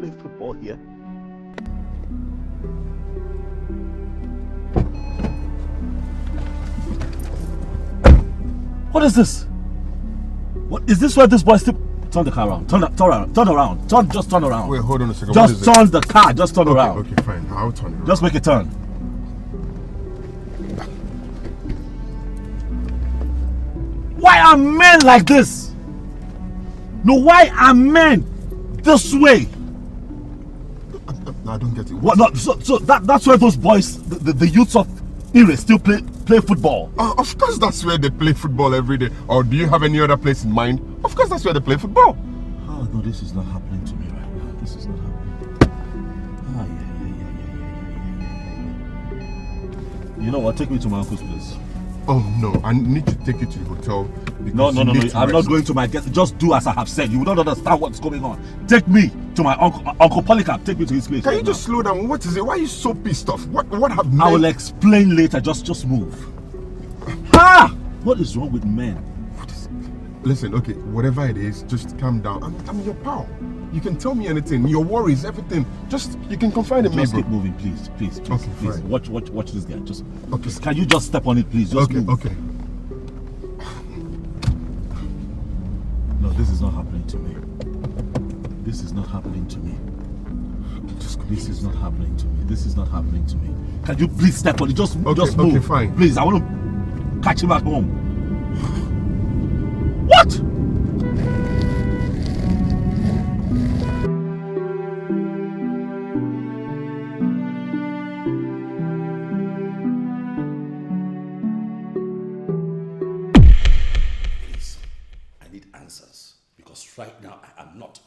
play football here. What is this? What is this? Where this boy still? Turn the car around. Turn around. Just turn around. Wait, hold on a second. Just turn the car. Just turn around. Okay, fine. I'll turn it around. Just make a turn. Why are men like this? No, why are men this way? I don't get it. What? No, so that's where those boys, the youths of Ire, still play football. Of course, that's where they play football every day. Or do you have any other place in mind? Of course, that's where they play football. Oh no, this is not happening to me right now. This is not happening. You know what? Take me to my uncle's place. Oh no, I need to take you to the hotel. No. I'm not going to my guest. Just do as I have said. You don't understand what's going on. Take me to my Uncle Polycarp. Take me to his place. Can you just slow down? What is it? Why are you so pissed off? What have men? I will explain later. Just move. What is wrong with men? Listen, okay, whatever it is, just calm down. I'm your pal. You can tell me anything. Your worries, everything. Just you can confide in me. Just keep moving, please. Okay, please. Fine. Watch this guy. Just okay. Can you just step on it, please? Just move. Okay. No, this is not happening to me. This is not happening to me. This is not happening to me. This is not happening to me. Can you please step on it? Just move. Okay, fine. Please, I want to catch him at home. What? Please, I need answers because right now I'm not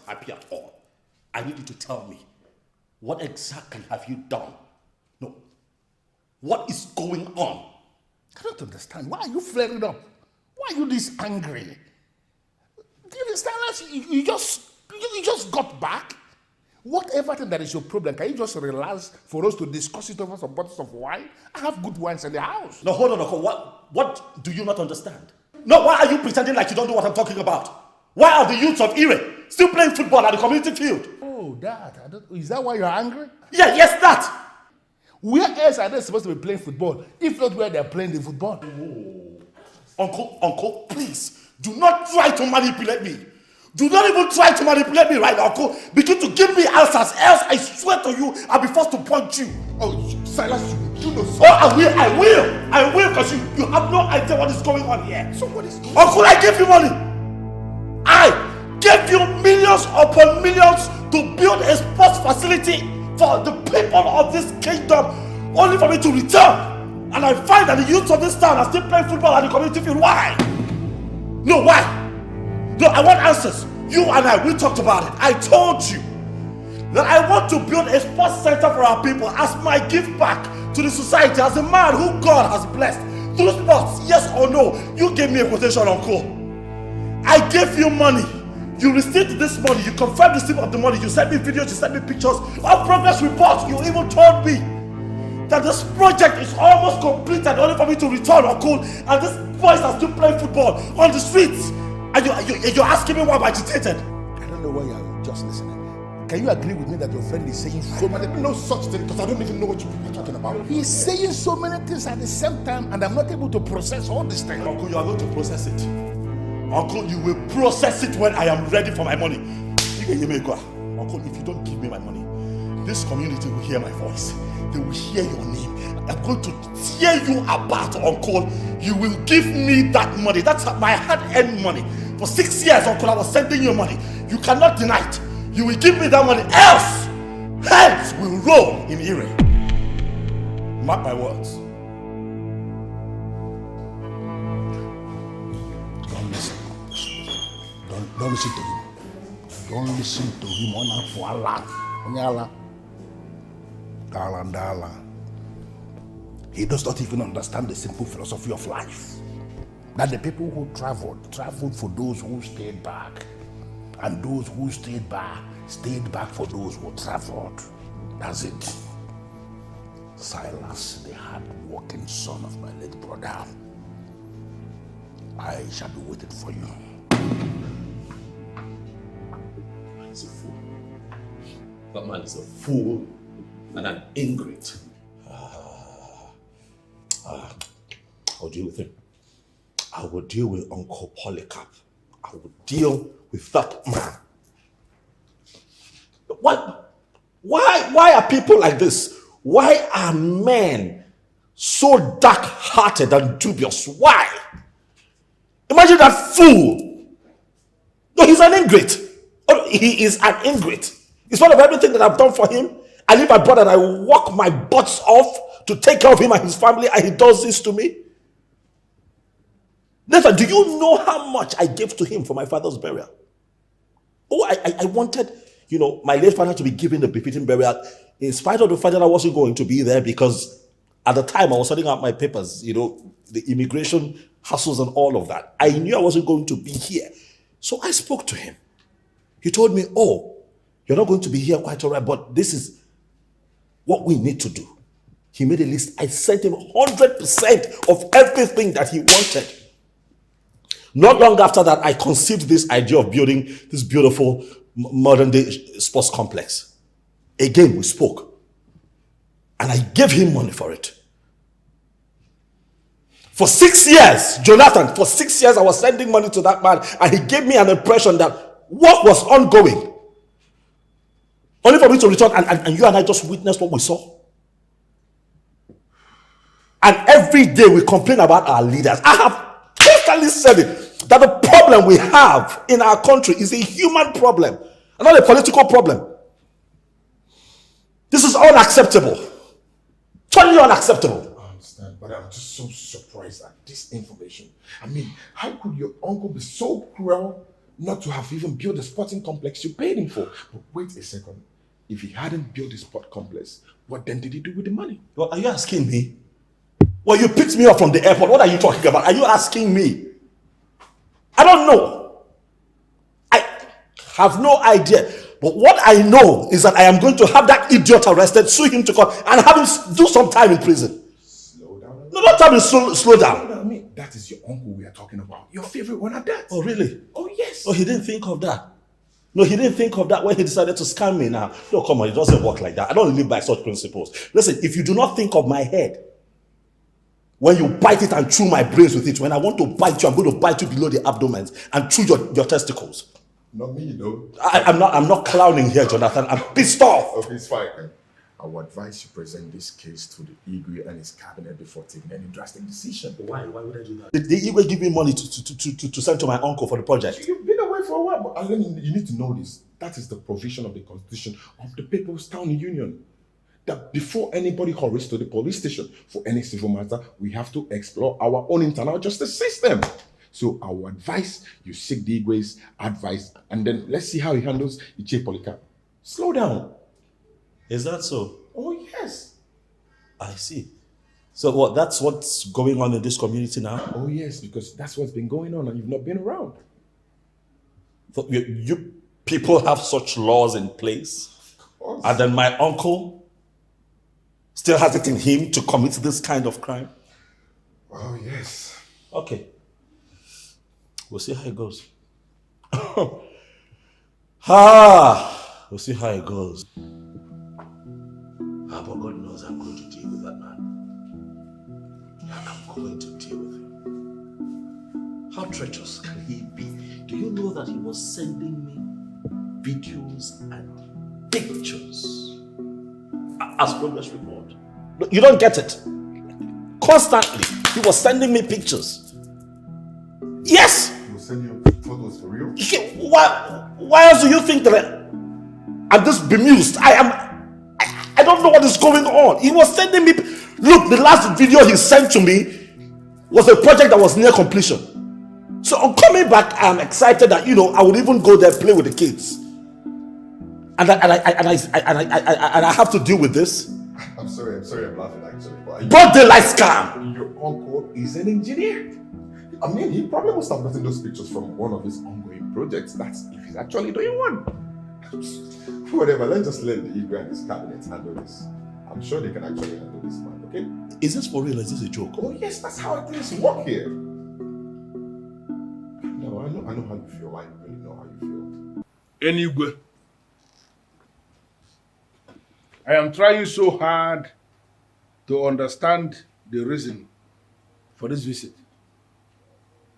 happy at all. I need you to tell me, what exactly have you done? No, what is going on? I don't understand. Why are you flaring up? Why are you this angry? Do you understand us? You just got back? Whatever thing that is your problem, can you just relax for us to discuss it over some bottles of wine? I have good wines in the house. No, hold on. What do you not understand? No, why are you pretending like you don't know what I'm talking about? Why are the youths of Ire still playing football at the community field? Oh, is that why you're angry? Yeah, yes, that. Where else are they supposed to be playing football, if not where they're playing the football? Oh. Uncle, please, do not try to manipulate me. Do not even try to manipulate me right now, Uncle. Begin to give me answers, else I swear to you, I'll be forced to punch you. Oh, Silas, you know so. Oh, I will, because you have no idea what is going on here. So what is going on? Uncle, I gave you money. I gave you millions upon millions to build a sports facility for the people of this kingdom, only for me to return. And I find that the youths of this town are still playing football at the community field. Why? No, why? No, I want answers. You and I, we talked about it. I told you that I want to build a sports center for our people as my gift back to the society, as a man who God has blessed through sports. Yes or no? You gave me a quotation, Uncle. I gave you money. You received this money. You confirmed the receipt of the money. You sent me videos. You sent me pictures of progress reports. You even told me that this project is almost completed, only for me to return, Uncle. And these boys are still playing football on the streets. And you're asking me why I'm agitated. I don't know why you're just listening. Can you agree with me that your friend is saying so many things? No such thing, because I don't even know what you're talking about. He's saying so many things at the same time, and I'm not able to process all these things. Uncle, you are going to process it. Uncle, you will process it when I am ready for my money. Uncle, if you don't give me my money, this community will hear my voice. They will hear your name. I'm going to tear you apart, Uncle. You will give me that money. That's my hard-earned money. For 6 years, Uncle, I was sending you money. You cannot deny it. You will give me that money, else heads will roll in Ire. Mark my words. Don't listen. Don't listen to him. Don't listen to him. Dala. He does not even understand the simple philosophy of life. That the people who traveled for those who stayed back. And those who stayed back for those who traveled. That's it. Silas, the hard-working son of my late brother, I shall be waiting for you. He's a fool. That man is a fool and an ingrate. I'll deal with him. I will deal with Uncle Polycarp. I will deal with that man. Why are people like this? Why are men so dark-hearted and dubious? Why? Imagine that fool. No, he's an ingrate. Oh, he is an ingrate. In spite of everything that I've done for him, I leave my brother and I walk my butts off to take care of him and his family, and he does this to me. Nathan, do you know how much I gave to him for my father's burial? Oh, I wanted, my late father to be given a befitting burial, in spite of the fact that I wasn't going to be there, because at the time I was sorting out my papers, the immigration hassles and all of that. I knew I wasn't going to be here. So I spoke to him. He told me, oh, you're not going to be here quite all right, but this is what we need to do. He made a list. I sent him 100% of everything that he wanted. Not long after that, I conceived this idea of building this beautiful modern-day sports complex. Again, we spoke. And I gave him money for it. For 6 years, Jonathan, for 6 years, I was sending money to that man, and he gave me an impression that work was ongoing. Only for me to return, and you and I just witnessed what we saw. And every day we complain about our leaders. I have constantly said it, that the problem we have in our country is a human problem, and not a political problem. This is unacceptable. Totally unacceptable. I understand, but I'm just so surprised at this information. I mean, how could your uncle be so cruel not to have even built the sporting complex you paid him for? But wait a second. If he hadn't built the sport complex, what then did he do with the money? Well, are you asking me? Well, you picked me up from the airport. What are you talking about? Are you asking me? I don't know. I have no idea. But what I know is that I am going to have that idiot arrested, sue him to court, and have him do some time in prison. Slow down. No, don't tell me slow down. I mean, that is your uncle we are talking about. Your favorite one at that. Oh, really? Oh, yes. Oh, he didn't think of that. No, he didn't think of that when he decided to scam me now. No, come on, it doesn't work like that. I don't live by such principles. Listen, if you do not think of my head, when you bite it and chew my brains with it, when I want to bite you, I'm going to bite you below the abdomen and chew your testicles. Not me, though. I'm not clowning here, Jonathan. I'm pissed off. Okay, it's fine. I would advise you present this case to the Igwe and his cabinet before taking any drastic decision. Why? Why would I do that? Did the Igwe give me money to send to my uncle for the project? You've been away for a while, but you need to know this. That is the provision of the Constitution of the People's Town Union. That before anybody hurries to the police station for any civil matter, we have to explore our own internal justice system. So I would advise you seek the Igwe's advice, and then let's see how he handles Iche Polika. Slow down. Is that so? Oh, yes. I see. So what? That's what's going on in this community now? Oh, yes, because that's what's been going on and you've not been around. So you people have such laws in place? Of course. And then my uncle still has it in him to commit this kind of crime? Oh, yes. Okay. We'll see how it goes. We'll see how it goes. But God knows I'm going to deal with that man. I'm going to deal with him. How treacherous can he be? Do you know that he was sending me videos and pictures as progress report? You don't get it. Constantly, he was sending me pictures. Yes! He was sending you photos for real? Why else do you think that I'm just bemused? I don't know what is going on. He was sending me... Look, the last video he sent to me was a project that was near completion. So on coming back, I'm excited that, I would even go there, play with the kids. And I have to deal with this. I'm sorry, I'm laughing actually. Broad daylight scam. Your uncle is an engineer. I mean, he probably must have gotten those pictures from one of his ongoing projects. That's if he's actually doing one. Whatever, let's just let the Igwe and his cabinet handle this. I'm sure they can actually handle this, man, okay? Is this for real or is this a joke? Oh, yes, that's how things work here. No, I know how you feel. I really know how you feel. Anyway, I am trying so hard to understand the reason for this visit.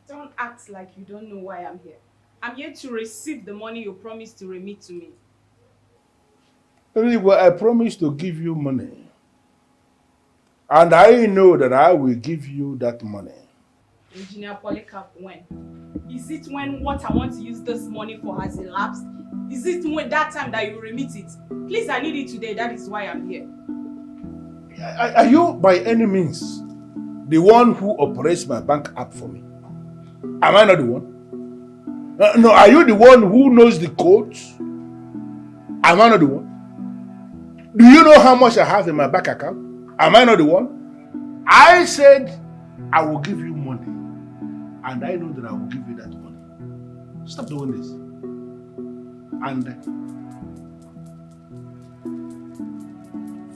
Don't act like you don't know why I'm here. I'm here to receive the money you promised to remit to me. Really, well, I promised to give you money. And I know that I will give you that money. Engineer Polycarp, when? Is it when what I want to use this money for has elapsed? Is it when that time that you remit it? Please, I need it today. That is why I'm here. Are you by any means the one who operates my bank app for me? Am I not the one? No, are you the one who knows the codes? Am I not the one? Do you know how much I have in my bank account? Am I not the one? I said I will give you money, and I know that I will give you that money. Stop doing this. And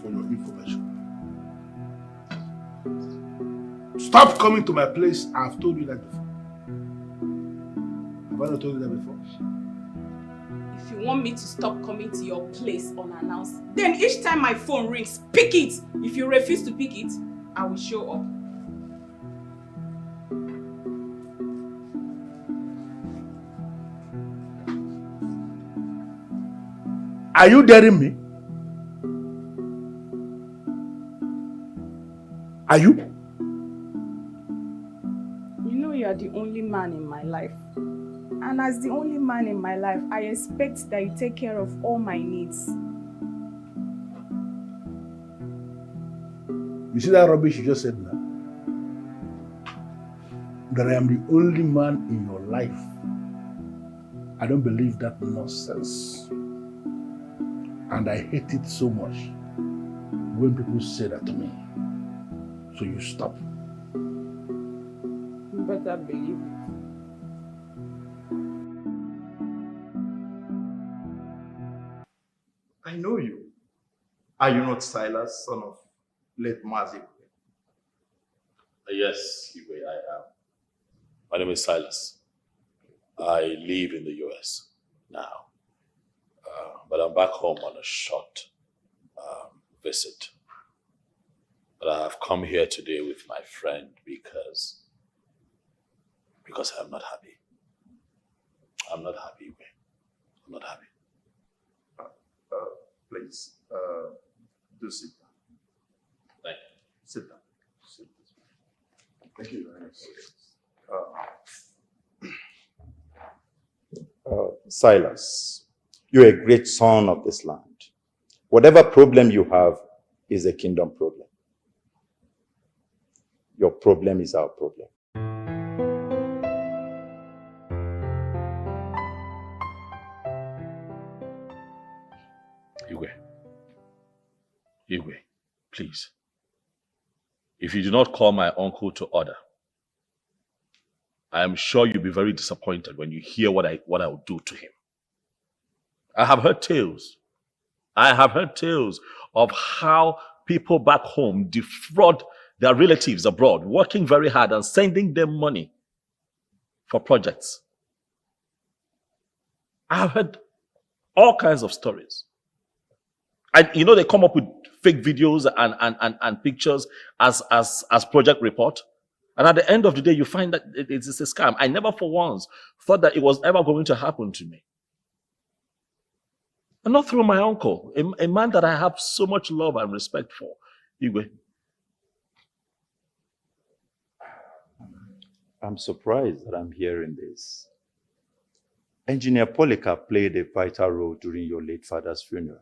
for your information, stop coming to my place. I've told you that before. Have I not told you that before? If you want me to stop coming to your place unannounced, then each time my phone rings, pick it. If you refuse to pick it, I will show up. Are you daring me? Are you? You know you are the only man in my life. And as the only man in my life, I expect that you take care of all my needs. You see that rubbish you just said now? That I am the only man in your life. I don't believe that nonsense. And I hate it so much when people say that to me. So you stop. You better believe it. I know you. Are you not Silas, son of late Mazi? Yes, Igwe, I am. My name is Silas. I live in the US now. But I'm back home on a short visit. But I have come here today with my friend because I'm not happy. I'm not happy, Igwe. I'm not happy. Please, do sit down. Thank you. Sit down. Sit down. Thank you very much. Silas, you're a great son of this land. Whatever problem you have is a kingdom problem. Your problem is our problem. Igwe, please. If you do not call my uncle to order, I am sure you'll be very disappointed when you hear what I will do to him. I have heard tales. I have heard tales of how people back home defraud their relatives abroad, working very hard and sending them money for projects. I have heard all kinds of stories. And you know, they come up with fake videos and pictures as project report. And at the end of the day, you find that it's a scam. I never for once thought that it was ever going to happen to me. And not through my uncle, a man that I have so much love and respect for. Igwe. I'm surprised that I'm hearing this. Engineer Polycarp played a vital role during your late father's funeral.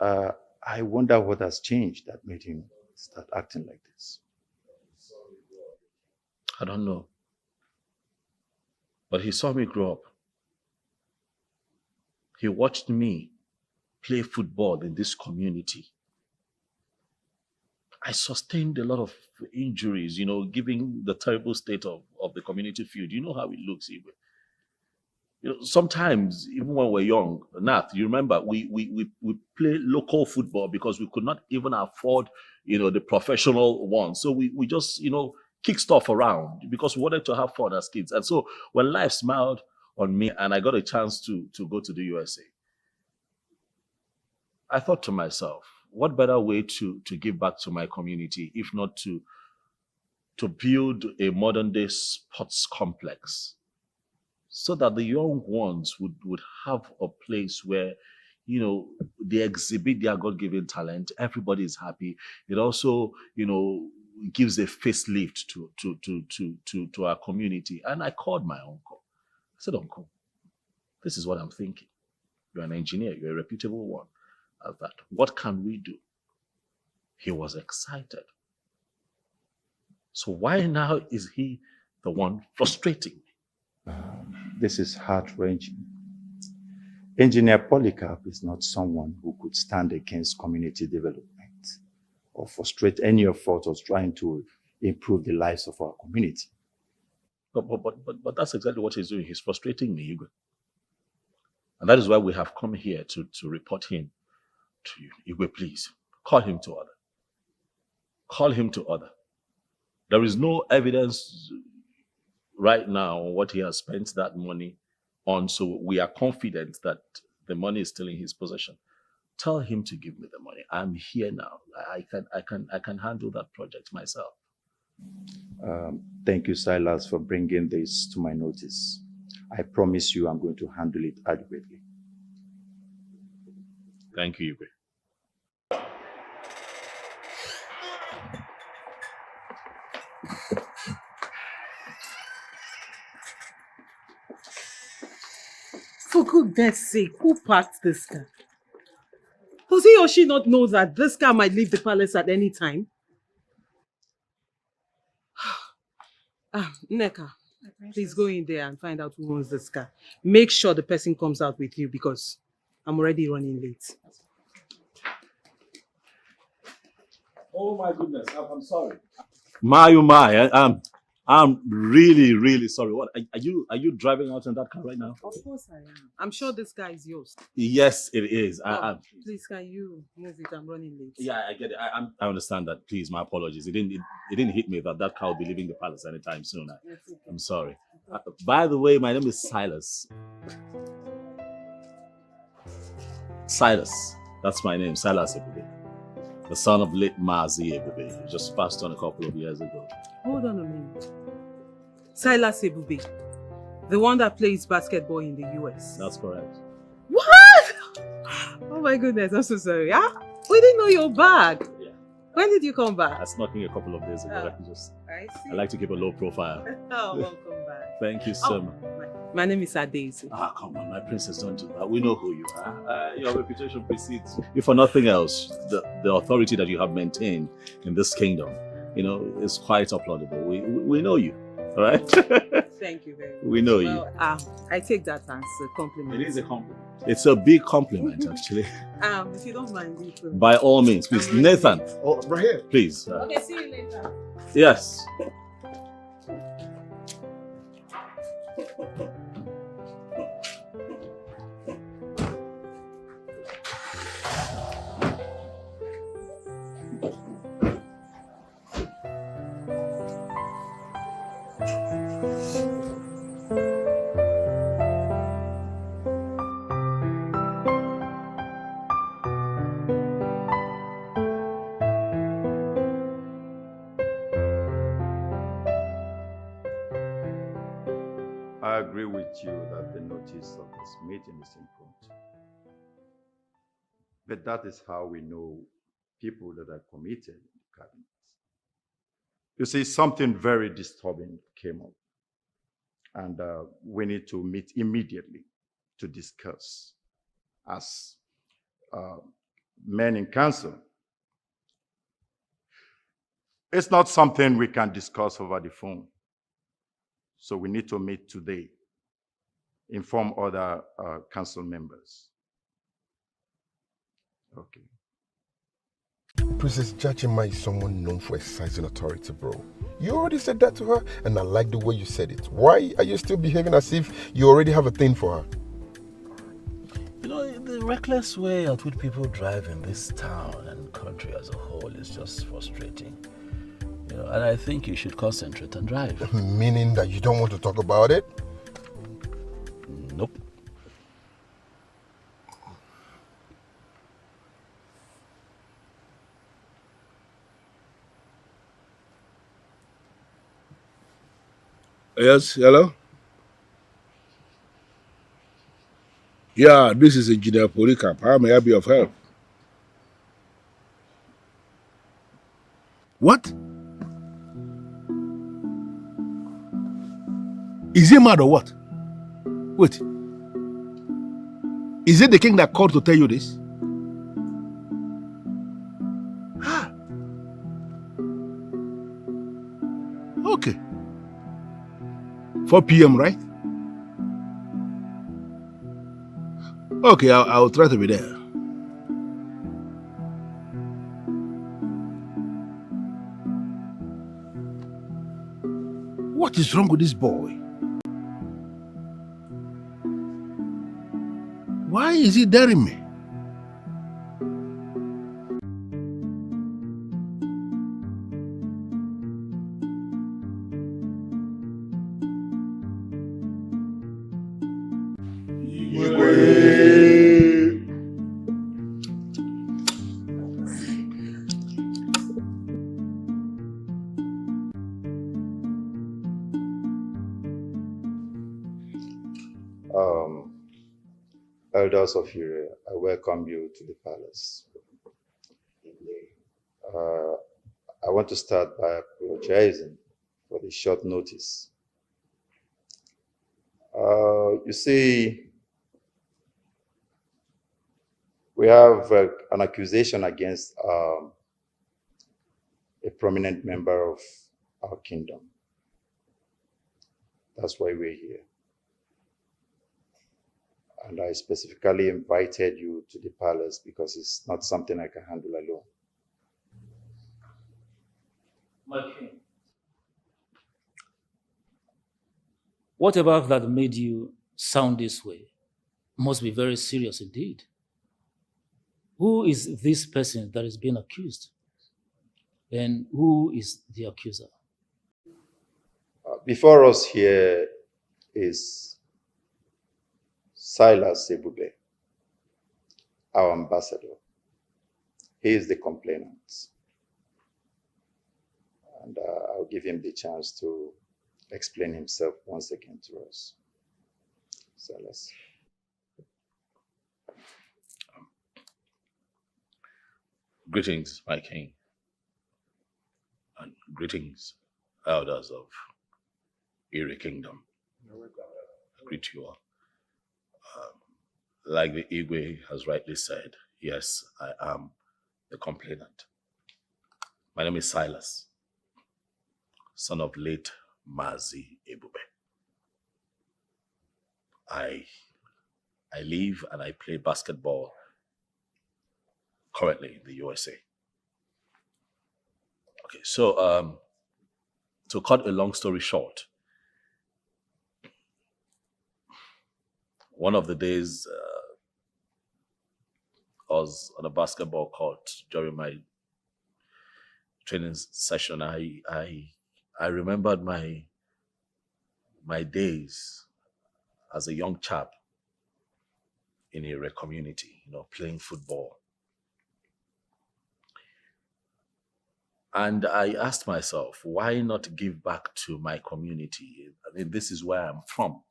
I wonder what has changed that made him start acting like this. I don't know. But he saw me grow up. He watched me play football in this community. I sustained a lot of injuries, you know, given the terrible state of the community field. You know how it looks, even. You know, sometimes, even when we're young, Nath, you remember, we play local football because we could not even afford, you know, the professional one. So we just, you know, kick stuff around because we wanted to have fun as kids. And so when life smiled on me and I got a chance to go to the USA, I thought to myself, what better way to give back to my community if not to build a modern day sports complex so that the young ones would have a place where, they exhibit their God-given talent. Everybody is happy. It also, gives a facelift to our community. And I called my uncle. I said, Uncle, this is what I'm thinking. You're an engineer. You're a reputable one at that. What can we do? He was excited. So why now is he the one frustrating me? This is heart-wrenching. Engineer Polycarp is not someone who could stand against community development or frustrate any effort of trying to improve the lives of our community. But that's exactly what he's doing. He's frustrating me, Igwe. And that is why we have come here to report him to you. Igwe, please, call him to order. Call him to order. There is no evidence right now on what he has spent that money on, so we are confident that the money is still in his possession. Tell him to give me the money. I'm here now. I can handle that project myself. Thank you, Silas, for bringing this to my notice. I promise you I'm going to handle it adequately. Thank you, Igwe. For goodness sake, who parked this car? Does he or she not know that this car might leave the palace at any time? Nneka, please go in there and find out who owns this car. Make sure the person comes out with you because I'm already running late. Oh my goodness, I'm sorry. My, I'm really, really sorry. What are you driving out in that car right now? Of course I am. I'm sure this car is yours. Yes, it is. Please, can you move it? I'm running late. Yeah, I get it. I understand that. Please, my apologies. It didn't hit me that car will be leaving the palace anytime soon. I'm sorry. By the way, my name is Silas. Silas. That's my name, Silas Ebube. The son of late Mazi Ebube, who just passed on a couple of years ago. Hold on a minute. Silas Ebube, the one that plays basketball in the US. That's correct. What? Oh my goodness, I'm so sorry. We didn't know you're back. Yeah. When did you come back? I snuck in a couple of days ago. I see. I like to keep a low profile. Oh, welcome back. Thank you so much. My name is Adesi. Come on, my princess, don't do that. We know who you are. Your reputation precedes. If for nothing else, the authority that you have maintained in this kingdom, is quite applaudable. We know you, all right? Thank you very much. We know you. I take that as a compliment. It is a compliment. It's a big compliment, actually. If you don't mind. By all means, please. Nathan. Oh, right here. Please. Okay, see you later. Yes. I agree with you that the notice of this meeting is important. But that is how we know people that are committed in the cabinet. You see, something very disturbing came up. And we need to meet immediately to discuss as men in council. It's not something we can discuss over the phone. So we need to meet today, inform other council members. Okay. Princess Jachima is someone known for exercising authority, bro. You already said that to her, and I like the way you said it. Why are you still behaving as if you already have a thing for her? The reckless way at which people drive in this town and country as a whole is just frustrating. And I think you should concentrate and drive. Meaning that you don't want to talk about it? Nope. Yes, hello? Yeah, this is Engineer Polycarp. How may I be of help? What? Is he mad or what? Wait, is it the king that called to tell you this? Okay. 4 p.m., right? Okay, I'll try to be there. What is wrong with this boy? Why is he daring me? Elders of Ure, I welcome you to the palace. I want to start by apologizing for the short notice. You see, we have an accusation against a prominent member of our kingdom. That's why we're here. And I specifically invited you to the palace because it's not something I can handle alone. My king, whatever that made you sound this way must be very serious indeed. Who is this person that is being accused? And who is the accuser? Before us here is Silas Sebube, our ambassador. He is the complainant. And I'll give him the chance to explain himself once again to us. Silas. Greetings, my king. And greetings, elders of Erie Kingdom. I greet you all. Like the Igwe has rightly said, yes, I am the complainant. My name is Silas, son of late Mazi Ebube. I live and I play basketball currently in the USA. Okay, so to cut a long story short, one of the days I was on a basketball court during my training session. I remembered my days as a young chap in a community, playing football. And I asked myself, why not give back to my community? I mean, this is where I'm from.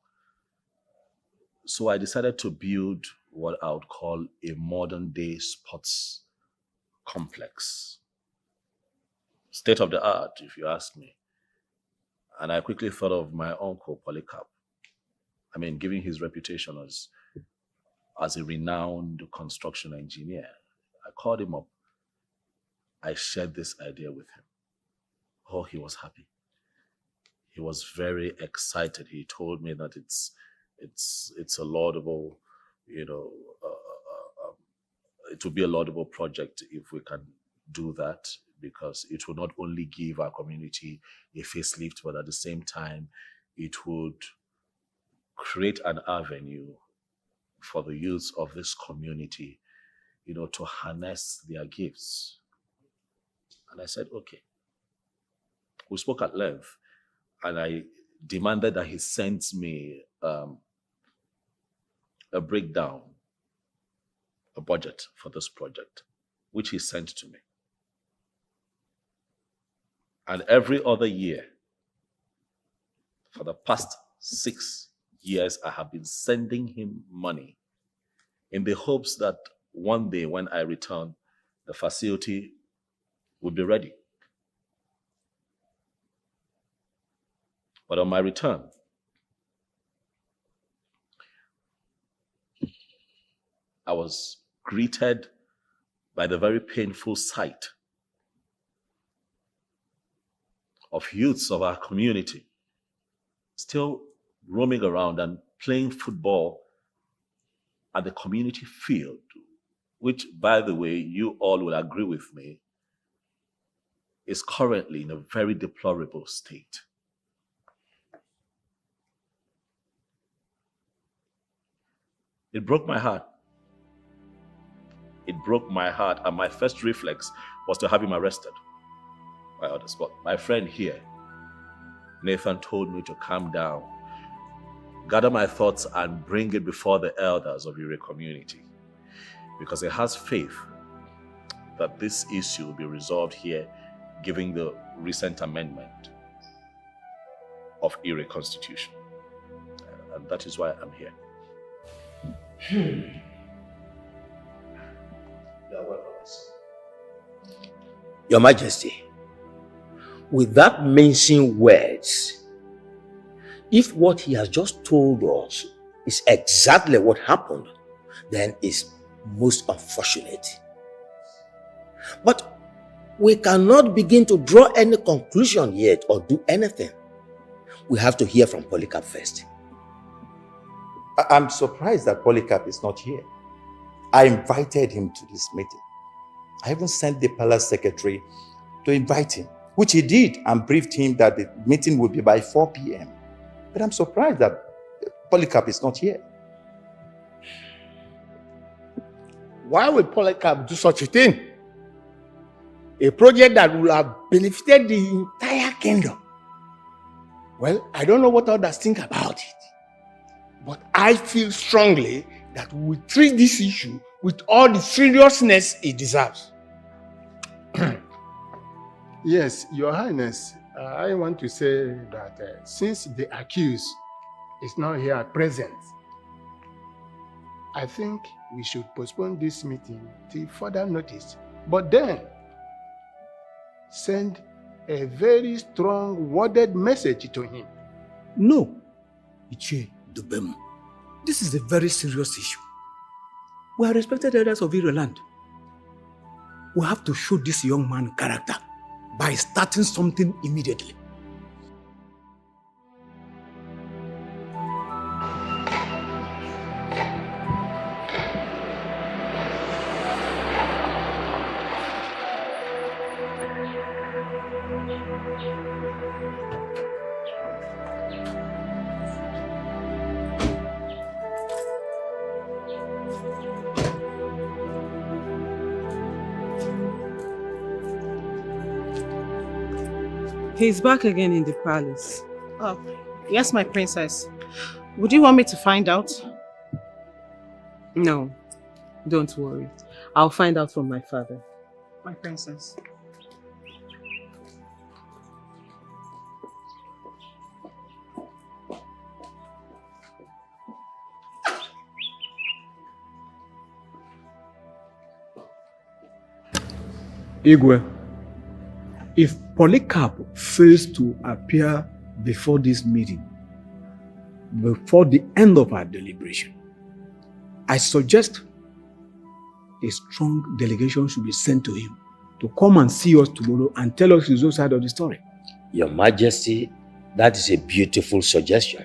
So I decided to build what I would call a modern day sports complex. State of the art, if you ask me. And I quickly thought of my uncle, Polycarp. I mean, given his reputation as a renowned construction engineer, I called him up. I shared this idea with him. Oh, he was happy. He was very excited. He told me that it's a laudable, it will be a laudable project if we can do that, because it will not only give our community a facelift, but at the same time, it would create an avenue for the youth of this community, to harness their gifts. And I said, okay. We spoke at length, and I demanded that he sends me a breakdown, a budget for this project, which he sent to me. And every other year, For the past 6 years, I have been sending him money in the hopes that one day when I return, the facility will be ready. But on my return, I was greeted by the very painful sight of youths of our community still roaming around and playing football at the community field, which, by the way, you all will agree with me, is currently in a very deplorable state. It broke my heart. It broke my heart, and my first reflex was to have him arrested by on the spot. My friend here, Nathan, told me to calm down, gather my thoughts, and bring it before the elders of your community, because he has faith that this issue will be resolved here, given the recent amendment of Erie Constitution. And that is why I'm here. Your Majesty, without mentioning words, if what he has just told us is exactly what happened, then it's most unfortunate. But we cannot begin to draw any conclusion yet or do anything. We have to hear from Polycarp first. I'm surprised that Polycarp is not here. I invited him to this meeting. I even sent the palace secretary to invite him, which he did, and briefed him that the meeting would be by 4 p.m. But I'm surprised that Polycarp is not here. Why would Polycarp do such a thing? A project that will have benefited the entire kingdom. Well, I don't know what others think about it, but I feel strongly that we will treat this issue with all the seriousness it deserves. Yes, Your Highness, I want to say that since the accused is not here at present, I think we should postpone this meeting till further notice. But then, send a very strong worded message to him. No, Ichie Dubem, this is a very serious issue. We are respected elders of Ireland. We have to show this young man character by starting something immediately. He's back again in the palace. Oh, yes, my princess. Would you want me to find out? No, don't worry. I'll find out from my father. My princess. Igwe, if Polycarp fails to appear before this meeting, before the end of our deliberation, I suggest a strong delegation should be sent to him to come and see us tomorrow and tell us his own side of the story. Your Majesty, that is a beautiful suggestion.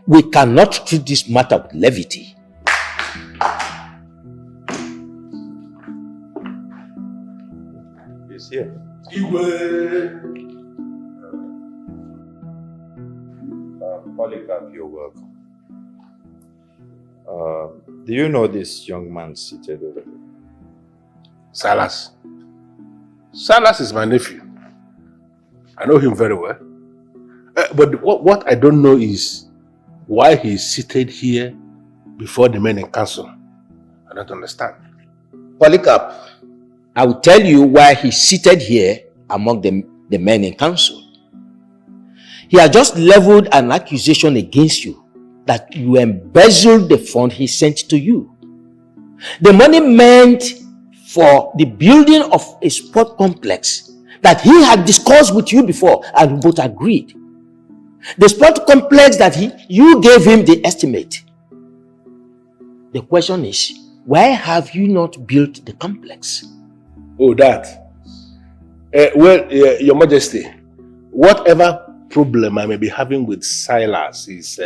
We cannot treat this matter with levity. He's here. Polycarp, you're welcome. Do you know this young man seated over there? Salas. Salas is my nephew. I know him very well. But what I don't know is why he's seated here before the men in council. I don't understand. Polycarp, I will tell you why he's seated here among the men in council. He has just leveled an accusation against you that you embezzled the fund he sent to you. The money meant for the building of a sport complex that he had discussed with you before and you both agreed. The sport complex that you gave him the estimate. The question is, why have you not built the complex? Oh, that. Your Majesty, whatever problem I may be having with Silas is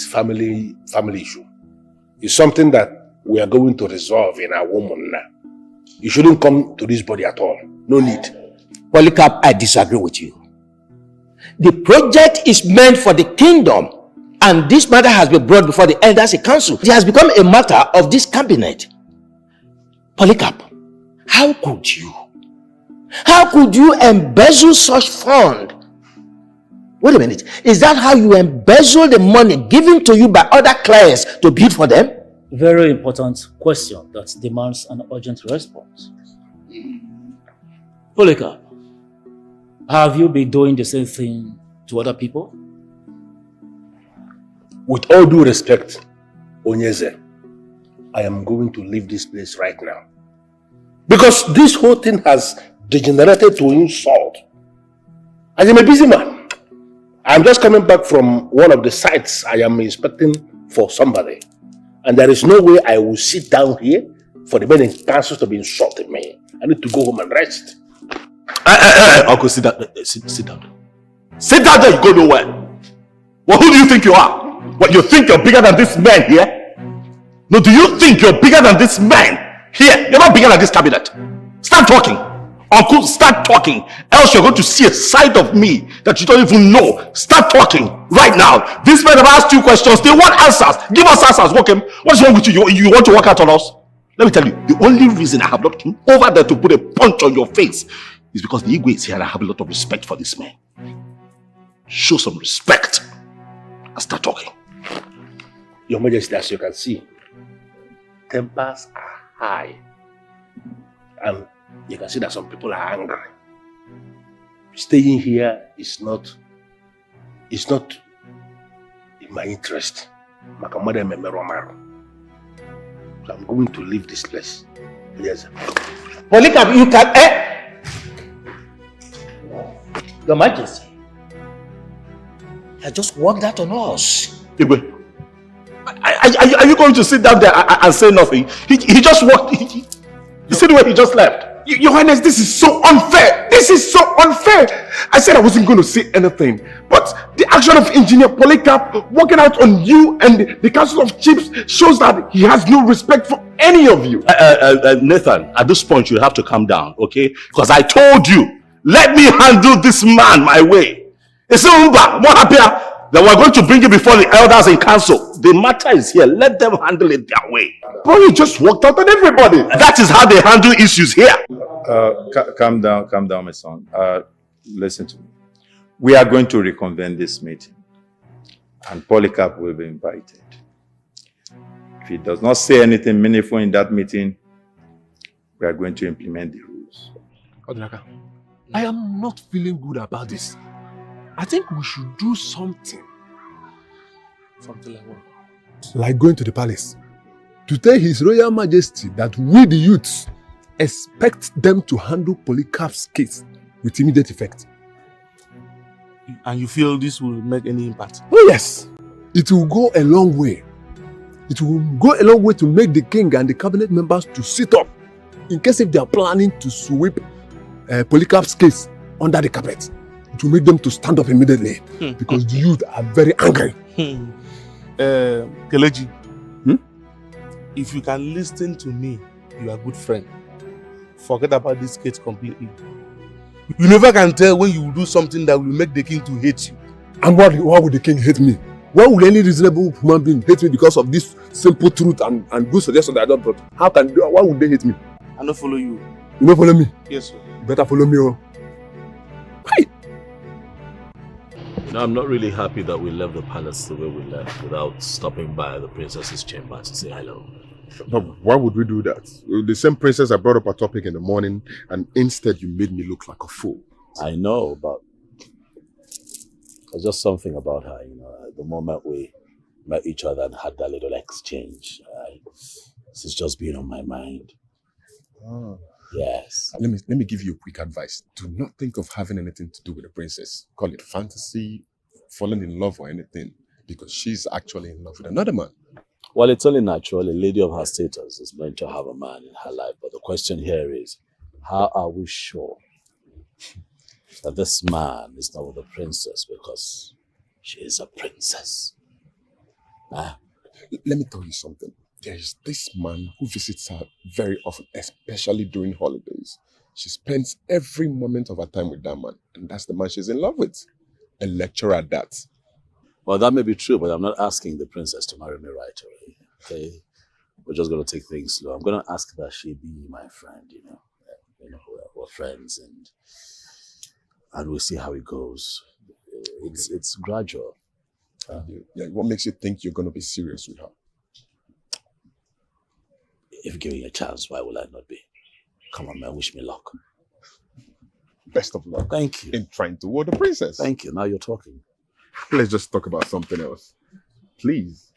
family issue. It's something that we are going to resolve in our woman now. You shouldn't come to this body at all. No need. Polycarp, I disagree with you. The project is meant for the kingdom, and this matter has been brought before the elders in council. It has become a matter of this cabinet. Polycarp, how could you embezzle such fund? Wait a minute. Is that how you embezzle the money given to you by other clients to bid for them? Very important question that demands an urgent response. Polycarp, have you been doing the same thing to other people? With all due respect, Onyeze, I am going to leave this place right now. Because this whole thing has degenerated to insult. I am a busy man. I'm just coming back from one of the sites I am inspecting for somebody. And there is no way I will sit down here for the men in council to be insulting me. I need to go home and rest. Uncle, sit down. Sit down. Sit down there, you go nowhere. Well, who do you think you are? What, you think you're bigger than this man here? No, do you think you're bigger than this man here? You're not bigger than this cabinet. Start talking. Uncle, start talking. Else you're going to see a side of me that you don't even know. Start talking right now. This man have asked you questions. They want answers. Give us answers. What's wrong with you? You want to work out on us? Let me tell you, the only reason I have not come over there to put a punch on your face is because the Igwe is here and I have a lot of respect for this man. Show some respect and start talking. Your Majesty, as you can see, tempers are high. And you can see that some people are angry. Staying here is not in my interest. So I'm going to leave this place. Yes. Polycarp, you can... Your Majesty, you have just worked that on us. Igwe, are you going to sit down there and say nothing? He just walked. You see the way he just left? Your Highness, this is so unfair. This is so unfair. I said I wasn't going to say anything. But the action of Engineer Polycarp working out on you and the Council of Chiefs shows that he has no respect for any of you. Nathan, at this point you have to calm down, okay? Because I told you, let me handle this man my way. It's more happier that we're going to bring it before the elders in council. The matter is here. Let them handle it their way. Bro, you just walked out on everybody. That is how they handle issues here. Calm down, my son. Listen to me. We are going to reconvene this meeting, and Polycarp will be invited. If he does not say anything meaningful in that meeting, we are going to implement the rules. Odinaka, I am not feeling good about this. I think we should do something. Something like what? Like going to the palace to tell His Royal Majesty that we, the youths, expect them to handle Polycarp's case with immediate effect. And you feel this will make any impact? Oh yes, it will go a long way. It will go a long way to make the king and the cabinet members to sit up in case if they are planning to sweep Polycarp's case under the carpet. It will make them to stand up immediately because the youth are very angry. Kelechi, if you can listen to me, you are a good friend. Forget about this case completely. You never can tell when you will do something that will make the king to hate you. And why would the king hate me? Why would any reasonable human being hate me because of this simple truth and good suggestion that I don't brought? Why would they hate me? I don't follow you. You don't follow me? Yes, sir. You better follow me. Oh. Hey. I'm not really happy that we left the palace the way we left without stopping by the princess's chamber to say hello. But why would we do that? The same princess I brought up a topic in the morning and instead you made me look like a fool. I know, but There's just something about her, the moment we met each other and had that little exchange. This has just been on my mind. Oh. Yes. Let me give you a quick advice. Do not think of having anything to do with the princess. Call it fantasy, falling in love or anything, because she's actually in love with another man. Well, it's only natural. A lady of her status is meant to have a man in her life. But the question here is, how are we sure that this man is not with the princess because she is a princess? Let me tell you something. There is this man who visits her very often, especially during holidays. She spends every moment of her time with that man, and that's the man she's in love with. A lecturer at that. Well, that may be true, but I'm not asking the princess to marry me right away. Okay? We're just going to take things slow. I'm going to ask that she be my friend, we're friends, and we'll see how it goes. It's gradual. What makes you think you're going to be serious with her? If you give me a chance, why will I not be? Come on, man, wish me luck. Best of luck. Thank you. In trying to woo the princess. Thank you. Now you're talking. Let's just talk about something else. Please.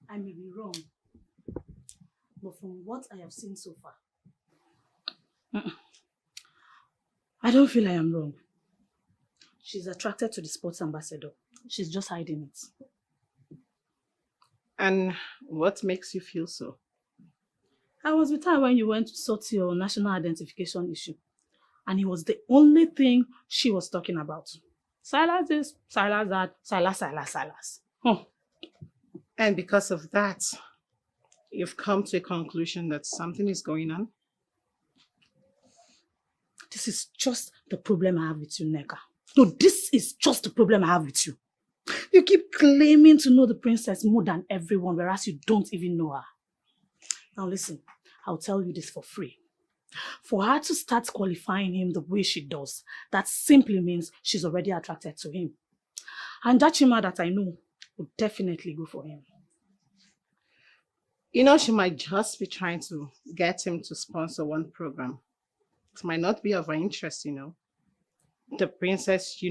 I may be wrong, but from what I have seen so far, I don't feel I am wrong. She's attracted to the sports ambassador. She's just hiding it. And what makes you feel so? I was with her when you went to sort your national identification issue. And it was the only thing she was talking about. Silas this, Silas that, Silas. And because of that, you've come to a conclusion that something is going on? This is just the problem I have with you, Neka. No, this is just the problem I have with you. You keep claiming to know the princess more than everyone, whereas you don't even know her. Now listen, I'll tell you this for free. For her to start qualifying him the way she does, that simply means she's already attracted to him. And that Chima that I know would definitely go for him. She might just be trying to get him to sponsor one program. It might not be of her interest, The princess,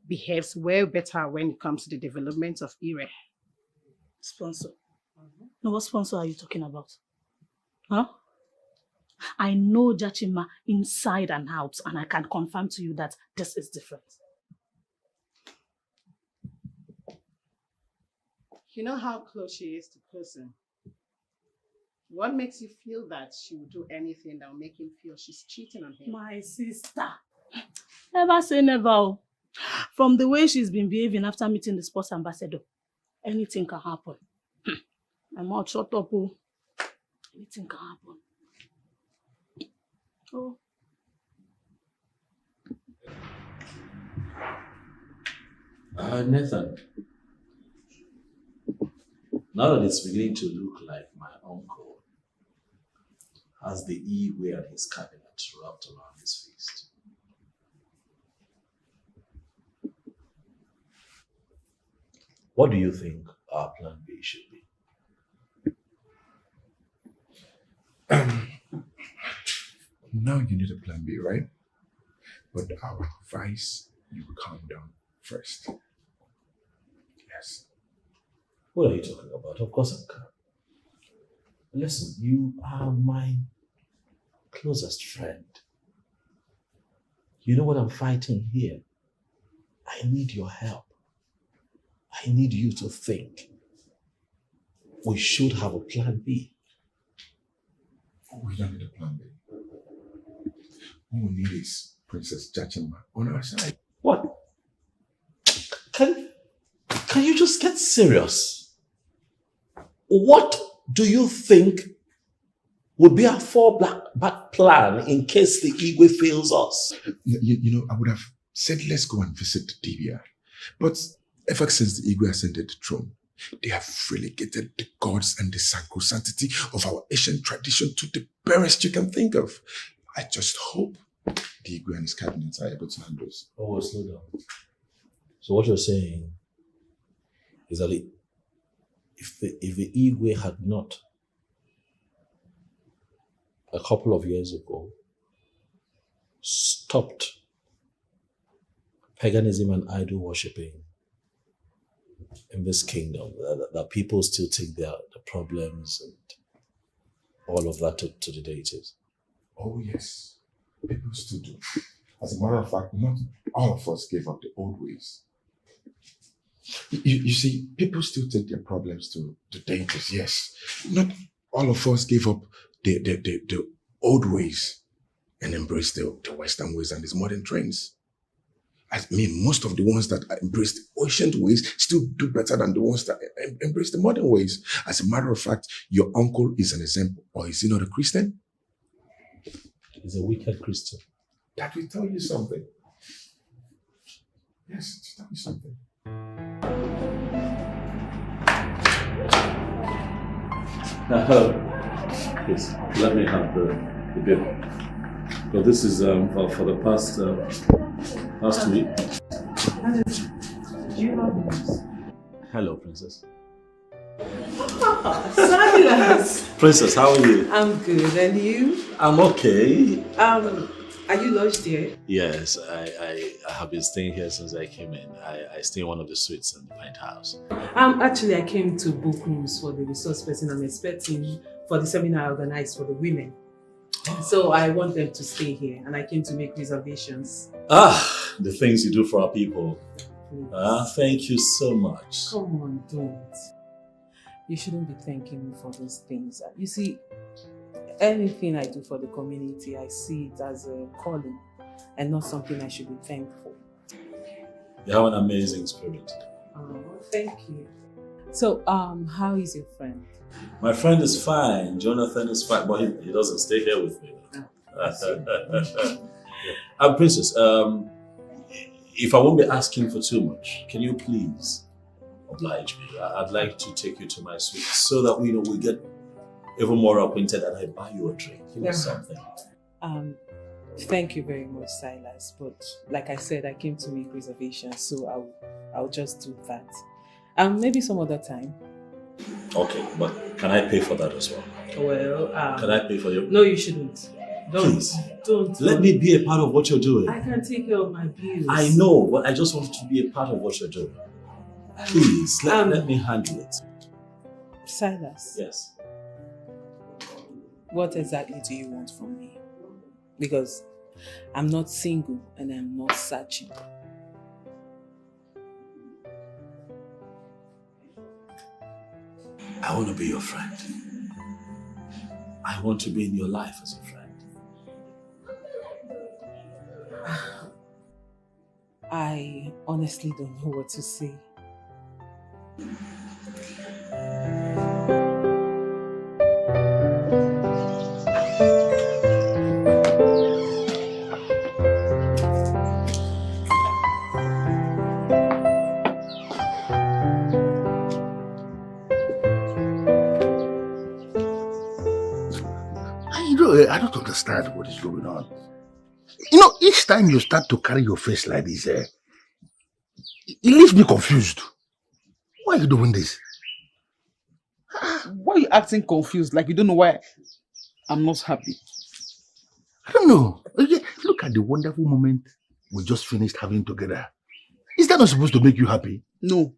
behaves way better when it comes to the development of Ire. Sponsor? No, what sponsor are you talking about? Huh? I know Jachima inside and out, and I can confirm to you that this is different. You know how close she is to Cousin. What makes you feel that she will do anything that will make him feel she's cheating on him? My sister. Never say never. From the way she's been behaving after meeting the sports ambassador, anything can happen. My mouth shut up. Anything can happen. Oh. Nathan, now that it's beginning to look like my uncle has the E-way and his cabinet wrapped around his fist, what do you think our plan B should be? Now you need a plan B, right? But our advice, you calm down first. Yes. What are you talking about? Of course I'm calm. Listen, you are my closest friend. You know what I'm fighting here? I need your help. I need you to think. We should have a plan B. We don't need a plan B. What we need is Princess Jachima on our side. What? Can you just get serious? What do you think would be our fallback plan in case the Igwe fails us? I would have said let's go and visit the Dibia. But ever since the Igwe ascended the throne, they have relegated the gods and the sacrosanctity of our ancient tradition to the barest you can think of. I just hope the Igwe and his cabinets are able to handle this. Oh, slow down. So what you're saying is that if the Igwe had not a couple of years ago stopped paganism and idol worshipping in this kingdom, that people still take the problems and all of that to the deities? Oh, yes. People still do. As a matter of fact, not all of us gave up the old ways. You see, people still take their problems to deities, yes. Not all of us gave up the old ways and embraced the Western ways and these modern trends. I mean, most of the ones that embrace the ancient ways still do better than the ones that embrace the modern ways. As a matter of fact, your uncle is an example. Or is he not a Christian? He's a wicked Christian. That will tell you something. Yes, to tell you something. Please, let me have the bill. But this is for the past week. Do you have news? Hello, Princess. Silas! Princess, how are you? I'm good, and you? I'm okay. Are you lodged here? Yes, I have been staying here since I came in. I stay in one of the suites in the penthouse. Actually, I came to book rooms for the resource person I'm expecting for the seminar I organized for the women. So I want them to stay here, and I came to make reservations. The things you do for our people. Thank you so much. Come on, don't. You shouldn't be thanking me for those things. You see, anything I do for the community, I see it as a calling and not something I should be thankful. You have an amazing spirit. Oh, thank you. So, how is your friend? My friend is fine. Jonathan is fine, but he doesn't stay here with me. Princess, if I won't be asking for too much, can you please oblige me? I'd like to take you to my suite so that we get even more acquainted and I buy you a drink, something. Thank you very much, Silas. But like I said, I came to make reservations, so I'll just do that. Maybe some other time. Okay, but can I pay for that as well? Well, can I pay for you? No, you shouldn't. Please. Don't. Let me be a part of what you're doing. I can take care of my bills. I know, but I just want to be a part of what you're doing. Please, let me handle it. Silas. Yes. What exactly do you want from me? Because I'm not single and I'm not searching. I want to be your friend. I want to be in your life as a friend. I honestly don't know what to say. I don't understand what is going on. Each time you start to carry your face like this, it leaves me confused. Why are you doing this? Why are you acting confused? Like you don't know why I'm not happy? I don't know. Look at the wonderful moment we just finished having together. Is that not supposed to make you happy? No.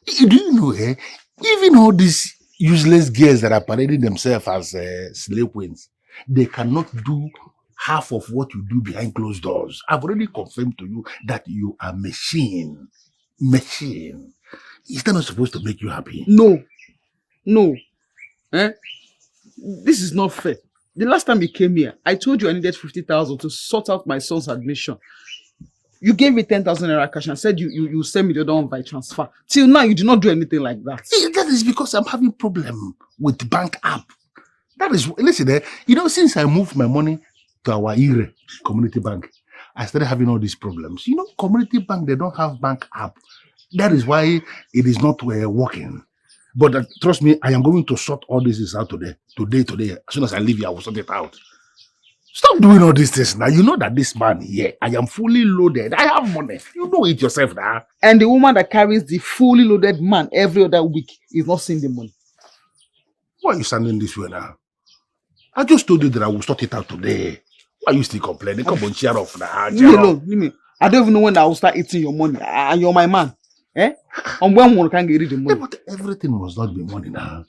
Do you know, even all these useless girls that are parading themselves as slave queens, they cannot do half of what you do behind closed doors. I've already confirmed to you that you are machine. Machine. Is that not supposed to make you happy? No. This is not fair. The last time you came here, I told you I needed 50,000 to sort out my son's admission. You gave me 10,000 naira cash and said you send me the other one by transfer. Till now, you do not do anything like that. That is because I'm having problem with the bank app. That is, listen, since I moved my money to our IRE community bank, I started having all these problems. Community bank, they don't have bank app. That is why it is not working. But trust me, I am going to sort all this out today. As soon as I leave here, I will sort it out. Stop doing all these things now. You know that this man here, I am fully loaded. I have money. You know it yourself now. And the woman that carries the fully loaded man every other week is not seeing the money. Why are you standing this way now? I just told you that I will sort it out today. Why are you still complaining? Come on, cheer off now. Leave me alone. Leave me. I don't even know when I will start eating your money. And you're my man. Eh? And when one can get rid of the money. Yeah, but everything must not be money now.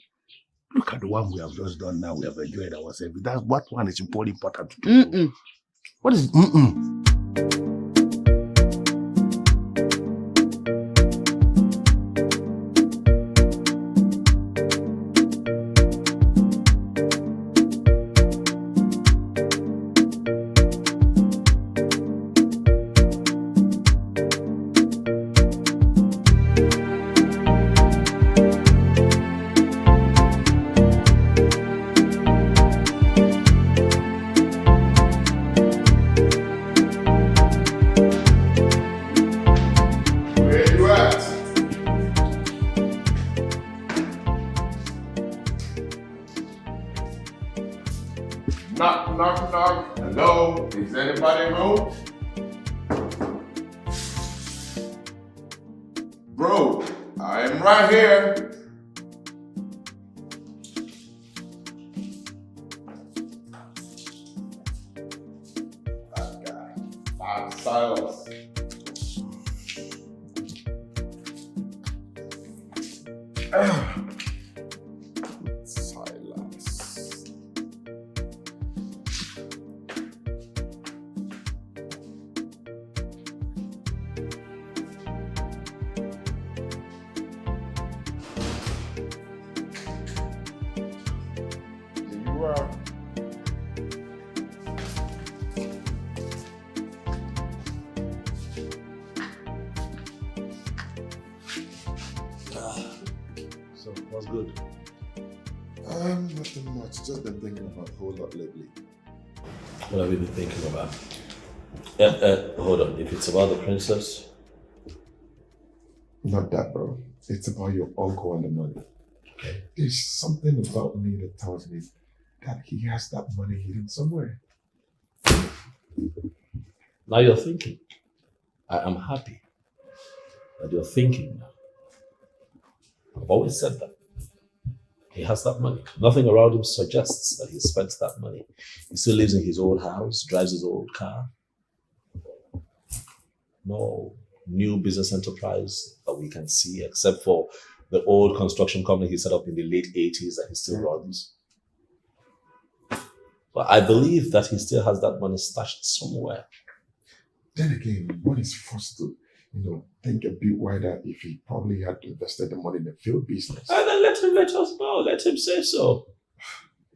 Look at the one we have just done now. We have enjoyed ourselves. That's what one is important to do. What is Knock, knock, knock. Hello, is anybody home? Bro, I am right here. That guy. Silence. So, what's good? Nothing much. Just been thinking about a whole lot lately. What have you been thinking about? Hold on. If it's about the princess, Not that, bro. It's about your uncle and the money. okay. There's something about me that tells me that he has that money hidden somewhere. Now you're thinking. I am happy that you're thinking now. I've always said that. He has that money. Nothing around him suggests that he spent that money. He still lives in his old house, drives his old car. No new business enterprise that we can see except for the old construction company he set up in the late 80s that he still runs. But I believe that he still has that money stashed somewhere. Then again, one is forced to, think a bit wider if he probably had invested the money in the field business. And then let us know. Let him say so.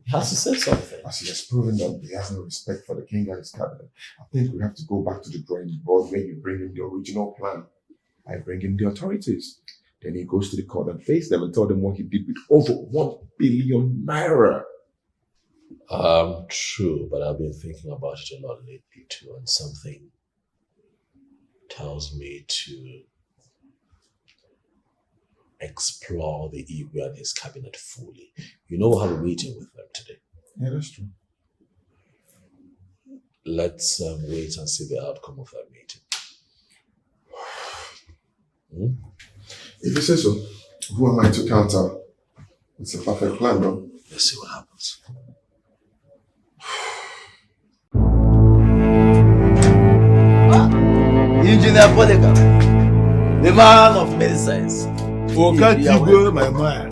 He has to say something. As he has proven that he has no respect for the king and his cabinet, I think we have to go back to the drawing board when you bring in the original plan. I bring in the authorities. Then he goes to the court and face them and tell them what he did with over 1 billion naira. True, but I've been thinking about it a lot lately too, and something tells me to explore the Igwe and his cabinet fully. You know, we'll have a meeting with them today. Yeah, that's true. Let's wait and see the outcome of that meeting. If you say so, who am I to counter? It's a perfect plan, bro. Let's see what happens. Engineer Polycarp, the man of many signs. Okatigo, my man.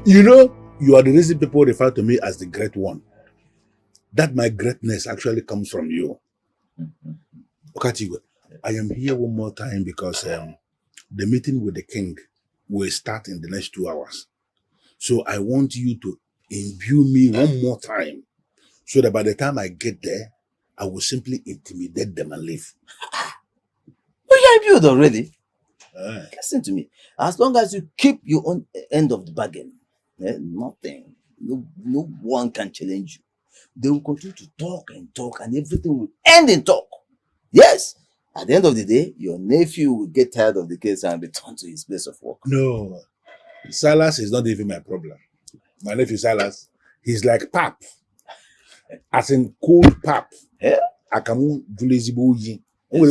You know, you are the reason people refer to me as the great one. That my greatness actually comes from you. Okatigo, I am here one more time because the meeting with the king will start in the next 2 hours. So I want you to imbue me one more time so that by the time I get there, I will simply intimidate them and leave. We are imbued already. Listen to me. As long as you keep your own end of the bargain, nothing, no one can challenge you. They will continue to talk, and everything will end in talk. Yes. At the end of the day, your nephew will get tired of the case and return to his place of work. No, Silas is not even my problem. My nephew Silas, he's like pap. As in cold pap. Akamu Julezibuji. I've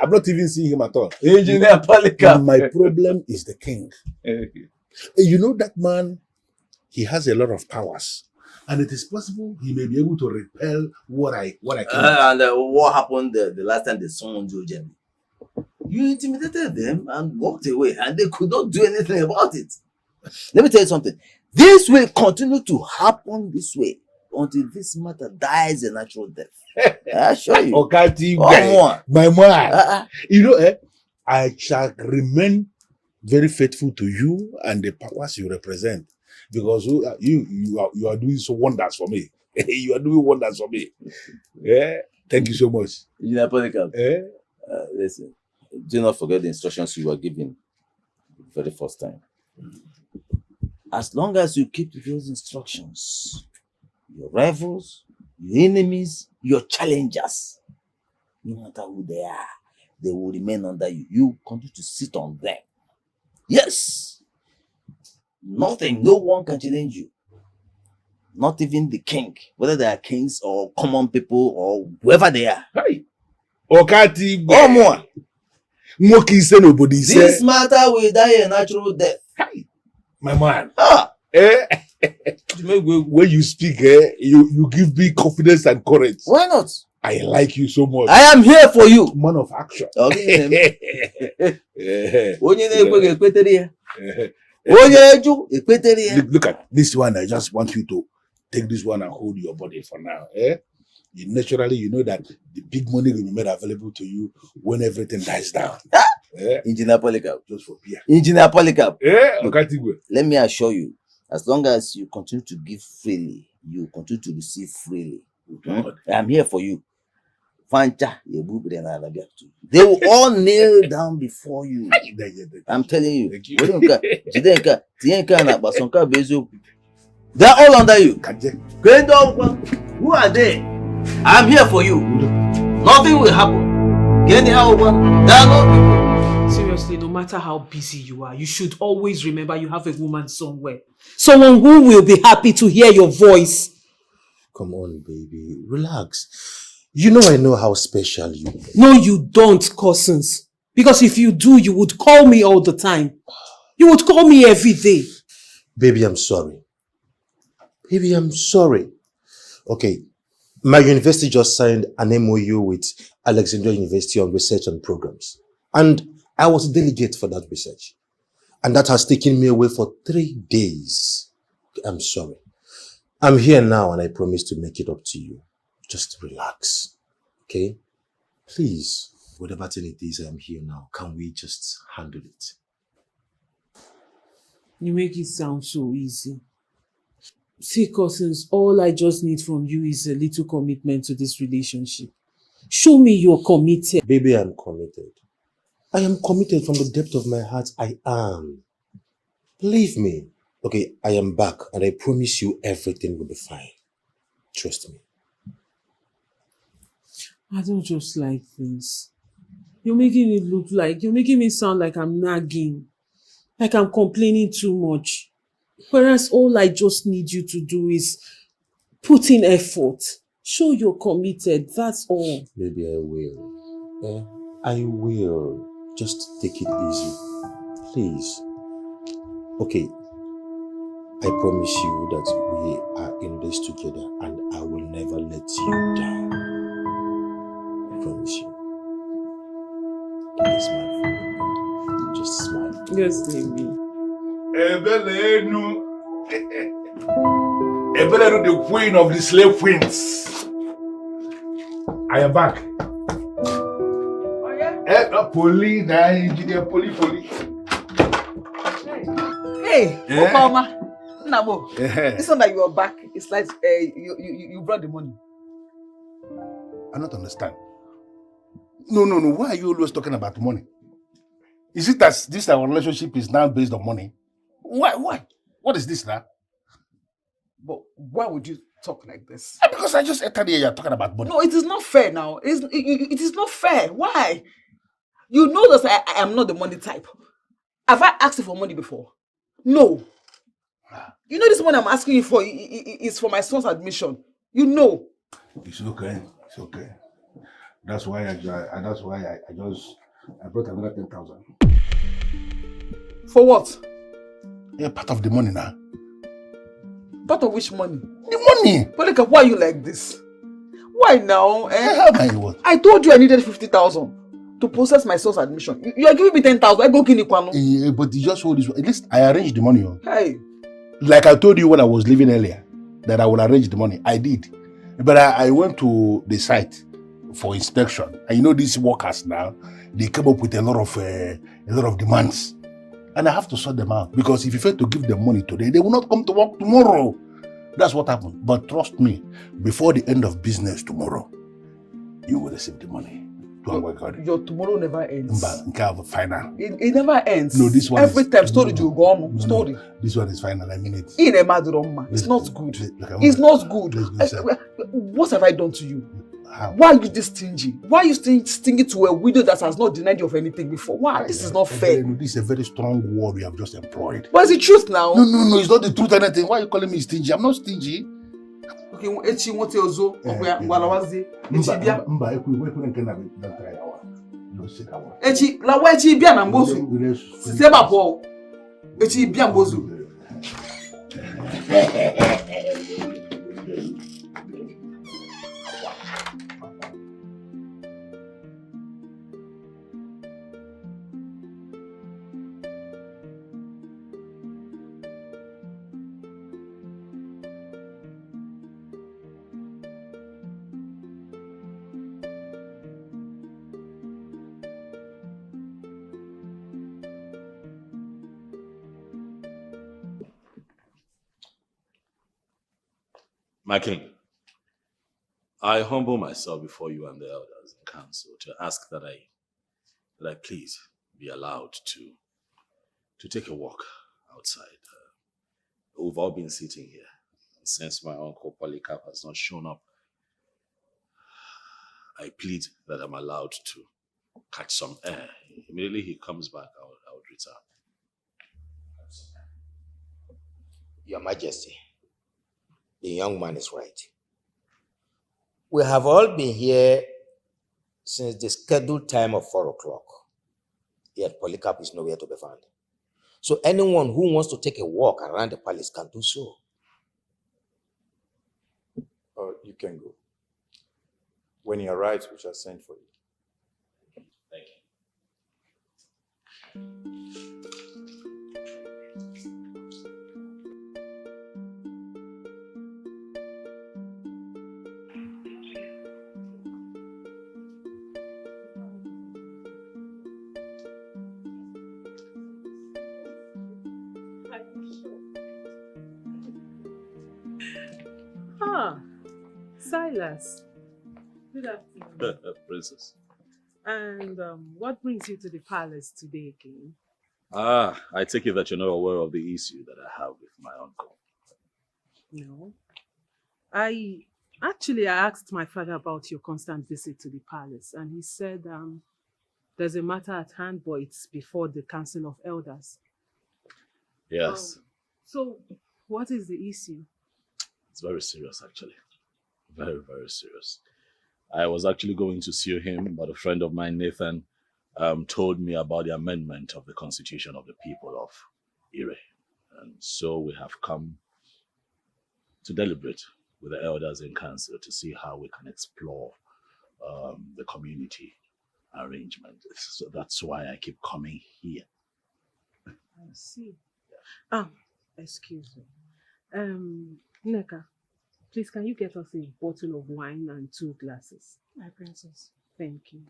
not even seen him at all. Engineer Polycarp. My problem is the king. You know that man he has a lot of powers. And it is possible he may be able to repel what I can. And what happened the last time they summoned you, Jenny? You intimidated them and walked away, and they could not do anything about it. Let me tell you something. This will continue to happen this way until this matter dies a natural death. I assure you. Okay, my man. You know, I shall remain very faithful to you and the powers you represent, because you are doing so wonders for me. You are doing wonders for me. Yeah, thank you so much. Listen, do not forget the instructions you were given the very first time. As long as you keep to those instructions, your rivals, your enemies, your challengers, no matter who they are, they will remain under you. You continue to sit on them. Yes. Nothing, no one can challenge you. Not even the king, whether they are kings or common people or whoever they are. Hey. Okati. Or more. This matter will die a natural death. Hey. My man. When you speak, you give me confidence and courage. Why not? I like you so much. I am here for you. Man of action. Okay. Look at this one. I just want you to take this one and hold your body for now. Naturally, you know that the big money will be made available to you when everything dies down. Engineer Polycarp. Just for beer. Engineer Polycarp. Okay. Let me assure you, as long as you continue to give freely, you continue to receive freely. I'm here for you. They will all kneel down before you. I'm telling you. They're all under you. Who are they? I'm here for you. Nothing will happen. They are not people. Seriously, no matter how busy you are, you should always remember you have a woman somewhere. Someone who will be happy to hear your voice. Come on, baby. Relax. You know I know how special you are. No, you don't, cousins. Because if you do, you would call me all the time. You would call me every day. Baby, I'm sorry. Baby, I'm sorry. Okay, my university just signed an MOU with Alexandria University on research and programs. And I was a delegate for that research. And that has taken me away for 3 days. I'm sorry. I'm here now and I promise to make it up to you. Just relax, okay? Please, whatever thing it is, I'm here now. Can we just handle it? You make it sound so easy. See, cousins, all I just need from you is a little commitment to this relationship. Show me you're committed. Baby, I'm committed. I am committed from the depth of my heart. I am. Believe me. Okay, I am back and I promise you everything will be fine. Trust me. I don't just like this. You're making me sound like I'm nagging. Like I'm complaining too much. Whereas all I just need you to do is put in effort. Show you're committed, that's all. Baby, I will. I will. Just take it easy. Please. Okay. I promise you that we are in this together and I will never let you down. I promise you. Please smile for me. Just smile. Just leave me. Ebelenu, the queen of the slave queens. I am back. Oh yeah? Poli, engineer Poli. Hey, Okama. Nabo, it's not that you are back. It's like you brought the money. I don't understand. No. Why are you always talking about money? Is it that this our relationship is now based on money? Why? What is this now? But why would you talk like this? Because I just entered here, you're talking about money. No, it is not fair now. It is not fair. Why? You know that I am not the money type. Have I asked you for money before? No. You know this money I'm asking you for is for my son's admission. You know. It's okay. That's why I brought another 10,000. For what? Yeah, part of the money now. Part of which money? The money. Polika, why are you like this? Why now? How can you what? I told you I needed 50,000 to process my son's admission. You are giving me 10,000. I go kill you. But you just hold this. At least I arranged the money. Hey. Like I told you when I was leaving earlier, that I will arrange the money. I did. But I went to the site for inspection. And you know these workers now, they come up with a lot of demands. And I have to sort them out. Because if you fail to give them money today, they will not come to work tomorrow. That's what happened. But trust me, before the end of business tomorrow, you will receive the money. Your tomorrow never ends. Final. It never ends. No, this one every is, time story you go on. No, story. No, this one is final. I mean it. It's not good. It's not good. What have I done to you? How? Why are you this stingy? Why are you stingy to a widow that has not denied you of anything before? Why? This is not fair. This is a very strong word you have just employed. But it's the truth now. No, it's not the truth or anything. Why are you calling me stingy? I'm not stingy. Okay, Echi won't tell you. Echi, la wa Echi bia na mbozu. Siseba po. Echi bia mbozu. My king, I humble myself before you and the elders in council to ask that I please be allowed to take a walk outside. We've all been sitting here, and since my uncle Polycarp has not shown up, I plead that I'm allowed to catch some air. Immediately he comes back, I would return. Your Majesty, the young man is right. We have all been here since the scheduled time of 4 o'clock, yet Polycarp is nowhere to be found. So anyone who wants to take a walk around the palace can do so. You can go. When he arrives, we shall send for you. Thank Silas. Good afternoon. Princess. And what brings you to the palace today again? I take it that you're not aware of the issue that I have with my uncle. No. I asked my father about your constant visit to the palace, and he said there's a matter at hand, but it's before the Council of Elders. Yes. So, what is the issue? It's very serious, actually. Very, very serious. I was actually going to sue him, but a friend of mine, Nathan, told me about the amendment of the Constitution of the people of Ire. And so we have come to deliberate with the elders in council to see how we can explore the community arrangement. So that's why I keep coming here. I see. Excuse me. Nneka, please, can you get us a bottle of wine and 2 glasses? My princess. Thank you.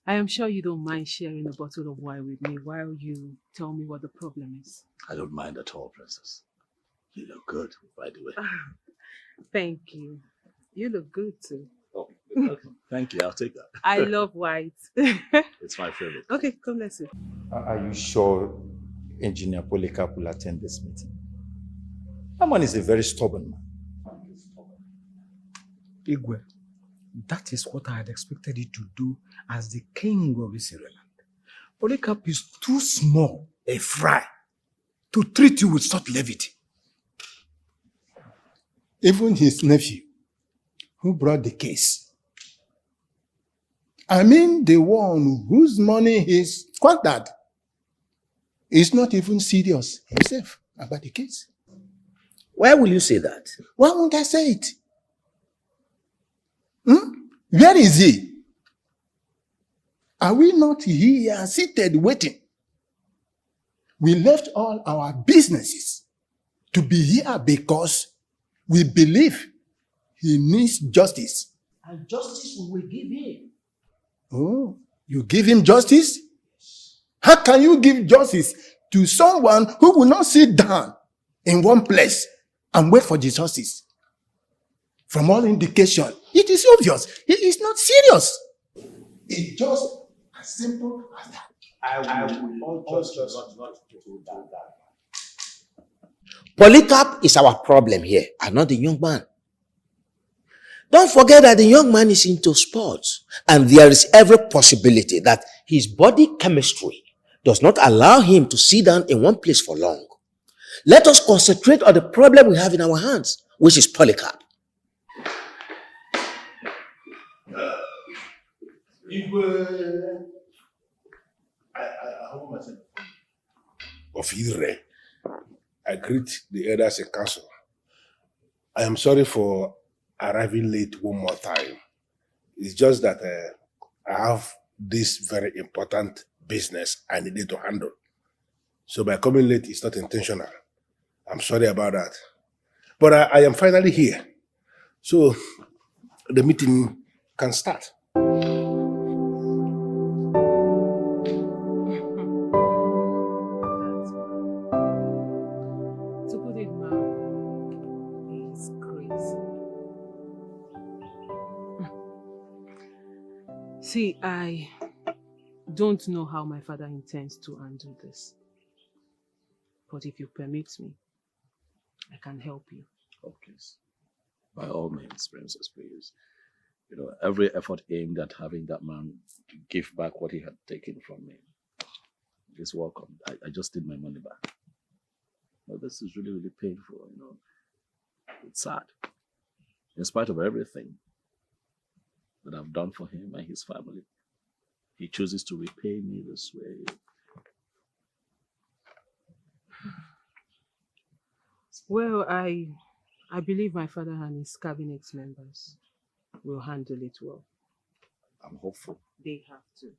I am sure you don't mind sharing a bottle of wine with me while you tell me what the problem is. I don't mind at all, Princess. You look good, by the way. Thank you. You look good too. Oh, okay. Thank you. I'll take that. I love white. It's my favorite. Okay, come, let's see. Are you sure Engineer Polycarp will attend this meeting? That man is a very stubborn man. Igwe, that is what I had expected you to do as the king of this land. Polycarp is too small a fry to treat you with such levity. Even his nephew, who brought the case, I mean the one whose money is squandered, is not even serious himself about the case. Why will you say that? Why won't I say it? Where is he? Are we not here seated waiting? We left all our businesses to be here because we believe he needs justice. And justice we will give him. Oh, you give him justice? How can you give justice to someone who will not sit down in one place and wait for the justice? From all indication, it is obvious he is not serious. It's just as simple as that. I will just not do that. Polycarp is our problem here, and not the young man. Don't forget that the young man is into sports, and there is every possibility that his body chemistry does not allow him to sit down in one place for long. Let us concentrate on the problem we have in our hands, which is Polycarp. Of Ire, I greet the elders in council. I am sorry for arriving late one more time. It's just that I have this very important business I needed to handle. So by coming late is not intentional. I'm sorry about that. But I am finally here. So the meeting can start. See, I don't know how my father intends to undo this. But if you permit me, I can help you. Oh, please. By all means, Princess, please. Every effort aimed at having that man give back what he had taken from me is welcome. I just need my money back. But this is really, really painful, It's sad. In spite of everything that I've done for him and his family, he chooses to repay me this way. Well, I believe my father and his cabinet members will handle it well. I'm hopeful. They have to.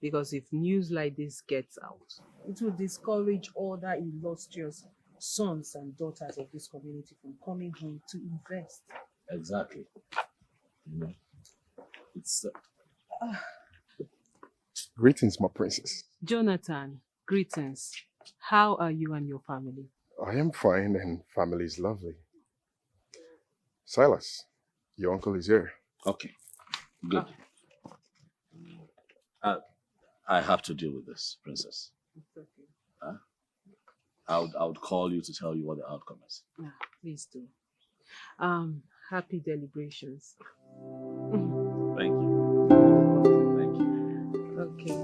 Because if news like this gets out, it will discourage other illustrious sons and daughters of this community from coming home to invest. Exactly. It's... Greetings, my princess. Jonathan, greetings. How are you and your family? I am fine and family is lovely. Silas, your uncle is here. Okay, good. I have to deal with this, Princess. It's okay. I would call you to tell you what the outcome is. Yeah, please do. Happy deliberations. Thank you. Thank you. Okay.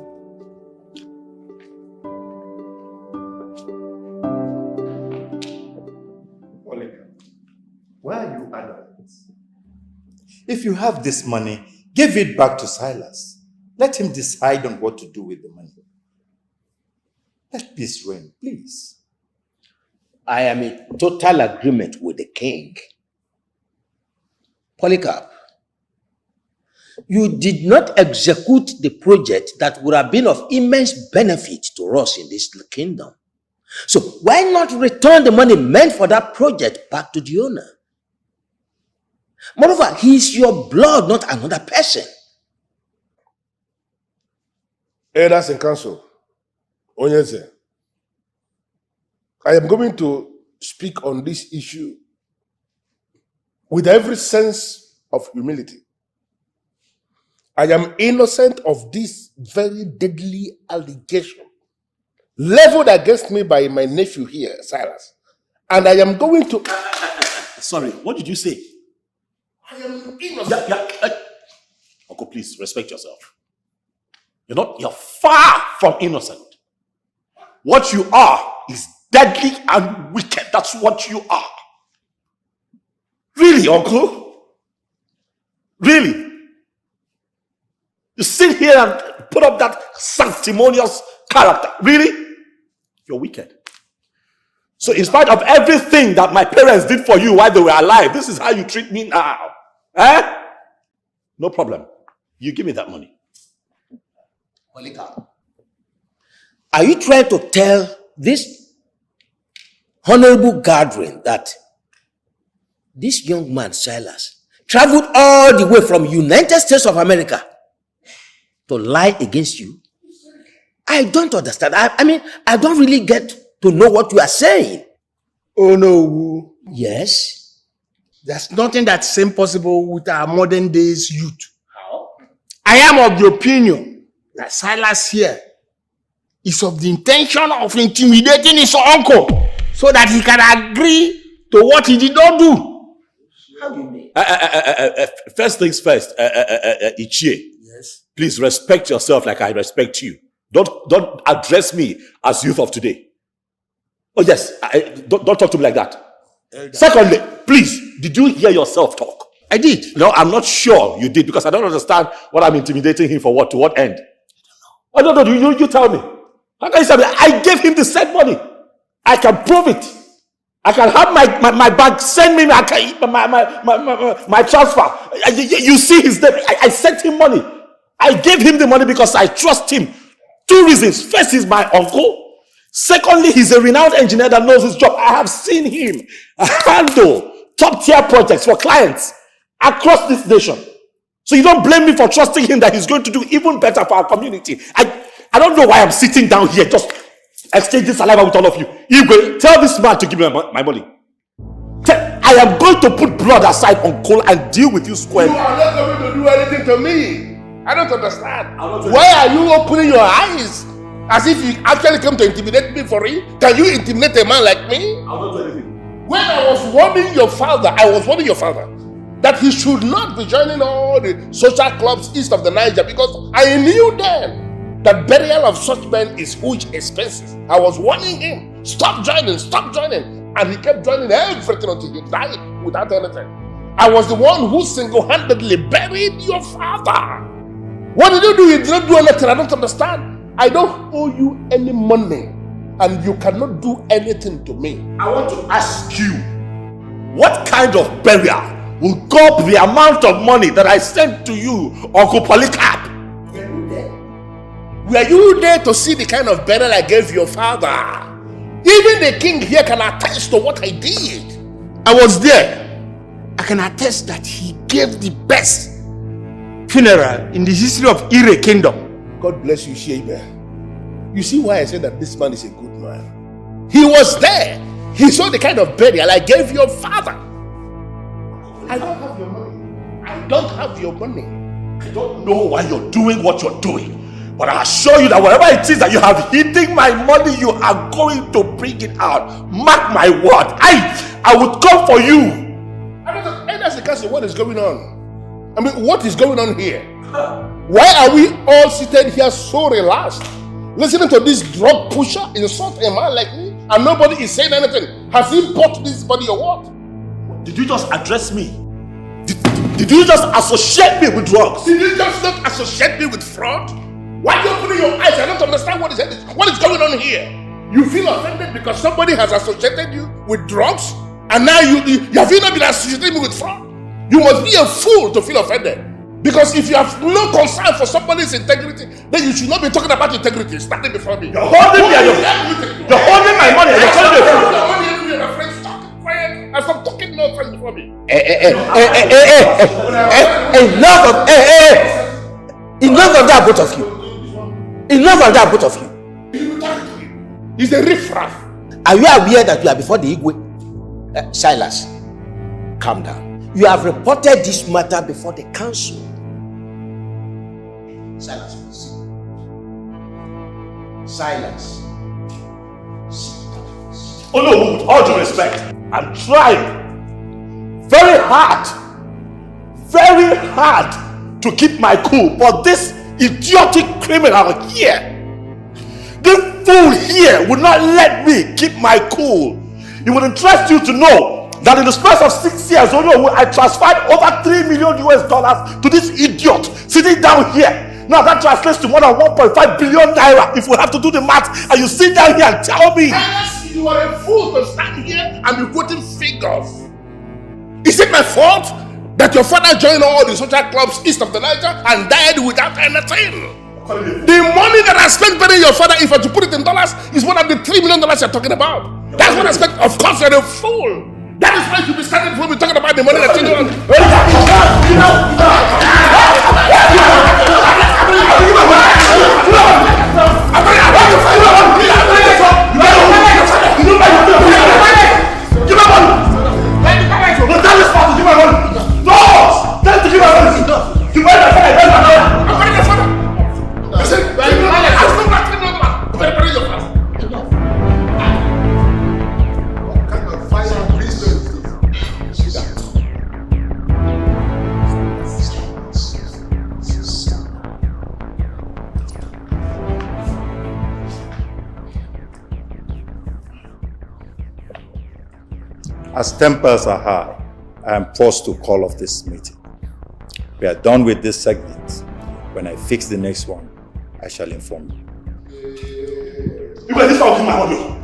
Why are you adamant? If you have this money, give it back to Silas. Let him decide on what to do with the money. Let peace reign, please. I am in total agreement with the king. Polycarp, you did not execute the project that would have been of immense benefit to us in this kingdom. So why not return the money meant for that project back to the owner? Moreover, he is your blood, not another person. Elders in council, Onyeze, I am going to speak on this issue with every sense of humility. I am innocent of this very deadly allegation leveled against me by my nephew here, Silas. And I am going to... Sorry, what did you say? I am innocent. Uncle, please respect yourself. You're far from innocent. What you are is deadly and wicked. That's what you are. Really, Uncle? Really? You sit here and put up that sanctimonious character. Really? You're wicked. So in spite of everything that my parents did for you while they were alive, this is how you treat me now. Eh? No problem. You give me that money. Are you trying to tell this honorable gathering that this young man, Silas, traveled all the way from United States of America to lie against you? I don't understand. I mean, I don't really get to know what you are saying. Oh no. Yes. There's nothing that's impossible with our modern days youth. How? I am of the opinion that Silas here is of the intention of intimidating his uncle so that he can agree to what he did not do. How do you mean? First things first, Ichie. Yes. Please respect yourself like I respect you. Don't address me as youth of today. Oh yes, don't talk to me like that. Secondly, please, did you hear yourself talk? I did. No, I'm not sure you did because I don't understand what I'm intimidating him for. What, to what end? I don't know. Oh, no, you tell me. How can you say that? I gave him the said money. I can prove it. I can have my bank send me my transfer. You see his name. I sent him money. I gave him the money because I trust him. 2 reasons. First, he's my uncle. Secondly, he's a renowned engineer that knows his job. I have seen him handle top-tier projects for clients across this nation. So you don't blame me for trusting him that he's going to do even better for our community. I don't know why I'm sitting down here just exchanging saliva with all of you. Igwe, tell this man to give me my money. I am going to put blood aside, uncle, and deal with you squarely. You are not going to do anything to me. I don't understand. Why are you opening your eyes? As if you actually come to intimidate me for real? Can you intimidate a man like me? I'll not do anything. When I was warning your father, that he should not be joining all the social clubs east of the Niger because I knew then that burial of such men is huge expenses. I was warning him, stop joining. And he kept joining everything until he died without anything. I was the one who single-handedly buried your father. What did you do? You did not do anything. I don't understand. I don't owe you any money and you cannot do anything to me. I want to ask you, what kind of burial will go up the amount of money that I sent to you, Uncle Polycarp? Were you there to see the kind of burial I gave your father? Even the king here can attest to what I did. I was there. I can attest that he gave the best funeral in the history of Ire Kingdom. God bless you, Sheba. You see why I said that this man is a good man? He was there. He saw the kind of burial I gave your father. I don't have your money. I don't know why you're doing what you're doing. But I assure you that whatever it is that you have hidden my money, you are going to bring it out. Mark my word. I would come for you. I don't know. That's the case of what is going on. I mean, what is going on here? Why are we all seated here so relaxed, listening to this drug pusher insult a man like me, and nobody is saying anything? Has he bought this body or what? Did you just address me? Did you just associate me with drugs? Did you just not associate me with fraud? Why are you opening your eyes? I don't understand what is going on here. You feel offended because somebody has associated you with drugs, and now you have not been associating me with fraud? You must be a fool to feel offended. Because if you have no concern for somebody's integrity, then you should not be talking about integrity standing before me. You're holding me you're holding my money and you're calling me a fool. Your money and your friends stop quiet and stop talking nonsense before me. Enough of that, both of you. Enough of that, both of you. He's a riffraff. Are you aware that you are before the Igwe? Silas, calm down. You have reported this matter before the council. Silence, please. Silence. Oh no, with all due respect, I'm trying very hard to keep my cool, but this idiotic criminal here, this fool here would not let me keep my cool. It would interest you to know that in the space of 6 years, I transferred over $3 million to this idiot sitting down here. Now that translates to more than 1.5 billion naira if we have to do the math, and you sit down here and tell me. Unless you You are a fool to stand here and be quoting figures. Is it my fault that your father joined all the social clubs east of the Niger and died without anything? The money that I spent burying your father, if I to put it in dollars, is more than the $3 million you're talking about. That's what I spent. Of course, you're a fool. That is why you be standing for me talking about the money that you don't. As tempers are high, I am forced to call off this meeting. We are done with this segment. When I fix the next one, I shall inform you. You bet this one will keep my money.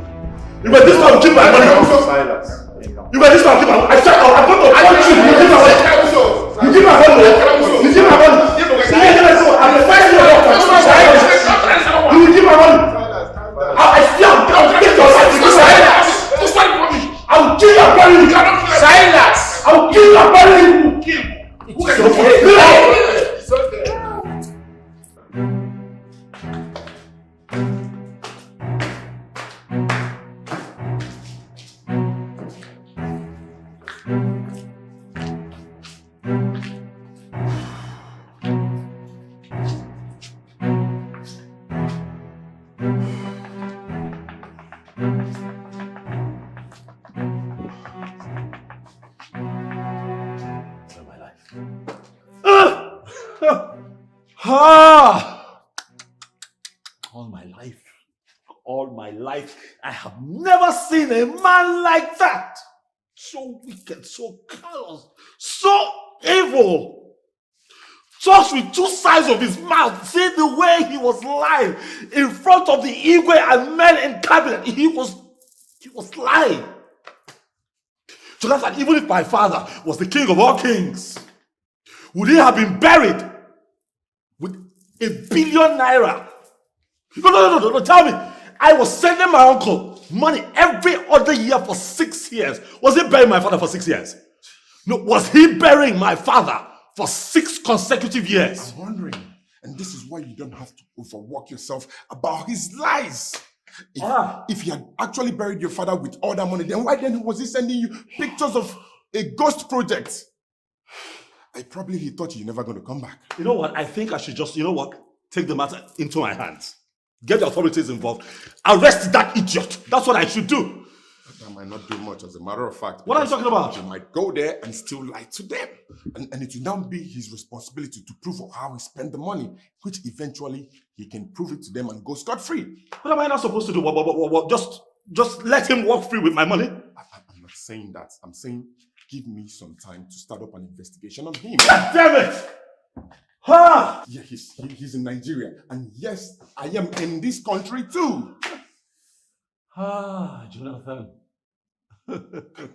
You bet this one will keep my money. Silence. You bet this one will keep my money. I'm going to punch you. You keep my money. You keep my money. You keep my money. I'm the first year of you will keep my money. I still get your life. I will kill your body. You cannot kill silence. I will kill your body. You will kill. It's okay. All my life, I have never seen a man like that. So wicked, so callous, so evil. Talks with two sides of his mouth. See the way he was lying in front of the Igwe and men in cabinet. He was lying. So that's like, even if my father was the king of all kings, would he have been buried with $1 billion naira? No, tell me. I was sending my uncle money every other year for 6 years. Was he burying my father for 6 years? No, was he burying my father for 6 consecutive years? I'm wondering, and this is why you don't have to overwork yourself about his lies. If he had actually buried your father with all that money, then why then was he sending you pictures of a ghost project? He thought you're never going to come back. You know what? I think I should just, take the matter into my hands. Get the authorities involved. Arrest that idiot. That's what I should do. That might not do much, as a matter of fact. What are you talking about? You might go there and still lie to them. And it will now be his responsibility to prove how he spent the money, which eventually he can prove it to them and go scot-free. What am I not supposed to do? What? Just let him walk free with my money? I'm not saying that. I'm saying give me some time to start up an investigation on him. God damn it! Yeah, he's in Nigeria. And yes, I am in this country too. Jonathan. Calm down.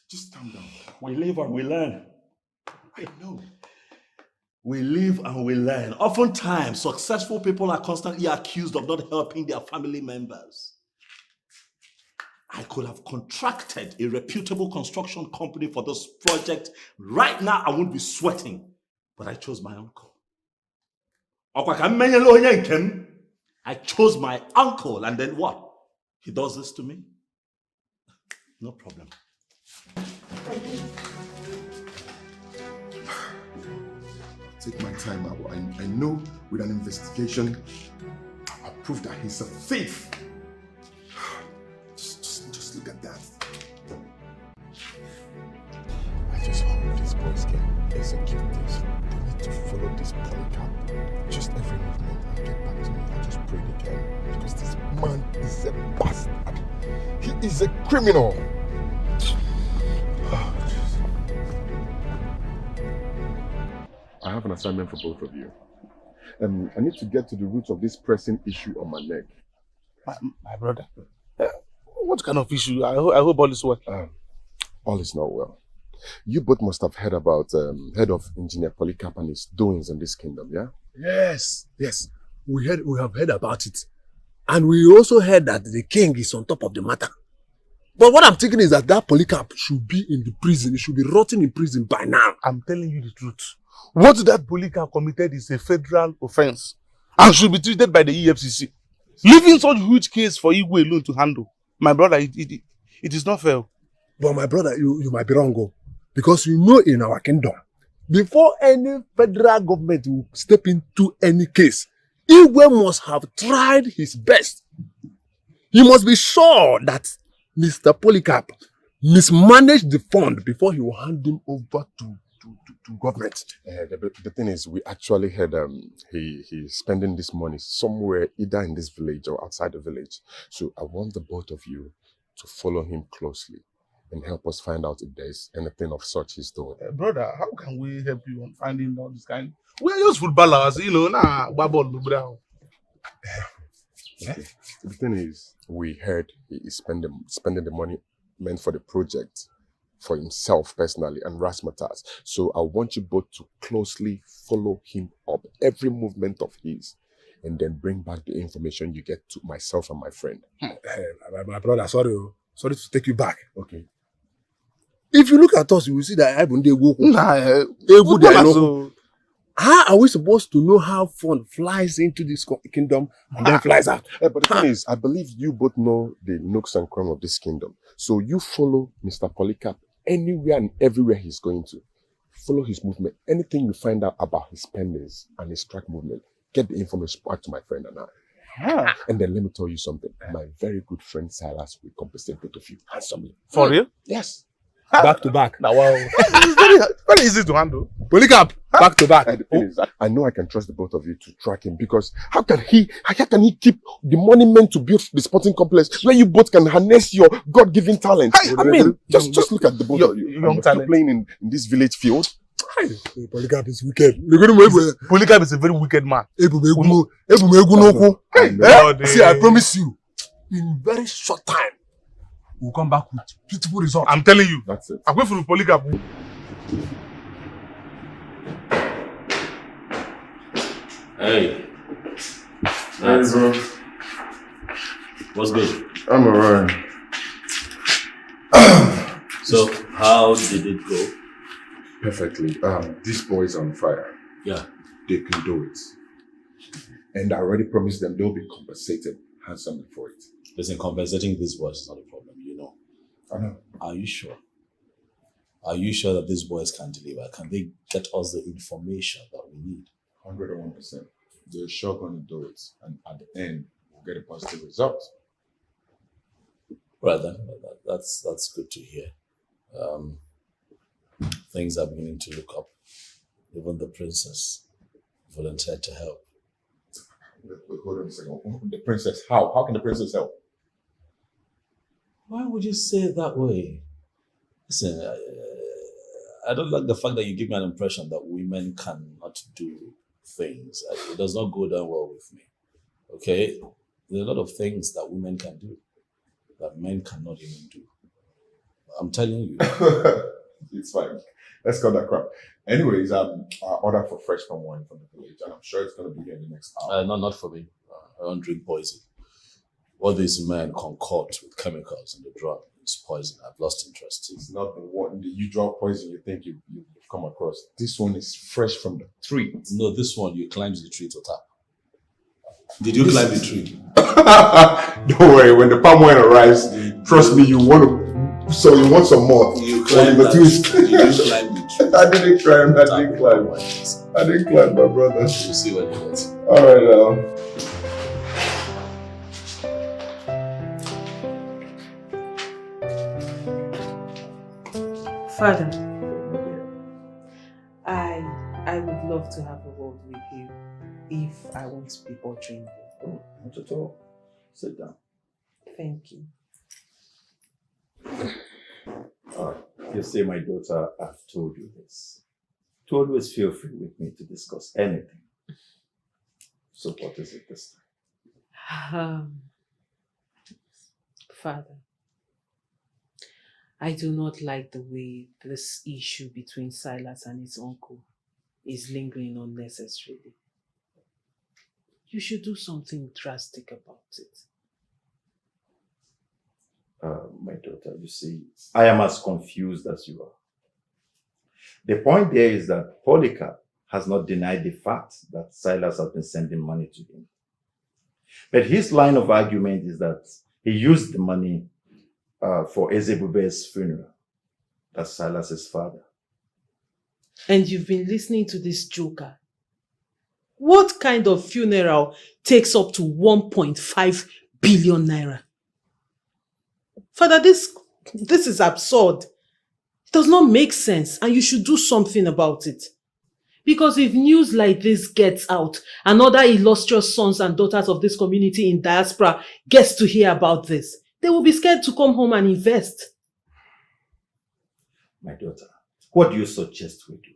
Just calm down. We live and we learn. I know. We live and we learn. Oftentimes, successful people are constantly accused of not helping their family members. I could have contracted a reputable construction company for this project. Right now, I wouldn't be sweating. But I chose my uncle. I chose my uncle, and then what? He does this to me? No problem. Take my time. I know with an investigation, I'll prove that he's a thief. Just look at that. I just hope these boys can execute this. They need to follow this polycap. Just every movement and get back to me. I just pray they can. Because this man is a bastard. He is a criminal. I have an assignment for both of you. I need to get to the root of this pressing issue on my neck. My brother, What kind of issue? I hope all is well. All is not well. You both must have heard about head of engineer Polycarp and his doings in this kingdom, yeah? Yes. We have heard about it. And we also heard that the king is on top of the matter. But what I'm thinking is that Polycarp should be in the prison. He should be rotting in prison by now. I'm telling you the truth. What that Polycarp committed is a federal offense and should be treated by the EFCC. Leaving such huge case for Igwe alone to handle. My brother, it is not fair. But my brother, you might be wrong, because you know in our kingdom, before any federal government will step into any case, Igwe must have tried his best. He must be sure that Mr. Polycarp mismanaged the fund before he will hand him over to government. The thing is, we actually heard he's spending this money somewhere, either in this village or outside the village. So I want the both of you to follow him closely and help us find out if there's anything of such he's doing. Brother, how can we help you on finding all this kind? We're just footballers, bubble. Okay. The thing is, we heard he is spending the money meant for the project for himself personally and Rasmatas. So I want you both to closely follow him up, every movement of his, and then bring back the information you get to myself and my friend. My brother, sorry to take you back. Okay. If you look at us, you will see that how are we supposed to know how fun flies into this kingdom and then flies out? But the thing is, I believe you both know the nooks and crannies of this kingdom. So you follow Mr. Polycarp anywhere and everywhere he's going to. Follow his movement. Anything you find out about his spendings and his track movement, get the information back to my friend and I. And then let me tell you something. My very good friend Silas will compensate both of you handsomely. For real? Yes. Back to back. Now, wow. It's very easy to handle. Polycarp, back to back. The thing is, I know I can trust the both of you to track him, because how can he keep the money meant to build the sporting complex where you both can harness your God-given talent? I mean, just look at the both of you. Young talent playing in this village field. Polycarp is wicked. Polycarp is a very wicked man. See, I promise you, in very short time, we'll come back with beautiful results. I'm telling you. That's it. I'm going for the Polycarp. Hey, bro. What's good? I'm alright. So, how did it go? Perfectly. This boy's on fire. Yeah. They can do it. And I already promised them they'll be compensated handsomely for it. Listen, compensating these boys is not a problem, you know. I know. Are you sure? Are you sure that these boys can deliver? Can they get us the information that we need? 101%. They're sure going to do it. And at the end, we'll get a positive result. Right then, that's good to hear. Things are beginning to look up. Even the princess volunteered to help. Wait, hold on a second. The princess, how? How can the princess help? Why would you say it that way? Listen, I don't like the fact that you give me an impression that women cannot do things. It does not go down well with me. Okay? There are a lot of things that women can do that men cannot even do. I'm telling you. It's fine. Let's cut that crap. Anyways, I order for fresh palm wine from the village, and I'm sure it's going to be here in the next hour. No, not for me. I don't drink poison. What these men concoct with chemicals in the drug is poison. I've lost interest. It's not the one the usual poison you think you've come across. This one is fresh from the tree. No, this one, you climbed the tree to tap. Did you climb the tree? Don't worry, when the palm wine arrives, trust me, you want some more. You climbed the twist. Did you climb the tree? I didn't climb. I didn't climb, my brother. We'll see what it is. Alright now. Father, I would love to have a word with you if I want to be bothering you. Not at all. Sit down. Thank you. You see, my daughter, I've told you this. To always feel free with me to discuss anything. So what is it this time? Father, I do not like the way this issue between Silas and his uncle is lingering unnecessarily. You should do something drastic about it. My daughter, you see, I am as confused as you are. The point there is that Polycarp has not denied the fact that Silas has been sending money to him. But his line of argument is that he used the money for Ezebube's funeral. That's Silas's father. And you've been listening to this joker. What kind of funeral takes up to 1.5 billion naira? Father, this is absurd. It does not make sense, and you should do something about it. Because if news like this gets out, and other illustrious sons and daughters of this community in diaspora gets to hear about this, they will be scared to come home and invest. My daughter, what do you suggest we do?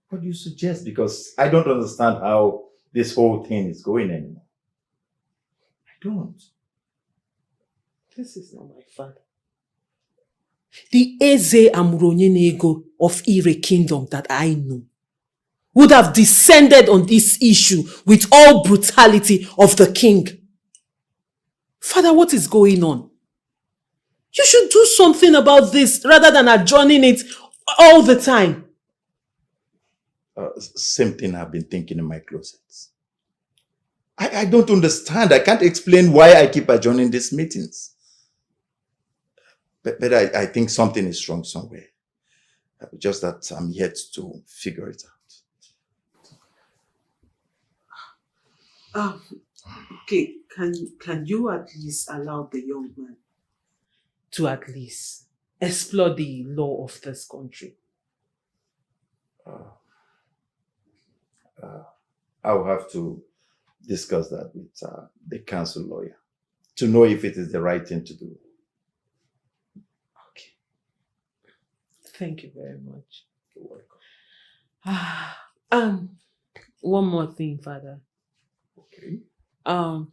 What do you suggest? Because I don't understand how this whole thing is going anymore. I don't. This is not my father. The Eze Amuronyenego of Ire Kingdom that I know would have descended on this issue with all brutality of the king. Father, what is going on? You should do something about this rather than adjourning it all the time. Same thing I've been thinking in my closets. I don't understand. I can't explain why I keep adjourning these meetings. But I think something is wrong somewhere. Just that I'm yet to figure it out. Okay, can you at least allow the young man to at least explore the law of this country? I'll have to discuss that with the council lawyer to know if it is the right thing to do. Thank you very much. You're welcome. One more thing, Father. Okay.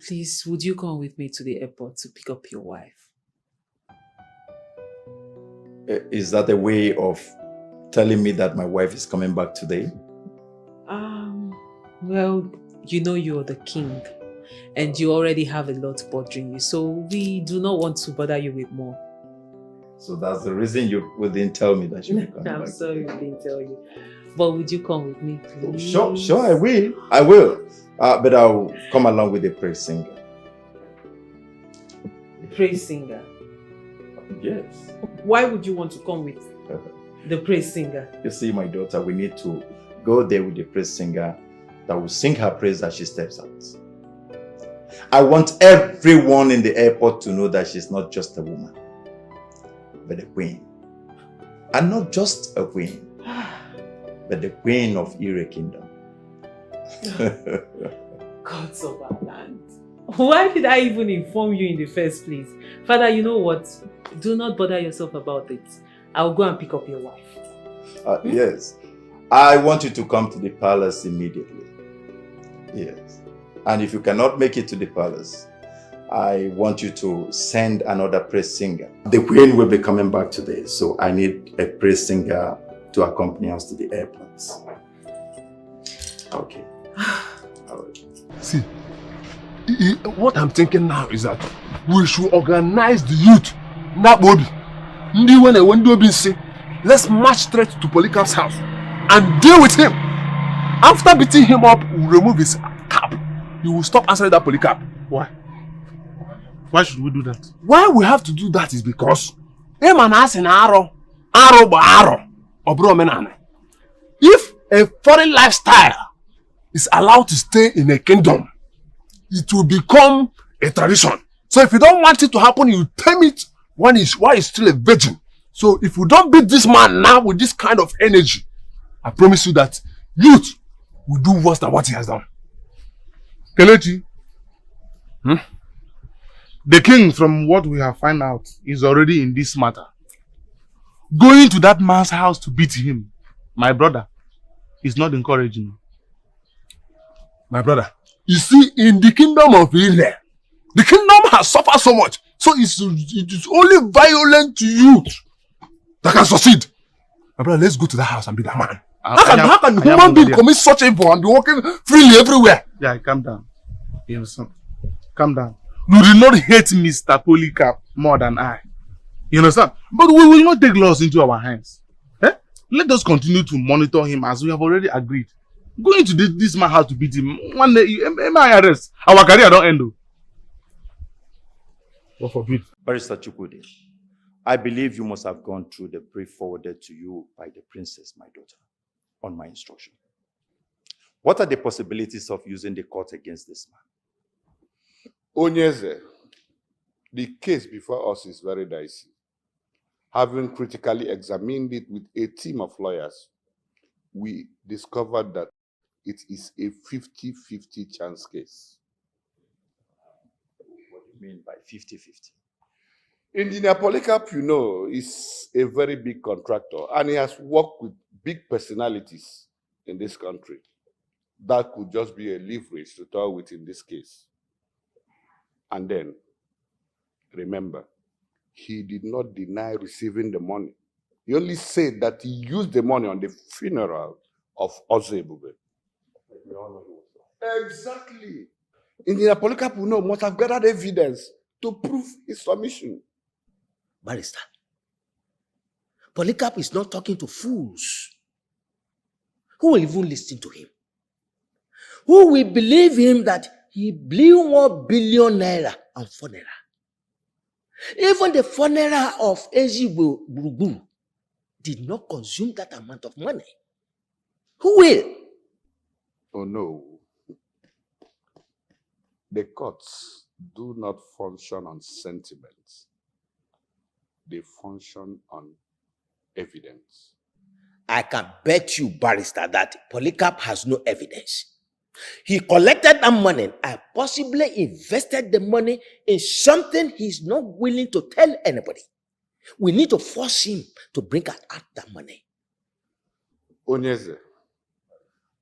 Please, would you come with me to the airport to pick up your wife? Is that a way of telling me that my wife is coming back today? Well, you know you're the king, and you already have a lot bothering you, so we do not want to bother you with more. So that's the reason you didn't tell me that you were coming I'm back. sorry we didn't tell you. But would you come with me, please? Sure, I will. I will. But I'll come along with the praise singer. The praise singer? Yes. Why would you want to come with the praise singer? You see, my daughter, we need to go there with the praise singer that will sing her praise as she steps out. I want everyone in the airport to know that she's not just a woman, but a queen. And not just a queen, but the queen of Ire Kingdom. Gods of our land. Why did I even inform you in the first place? Father, you know what? Do not bother yourself about it. I'll go and pick up your wife. Yes. I want you to come to the palace immediately. Yes. And if you cannot make it to the palace, I want you to send another praise singer. The queen will be coming back today, so I need a praise singer to accompany us to the airport. Okay. All right. See, what I'm thinking now is that we should organize the youth. Nabobi. Let's march straight to Polycarp's house and deal with him. After beating him up, we'll remove his cap. He will stop answering that Polycarp. Why? Why should we do that? Why we have to do that is because if a foreign lifestyle is allowed to stay in a kingdom, it will become a tradition. So if you don't want it to happen, you tame it while he's still a virgin. So if you don't beat this man now with this kind of energy, I promise you that youth will do worse than what he has done. Kelechi, the king, from what we have found out, is already in this matter. Going to that man's house to beat him, my brother, is not encouraging. My brother, you see, in the kingdom of Israel, the kingdom has suffered so much. So it is only violent to youth that can succeed. My brother, let's go to that house and be that man. I How can human being commit such evil and be walking freely everywhere? Yeah, calm down. You understand? Calm down. You did not hate Mr. Polycarp more than I. You understand? But we will not take laws into our hands. Eh? Let us continue to monitor him as we have already agreed. Going to this man house to beat him. One day, my arrest. Our career don't end. God forbid. Barrister Chukwudi, I believe you must have gone through the brief forwarded to you by the princess, my daughter, on my instruction. What are the possibilities of using the court against this man? Onyeze, the case before us is very dicey. Having critically examined it with a team of lawyers, we discovered that it is a 50-50 chance case. What do you mean by 50-50? Engineer Polycarp, you know, is a very big contractor and he has worked with big personalities in this country. That could just be a leverage to talk with in this case. And then, remember, he did not deny receiving the money. He only said that he used the money on the funeral of Ozebube. Exactly. Engineer Polycarp, you know, must have gathered evidence to prove his submission. Barrister, Polycarp is not talking to fools. Who will even listen to him? Who will believe him that he blew 1 billion naira on funeral? Even the funeral of Ezigbo Gburugburu did not consume that amount of money. Who will? Oh no. The courts do not function on sentiments. They function on evidence. I can bet you, Barrister, that Polycarp has no evidence. He collected that money and possibly invested the money in something he's not willing to tell anybody. We need to force him to bring out that money. Onyeze,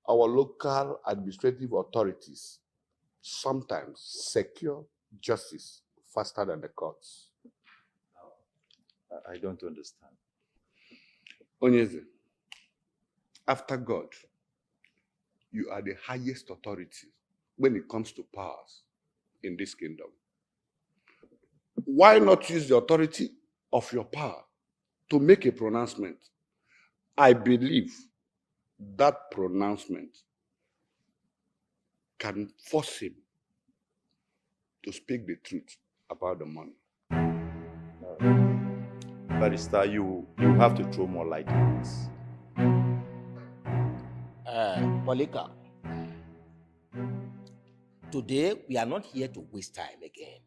our local administrative authorities sometimes secure justice faster than the courts. I don't understand. Onyeze, after God, you are the highest authority when it comes to powers in this kingdom. Why not use the authority of your power to make a pronouncement? I believe that pronouncement can force him to speak the truth about the money. Barrister, you have to throw more light on this. Polycarp, today we are not here to waste time again.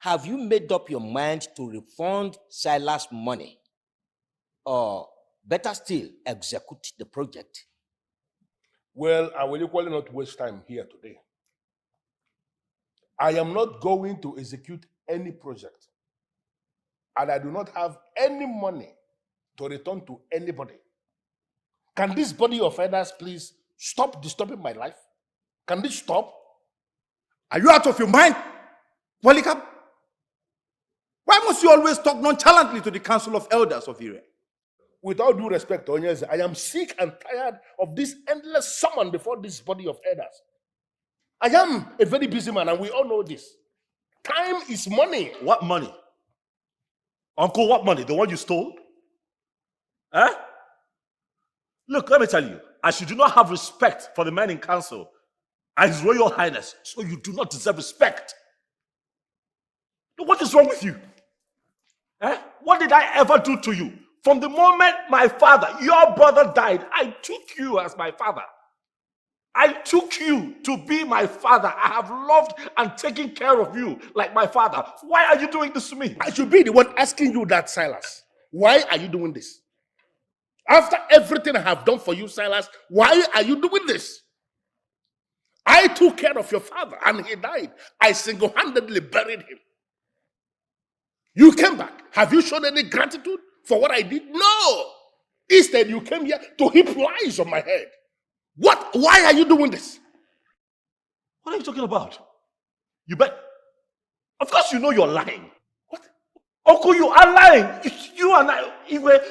Have you made up your mind to refund Silas' money? Or better still, execute the project? Well, I will equally not waste time here today. I am not going to execute any project. And I do not have any money to return to anybody. Can this body of elders please stop disturbing my life? Can this stop? Are you out of your mind, Polycarp? Why must you always talk nonchalantly to the council of elders of Ire? With all due respect, Onyeze, I am sick and tired of this endless summon before this body of elders. I am a very busy man and we all know this. Time is money. What money? Uncle, what money? The one you stole? Eh? Look, let me tell you, as you do not have respect for the man in council and His Royal Highness, so you do not deserve respect. Look, what is wrong with you? Eh? What did I ever do to you? From the moment my father, your brother, died, I took you as my father. I took you to be my father. I have loved and taken care of you like my father. Why are you doing this to me? I should be the one asking you that, Silas. Why are you doing this? After everything I have done for you, Silas, why are you doing this? I took care of your father and he died. I single-handedly buried him. You came back. Have you shown any gratitude for what I did? No. Instead, you came here to heap lies on my head. What? Why are you doing this? What are you talking about? You bet. Of course you know you're lying. What? Uncle, you are lying. You and I,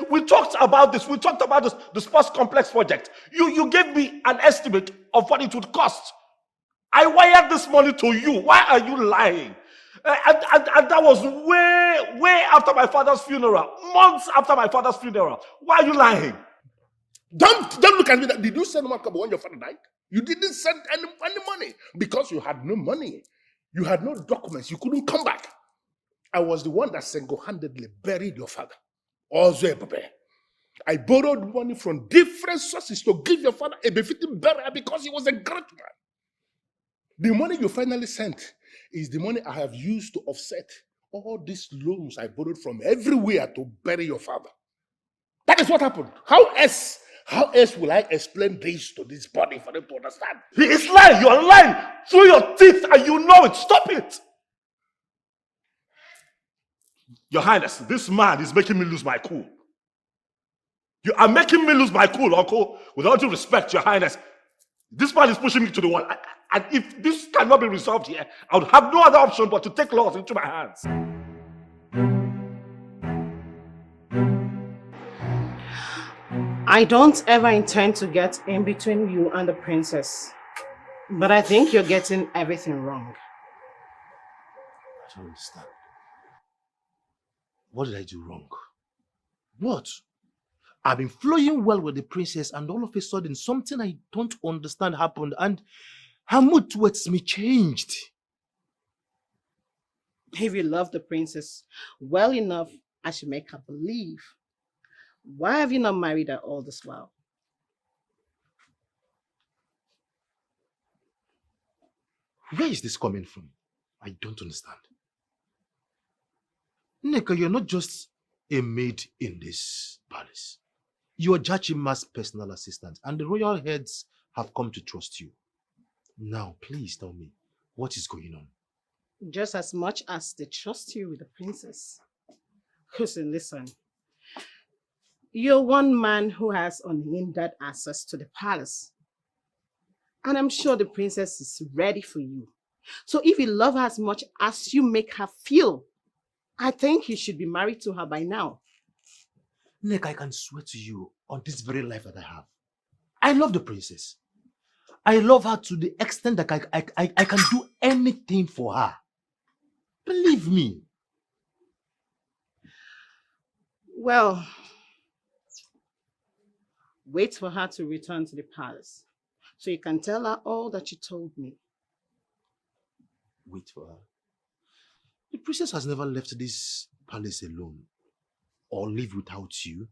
we talked about this. We talked about the sports complex project. You gave me an estimate of what it would cost. I wired this money to you. Why are you lying? And that was way after my father's funeral. Months after my father's funeral. Why are you lying? Don't look at me. Did you send one couple when your father died? You didn't send any money because you had no money. You had no documents. You couldn't come back. I was the one that single-handedly buried your father. Also, I borrowed money from different sources to give your father a befitting burial because he was a great man. The money you finally sent is the money I have used to offset all these loans I borrowed from everywhere to bury your father. That is what happened. How else will I explain this to this body for them to understand? He is lying. You are lying through your teeth and you know it. Stop it. Your Highness, this man is making me lose my cool. You are making me lose my cool, Uncle. With all due respect, Your Highness, this man is pushing me to the wall. And if this cannot be resolved here, I would have no other option but to take laws into my hands. I don't ever intend to get in between you and the princess. But I think you're getting everything wrong. I don't understand. What did I do wrong? What? I've been flowing well with the princess and all of a sudden something I don't understand happened and her mood towards me changed. If you love the princess well enough, I should make her believe. Why have you not married her all this while? Where is this coming from? I don't understand. Nneka, you're not just a maid in this palace. You're Jachima's personal assistant, and the royal heads have come to trust you. Now, please tell me, what is going on? Just as much as they trust you with the princess. Listen. You're one man who has unhindered access to the palace. And I'm sure the princess is ready for you. So if you love her as much as you make her feel, I think you should be married to her by now. Nick, I can swear to you on this very life that I have. I love the princess. I love her to the extent that I can do anything for her. Believe me. Well, wait for her to return to the palace so you can tell her all that you told me. Wait for her. The princess has never left this palace alone or live without you.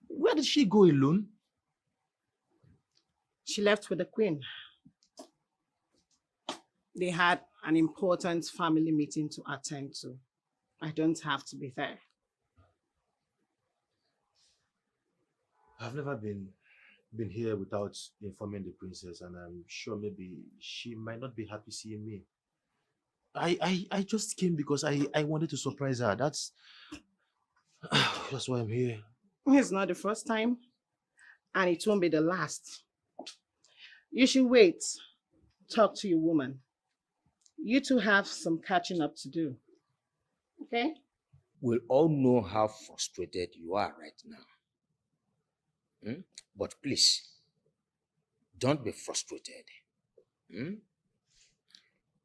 Where did she go alone? She left with the queen. They had an important family meeting to attend to. I don't have to be there. I've never been here without informing the princess, and I'm sure maybe she might not be happy seeing me. I just came because I wanted to surprise her. That's why I'm here. It's not the first time, and it won't be the last. You should wait. Talk to your woman. You two have some catching up to do. Okay? We all know how frustrated you are right now. But please, don't be frustrated.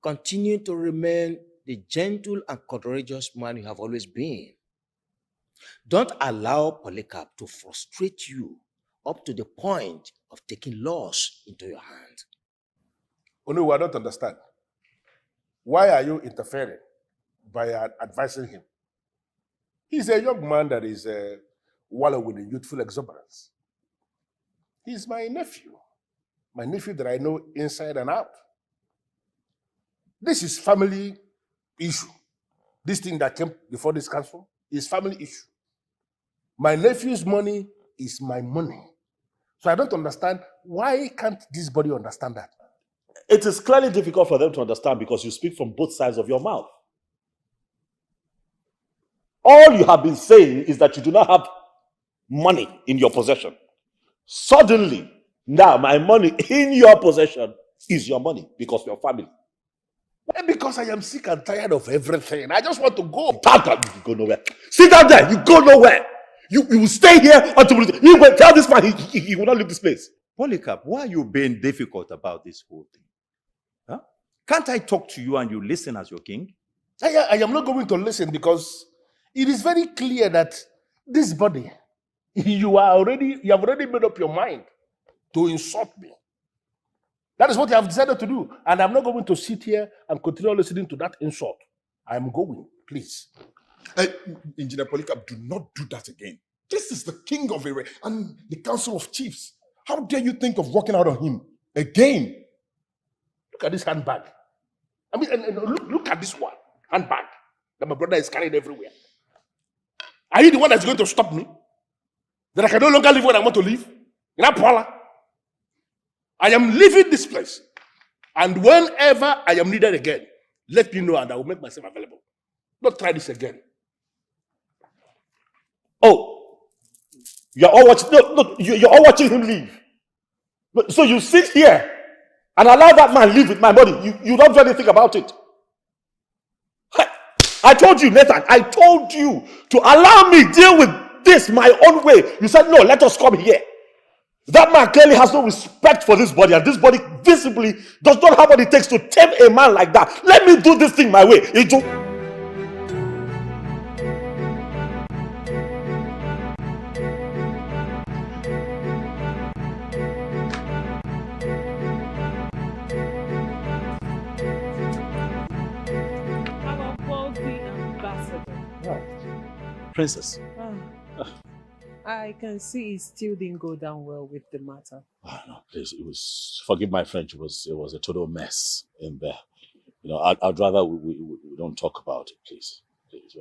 Continue to remain the gentle and courageous man you have always been. Don't allow Polycarp to frustrate you up to the point of taking laws into your hands. No, I don't understand. Why are you interfering by advising him? He's a young man that is wallowing in youthful exuberance. He's my nephew that I know inside and out. This is family issue. This thing that came before this council is family issue. My nephew's money is my money. So I don't understand, why can't this body understand that? It is clearly difficult for them to understand because you speak from both sides of your mouth. All you have been saying is that you do not have money in your possession. Suddenly, now my money in your possession is your money because you're family. Why? Because I am sick and tired of everything. I just want to go. You go nowhere. Sit down there. You go nowhere. You will stay here until you will tell this man he will not leave this place. Polycarp, why are you being difficult about this whole thing? Huh? Can't I talk to you and you listen as your king? I am not going to listen because it is very clear that this body, you have already made up your mind to insult me. That is what you have decided to do. And I'm not going to sit here and continue listening to that insult. I'm going, please. Engineer Polycarp, do not do that again. This is the king of Ere and the council of chiefs. How dare you think of walking out on him again? Look at this handbag. I mean, and look at this one handbag that my brother is carrying everywhere. Are you the one that's going to stop me? That I can no longer live when I want to live? Paula. I am leaving this place. And whenever I am needed again, let me know and I will make myself available. Don't try this again. Oh, you're all watching. No, you're all watching him leave. So you sit here and allow that man live with my body. You don't do anything about it. I told you, Nathan. I told you to allow me deal with this my own way. You said no. Let us come here. That man clearly has no respect for this body, and this body visibly does not have what it takes to tame a man like that. Let me do this thing my way. Princess. I can see it still didn't go down well with the matter. Oh, no, please, it was, forgive my French, it was a total mess in there. You know, I'd rather we don't talk about it, please.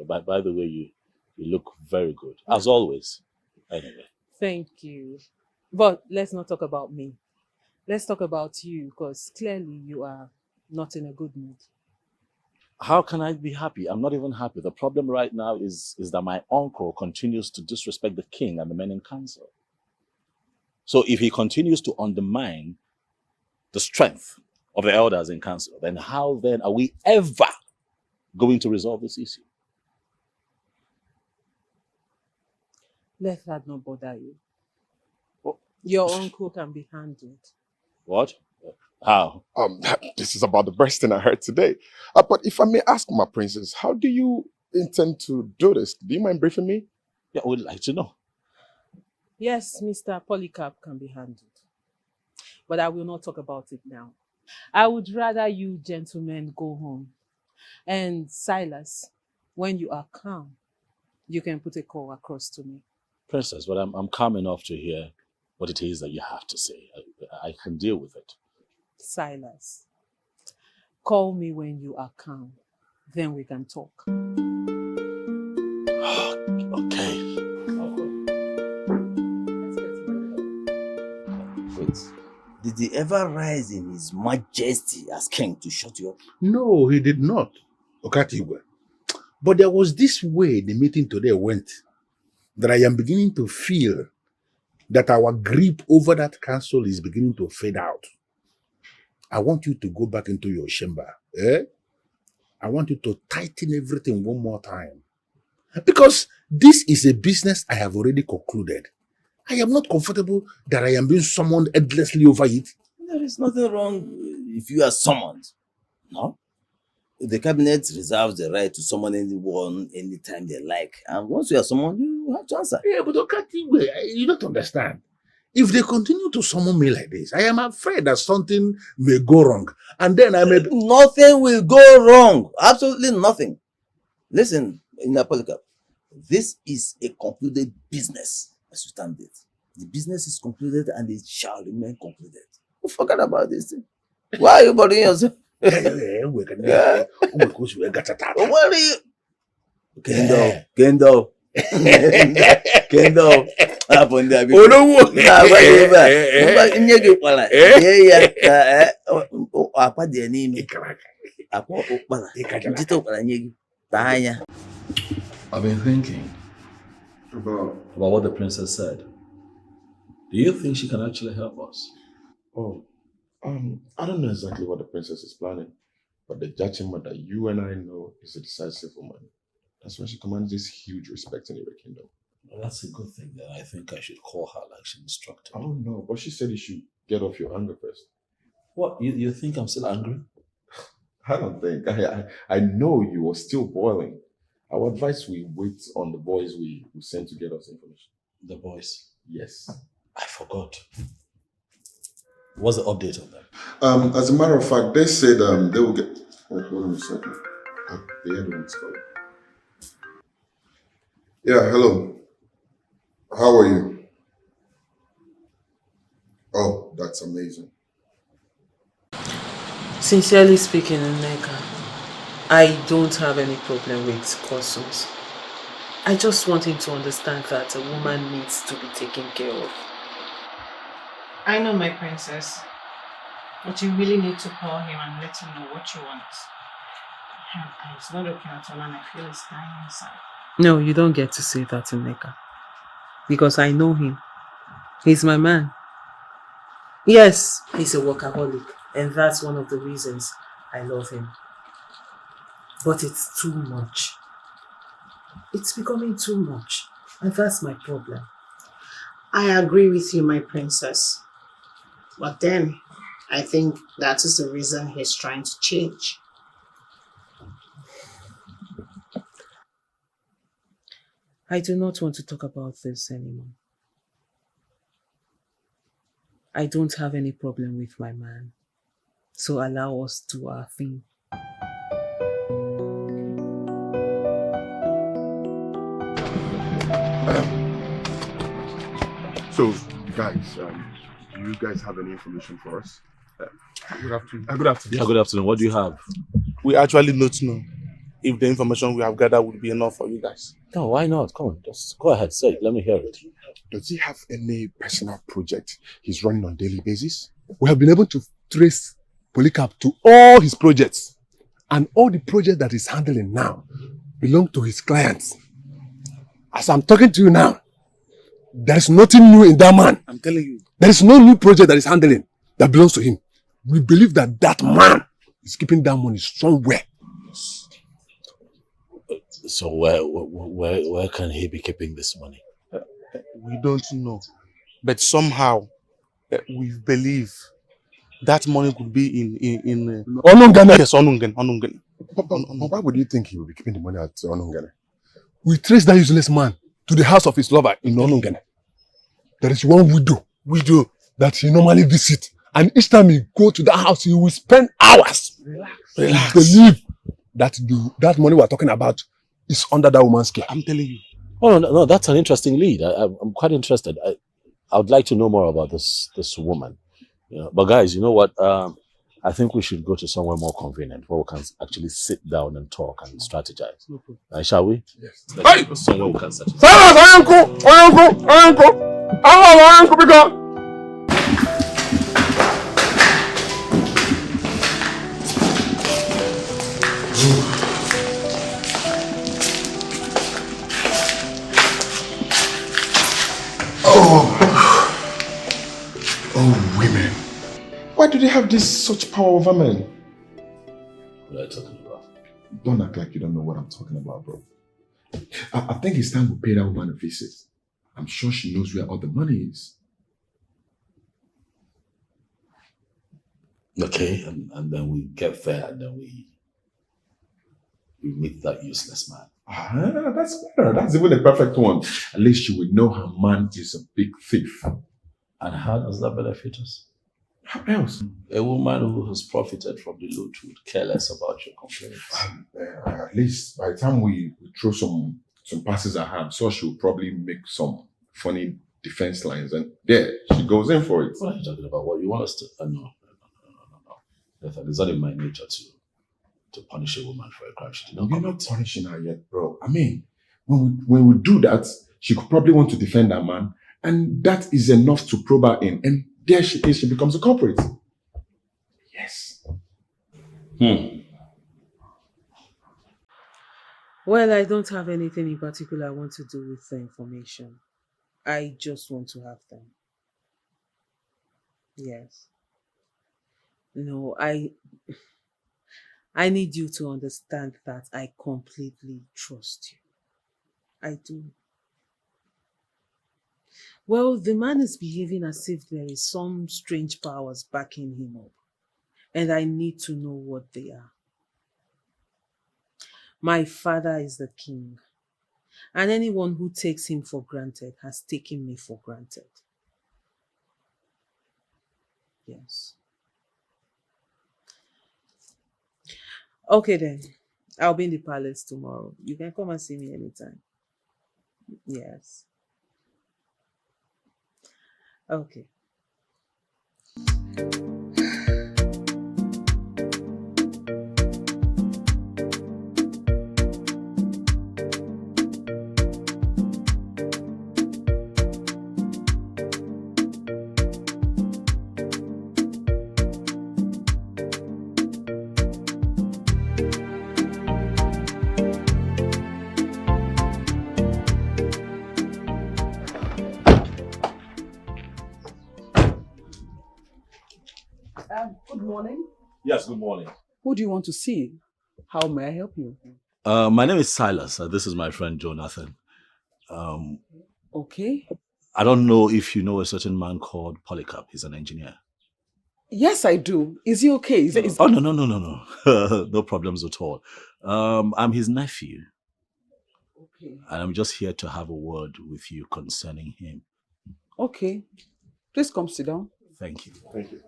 By the way, you look very good, as always. Anyway. Thank you. But let's not talk about me. Let's talk about you, because clearly you are not in a good mood. How can I be happy? I'm not even happy. The problem right now is that my uncle continues to disrespect the king and the men in council. So if he continues to undermine the strength of the elders in council, then how then are we ever going to resolve this issue? Let that not bother you. Your uncle can be handled. What? How? This is about the best thing I heard today. But if I may ask, my princess, how do you intend to do this? Do you mind briefing me? Yeah, I would like to know. Yes, Mr. Polycarp can be handled. But I will not talk about it now. I would rather you gentlemen go home. And Silas, when you are calm, you can put a call across to me. Princess, but I'm calm enough to hear what it is that you have to say. I can deal with it. Silas, call me when you are calm. Then we can talk. Okay. Wait, did he ever rise in his majesty as king to shut you up? No, he did not. Okatiwe. But there was this way the meeting today went that I am beginning to feel that our grip over that council is beginning to fade out. I want you to go back into your chamber. I want you to tighten everything one more time. Because this is a business I have already concluded. I am not comfortable that I am being summoned endlessly over it. There is nothing wrong if you are summoned. No? The cabinet reserves the right to summon anyone anytime they like. And once you are summoned, you have to answer. Yeah, but Okatiwe, you don't understand. If they continue to summon me like this, I am afraid that something may go wrong. And then I may... Nothing will go wrong. Absolutely nothing. Listen, Polycarp, this is a concluded business as you stand it. The business is concluded and it shall remain concluded. Forget about this thing. Why are you bothering yourself? Don't worry. Kendo. Kendo. Hapon there. Oh no! I've been thinking about what the princess said. Do you think she can actually help us? Oh, I don't know exactly what the princess is planning. But the judgment that you and I know is a decisive woman. That's why she commands this huge respect in your kingdom. Well, that's a good thing. Then I think I should call her like she instructed me. Oh no, but she said you should get off your anger first. What? You think I'm still angry? I don't think. I know you are still boiling. I would advise we wait on the boys we sent to get us information. The boys? Yes. I forgot. What's the update on them? As a matter of fact, they said they will get. Hold on a second. The other one's calling. Yeah, hello. How are you? Oh, that's amazing. Sincerely speaking, Nneka, I don't have any problem with customs. I just want him to understand that a woman needs to be taken care of. I know, my princess. But you really need to call him and let him know what you want. It's not okay at all, and I feel it's dying inside. No, you don't get to say that to Nneka. Because I know him. He's my man. Yes, he's a workaholic. And that's one of the reasons I love him. But it's too much. It's becoming too much. And that's my problem. I agree with you, my princess. But then, I think that is the reason he's trying to change. I do not want to talk about this anymore. I don't have any problem with my man. So allow us to do our thing. So, guys, do you guys have any information for us? Good afternoon. Good afternoon. Yeah, good afternoon. What do you have? We actually don't know if the information we have gathered would be enough for you guys. No, why not? Come on, just go ahead, say it. Let me hear it. Does he have any personal project he's running on a daily basis? We have been able to trace Polycarp to all his projects. And all the projects that he's handling now belong to his clients. As I'm talking to you now, there is nothing new in that man. I'm telling you. There is no new project that he's handling that belongs to him. We believe that that man is keeping that money somewhere. So where can he be keeping this money? We don't know. But somehow, we believe that money could be in Onungene. Yes, Onungene. But why would you think he will be keeping the money at Onungene? We trace that useless man to the house of his lover in Onungene. There is one widow that he normally visits. And each time he go to that house, he will spend hours. Relax. We believe that that money we're talking about is under that woman's care. I'm telling you. Oh no, that's an interesting lead. I'm quite interested. I would like to know more about this woman. You know, but guys, you know what? I think we should go to somewhere more convenient where we can actually sit down and talk and strategize. Shall we? Yes. Hey! Somewhere we can strategize. Oh, women. Why do they have such power over men? What are you talking about? Don't act like you don't know what I'm talking about, bro. I think it's time we pay that woman a visit. I'm sure she knows where all the money is. Okay, and then we get there and then we meet that useless man. That's better. That's even a perfect one. At least she would know her man is a big thief. And how does that benefit us? How else? A woman who has profited from the loot would care less about your complaints. At least by the time we throw some passes at her, I'm sure she'll probably make some funny defense lines, and there she goes in for it. What are you talking about? What you want us to? No. It's not in my nature to punish a woman for a crime she did not We're commit. not punishing her yet, bro. I mean, when we do that, she could probably want to defend her man, and that is enough to probe her in. And there she is, she becomes a culprit. Yes. Well, I don't have anything in particular I want to do with the information. I just want to have them. Yes. No, I need you to understand that I completely trust you. I do. Well, the man is behaving as if there is some strange powers backing him up, and I need to know what they are. My father is the king, and anyone who takes him for granted has taken me for granted. Yes. Okay then. I'll be in the palace tomorrow. You can come and see me anytime. Yes. Okay. Good morning. Yes, good morning. Who do you want to see? How may I help you? My name is Silas. This is my friend Jonathan. Okay. I don't know if you know a certain man called Polycarp. He's an engineer. Yes, I do. Is he okay? Oh, no. No problems at all. I'm his nephew. Okay. And I'm just here to have a word with you concerning him. Okay. Please come sit down. Thank you. Thank you.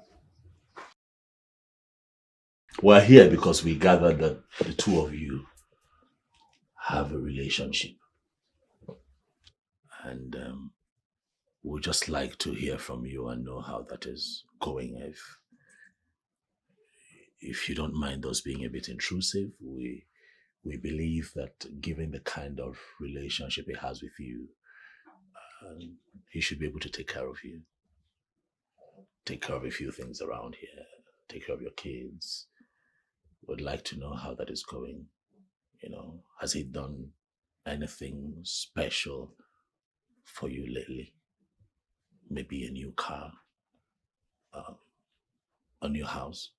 We're here because we gathered that the two of you have a relationship. And we'd just like to hear from you and know how that is going. If you don't mind us being a bit intrusive, we believe that given the kind of relationship he has with you, he should be able to take care of you. Take care of a few things around here. Take care of your kids. Would like to know how that is going. Has he done anything special for you lately? Maybe a new car, a new house,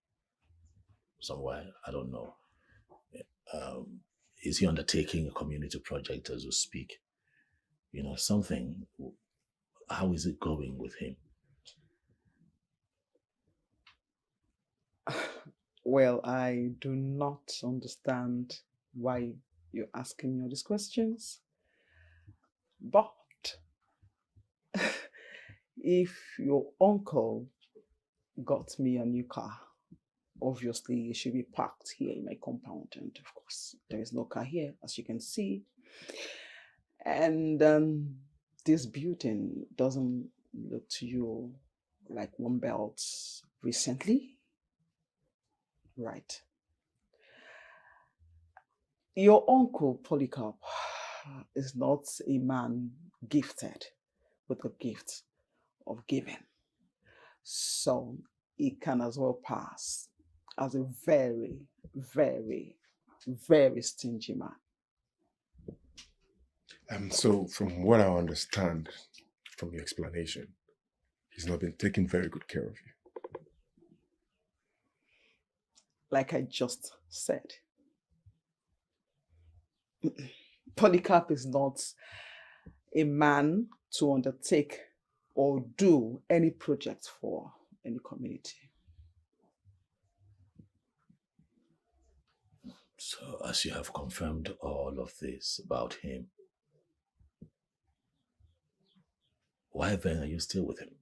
somewhere, I don't know. Is he undertaking a community project as we speak? Something. How is it going with him? Well, I do not understand why you're asking me all these questions. But if your uncle got me a new car, obviously it should be parked here in my compound. And of course, there is no car here, as you can see. And this building doesn't look to you like unveiled recently. Right. Your uncle Polycarp is not a man gifted with the gift of giving. So it can as well pass as a very, very, very stingy man. So from what I understand from your explanation, he's not been taking very good care of you. Like I just said, Polycarp is not a man to undertake or do any project for any community. So, as you have confirmed all of this about him, why then are you still with him?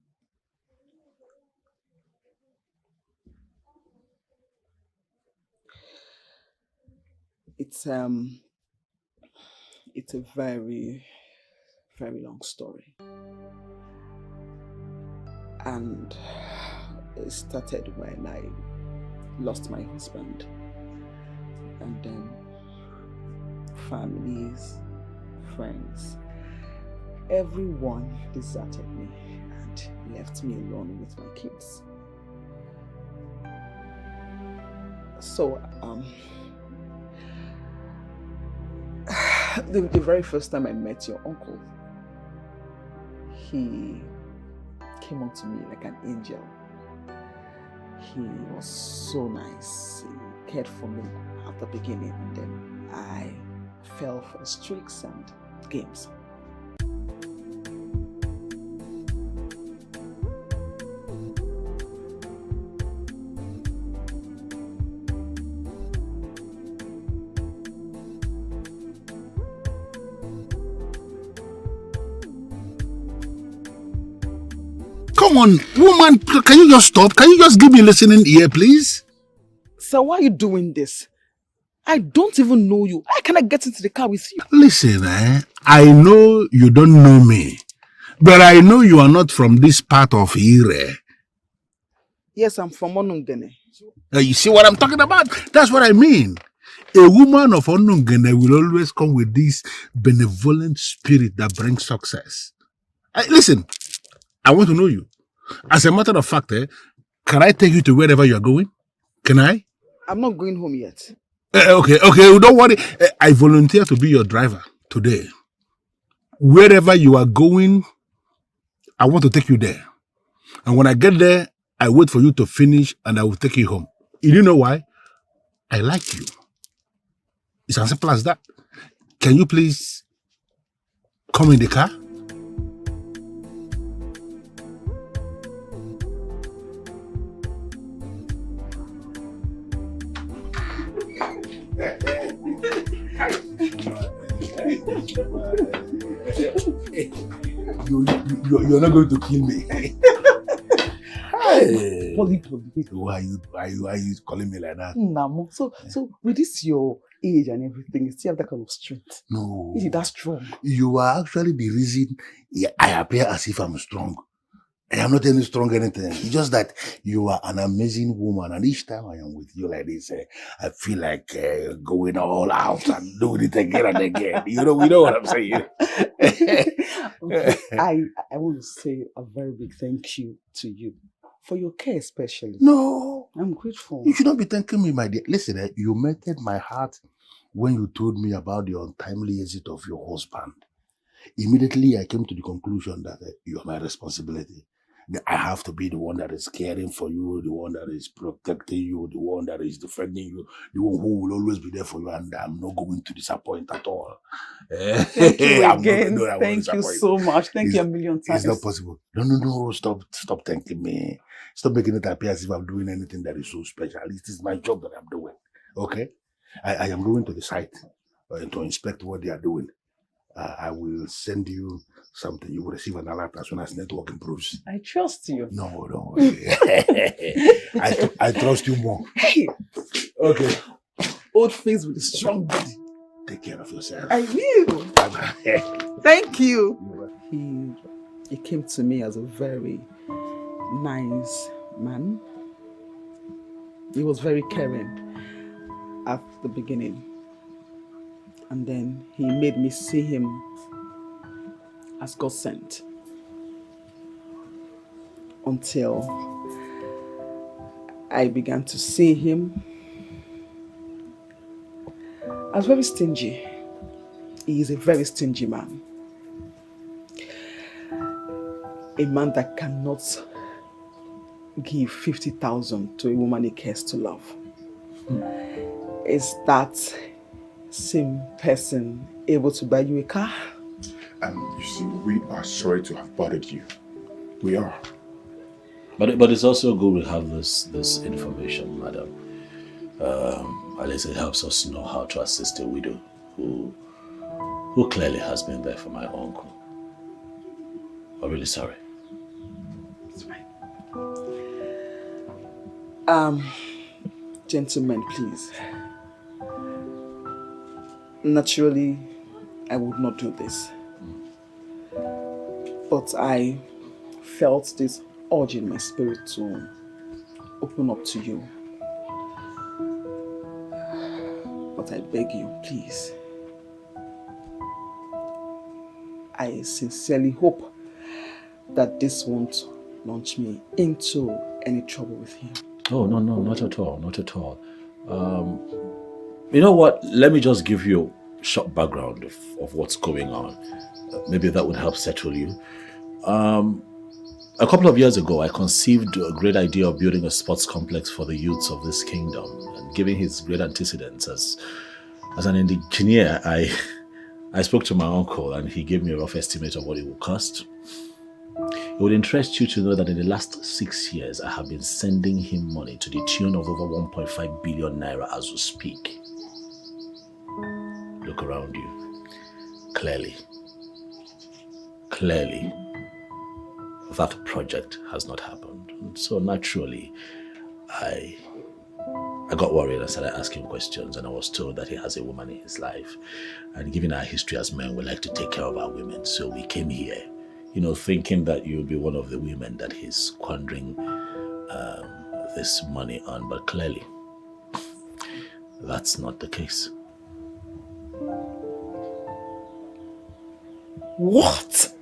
It's a very, very long story. And it started when I lost my husband. And then families, friends, everyone deserted me and left me alone with my kids. So, the very first time I met your uncle, he came up to me like an angel. He was so nice. He cared for me at the beginning, and then I fell for the streaks and games. Come on, woman, can you just stop? Can you just give me a listening ear, please? So why are you doing this? I don't even know you. How can I get into the car with you? Listen, I know you don't know me, but I know you are not from this part of Ire. Yes, I'm from Onungene. You see what I'm talking about? That's what I mean. A woman of Onungene will always come with this benevolent spirit that brings success. Listen, I want to know you. As a matter of fact, can I take you to wherever you are going? Can I? I'm not going home yet. Okay, don't worry. I volunteer to be your driver today. Wherever you are going, I want to take you there. And when I get there, I wait for you to finish and I will take you home. You know why? I like you. It's as simple as that. Can you please come in the car? You're not going to kill me. Hey. Why are you calling me like that? Namo. So with this your age and everything, you still have that kind of strength. No. Is it that strong? You are actually the reason I appear as if I'm strong. I am not any strong anything. It's just that you are an amazing woman, and each time I am with you like this, I feel like going all out and doing it again and again. You know what I'm saying. Okay. I want to say a very big thank you to you for your care, especially. No, I'm grateful. You should not be thanking me, my dear. Listen, you melted my heart when you told me about the untimely exit of your husband. Immediately, I came to the conclusion that you are my responsibility. I have to be the one that is caring for you, the one that is protecting you, the one that is defending you, the one who will always be there for you, and I'm not going to disappoint at all. Thank you again. Thank you so much. Thank you a million times. It's not possible. No. Stop thanking me. Stop making it appear as if I'm doing anything that is so special. It is my job that I'm doing. Okay? I am going to the site to inspect what they are doing. I will send you something. You will receive an alert as soon as network improves. I trust you. No. I trust you more. Hey. Okay. Old face with a strong body. Take care of yourself. I will. Bye-bye. Thank you. He came to me as a very nice man. He was very caring at the beginning. And then he made me see him as God sent. Until I began to see him as very stingy. He is a very stingy man. A man that cannot give 50,000 to a woman he cares to love. Is that same person able to buy you a car? And you see, we are sorry to have bothered you. We are. But it's also good we have this information, madam. At least it helps us know how to assist a widow who clearly has been there for my uncle. I'm really sorry. It's fine. Gentlemen, please. Naturally, I would not do this. But I felt this urge in my spirit to open up to you. But I beg you, please. I sincerely hope that this won't launch me into any trouble with him. Oh, no, not at all, not at all. You know what? Let me just give you a short background of what's going on. Maybe that would help settle you. A couple of years ago, I conceived a great idea of building a sports complex for the youths of this kingdom. And given his great antecedents as an engineer, I spoke to my uncle and he gave me a rough estimate of what it would cost. It would interest you to know that in the last 6 years, I have been sending him money to the tune of over 1.5 billion naira as we speak. Look around you. Clearly, that project has not happened. And so naturally, I got worried and started asking questions, and I was told that he has a woman in his life. And given our history as men, we like to take care of our women. So we came here, thinking that you would be one of the women that he's squandering this money on. But clearly, that's not the case. What?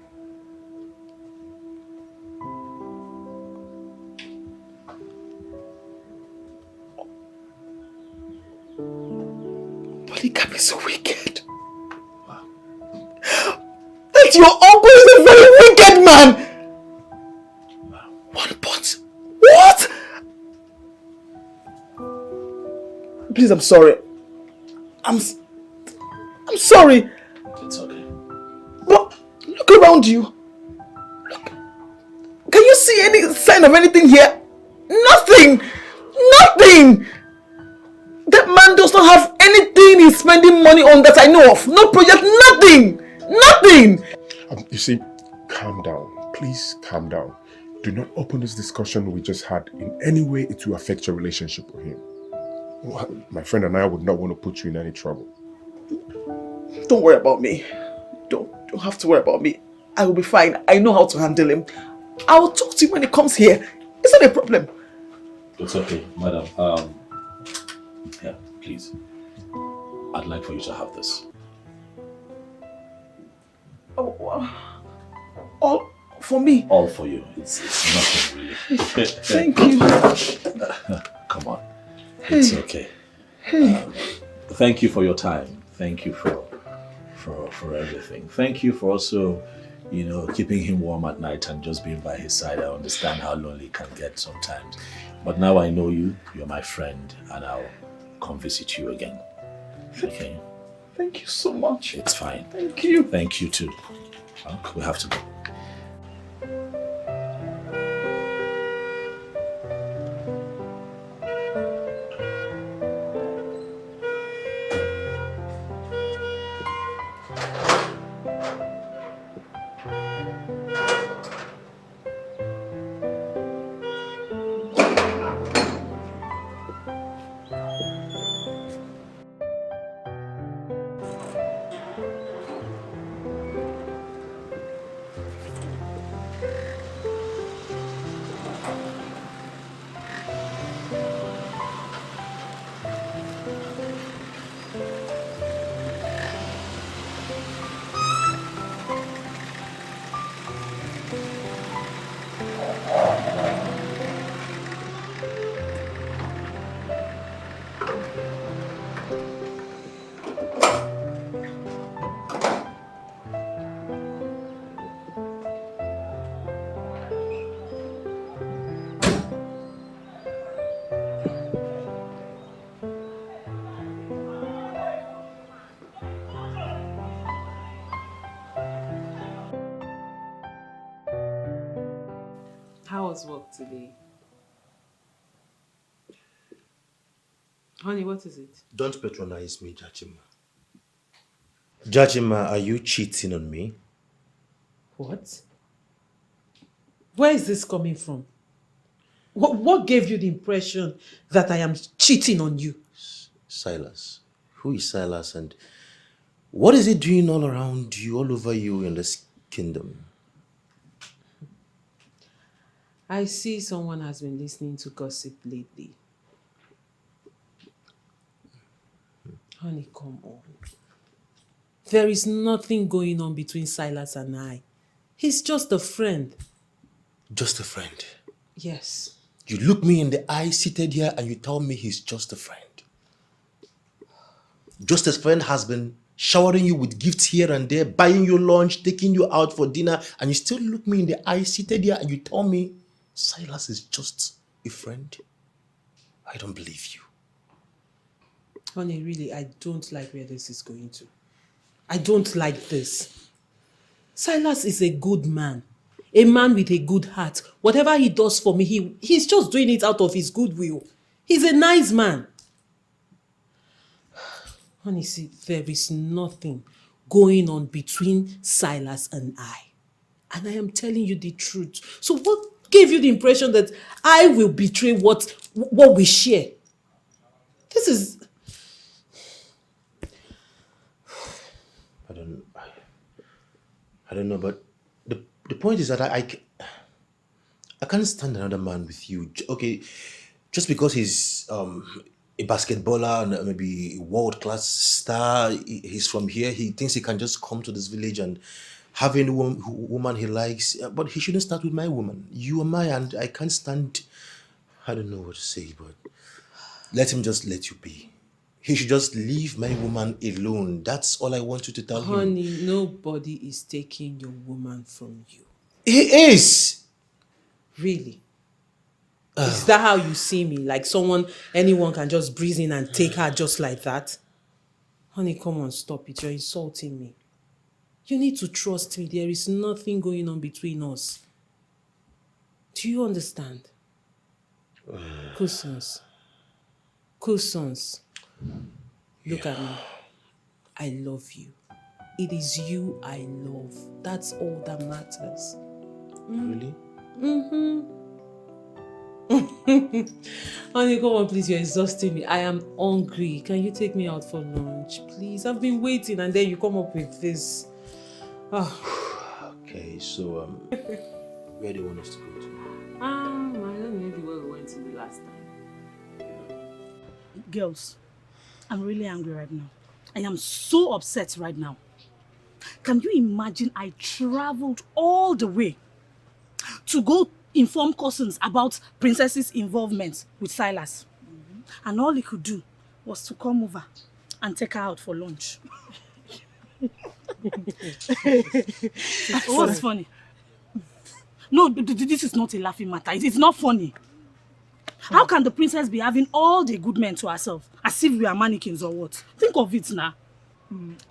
Polycarp is wicked. That your uncle is a very wicked man. What? Please, I'm sorry. I'm sorry. It's okay. But look around you. Look. Can you see any sign of anything here? Nothing. That man does not have anything he's spending money on that I know of. No project, nothing. You see, calm down. Please calm down. Do not open this discussion we just had in any way it will affect your relationship with him. My friend and I would not want to put you in any trouble. Don't worry about me. Don't have to worry about me. I will be fine. I know how to handle him. I will talk to him when he comes here. It's not a problem. It's okay, madam. Yeah, please. I'd like for you to have this. All for me? All for you. It's nothing really. Thank you. Come on. Hey. It's okay. Hey. Thank you for your time. Thank you for everything. Thank you for also, keeping him warm at night and just being by his side. I understand how lonely it can get sometimes. But now I know you. You're my friend, and I'll come visit you again. Okay? Thank you so much. It's fine. Thank you. Thank you too. We have to go. How was work today? Honey, what is it? Don't patronize me, Jachima. Jachima, are you cheating on me? What? Where is this coming from? What gave you the impression that I am cheating on you? Silas. Who is Silas and what is he doing all around you, all over you in this kingdom? I see someone has been listening to gossip lately. Honey, come on. There is nothing going on between Silas and I. He's just a friend. Just a friend? Yes. You look me in the eye seated here and you tell me he's just a friend. Just a friend has been showering you with gifts here and there, buying you lunch, taking you out for dinner, and you still look me in the eye seated here and you tell me Silas is just a friend? I don't believe you. Honey, really, I don't like where this is going to. I don't like this. Silas is a good man. A man with a good heart. Whatever he does for me, he's just doing it out of his goodwill. He's a nice man. Honey, see, there is nothing going on between Silas and I. And I am telling you the truth. So what gave you the impression that I will betray what we share? This is... I don't know, but the point is that I can't stand another man with you. Okay, just because he's a basketballer and maybe a world-class star, he's from here, he thinks he can just come to this village and have any woman he likes, but he shouldn't start with my woman. You are my, and I can't stand, I don't know what to say, but let him just let you be. He should just leave my woman alone. That's all I want you to tell him. Honey, nobody is taking your woman from you. He is! Really? Is that how you see me? Like anyone can just breeze in and take her just like that? Honey, come on, stop it. You're insulting me. You need to trust me. There is nothing going on between us. Do you understand? Cousins. Look at me. I love you. It is you I love. That's all that matters. Really? Honey, come on, please. You're exhausting me. I am hungry. Can you take me out for lunch, please? I've been waiting and then you come up with this. Okay, so where do you want us to go to? I don't know where we went to the last time. Girls, I'm really angry right now. I am so upset right now. Can you imagine I traveled all the way to go inform cousins about Princess's involvement with Silas? And all he could do was to come over and take her out for lunch. What's funny? No, this is not a laughing matter. It's not funny. How can the princess be having all the good men to herself, as if we are mannequins or what? Think of it now.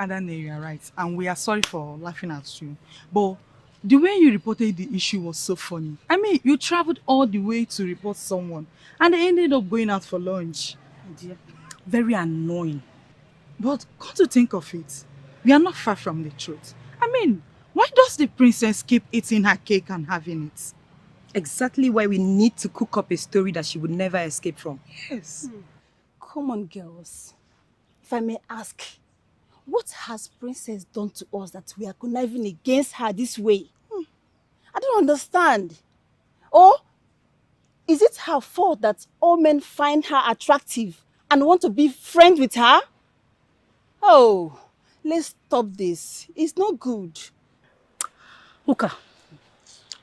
Adane, you are right. And we are sorry for laughing at you. But the way you reported the issue was so funny. I mean, you traveled all the way to report someone and they ended up going out for lunch. Dear, very annoying. But come to think of it, we are not far from the truth. I mean, why does the princess keep eating her cake and having it? Exactly why we need to cook up a story that she would never escape from. Yes. Come on, girls. If I may ask, what has Princess done to us that we are conniving against her this way? I don't understand. Or is it her fault that all men find her attractive and want to be friends with her? Oh, let's stop this. It's not good. Uka,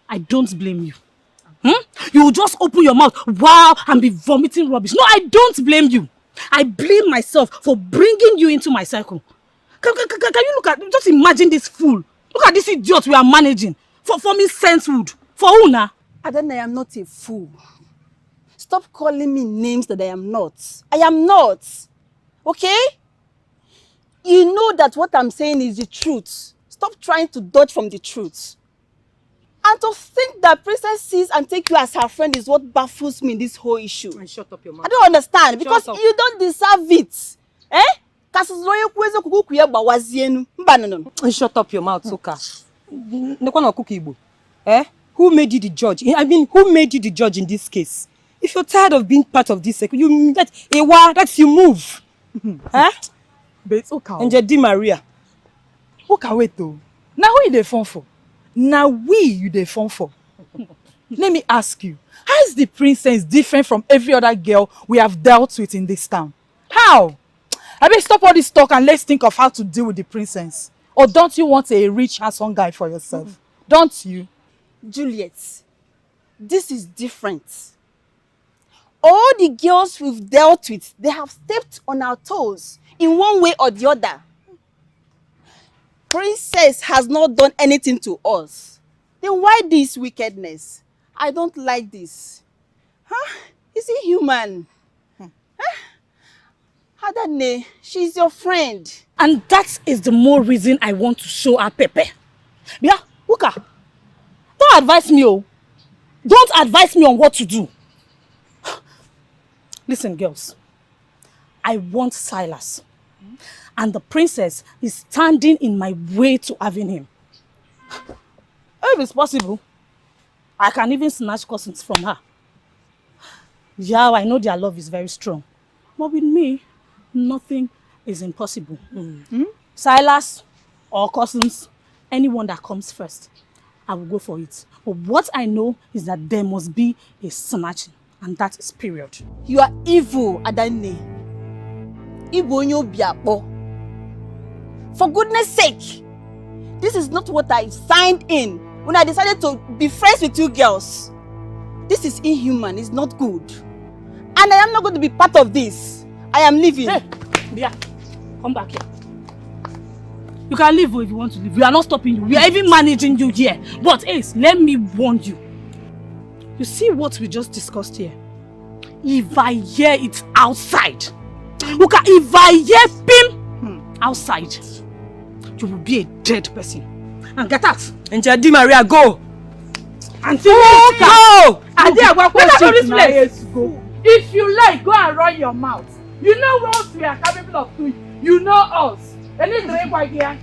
I don't blame you. You will just open your mouth, wow, and be vomiting rubbish. No, I don't blame you. I blame myself for bringing you into my circle. Can you look at, just imagine this fool. Look at this idiot we are managing. For me, sensewood. For who now? Adana, I am not a fool. Stop calling me names that I am not. I am not. Okay? You know that what I'm saying is the truth. Stop trying to dodge from the truth. And to think that Princess sees and take you as her friend is what baffles me in this whole issue. And shut up your mouth. I don't understand because you don't deserve it. Eh? And shut up your mouth, Soka. Eh? Who made you the judge? I mean, who made you the judge in this case? If you're tired of being part of this circle, that's you move. Huh? But it's okay. And Di Maria. Okay, wait though. Now who you dey phone for? Now you dey phone for. Let me ask you, how is the princess different from every other girl we have dealt with in this town? How? I mean, stop all this talk and let's think of how to deal with the princess. Or don't you want a rich, handsome guy for yourself? Don't you? Juliet, this is different. All the girls we've dealt with, they have stepped on our toes in one way or the other. Princess has not done anything to us. Then why this wickedness? I don't like this. Huh? Is he human? Huh? Adane, she's your friend. And that is the more reason I want to show her Pepe. Yeah, Uka, don't advise me, oh. Don't advise me on what to do. Listen, girls. I want Silas. And the princess is standing in my way to having him. If it's possible, I can even snatch cousins from her. Yeah, I know their love is very strong. But with me, nothing is impossible. Silas or cousins, anyone that comes first, I will go for it. But what I know is that there must be a snatching, and that is period. You are evil, Adane. Ibonyo biapo. For goodness sake, this is not what I signed in when I decided to be friends with you girls. This is inhuman, it's not good. And I am not going to be part of this. I am leaving. Hey, Bia, come back here. You can leave if you want to leave. We are not stopping you. We are even managing you here. But Ace, let me warn you. You see what we just discussed here? If I hear it outside, look, if I hear Pim outside, you will be a dead person. And get out. And Jadi Maria, go. And go. And there, we're going to this place. Go. If you like, go and run your mouth. You know what we are capable of doing. You know us.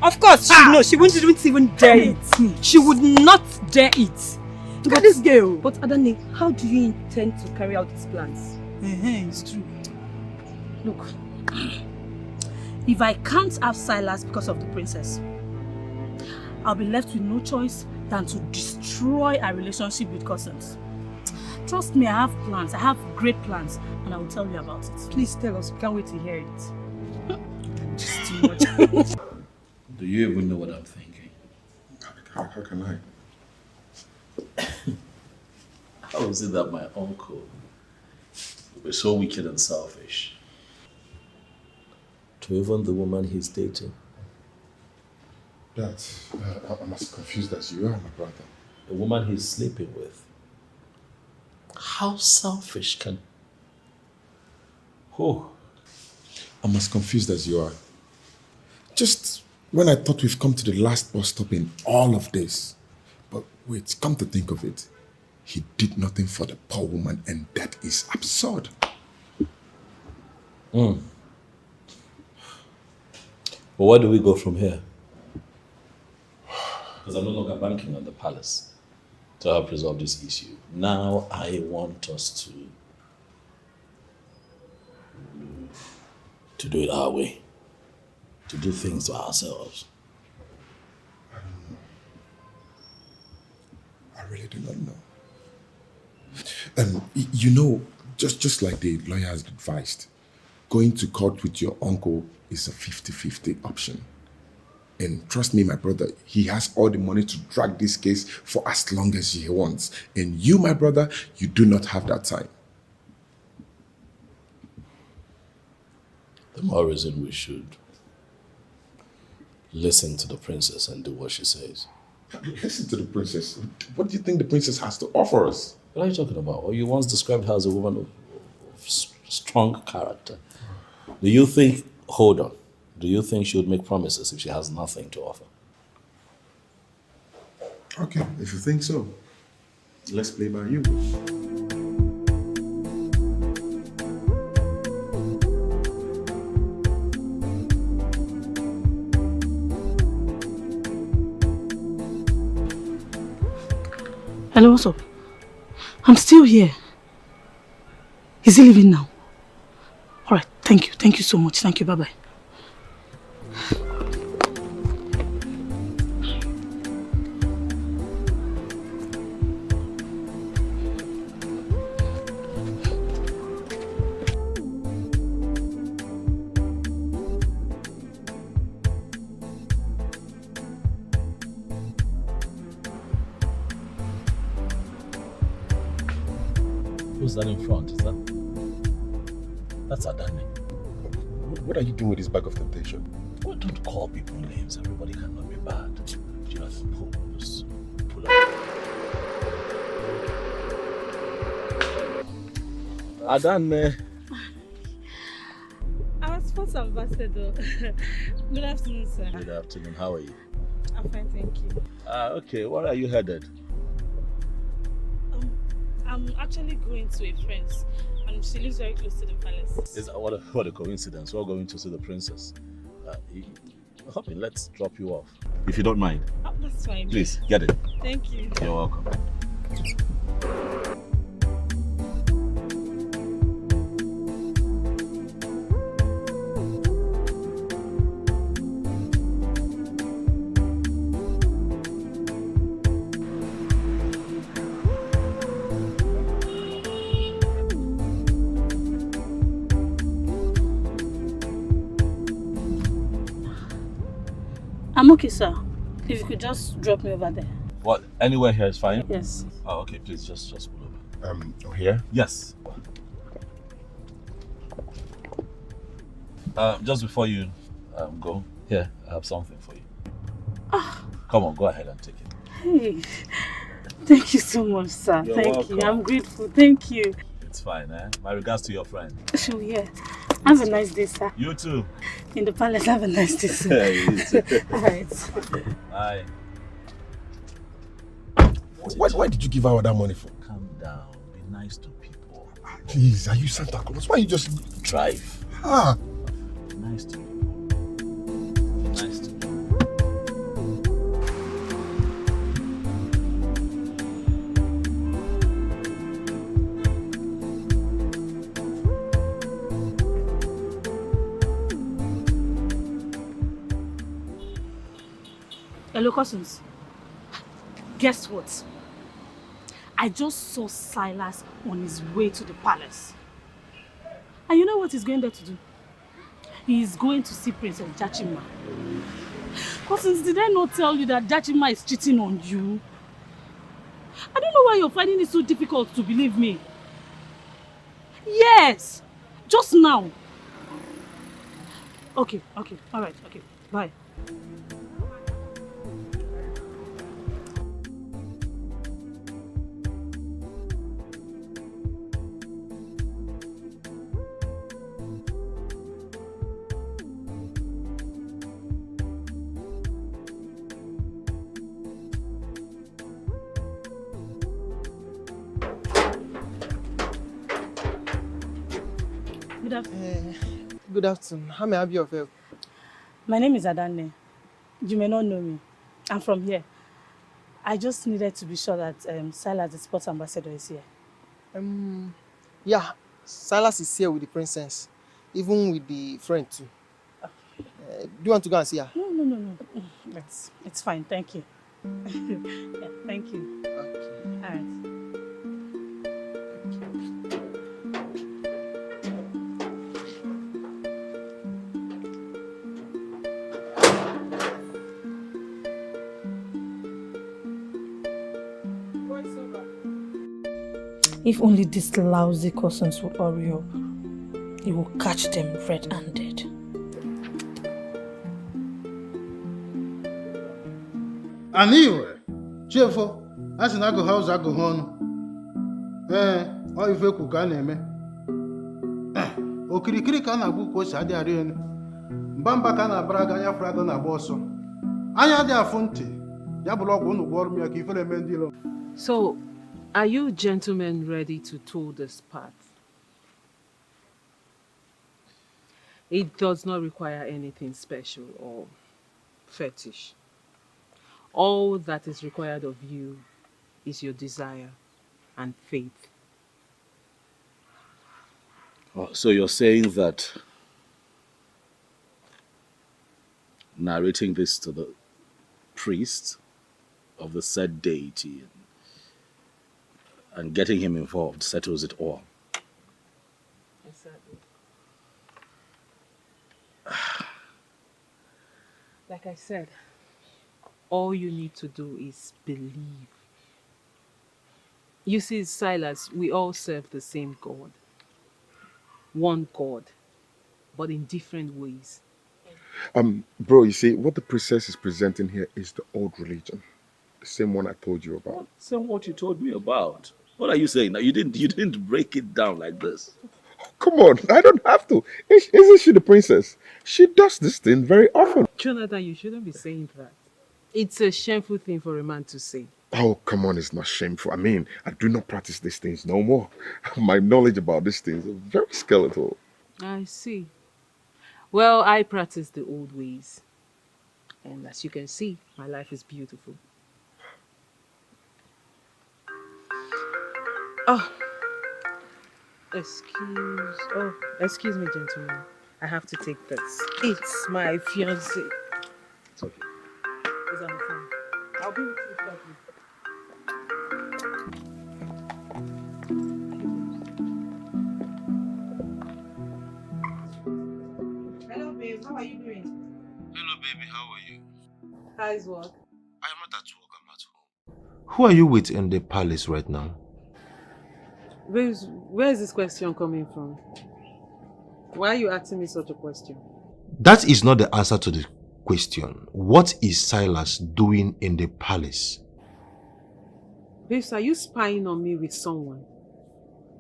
Of course, she knows. She wouldn't even dare it. She would not dare it. Look at this girl. But Adane, how do you intend to carry out these plans? It's true. Look, if I can't have Silas because of the princess, I'll be left with no choice than to destroy our relationship with cousins. Trust me, I have plans. I have great plans, and I will tell you about it. Please tell us. We can't wait to hear it. Just too much. Do you even know what I'm thinking? How can I? How is it that my uncle was so wicked and selfish? To even the woman he's dating. Dad, I'm as confused as you are, my brother. The woman he's sleeping with. How selfish can... Oh. I'm as confused as you are. Just when I thought we've come to the last bus stop in all of this. But wait, come to think of it, he did nothing for the poor woman, and that is absurd. But where do we go from here? Because I'm no longer banking on the palace to help resolve this issue. Now I want us to do it our way, to do things to ourselves. I really do not know. You know, just like the lawyer has advised, going to court with your uncle is a 50-50 option. And trust me, my brother, he has all the money to drag this case for as long as he wants. And you, my brother, you do not have that time. The more reason we should listen to the princess and do what she says. Listen to the princess. What do you think the princess has to offer us? What are you talking about? Well, you once described her as a woman of strong character. Do you think she would make promises if she has nothing to offer? Okay, if you think so, let's play by you. Hello, what's up? I'm still here. Is he leaving now? Alright, thank you. Thank you so much. Thank you. Bye-bye. Who's that in front? That's Adane. What are you doing with this bag of temptation? Well, don't call people names. Everybody cannot be bad. You just pull up. Adane. I was interested though. Good afternoon, sir. Good afternoon. How are you? I'm fine, thank you. Okay. Where are you headed? I'm actually going to a friend's, and she lives very close to the palace. What a coincidence. We're going to see the princess. Okay, let's drop you off. If you don't mind. Oh, that's fine. Please, get it. Thank you. You're welcome. I'm okay, sir. If you could just drop me over there. What? Anywhere here is fine? Yes. Oh, okay. Please, just pull over. Here? Yes. Just before you go, here, I have something for you. Come on, go ahead and take it. Hey, thank you so much, sir. You're Thank welcome. you. I'm grateful. Thank you. It's fine, eh? My regards to your friend. Sure, yeah. Have a nice day, sir. You too. In the palace, have a nice day, sir. You too. All right. Bye. Why did you give her that money for? Calm down. Be nice to people. Please, are you Santa Claus? Why you just drive? Be nice to people. Be nice to people. Hello, cousins. Guess what? I just saw Silas on his way to the palace. And you know what he's going there to do? He is going to see Princess Jachima. Cousins, did I not tell you that Jachima is cheating on you? I don't know why you're finding it so difficult to believe me. Yes! Just now. Okay, alright, okay, bye. Good afternoon. Good afternoon. How may I be of help? My name is Adane. You may not know me. I'm from here. I just needed to be sure that Silas, the sports ambassador, is here. Yeah, Silas is here with the princess, even with the friend too. Do you want to go and see her? No. It's fine. Thank you. Yeah, thank you. Okay. All right. If only these lousy cousins would hurry up, he will catch them red-handed. Anyway, cheerful. As in, I go house, I go home. All if you cook an Okirikiri can a book was Adiarian. Bamba can a braga, ya frago na bosso. Anya de Afonte. Yabulok won't warm me a kifle mendilo. So, are you gentlemen ready to tour this path? It does not require anything special or fetish. All that is required of you is your desire and faith. Oh, so you're saying that narrating this to the priest of the said deity and getting him involved settles it all? Exactly. Like I said, all you need to do is believe. You see, Silas, we all serve the same God. One God, but in different ways. Bro, you see, what the princess is presenting here is the old religion. The same one I told you about. Say what you told me about. What are you saying now? You didn't break it down like this. Come on, I don't have to. Isn't she the princess? She does this thing very often. Jonathan, you shouldn't be saying that. It's a shameful thing for a man to say. Oh, come on, it's not shameful. I mean, I do not practice these things no more. My knowledge about these things is very skeletal. I see. Well, I practice the old ways. And as you can see, my life is beautiful. Oh, excuse me, gentlemen. I have to take this. It's my fiance. It's okay. It's on the phone. I'll be with you shortly. Hello, babe. How are you doing? Hello, baby. How are you? How's work? I am not at work. I'm at home. Who are you with in the palace right now? Where is this question coming from? Why are you asking me such a question? That is not the answer to the question. What is Silas doing in the palace? Babes, are you spying on me with someone?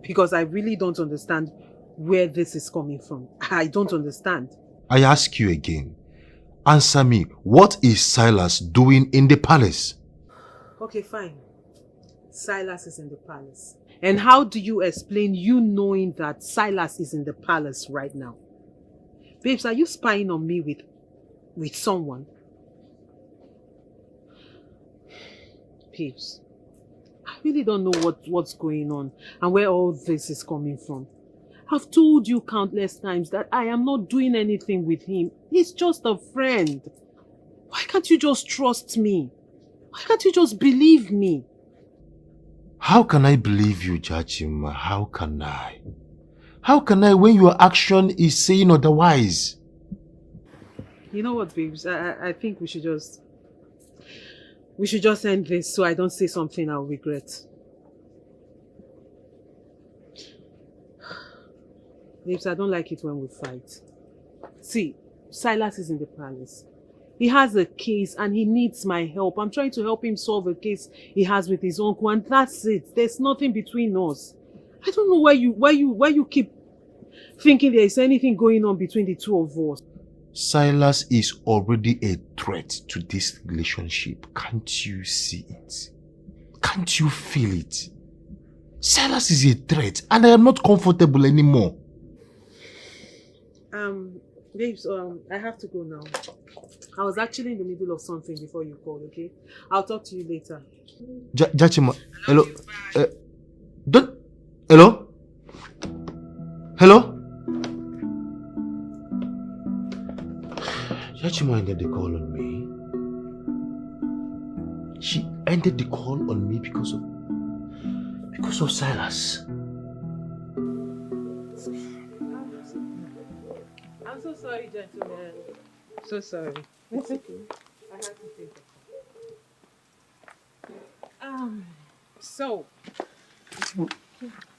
Because I really don't understand where this is coming from. I don't understand. I ask you again. Answer me. What is Silas doing in the palace? Okay, fine. Silas is in the palace. And how do you explain you knowing that Silas is in the palace right now? Babes, are you spying on me with someone? Babes, I really don't know what's going on and where all this is coming from. I've told you countless times that I am not doing anything with him. He's just a friend. Why can't you just trust me? Why can't you just believe me? How can I believe you, Jachima? How can I? How can I when your action is saying otherwise? You know what, babes? I think we should just end this so I don't say something I'll regret. Babes, I don't like it when we fight. See, Silas is in the palace. He has a case and he needs my help. I'm trying to help him solve a case he has with his uncle, and that's it. There's nothing between us. I don't know why you keep thinking there is anything going on between the two of us. Silas is already a threat to this relationship. Can't you see it? Can't you feel it? Silas is a threat and I am not comfortable anymore. Babes, I have to go now. I was actually in the middle of something before you called, okay? I'll talk to you later. Jachima, hello? Hello? Hello? Jachima ended the call on me. She ended the call on me because of Silas. I'm so sorry, gentlemen. So sorry. It's okay. I had to take it. So. That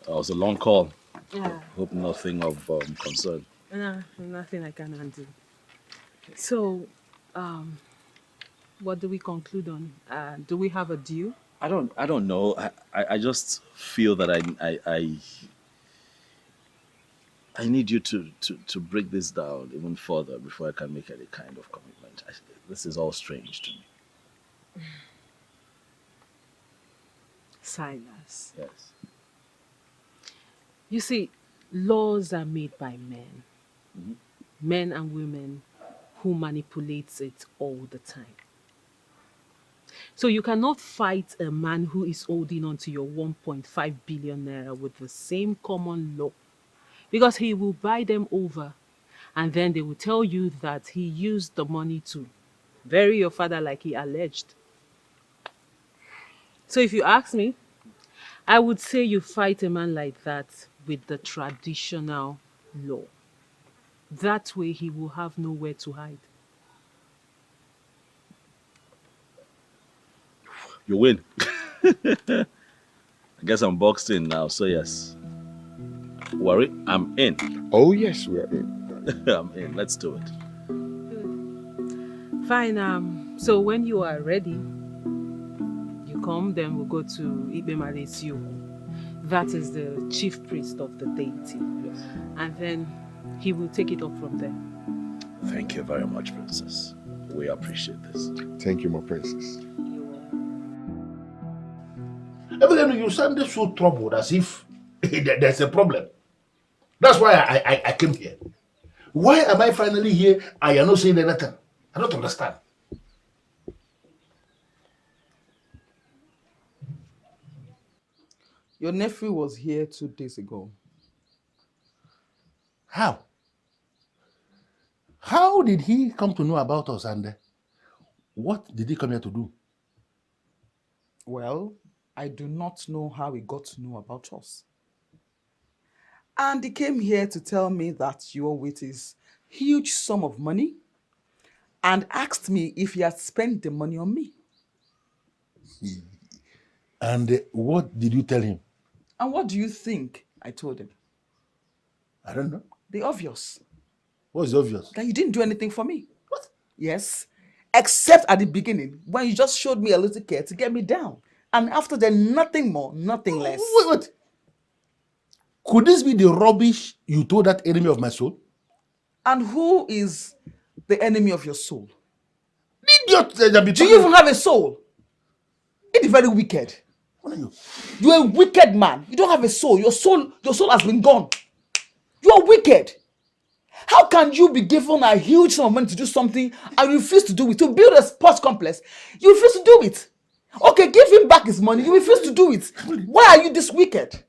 was a long call. Yeah. Hope nothing of concern. Nah, nothing I can undo. So, what do we conclude on? Do we have a deal? I don't know. I just feel that I need you to break this down even further before I can make any kind of commitment. This is all strange to me. Silas. Yes. You see, laws are made by men. Mm-hmm. Men and women who manipulates it all the time. So you cannot fight a man who is holding on to your 1.5 billion naira with the same common law, because he will buy them over and then they will tell you that he used the money to bury your father like he alleged. So if you ask me, I would say you fight a man like that with the traditional law. That way he will have nowhere to hide. You win. I guess I'm boxed in now, so yes. Worry, I'm in. Oh yes, we are in. I'm in. Let's do it. Fine. So when you are ready, you come, then we'll go to Ibe Malesio. That is the chief priest of the deity. And then he will take it up from there. Thank you very much, Princess. We appreciate this. Thank you, my princess. Evelyn, you sounded so troubled as if there's a problem. That's why I came here. Why am I finally here and you're not saying anything? I don't understand. Your nephew was here 2 days ago. How? How did he come to know about us and what did he come here to do? Well, I do not know how he got to know about us. And he came here to tell me that you were with his huge sum of money and asked me if he had spent the money on me. And what did you tell him? And what do you think I told him? I don't know. The obvious. What's obvious? That you didn't do anything for me. What? Yes. Except at the beginning, when you just showed me a little care to get me down. And after that, nothing more, nothing less. Wait. Could this be the rubbish you told that enemy of my soul? And who is the enemy of your soul? Idiot! Do you even have a soul? It is very wicked. What are you? You're a wicked man. You don't have a soul. Your soul has been gone. You are wicked. How can you be given a huge sum of money to do something and you refuse to do it? To build a sports complex, you refuse to do it. Okay, give him back his money. You refuse to do it. Why are you this wicked?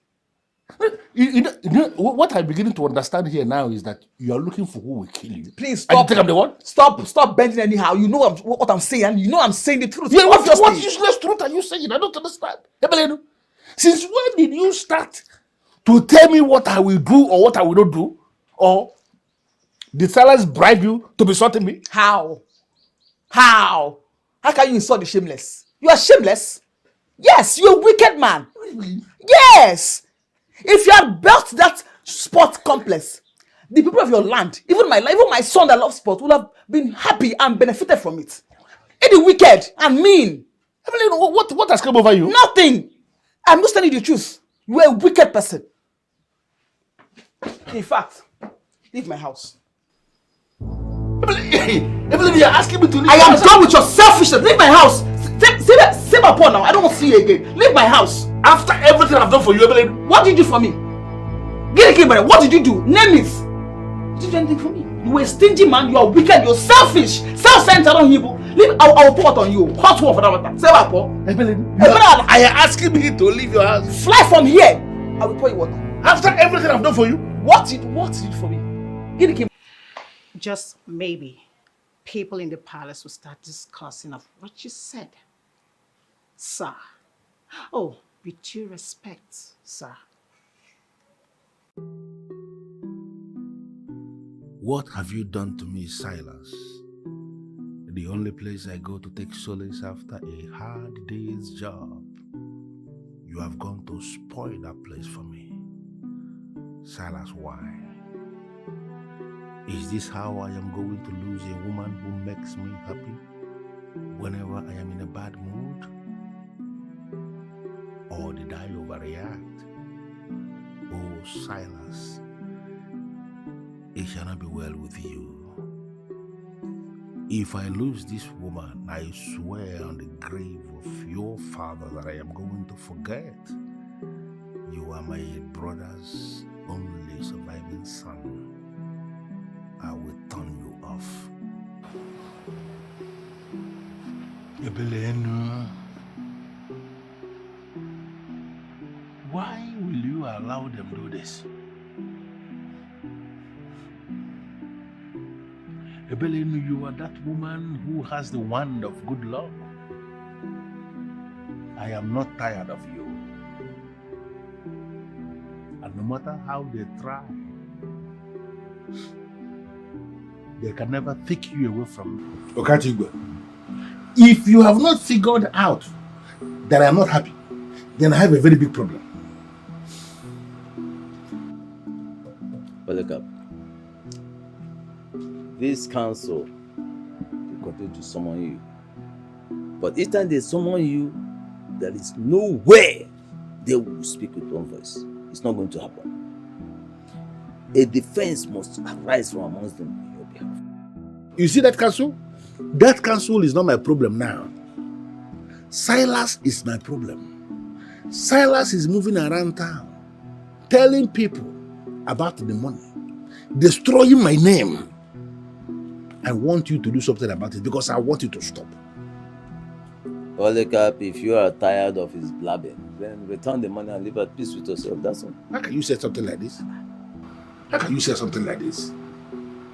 You know, what I'm beginning to understand here now is that you are looking for who will kill you. Please And you stop. think I'm the one? Stop bending anyhow. You know what I'm saying. You know I'm saying the truth. Yeah, what Obviously. useless truth are you saying? I don't understand. Ebelenu, since when did you start to tell me what I will do or what I will not do? Or did Silas bribe you to be sorting me? How? How can you insult the shameless? You are shameless. Yes, you're a wicked man. Yes. If you had built that sports complex, the people of your land, even my son that loves sport, would have been happy and benefited from it. It is wicked and mean. What has come over you? Nothing. I'm just telling you the truth. You are a wicked person. In fact, leave my house. Evelyn, you're asking me to leave. I am done with your selfishness. Leave my house. Say my paw now. I don't want to see you again. Leave my house. After everything I've done for you, Evelyn. What did you do for me? Get a brother. What did you do? Name it. Did you do anything for me? You were a stingy man. You are wicked. You're selfish. Self-centered on evil. Leave. I'll pour it on you. Hot one for that matter. Say my paw. Evelyn, are you asking me to leave your house? Fly from here. I will pour you water. After everything I've done for you? What did you do for me? Get a Just maybe people in the palace will start discussing of what you said. Sir. Oh, with due respect, sir. What have you done to me, Silas? The only place I go to take solace after a hard day's job. You have gone to spoil that place for me. Silas, why? Is this how I am going to lose a woman who makes me happy whenever I am in a bad mood? Or did I overreact? Oh, Silas, it shall not be well with you. If I lose this woman, I swear on the grave of your father that I am going to forget. You are my brother's only surviving son. I will turn you off. Ebelenu, why will you allow them do this? Ebelenu, you are that woman who has the wand of good luck. I am not tired of you. And no matter how they try, they can never take you away from me. Okatigwe, if you have not figured out that I am not happy, then I have a very big problem. But look up. This council will continue to summon you. But each time they summon you, there is no way they will speak with one voice. It's not going to happen. A defense must arise from amongst them on your behalf. You see that council? That council is not my problem now. Silas is my problem. Silas is moving around town, telling people about the money, destroying my name. I want you to do something about it because I want you to stop. Polycarp, if you are tired of his blabbing, then return the money and live at peace with yourself. That's all. How can you say something like this? How can you say something like this?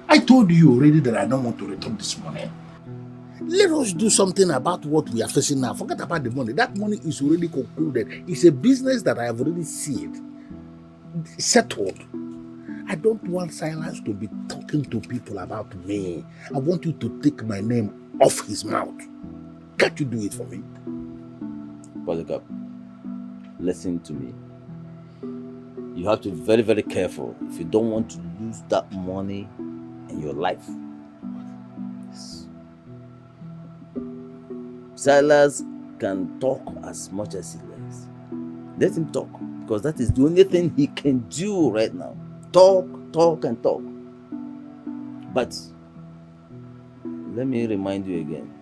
I told you already that I don't want to return this money. Let us do something about what we are facing now. Forget about the money. That money is already concluded. It's a business that I have already seen, settled. I don't want Silas to be talking to people about me. I want you to take my name off his mouth. Can't you do it for me? Polycarp, listen to me. You have to be very, very careful if you don't want to lose that money in your life. Silas can talk as much as he likes. Let him talk, because that is the only thing he can do right now. Talk, talk, and talk. But let me remind you again,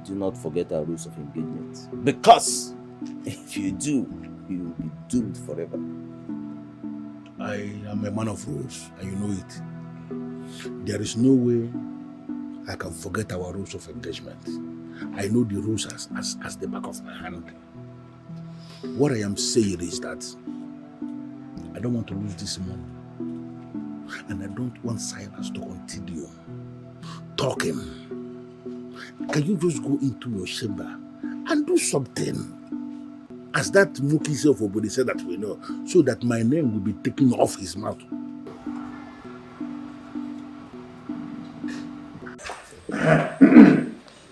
do not forget our rules of engagement. Because if you do, you will be doomed forever. I am a man of rules, and you know it. There is no way I can forget our rules of engagement. I know the rules as the back of my hand. What I am saying is that I don't want to lose this money. And I don't want Silas to continue talking. Can you just go into your chamber and do something? As that Mookie self-obody said that we know, so that my name will be taken off his mouth.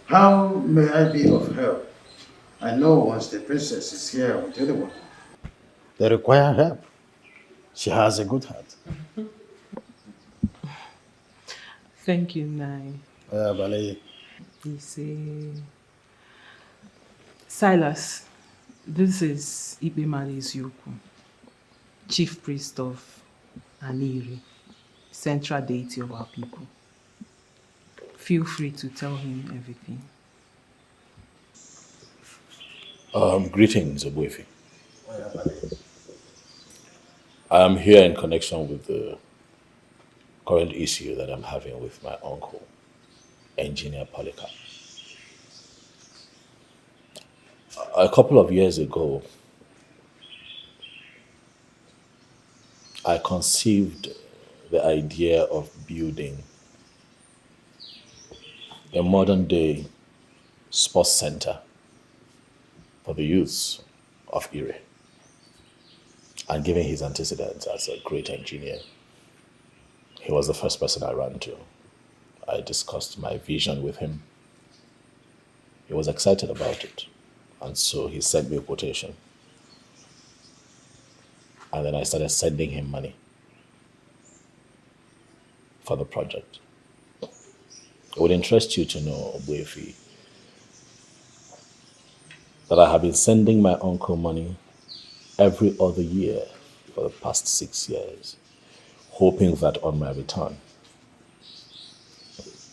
How may I be of help? I know once the princess is here with anyone, they require help. She has a good heart. Thank you, Nai. Ballet. You see, Silas, this is Ibemale Eziokwu, chief priest of Aniri, central deity of our people. Feel free to tell him everything. Greetings, Obuefi. I'm here in connection with the current issue that I'm having with my uncle, Engineer Polycarp. A couple of years ago, I conceived the idea of building a modern-day sports center for the youths of Ire. And given his antecedents as a great engineer, he was the first person I ran to. I discussed my vision with him. He was excited about it. And so he sent me a quotation. And then I started sending him money for the project. It would interest you to know, Obuefi, that I have been sending my uncle money every other year for the past 6 years, hoping that on my return,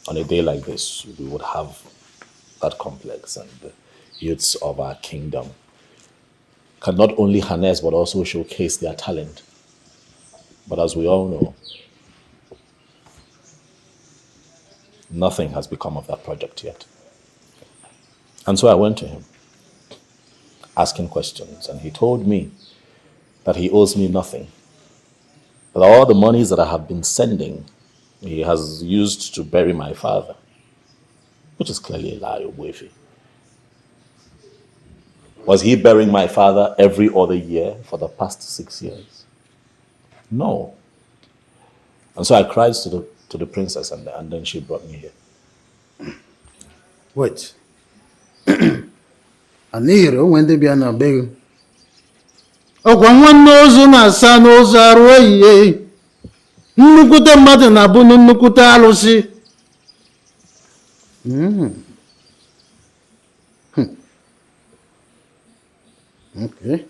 on a day like this, we would have that complex and the youths of our kingdom can not only harness but also showcase their talent. But as we all know, nothing has become of that project yet. And so I went to him, asking questions, and he told me that he owes me nothing. That all the monies that I have been sending, he has used to bury my father, which is clearly a lie, Obuefi. Was he burying my father every other year for the past 6 years? No. And so I cried to the princess, and then she brought me here. Wait. Aniro when they be an abeg. Ọkwa nwanne ozu na-asa n'ozu arụ ehihie. Nnukwute mmadụ na-abụ nnukwute alụsị. Okay.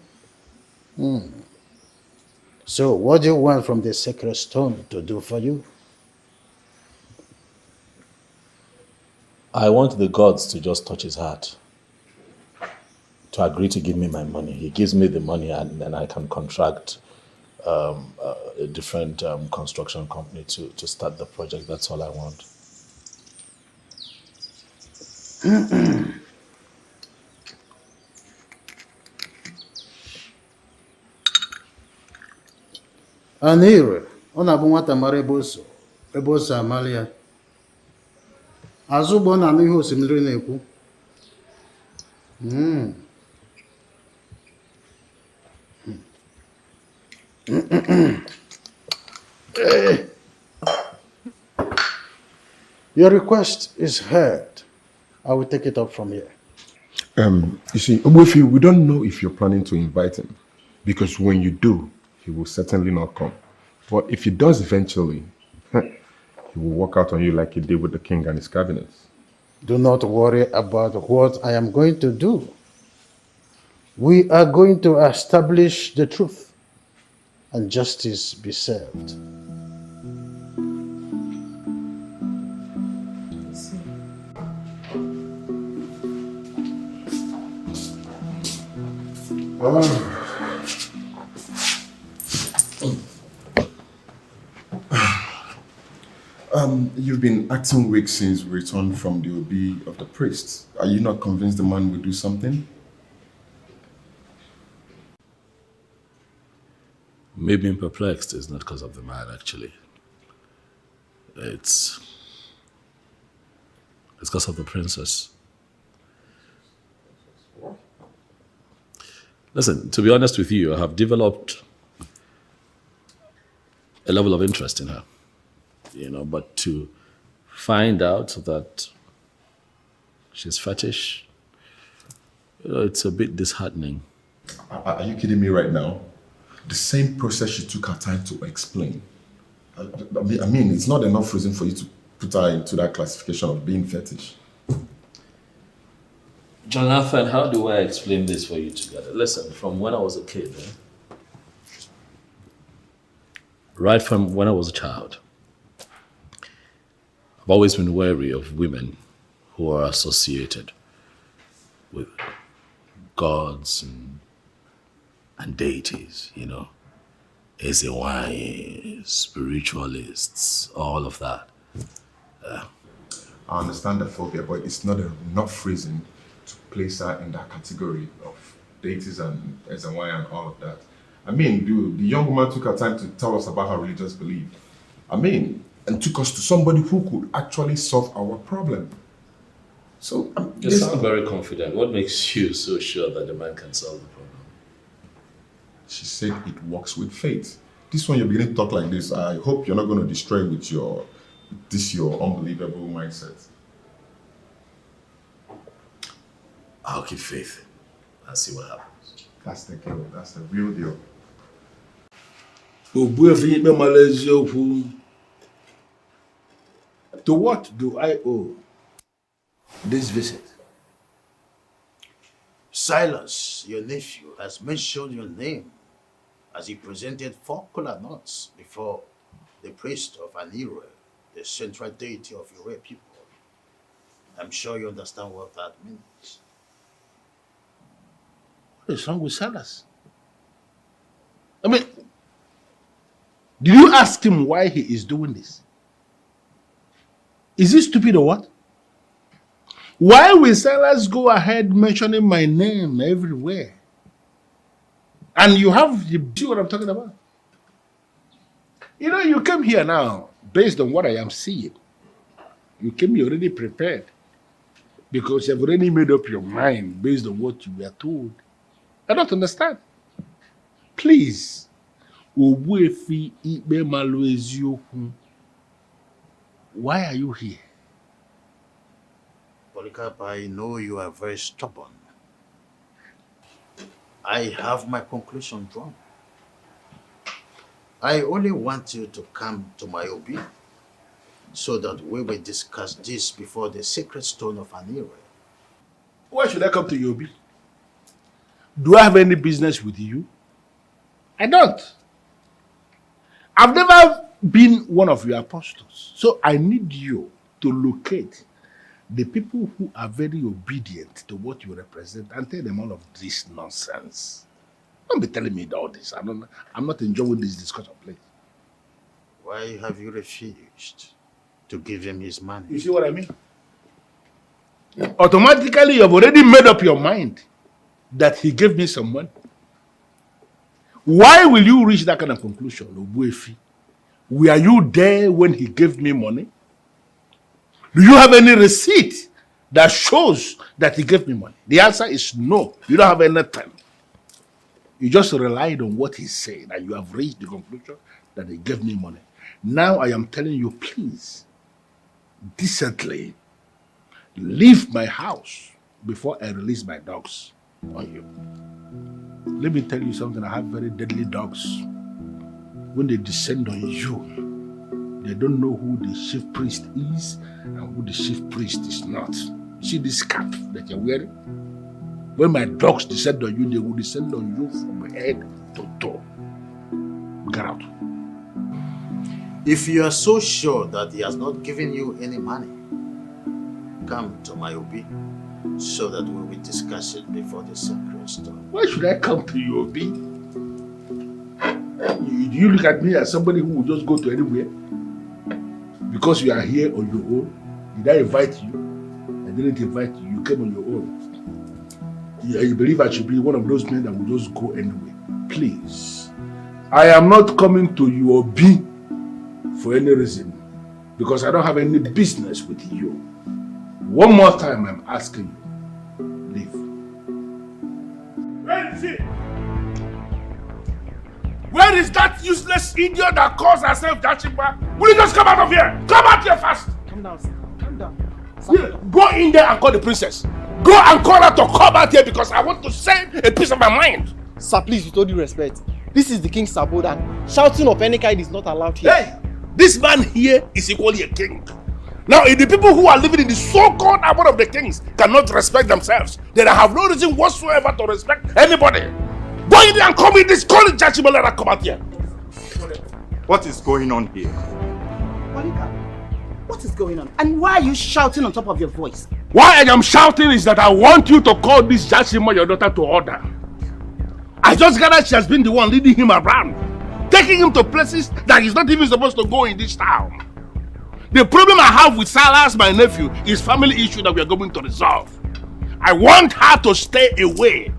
So, what do you want from the sacred stone to do for you? I want the gods to just touch his heart, to agree to give me my money. He gives me the money, and then I can contract a different construction company to start the project. That's all I want. Anire, ọ na-abụ nwata mara ebe o so amali ya. Azụ ụgbọ na-anụ ihe osimiri na-ekwu. Your request is heard. I will take it up from here. You see, Obuefi, we don't know if you're planning to invite him, because when you do, he will certainly not come. But if he does eventually, he will walk out on you like he did with the king and his cabinets. Do not worry about what I am going to do. We are going to establish the truth, and justice be served. You've been acting weak since we returned from the OB of the priest. Are you not convinced the man will do something? Me being perplexed is not because of the man, actually. It's because of the princess. Listen, to be honest with you, I have developed a level of interest in her. But to find out that she's fetish, it's a bit disheartening. Are you kidding me right now? The same process she took her time to explain. I mean, it's not enough reason for you to put her into that classification of being fetish. Jonathan, how do I explain this for you together? Listen, from when I was a kid, right from when I was a child, I've always been wary of women who are associated with gods and deities, Ezewai, spiritualists, all of that. I understand the phobia, but it's not enough reason to place her in that category of deities and Ezewai and all of that. I mean, the young woman took her time to tell us about her religious belief. And took us to somebody who could actually solve our problem. So you sound very confident. What makes you so sure that the man can solve the problem? She said it works with faith. This one you're beginning to talk like this. I hope you're not going to destroy with your unbelievable mindset. I'll keep faith and see what happens. That's the deal. That's the real deal. To what do I owe this visit? Silas, your nephew, has mentioned your name as he presented 4 kola nuts before the priest of Anire, the central deity of your people. I'm sure you understand what that means. What is wrong with Silas? I mean, did you ask him why he is doing this? Is he stupid or what? Why will Silas go ahead mentioning my name everywhere? And you see what I'm talking about? You came here now based on what I am seeing. You came here already prepared because you've already made up your mind based on what you were told. I don't understand. Please, why are you here? Polycarp, I know you are very stubborn. I have my conclusion drawn. I only want you to come to my OB so that we will discuss this before the sacred stone of Anire. Why should I come to your OB? Do I have any business with you? I don't. I've never been one of your apostles. So I need you to locate the people who are very obedient to what you represent and tell them all of this nonsense. Don't be telling me all this. I'm not enjoying this discussion, please. Why have you refused to give him his money? You see what I mean? Automatically, you've already made up your mind that he gave me some money. Why will you reach that kind of conclusion, Obuefi? Were you there when he gave me money? Do you have any receipt that shows that he gave me money? The answer is no. You don't have anything. You just relied on what he said and you have reached the conclusion that he gave me money. Now I am telling you, please, decently, leave my house before I release my dogs on you. Let me tell you something. I have very deadly dogs. When they descend on you, they don't know who the chief priest is and who the chief priest is not. You see this cap that you're wearing? When my dogs descend on you, they will descend on you from head to toe. Get out. If you are so sure that he has not given you any money, come to my Obi so that we will discuss it before the sacred stone. Why should I come to you, Obi? Do you look at me as somebody who will just go to anywhere? Because you are here on your own? Did I invite you? I didn't invite you. You came on your own. You believe I should be one of those men that will just go anywhere? Please. I am not coming to you, Obi, for any reason. Because I don't have any business with you. One more time I'm asking you. Leave. Where is he? Where is that useless idiot that calls herself Dachimba? Will you just come out of here? Come out here fast! Calm down, sir. Calm down. Yeah, go in there and call the princess. Go and call her to come out here because I want to say a piece of my mind. Sir, please, with all due respect, this is the king's abode and shouting of any kind is not allowed here. Hey, this man here is equally a king. Now, if the people who are living in the so-called abode of the kings cannot respect themselves, then I have no reason whatsoever to respect anybody. Go in there and call me this, call it Jachimo, let her come out here. What is going on here? Monica, what is going on? And why are you shouting on top of your voice? Why I am shouting is that I want you to call this Jachimo, your daughter, to order. I just gathered she has been the one leading him around, taking him to places that he's not even supposed to go in this town. The problem I have with Silas, my nephew, is family issue that we are going to resolve. I want her to stay away.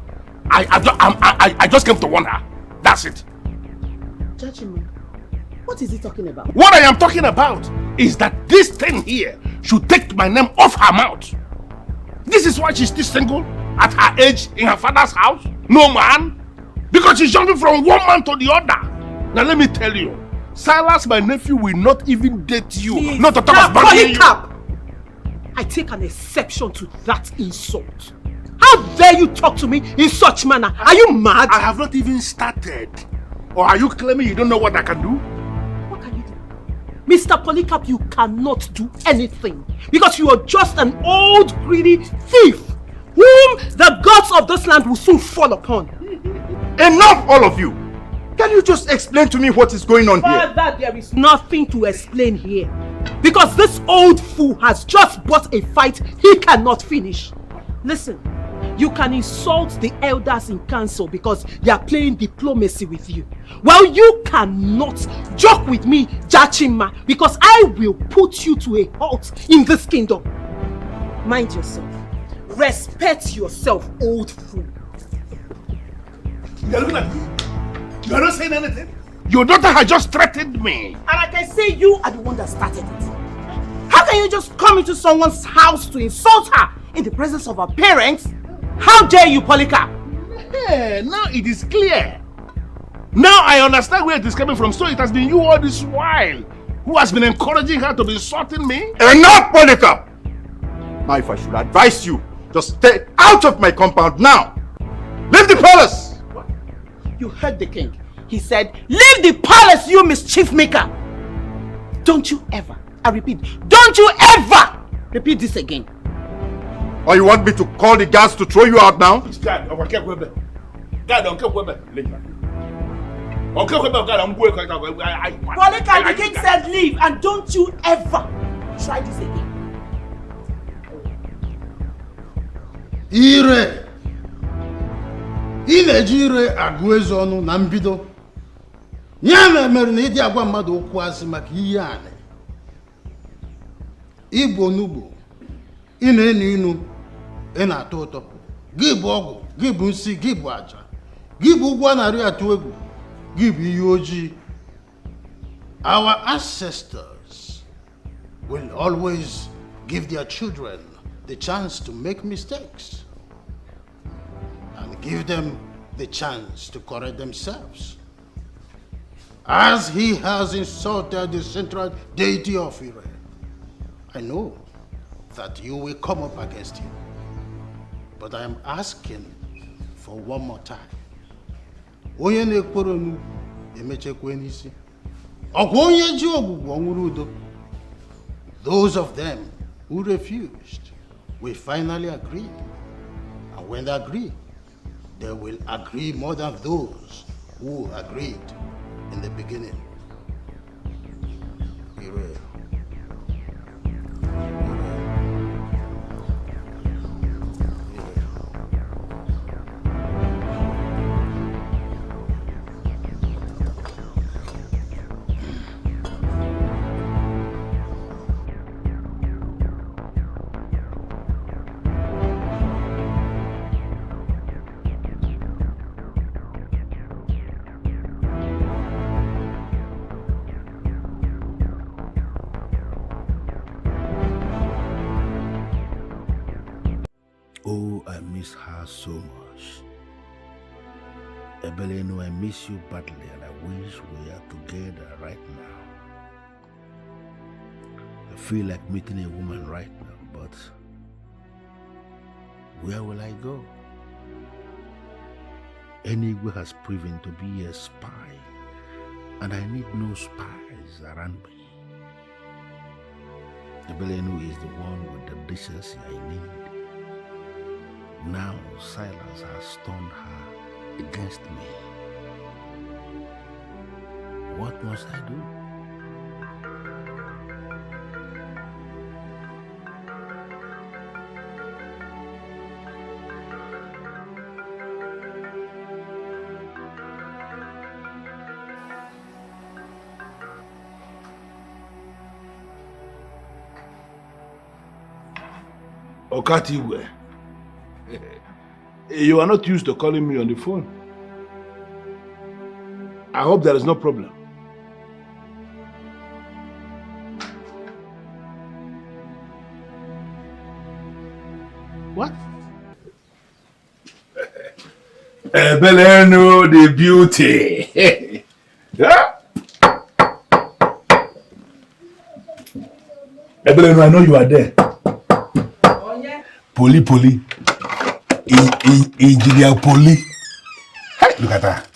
I just came to warn her. That's it. Jachimo, what is he talking about? What I am talking about is that this thing here should take my name off her mouth. This is why she's still single at her age in her father's house. No man. Because she's jumping from one man to the other. Now let me tell you, Silas, my nephew, will not even date you. Please, not to talk about marrying you. I take an exception to that insult. How dare you talk to me in such manner? Are you mad? I have not even started. Or are you claiming you don't know what I can do? What can you do? Mr. Polycarp, you cannot do anything. Because you are just an old greedy thief whom the gods of this land will soon fall upon. Enough, all of you! Can you just explain to me what is going on here? Father, there is nothing to explain here. Because this old fool has just bought a fight he cannot finish. Listen, you can insult the elders in council because they are playing diplomacy with you. Well, you cannot joke with me, Jachima, because I will put you to a halt in this kingdom. Mind yourself. Respect yourself, old fool. You're looking at me. You're not saying anything. Your daughter has just threatened me. And I can say you are the one that started it. How can you just come into someone's house to insult her in the presence of her parents? How dare you, Polycarp? Yeah, now it is clear. Now I understand where it is coming from. So it has been you all this while who has been encouraging her to be insulting me? Enough, Polycarp! Now if I should advise you, just stay out of my compound now. Leave the palace! You heard the king. He said, leave the palace, you mischief maker. Don't you ever, I repeat, don't you ever repeat this again. Or you want me to call the guards to throw you out now? God, don't care what Okay, I'm going. Polika, the king said leave, and don't you ever try this again. Ire! Ị na-eji ire agụ eze ọnụ na mbido. Ya mere na ịdị agwa mmadụ okwu asị maka ihe anị. Igbo n'ugbo, ị na-enu inu, ị na-atọ ụtọ. Gị bụ ọgwụ, gị bụ nsi, gị bụ aja. Gị bụ ụgwọ narị atụ egwu, gị bụ ihe ojii. Our ancestors will always give their children the chance to make mistakes and give them the chance to correct themselves. As he has insulted the central deity of Ire, I know that you will come up against him. But I am asking for one more time. Onye na-ekporo nu emechekwa n'isi. Ọkwa onye ji ogbugbo ọnwụrụ udo. Those of them who refused will finally agree. And when they agree, they will agree more than those who agreed in the beginning. Ire. Oh, I miss her so much. Ebelenu, I miss you badly and I wish we are together right now. I feel like meeting a woman right now, but where will I go? Anywhere has proven to be a spy, and I need no spies around me. Ebelenu is the one with the decency I need. Now silence has turned her against me. What must I do? Okatiwe. You are not used to calling me on the phone. I hope there is no problem. What? Beleno, the beauty. Yeah? Beleno, I know you are there. Oh, yeah. Poli. Engineer Poli. Look at that.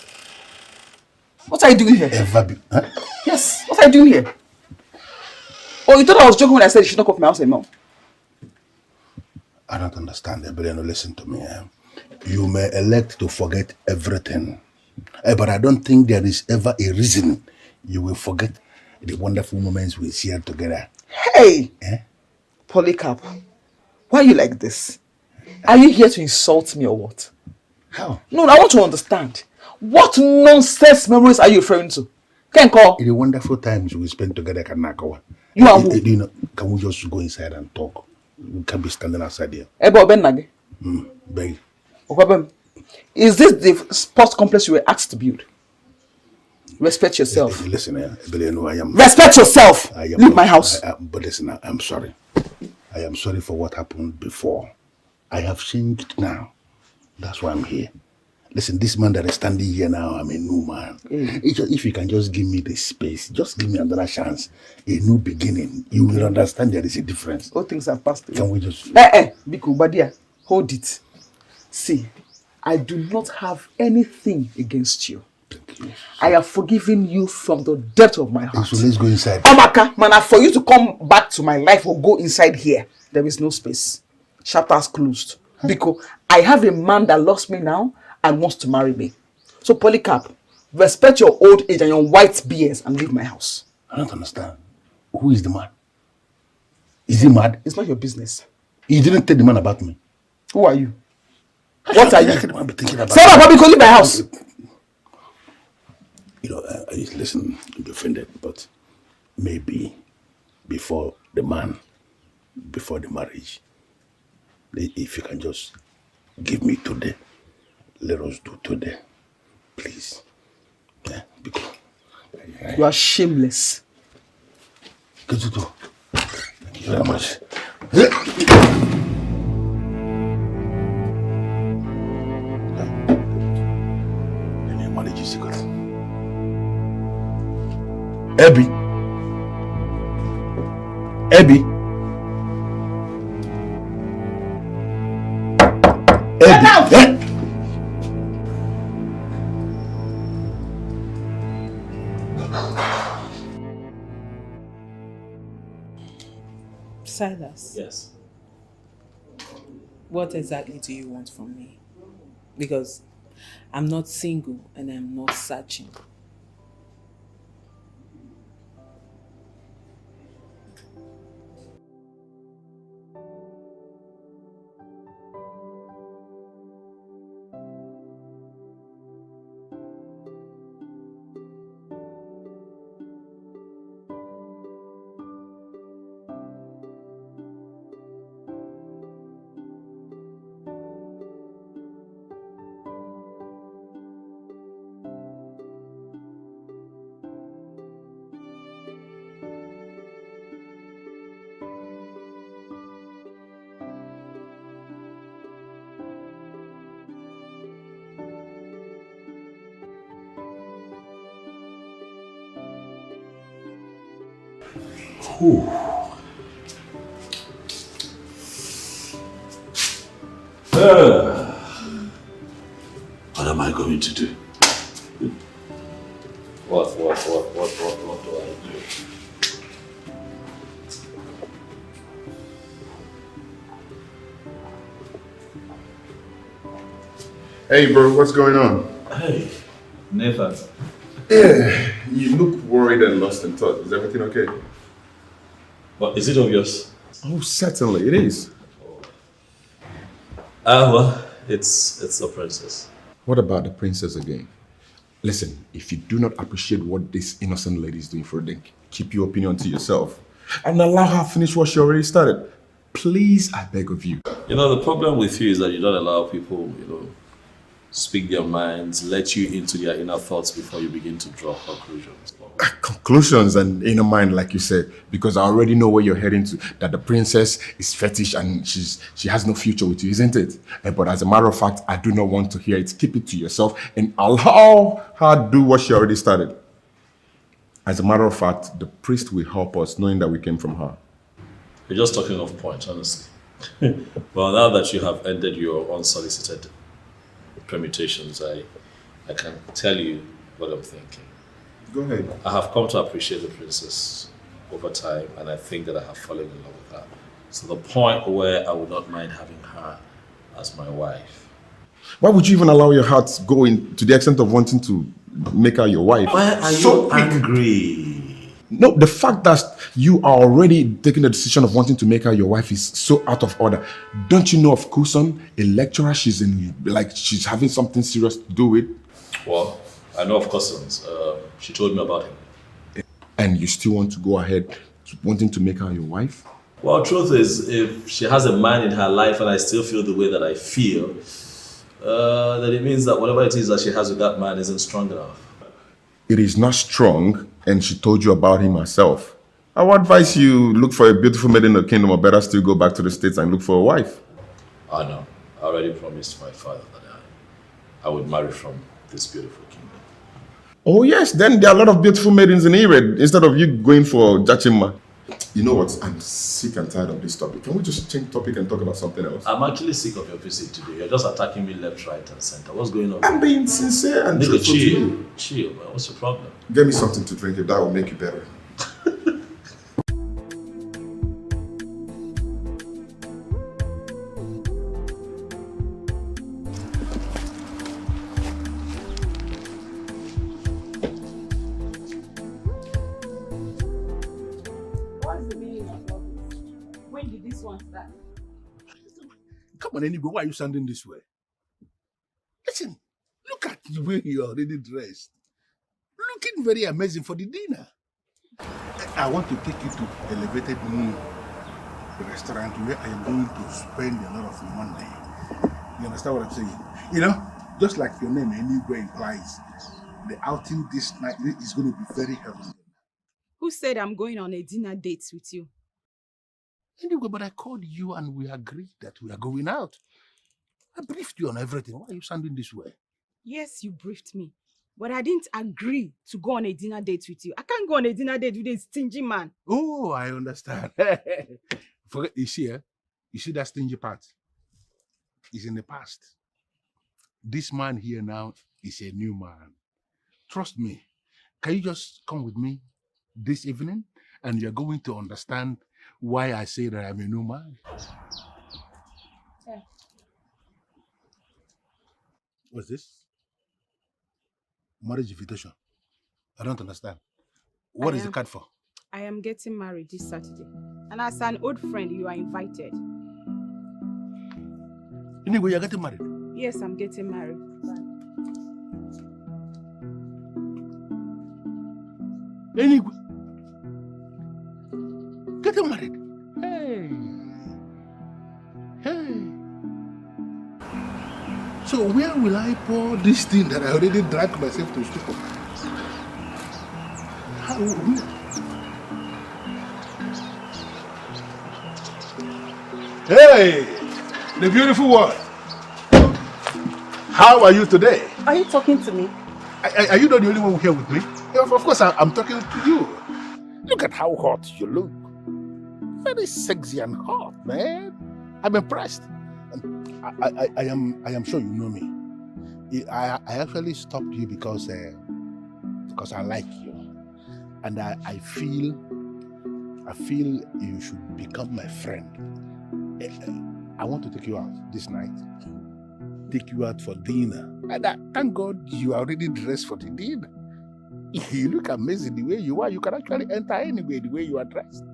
What are you doing here? Huh? Yes, what are you doing here? Oh, you thought I was joking when I said you should not come to my house anymore? I don't understand, Ebeleno. Listen to me. You may elect to forget everything, but I don't think there is ever a reason you will forget the wonderful moments we shared together. Hey! Polycarp, why are you like this? Are you here to insult me or what? How? No, I want to understand. What nonsense memories are you referring to? Can call. The wonderful times we spent together, Kanakawa. You are who? Can we just go inside and talk? We can't be standing outside here. Ebo Ben Beg. Is this the sports complex you were asked to build? Respect yourself. Listen, Ebeleno, I am... Respect yourself! Leave my house. But listen, I'm sorry. I am sorry for what happened before. I have changed now. That's why I'm here. Listen, this man that is standing here now, I'm a new man. If you can just give me the space, just give me another chance, a new beginning, you will understand there is a difference. All things have passed away. Can we just... Biku, Badia, hold it. See, I do not have anything against you. Thank you. I have forgiven you from the depth of my heart. So let's go inside. Amaka, man, for you to come back to my life or go inside here, there is no space. Chapters closed. Because I have a man that loves me now, and wants to marry me. So Polycarp, respect your old age and your white beards and leave my house. I don't understand. Who is the man? Is he mad? It's not your business. You didn't tell the man about me. Who are you? What are you? I can't be thinking about Sarah, Bobby, go leave my house. You know, listen, I'm offended, but maybe before the marriage, if you can just give me today, let us do today, please. Yeah, because you are shameless. Good to do. Thank you very much. Let me manage your secret. Abby. Silas. Yes. What exactly do you want from me? Because I'm not single and I'm not searching. Ooh. What am I going to do? What do I do? Hey, bro, what's going on? Hey, Nathan. Yeah, you look worried and lost in thought. Is everything okay? But is it obvious? Oh, certainly, it is. Well, it's a princess. What about the princess again? Listen, if you do not appreciate what this innocent lady is doing for you, then keep your opinion to yourself. And allow her finish what she already started. Please, I beg of you. You know, the problem with you is that you don't allow people, speak their minds, let you into their inner thoughts before you begin to draw conclusions. Conclusions and inner mind, like you said, because I already know where you're heading to, that the princess is fetish and she has no future with you, isn't it? But as a matter of fact, I do not want to hear it. Keep it to yourself and allow her do what she already started. As a matter of fact, the priest will help us, knowing that we came from her. You're just talking off point, honestly. Well, now that you have ended your unsolicited permutations, I can tell you what I'm thinking. Go ahead. I have come to appreciate the princess over time, and I think that I have fallen in love with her. To the point where I would not mind having her as my wife. Why would you even allow your heart go to the extent of wanting to make her your wife? Why are you angry? No, the fact that you are already taking the decision of wanting to make her your wife is so out of order. Don't you know of Kusan, a lecturer? She's having something serious to do with. Well, I know of Cousins. She told me about him. And you still want to go ahead wanting to make her your wife? Well, truth is, if she has a man in her life and I still feel the way that I feel, then it means that whatever it is that she has with that man isn't strong enough. It is not strong, and she told you about him herself. I would advise you look for a beautiful maiden in the kingdom, or better still go back to the States and look for a wife. I know. I already promised my father that I would marry from this beautiful kingdom. Oh yes, then there are a lot of beautiful maidens in Ired instead of you going for Jachima. You know what? I'm sick and tired of this topic. Can we just change topic and talk about something else? I'm actually sick of your visit today. You're just attacking me left, right, and center. What's going on? I'm being sincere and Nigga, truthful to you. Chill, man. What's your problem? Get me something to drink if that will make you better. Come on, anyway, why are you standing this way? Listen, look at the way you're already dressed. Looking very amazing for the dinner. I want to take you to Elevated Moon, the restaurant where I am going to spend a lot of money. You understand what I'm saying? You know, just like your name anywhere implies, the outing this night is going to be very heavy. Who said I'm going on a dinner date with you? Anyway, but I called you and we agreed that we are going out. I briefed you on everything. Why are you standing this way? Yes, you briefed me. But I didn't agree to go on a dinner date with you. I can't go on a dinner date with a stingy man. Oh, I understand. Forget, you see that stingy part? It's in the past. This man here now is a new man. Trust me. Can you just come with me this evening and you're going to understand why I say that I'm a new man? Yeah. What's this? Marriage invitation. I don't understand. What is the card for? I am getting married this Saturday. And as an old friend, you are invited. Anyway, you're getting married? Yes, I'm getting married. Anyway, getting married? Hey. Hey. So where will I pour this thing that I already drank myself to stupor? How will? Hey, the beautiful one. How are you today? Are you talking to me? Are you not the only one here with me? Of course, I'm talking to you. Look at how hot you look. Very sexy and hot, man. I'm impressed. I am sure you know me. I actually stopped you because I like you, and I feel you should become my friend. I want to take you out this night. Take you out for dinner. And thank God you are already dressed for the dinner. You look amazing the way you are. You can actually enter anywhere the way you are dressed.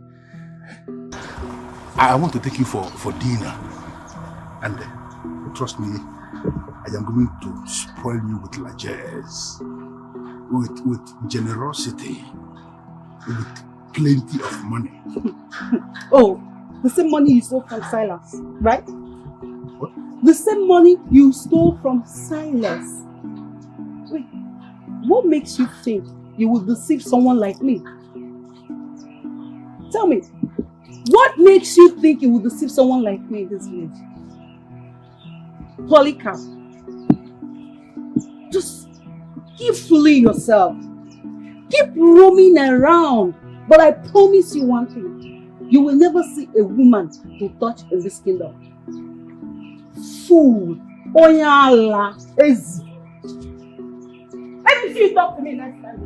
I want to take you for dinner. And trust me, I am going to spoil you with largesse, with generosity, with plenty of money. Oh, the same money you stole from Silas, right? What? The same money you stole from Silas. Wait, what makes you think you will deceive someone like me? Tell me, what makes you think you will deceive someone like me in this village? Polycarp, just keep fooling yourself. Keep roaming around. But I promise you one thing. You will never see a woman to touch in this kingdom. Fool. Oyala. Ezi. Let me see you talk to me next time.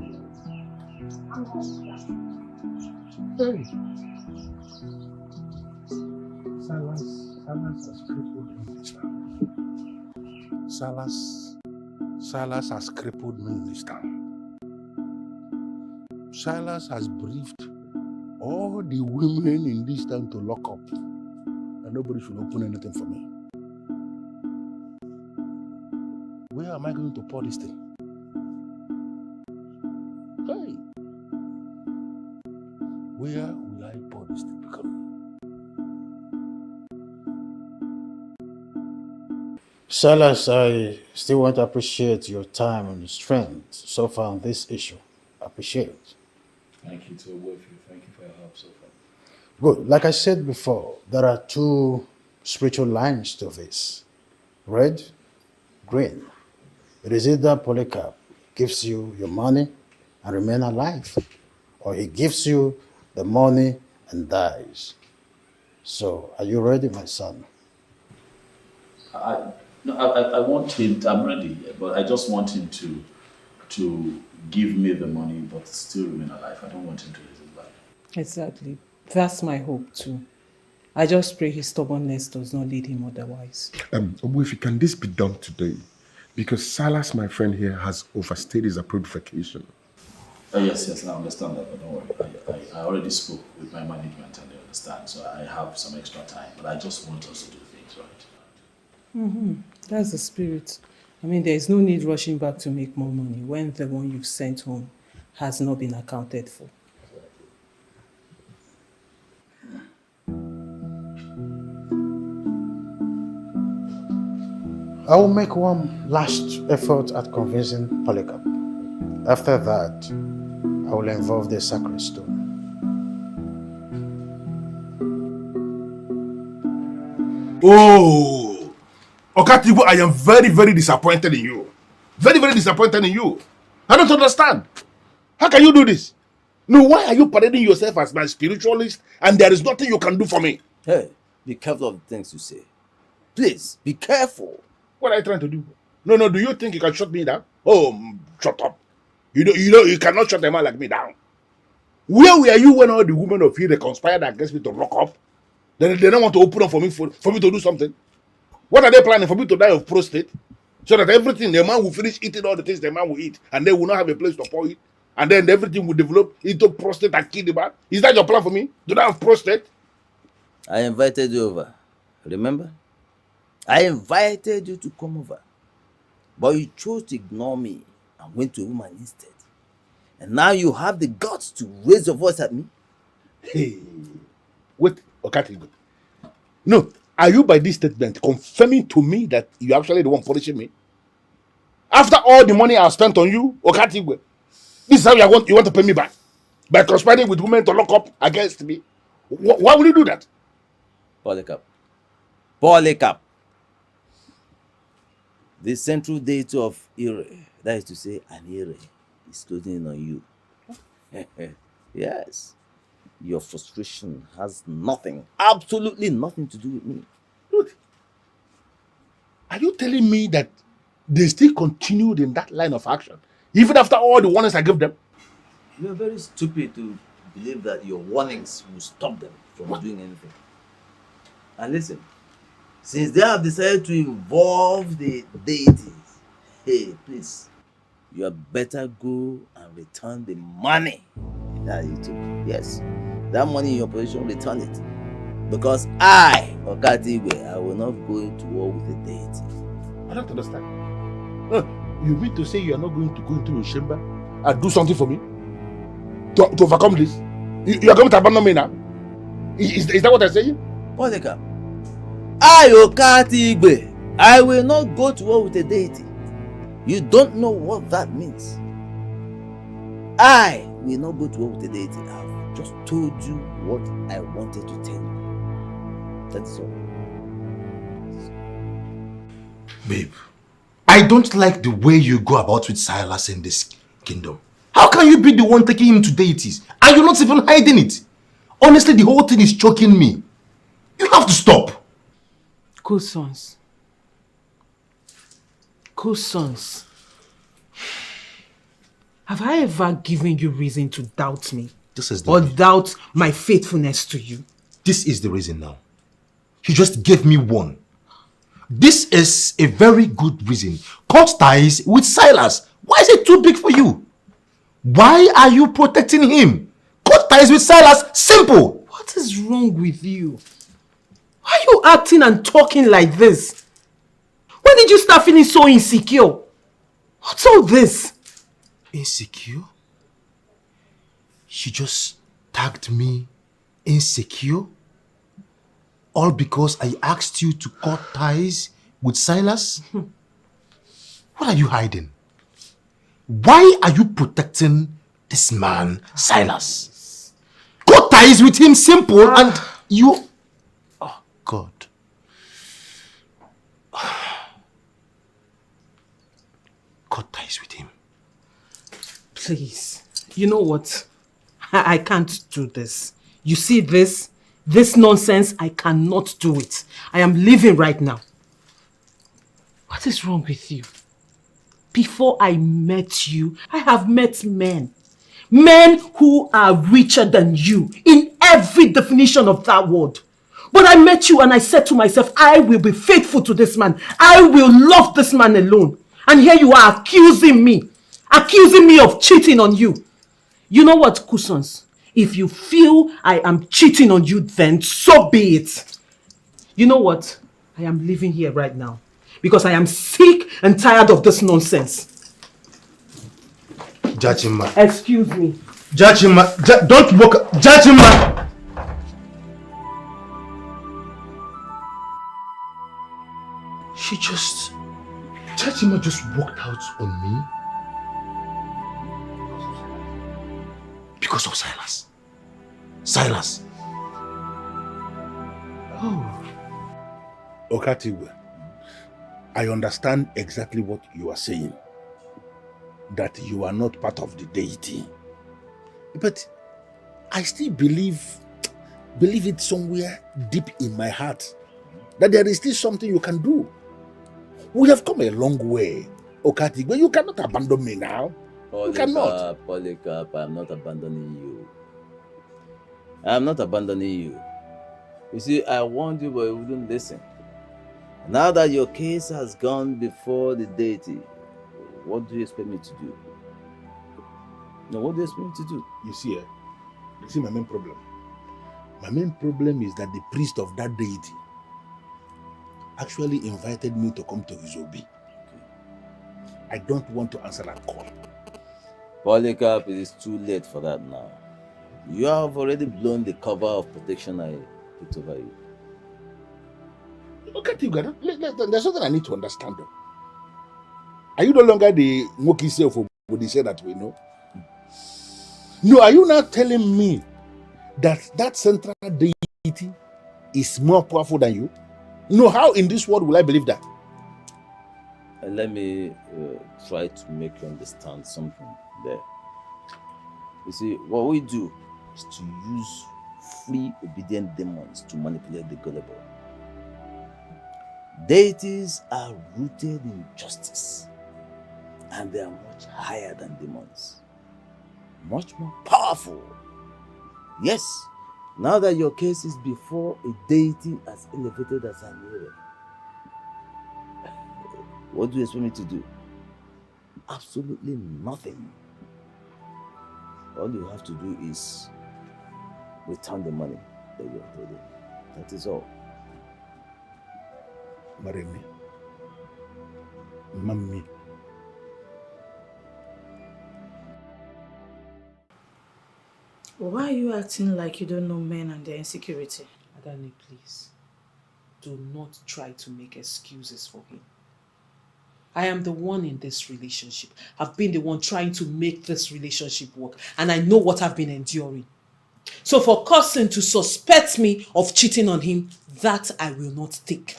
Hey. Silas has crippled me this time. Silas has crippled me this time. Silas has briefed all the women in this town to lock up, and nobody should open anything for me. Where am I going to pour this thing? Hey, where will I pour this thing? Silas, I still want to appreciate your time and strength so far on this issue. Appreciate it. Thank you to both of you. Thank you for your help so far. Good. Like I said before, there are two spiritual lines to this. Red, green. It is either Polycarp gives you your money and remain alive, or he gives you the money and dies. So, are you ready, my son? I want him. I'm ready, but I just want him to give me the money, but still remain alive. I don't want him to lose his life. Exactly. That's my hope too. I just pray his stubbornness does not lead him otherwise. If can this be done today? Because Silas, my friend here, has overstayed his approved vacation. Yes, I understand that, but don't worry. I already spoke with my management and they understand, so I have some extra time. But I just want us to do things right. That's the spirit. I mean, there is no need rushing back to make more money when the one you've sent home has not been accounted for. I will make one last effort at convincing Polycarp. After that, I will involve the sacred stone. Oh, Okatibu, I am very, very disappointed in you. Very, very disappointed in you. I don't understand. How can you do this? No, why are you parading yourself as my spiritualist and there is nothing you can do for me? Hey, be careful of the things you say. Please, be careful. What are you trying to do? No, do you think you can shut me down? Oh, shut up. You cannot shut a man like me down. Where were you when all the women of here conspired against me to lock up? They don't want to open up for me to do something. What are they planning? For me to die of prostate? So that everything, the man will finish eating all the things the man will eat, and they will not have a place to pour it, and then everything will develop into prostate and kill the man. Is that your plan for me? Do I have prostate? I invited you over. Remember? I invited you to come over. But you chose to ignore me and went to a woman instead. And now you have the guts to raise your voice at me? Hey, wait, Okatigo. No, are you by this statement confirming to me that you're actually the one punishing me? After all the money I spent on you, Okatigo, this is how you want to pay me back? By conspiring with women to lock up against me? Why would you do that? Polycarp. The central deity of Ire, that is to say, an Ire, is closing in on you. Yes. Your frustration has nothing, absolutely nothing to do with me. Look, are you telling me that they still continued in that line of action, even after all the warnings I gave them? You are very stupid to believe that your warnings will stop them from doing anything. And listen, since they have decided to involve the deities, hey, please, you had better go and return the money that you took. Yes, that money in your position, return it. Because I, Okatigwe, I will not go into war with the deity. I don't understand. You mean to say you are not going to go into your chamber and do something for me? To overcome this? You are going to abandon me now? Is that what I'm saying? Polycarp, I, Okatigwe, I will not go to war with the deity. You don't know what that means. I will not go to war with the deity. I've just told you what I wanted to tell you. That's all. Babe, I don't like the way you go about with Silas in this kingdom. How can you be the one taking him to deities and you're not even hiding it? Honestly, the whole thing is choking me. You have to stop. Cousins. Have I ever given you reason to doubt me? This is the or reason. doubt my faithfulness to you? This is the reason now. You just gave me one. This is a very good reason. Cut ties with Silas. Why is it too big for you? Why are you protecting him? Cut ties with Silas. Simple. What is wrong with you? Why are you acting and talking like this? When did you start feeling so insecure? What's all this? Insecure? She just tagged me insecure? All because I asked you to cut ties with Silas? What are you hiding? Why are you protecting this man, Silas? Cut ties with him, simple, and you... Oh, God. Cut ties with him. Please. You know what? I can't do this. You see this? This nonsense, I cannot do it. I am leaving right now. What is wrong with you? Before I met you, I have met men. Men who are richer than you in every definition of that word. But I met you and I said to myself, I will be faithful to this man. I will love this man alone. And here you are accusing me of cheating on you. You know what, Cousins? If you feel I am cheating on you, then so be it. You know what? I am leaving here right now. because I am sick and tired of this nonsense. Jachima. Excuse me. Jachima, don't walk. Jachima! Jachima just walked out on me because of Silas. Silas. Oh. Okatiwe, I understand exactly what you are saying. That you are not part of the deity. But I still believe it somewhere deep in my heart that there is still something you can do. We have come a long way, Okatiwe. You cannot abandon me now. You cannot. Polycarp, I'm not abandoning you. I'm not abandoning you. You see, I warned you, but you wouldn't listen. Now that your case has gone before the deity, what do you expect me to do? No, what do you expect me to do? You see my main problem. My main problem is that the priest of that deity actually invited me to come to his obi. I don't want to answer that call. Polycarp, it is too late for that now. You have already blown the cover of protection I put over you. Look at you, God. There's something I need to understand. Are you no longer the Moki self of what they say that we know? No, are you not telling me that central deity is more powerful than you? No, how in this world will I believe that? Let me try to make you understand something there. You see, what we do is to use free, obedient demons to manipulate the gullible. Deities are rooted in justice, and they are much higher than demons. Much more powerful. Yes, now that your case is before a deity as elevated as an hero, what do you expect me to do? Absolutely nothing. All you have to do is return the money that you are holding. That is all. Marry me. Mommy. Why are you acting like you don't know men and their insecurity? Adani, please. Do not try to make excuses for him. I am the one in this relationship. I've been the one trying to make this relationship work, and I know what I've been enduring. So for Cousin to suspect me of cheating on him, that I will not take.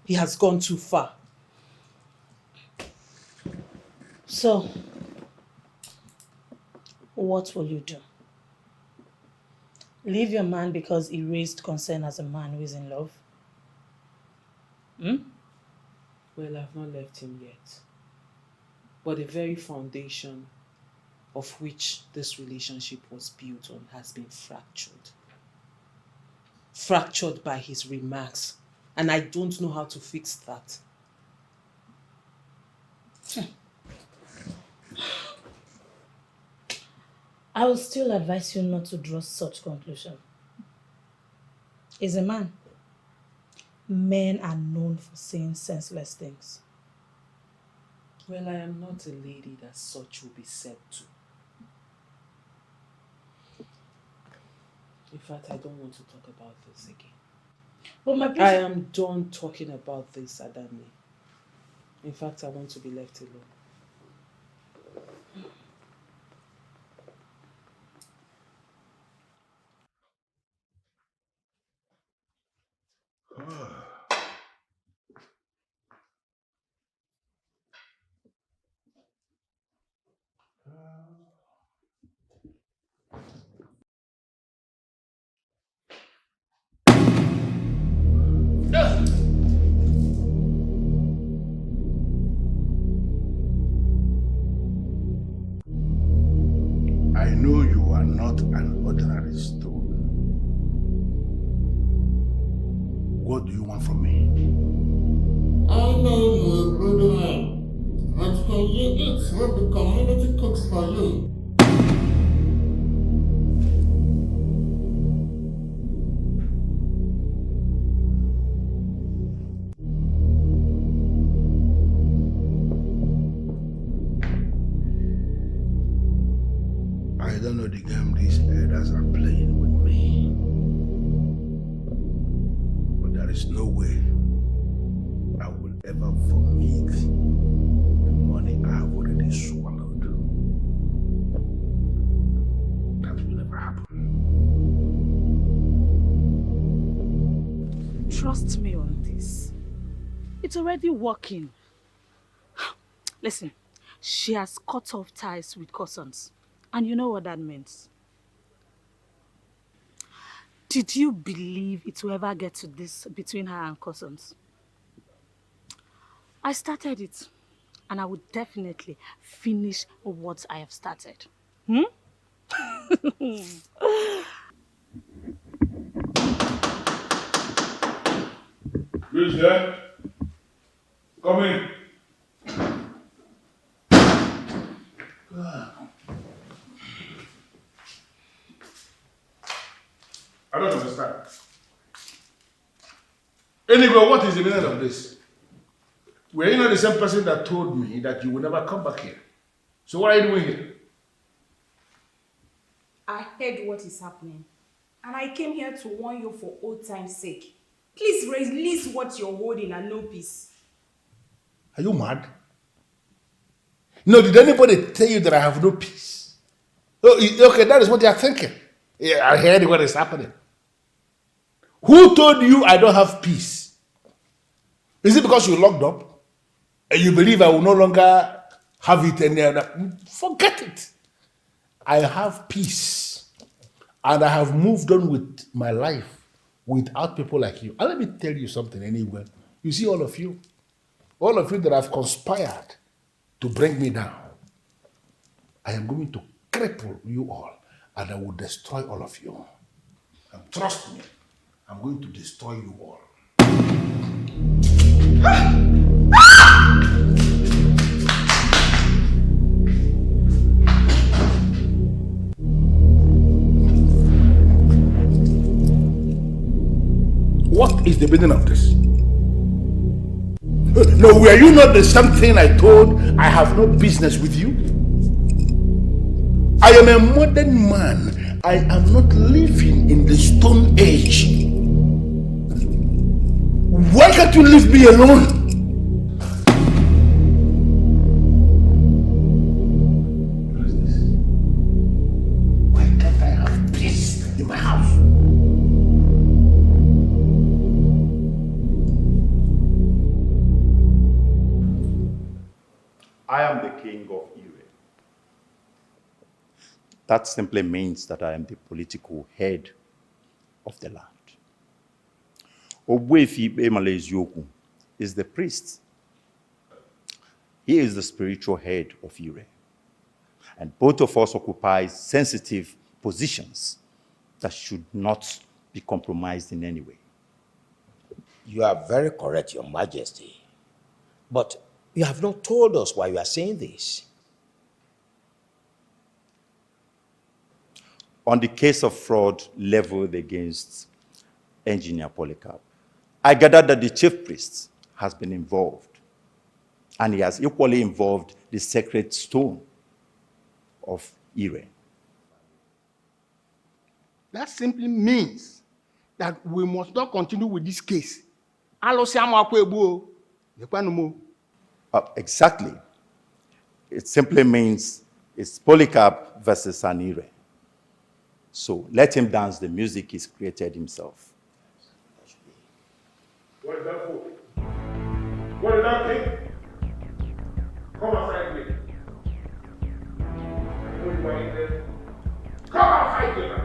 He has gone too far. So, what will you do? Leave your man because he raised concern as a man who is in love? Well, I've not left him yet. But the very foundation of which this relationship was built on has been fractured. Fractured by his remarks. And I don't know how to fix that. I will still advise you not to draw such conclusion. He's a man. Men are known for saying senseless things. Well, I am not a lady that such will be said to. In fact, I don't want to talk about this again. But I am done talking about this, Adani. In fact, I want to be left alone. I know you are not an ordinary stone. What do you want from me? I know you're a good man, but can you eat what the community cooks for you? don't know the game these elders are playing with me. But there is no way I will ever vomit the money I have already swallowed. That will never happen. Trust me on this. It's already working. Listen, she has cut off ties with cousins. And you know what that means? Did you believe it will ever get to this between her and cousins? I started it. And I would definitely finish what I have started. Hmm? Who's there? Come in. I don't understand. Anyway, what is the meaning of this? Were you not the same person that told me that you will never come back here? So what are you doing here? I heard what is happening, and I came here to warn you for old time's sake. Please release what you're holding and no peace. Are you mad? No, did anybody tell you that I have no peace? Oh, okay, that is what you are thinking. Yeah, I heard what is happening. Who told you I don't have peace? Is it because you're locked up? And you believe I will no longer have it any other? Forget it. I have peace. And I have moved on with my life without people like you. And let me tell you something anyway. You see all of you that have conspired to bring me down, I am going to cripple you all and I will destroy all of you. And trust me, I'm going to destroy you all. What is the meaning of this? No, were you not the same thing I told I have no business with you? I am a modern man. I am not living in the Stone Age. Why can't you leave me alone? What is this? Why can't I have peace in my house? I am the king of Ire. That simply means that I am the political head of the land. Ogbuefi Emale Ezioku is the priest. He is the spiritual head of Ire. And both of us occupy sensitive positions that should not be compromised in any way. You are very correct, Your Majesty. But you have not told us why you are saying this. On the case of fraud leveled against Engineer Polycarp, I gathered that the chief priest has been involved, and he has equally involved the sacred stone of Ire. That simply means that we must not continue with this case. Exactly. It simply means it's Polycarp versus an Ire. So let him dance the music he's created himself. What is that for? What is that thing? Come outside me. I know you are in there. Come outside here.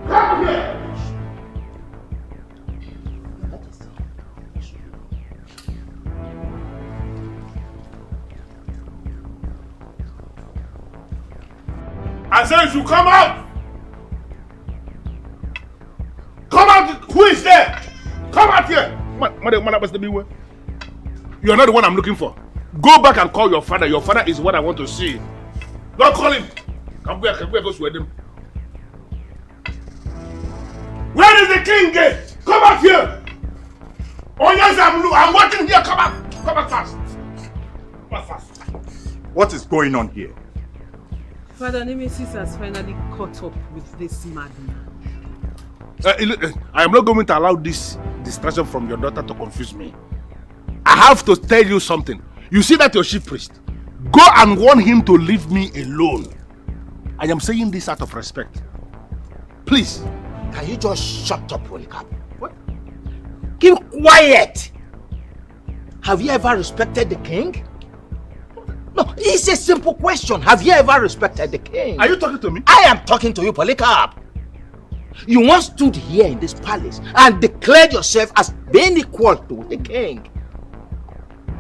Come here. I said you should come out. Come out! Who is there? Come out here! You are not the one I'm looking for. Go back and call your father. Your father is what I want to see. Don't call him. Come back, go sweat him. Where is the king gate? Come out here! Oh yes, I'm watching here. Come out! Come out fast! Come out fast. What is going on here? Father Nemesis has finally caught up with this madman. I am not going to allow this distraction from your daughter to confuse me. I have to tell you something. You see that your chief priest? Go and warn him to leave me alone. I am saying this out of respect. Please. Can you just shut up, Polycarp? What? Keep quiet! Have you ever respected the king? No, it's a simple question. Have you ever respected the king? Are you talking to me? I am talking to you, Polycarp. You once stood here in this palace and declared yourself as being equal to the king.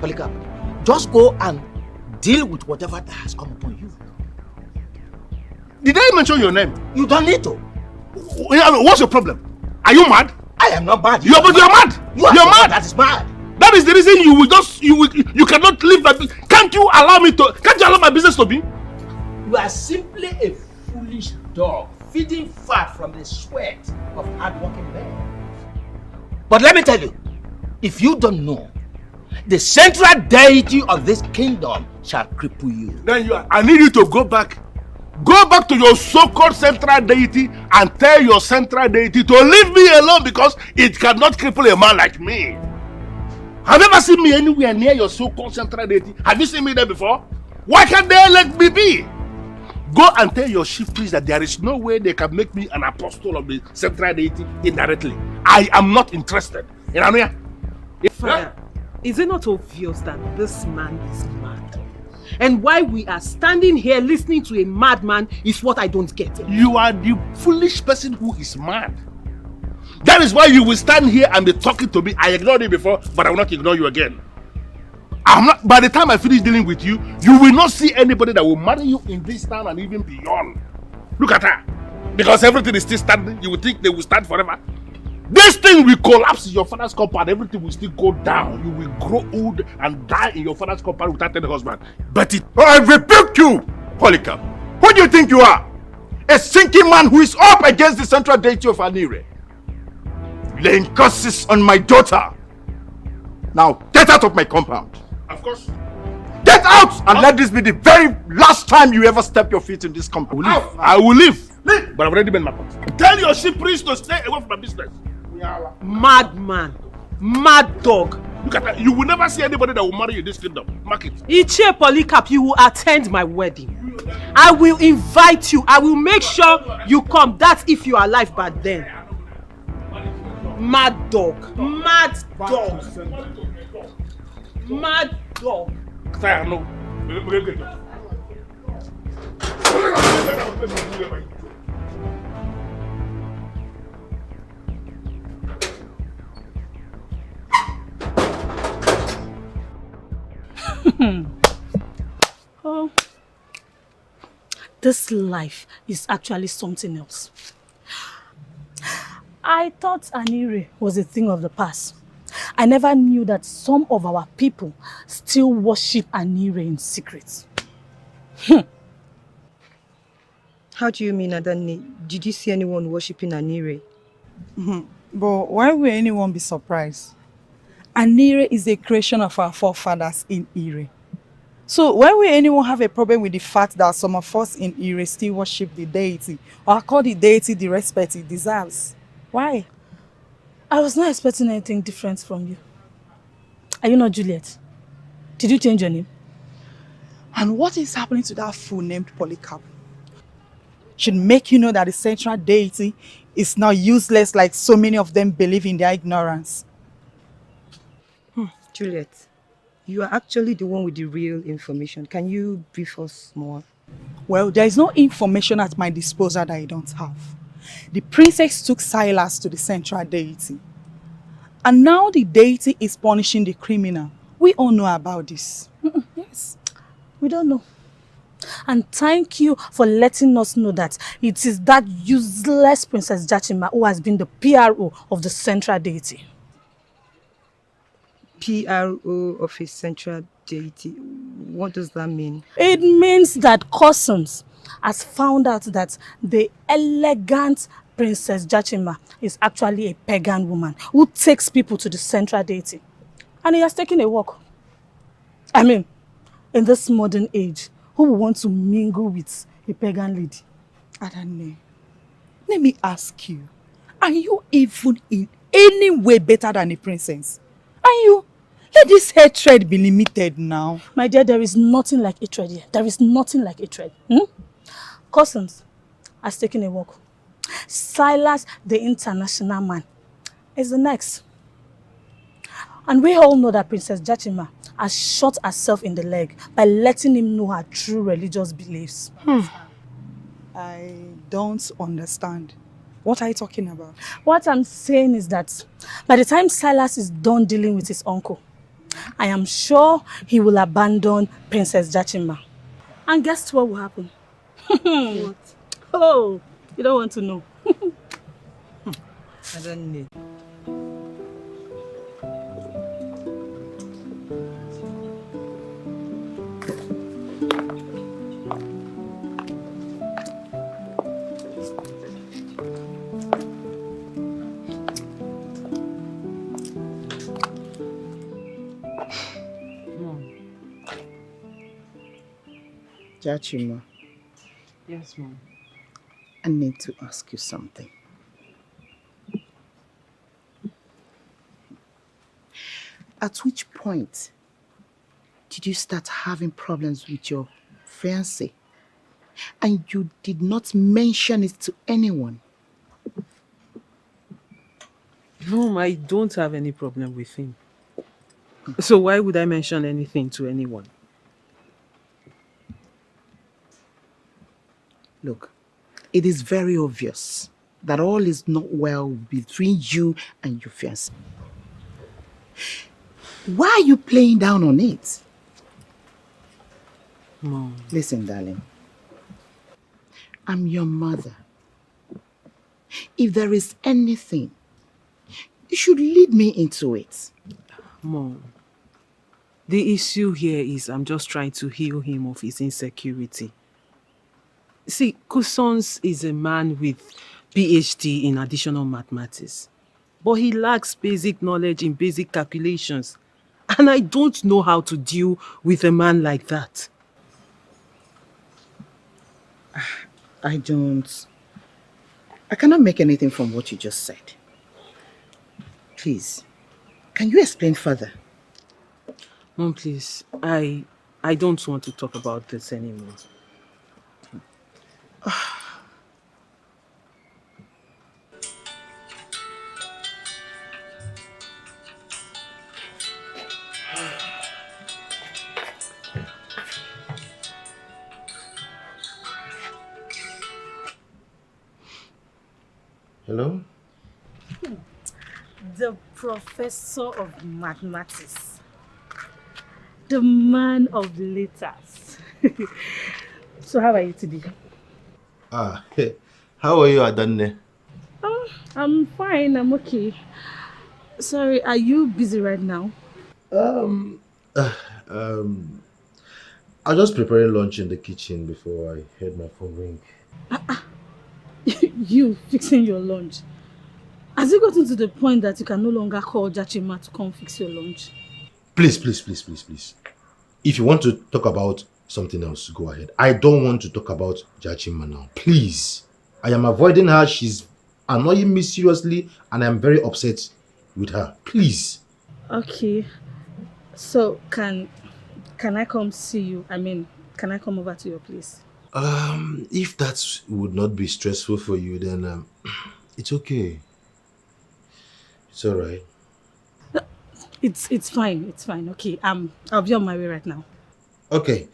Polycarp, just go and deal with whatever that has come upon you. Did I mention your name? You don't need to. What's your problem? Are you mad? I am not mad. You're mad. You're mad. That is mad. That is the reason you cannot leave my business. Can't you allow my business to be? You are simply a foolish dog feeding fat from the sweat of hardworking men. But let me tell you, if you don't know, the central deity of this kingdom shall cripple you. Then I need you to go back. Go back to your so-called central deity and tell your central deity to leave me alone because it cannot cripple a man like me. Have you ever seen me anywhere near your so-called central deity? Have you seen me there before? Why can't they let me be? Go and tell your chief priest that there is no way they can make me an apostle of the central deity indirectly. I am not interested. You know what I mean? Father, is it not obvious that this man is mad? And why we are standing here listening to a madman is what I don't get. You are the foolish person who is mad. That is why you will stand here and be talking to me. I ignored you before, but I will not ignore you again. By the time I finish dealing with you, you will not see anybody that will marry you in this town and even beyond. Look at her. Because everything is still standing, you will think they will stand forever. This thing will collapse in your father's compound. Everything will still go down. You will grow old and die in your father's compound without any husband. But I rebuke you, Polycarp. Who do you think you are? A sinking man who is up against the central deity of Anire. Laying curses on my daughter. Now, get out of my compound. Of course. Get out and let this be the very last time you ever step your feet in this compound. I will leave. But I've already been my point. Tell your chief priest to stay away from my business. Madman. Mad dog. Look at that. You will never see anybody that will marry you in this kingdom. Mark it. Ichie Polycarp, you will attend my wedding. I will invite you. I will make sure you come. That's if you are alive by then. Mad dog. Mad dog. Mad dog. Oh, this life is actually something else. I thought Anire was a thing of the past. I never knew that some of our people still worship Anire in secret. How do you mean, Adani? Did you see anyone worshipping Anire? But why would anyone be surprised? Anire is a creation of our forefathers in Ire. So why will anyone have a problem with the fact that some of us in Ire still worship the deity or call the deity the respect it deserves? Why? I was not expecting anything different from you. Are you not Juliet? Did you change your name? And what is happening to that fool named Polycarp? Should make you know that the central deity is now useless like so many of them believe in their ignorance. Juliet, you are actually the one with the real information. Can you brief us more? Well, there is no information at my disposal that I don't have. The princess took Silas to the central deity. And now the deity is punishing the criminal. We all know about this. Yes, we don't know. And thank you for letting us know that it is that useless Princess Jachima who has been the PRO of the central deity. PRO of a central deity? What does that mean? It means that Cousins has found out that the elegant Princess Jachima is actually a pagan woman who takes people to the central deity. And he has taken a walk. I mean, in this modern age, who would want to mingle with A pagan lady. Adanne, let me ask you, are you even in any way better than a princess? Are you? Let this hatred be limited now. My dear, there is nothing like hatred here. There is nothing like hatred. Cousins has taken a walk. Silas, the international man, is the next. And we all know that Princess Jachima has shot herself in the leg by letting him know her true religious beliefs. I don't understand. What are you talking about? What I'm saying is that by the time Silas is done dealing with his uncle, I am sure he will abandon Princess Jachima. And guess what will happen? What? Oh, you don't want to know. I don't know. Jachima, Yes, Mom. I need to ask you something. At which point did you start having problems with your fiancé? And you did not mention it to anyone? Mom, I don't have any problem with him. So why would I mention anything to anyone? Look, it is very obvious that all is not well between you and your fiancé. Why are you playing down on it? Mom. Listen, darling. I'm your mother. If there is anything, you should lead me into it. Mom, the issue here is I'm just trying to heal him of his insecurity. See, Kusons is a man with PhD in additional mathematics, but he lacks basic knowledge in basic calculations. And I don't know how to deal with a man like that. I cannot make anything from what you just said. Please, can you explain further? Mom, please, I don't want to talk about this anymore. Hello? The professor of mathematics. The man of letters. So how are you today? How are you, Adanne? Oh, I'm fine, I'm okay. Sorry, are you busy right now? I was just preparing lunch in the kitchen before I heard my phone ring. You fixing your lunch? Has it gotten to the point that you can no longer call Jachima to come fix your lunch? Please. If you want to talk about something else, go ahead. I don't want to talk about Jachima now. Please. I am avoiding her. She's annoying me seriously and I'm very upset with her. Please. Okay. So can I come see you? I mean, can I come over to your place? If that would not be stressful for you, then it's okay. It's all right. It's fine. It's fine. Okay. I'll be on my way right now. Okay.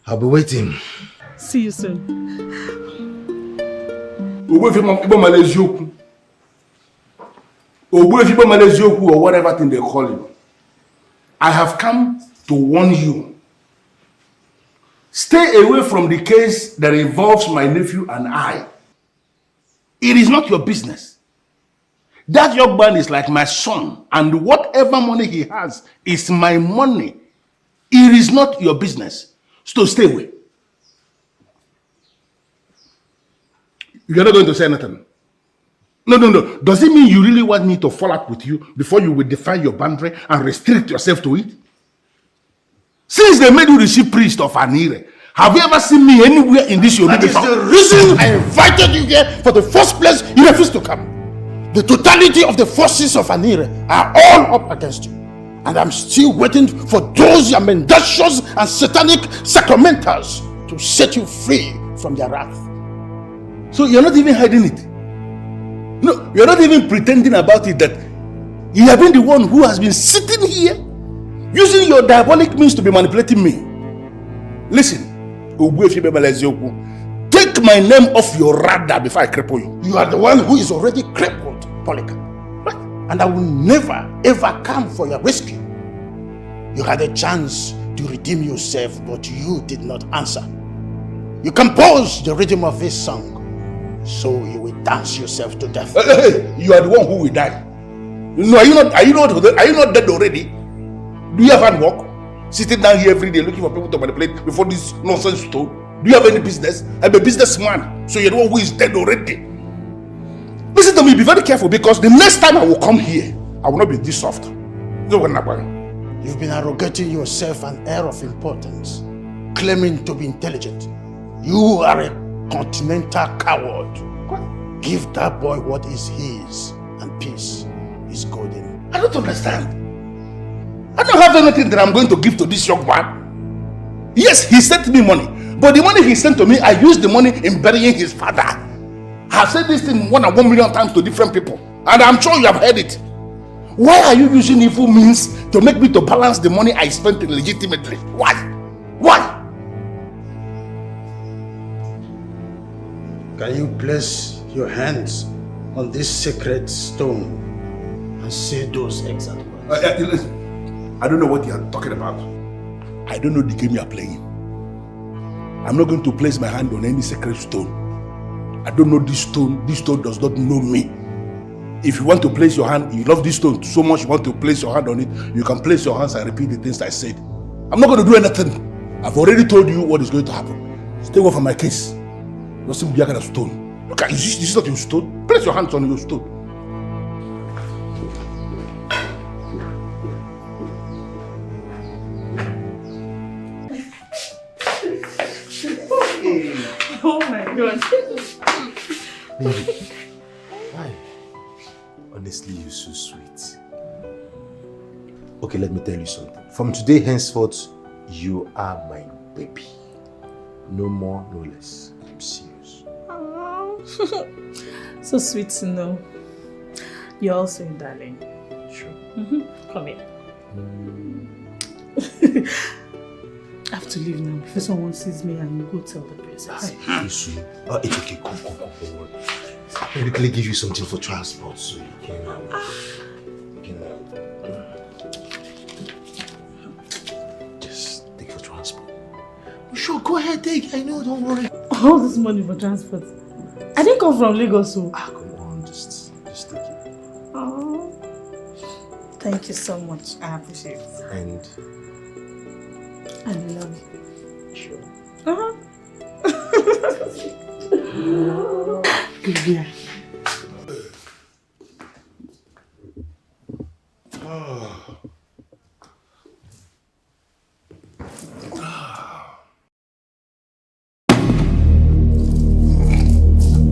I'll be waiting. See you soon. Or whatever thing they call you. I have come to warn you. Stay away from the case that involves my nephew and I. It is not your business. That young man is like my son, and whatever money he has is my money. It is not your business. So stay away. You're not going to say anything. No. Does it mean you really want me to fall out with you before you will define your boundary and restrict yourself to it? Since they made you the chief priest of Anire, Have you ever seen me anywhere in this your That is the reason I invited you here for the first place. You refused to come. The totality of the forces of Anire are all up against you. And I'm still waiting for those your mendacious and satanic sacramentals to set you free from their wrath. So you're not even hiding it. No, you're not even pretending about it that you have been the one who has been sitting here using your diabolic means to be manipulating me. Listen, take my name off your radar before I cripple you. You are the one who is already crippled, Polycarp. And I will never ever come for your rescue. You had a chance to redeem yourself, but you did not answer. You composed the rhythm of this song, so you will dance yourself to death. Hey, you are the one who will die. No, are you not dead already? Do you have hand work? Sitting down here every day looking for people to manipulate before this nonsense stone? Do you have any business? I'm a businessman, so you're the one who is dead already. Listen to me, be very careful, because the next time I will come here, I will not be this soft. You've been arrogating yourself an air of importance, claiming to be intelligent. You are a continental coward. Give that boy what is his, and peace is golden. I don't understand. I don't have anything that I'm going to give to this young man. Yes, he sent me money, but the money he sent to me, I used the money in burying his father. I've said this thing 1 million times to different people, and I'm sure you have heard it. Why are you using evil means to make me to balance the money I spent illegitimately? Why? Why? Can you place your hands on this sacred stone and say those exact words? Listen, I don't know what you are talking about. I don't know the game you are playing. I'm not going to place my hand on any sacred stone. I don't know this stone. This stone does not know me. If you want to place your hand, you love this stone so much, you want to place your hand on it, you can place your hands and repeat the things I said. I'm not going to do anything. I've already told you what is going to happen. Stay away from my case. You're simply a stone. Look at this is not your stone. Place your hands on your stone. Oh my God. Baby, why? Honestly, you're so sweet. Okay, let me tell you something. From today henceforth, you are my baby. No more, no less. I'm serious. So sweet to know. You're also a darling. Sure. Come here. I have to leave now before someone sees me and go tell the princess. It's okay, come. Don't worry. Let me quickly give you something for transport so you can just take for transport. Sure, go ahead, take. I know, don't worry. All this money for transport. I didn't come from Lagos, so. Come on, just take it. Oh, thank you so much. I appreciate it. And I love you. Sure. Good girl.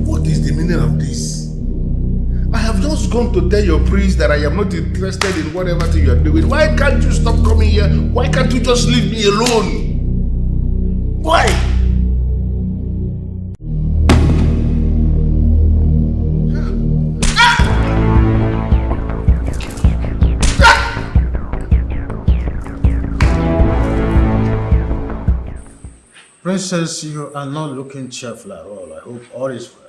What is the meaning of this? I have just gone to tell your priest that I am not interested in whatever thing you are doing. Why can't you stop coming here? Why can't you just leave me alone? Why? Princess, you are not looking cheerful at all. I hope all is well.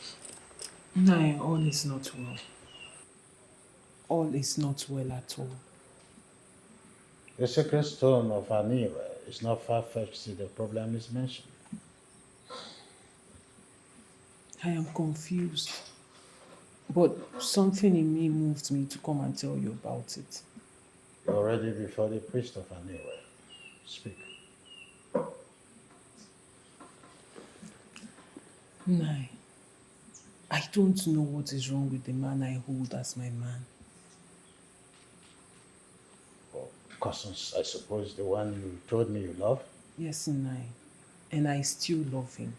No, all is not well. All is not well at all. The sacred stone of Anira is not far-fetched to the problem is mentioned. I am confused. But something in me moved me to come and tell you about it. You're already before the priest of Anira. Speak. Nai, I don't know what is wrong with the man I hold as my man. Cousins, I suppose the one you told me you love? Yes, Nai. and I still love him.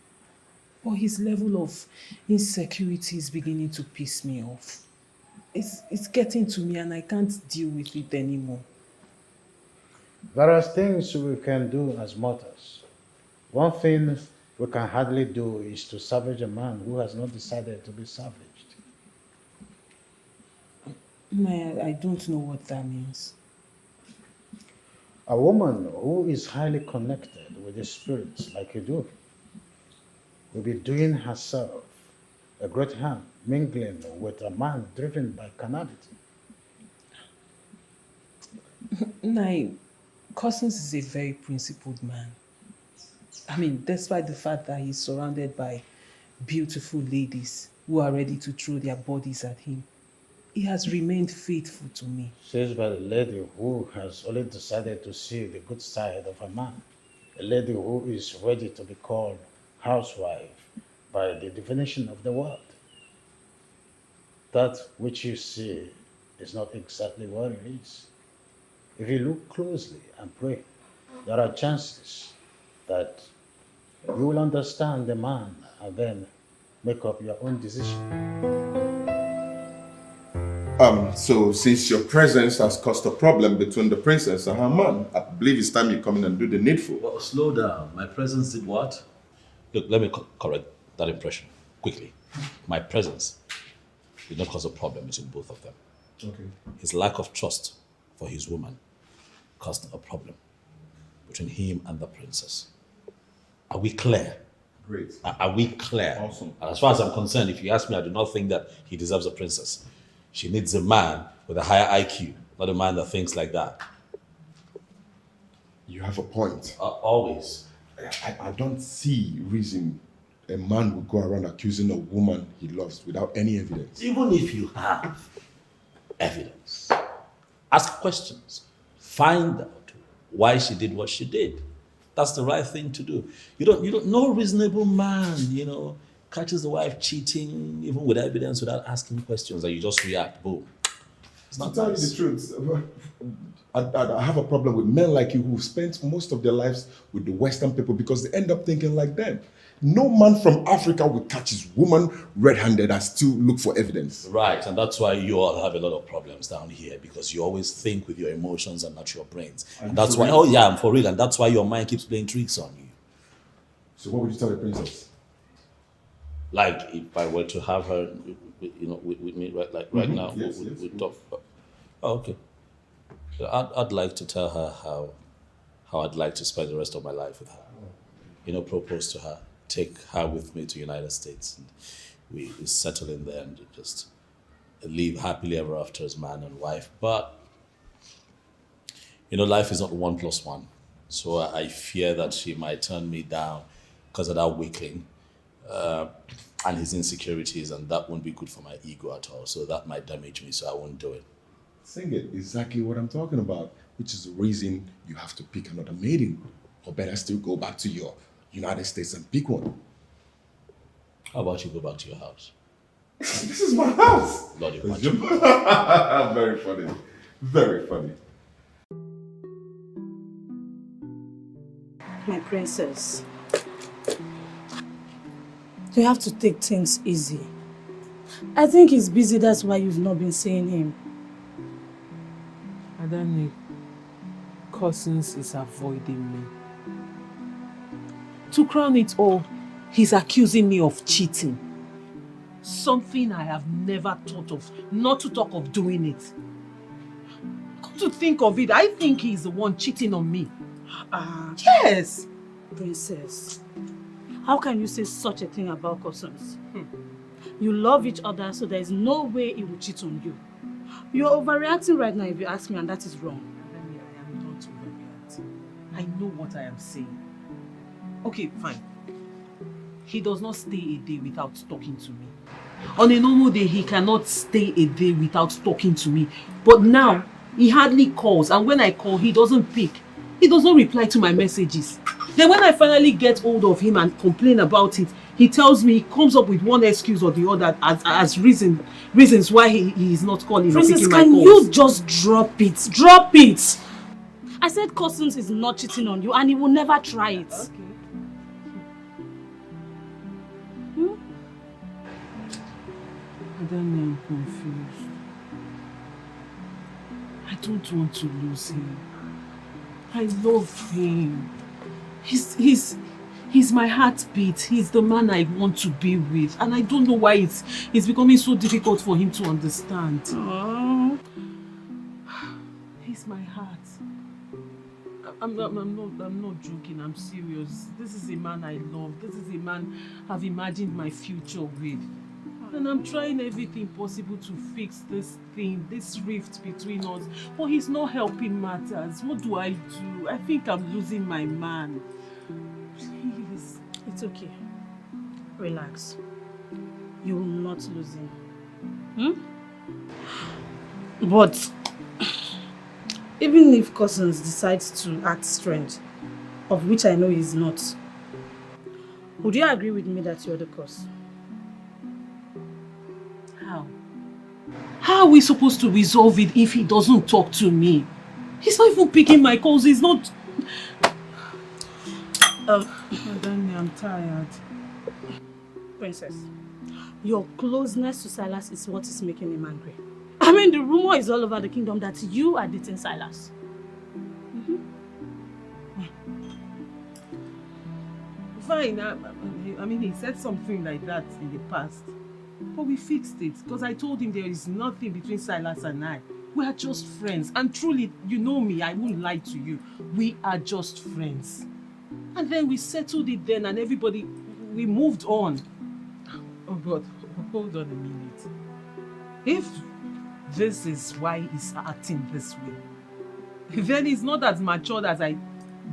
But his level of insecurity is beginning to piss me off. It's getting to me and I can't deal with it anymore. There are things we can do as mothers. One thing we can hardly do is to savage a man who has not decided to be savaged. I don't know what that means. A woman who is highly connected with the spirits like you do will be doing herself a great harm mingling with a man driven by carnality. My Cousins is a very principled man. I mean, despite the fact that he's surrounded by beautiful ladies who are ready to throw their bodies at him, he has remained faithful to me. Says by the lady who has only decided to see the good side of a man, a lady who is ready to be called housewife by the definition of the word. That which you see is not exactly what it is. If you look closely and pray, there are chances that you will understand the man and then make up your own decision. So since your presence has caused a problem between the princess and her man, I believe it's time you come in and do the needful. Well, slow down. My presence did what? Look, let me correct that impression quickly. My presence did not cause a problem between both of them. Okay. His lack of trust for his woman caused a problem between him and the princess. Are we clear? Great. Are we clear? Awesome. And as far as I'm concerned, if you ask me, I do not think that he deserves a princess. She needs a man with a higher IQ, not a man that thinks like that. You have a point. Always. I don't see reason a man would go around accusing a woman he loves without any evidence. Even if you have evidence, ask questions. Find out why she did what she did. That's the right thing to do. No reasonable man, catches the wife cheating, even with evidence, without asking questions, and you just react, boom. It's not to tell nice. you the truth, I have a problem with men like you who spent most of their lives with the Western people because they end up thinking like them. No man from Africa will catch his woman red-handed and still look for evidence. Right, and that's why you all have a lot of problems down here, because you always think with your emotions and not your brains. And that's why, I'm for real, and that's why your mind keeps playing tricks on you. So what would you tell the princess? Like, if I were to have her, with me right now, Yes, we talk. Oh, okay. I'd like to tell her how I'd like to spend the rest of my life with her. Propose to her, take her with me to United States, and we settle in there and just live happily ever after as man and wife. But life is not 1 + 1, so I fear that she might turn me down because of that weakling and his insecurities, and that won't be good for my ego at all. So that might damage me, so I won't do it. Sing it. Exactly what I'm talking about, which is the reason you have to pick another maiden, or better still go back to your United States and pick one. How about you go back to your house? This is my house. Lord, imagine. Very funny. Very funny. My princess, you have to take things easy. I think he's busy, that's why you've not been seeing him. Adani, Cousins is avoiding me. To crown it all, he's accusing me of cheating. Something I have never thought of, not to talk of doing it. Come to think of it, I think he's the one cheating on me. Yes! Princess, how can you say such a thing about Cousins? You love each other, so there is no way he will cheat on you. You're overreacting right now if you ask me, and that is wrong. I am not overreacting. I know what I am saying. Okay, fine. He does not stay a day without talking to me. On a normal day, he cannot stay a day without talking to me. But now, he hardly calls, and when I call, he doesn't pick. He does not reply to my messages. Then when I finally get hold of him and complain about it, he tells me, he comes up with one excuse or the other as reasons why he is not calling or picking my calls. Princess, can you just drop it? Drop it! I said Cousins is not cheating on you and he will never try it. Okay. Danny, I'm confused. I don't want to lose him. I love him. He's my heartbeat. He's the man I want to be with. And I don't know why it's becoming so difficult for him to understand. Oh. He's my heart. I'm not joking. I'm serious. This is a man I love. This is a man I've imagined my future with. And I'm trying everything possible to fix this thing, this rift between us. But he's not helping matters. What do I do? I think I'm losing my man. Please. It's okay. Relax. You will not lose him. But even if Cousins decides to act strange, of which I know he's not, would you agree with me that you're the cause? How? How are we supposed to resolve it if he doesn't talk to me? He's not even picking my calls. He's not... Danny, I'm tired. Princess, your closeness to Silas is what is making him angry. I mean, the rumor is all over the kingdom that you are dating Silas. Fine. I mean, he said something like that in the past. But we fixed it because I told him there is nothing between Silas and I. We are just friends. And truly, you know me, I won't lie to you. We are just friends. And then we settled it then and everybody, we moved on. Oh God, hold on a minute. If this is why he's acting this way, then he's not as matured as I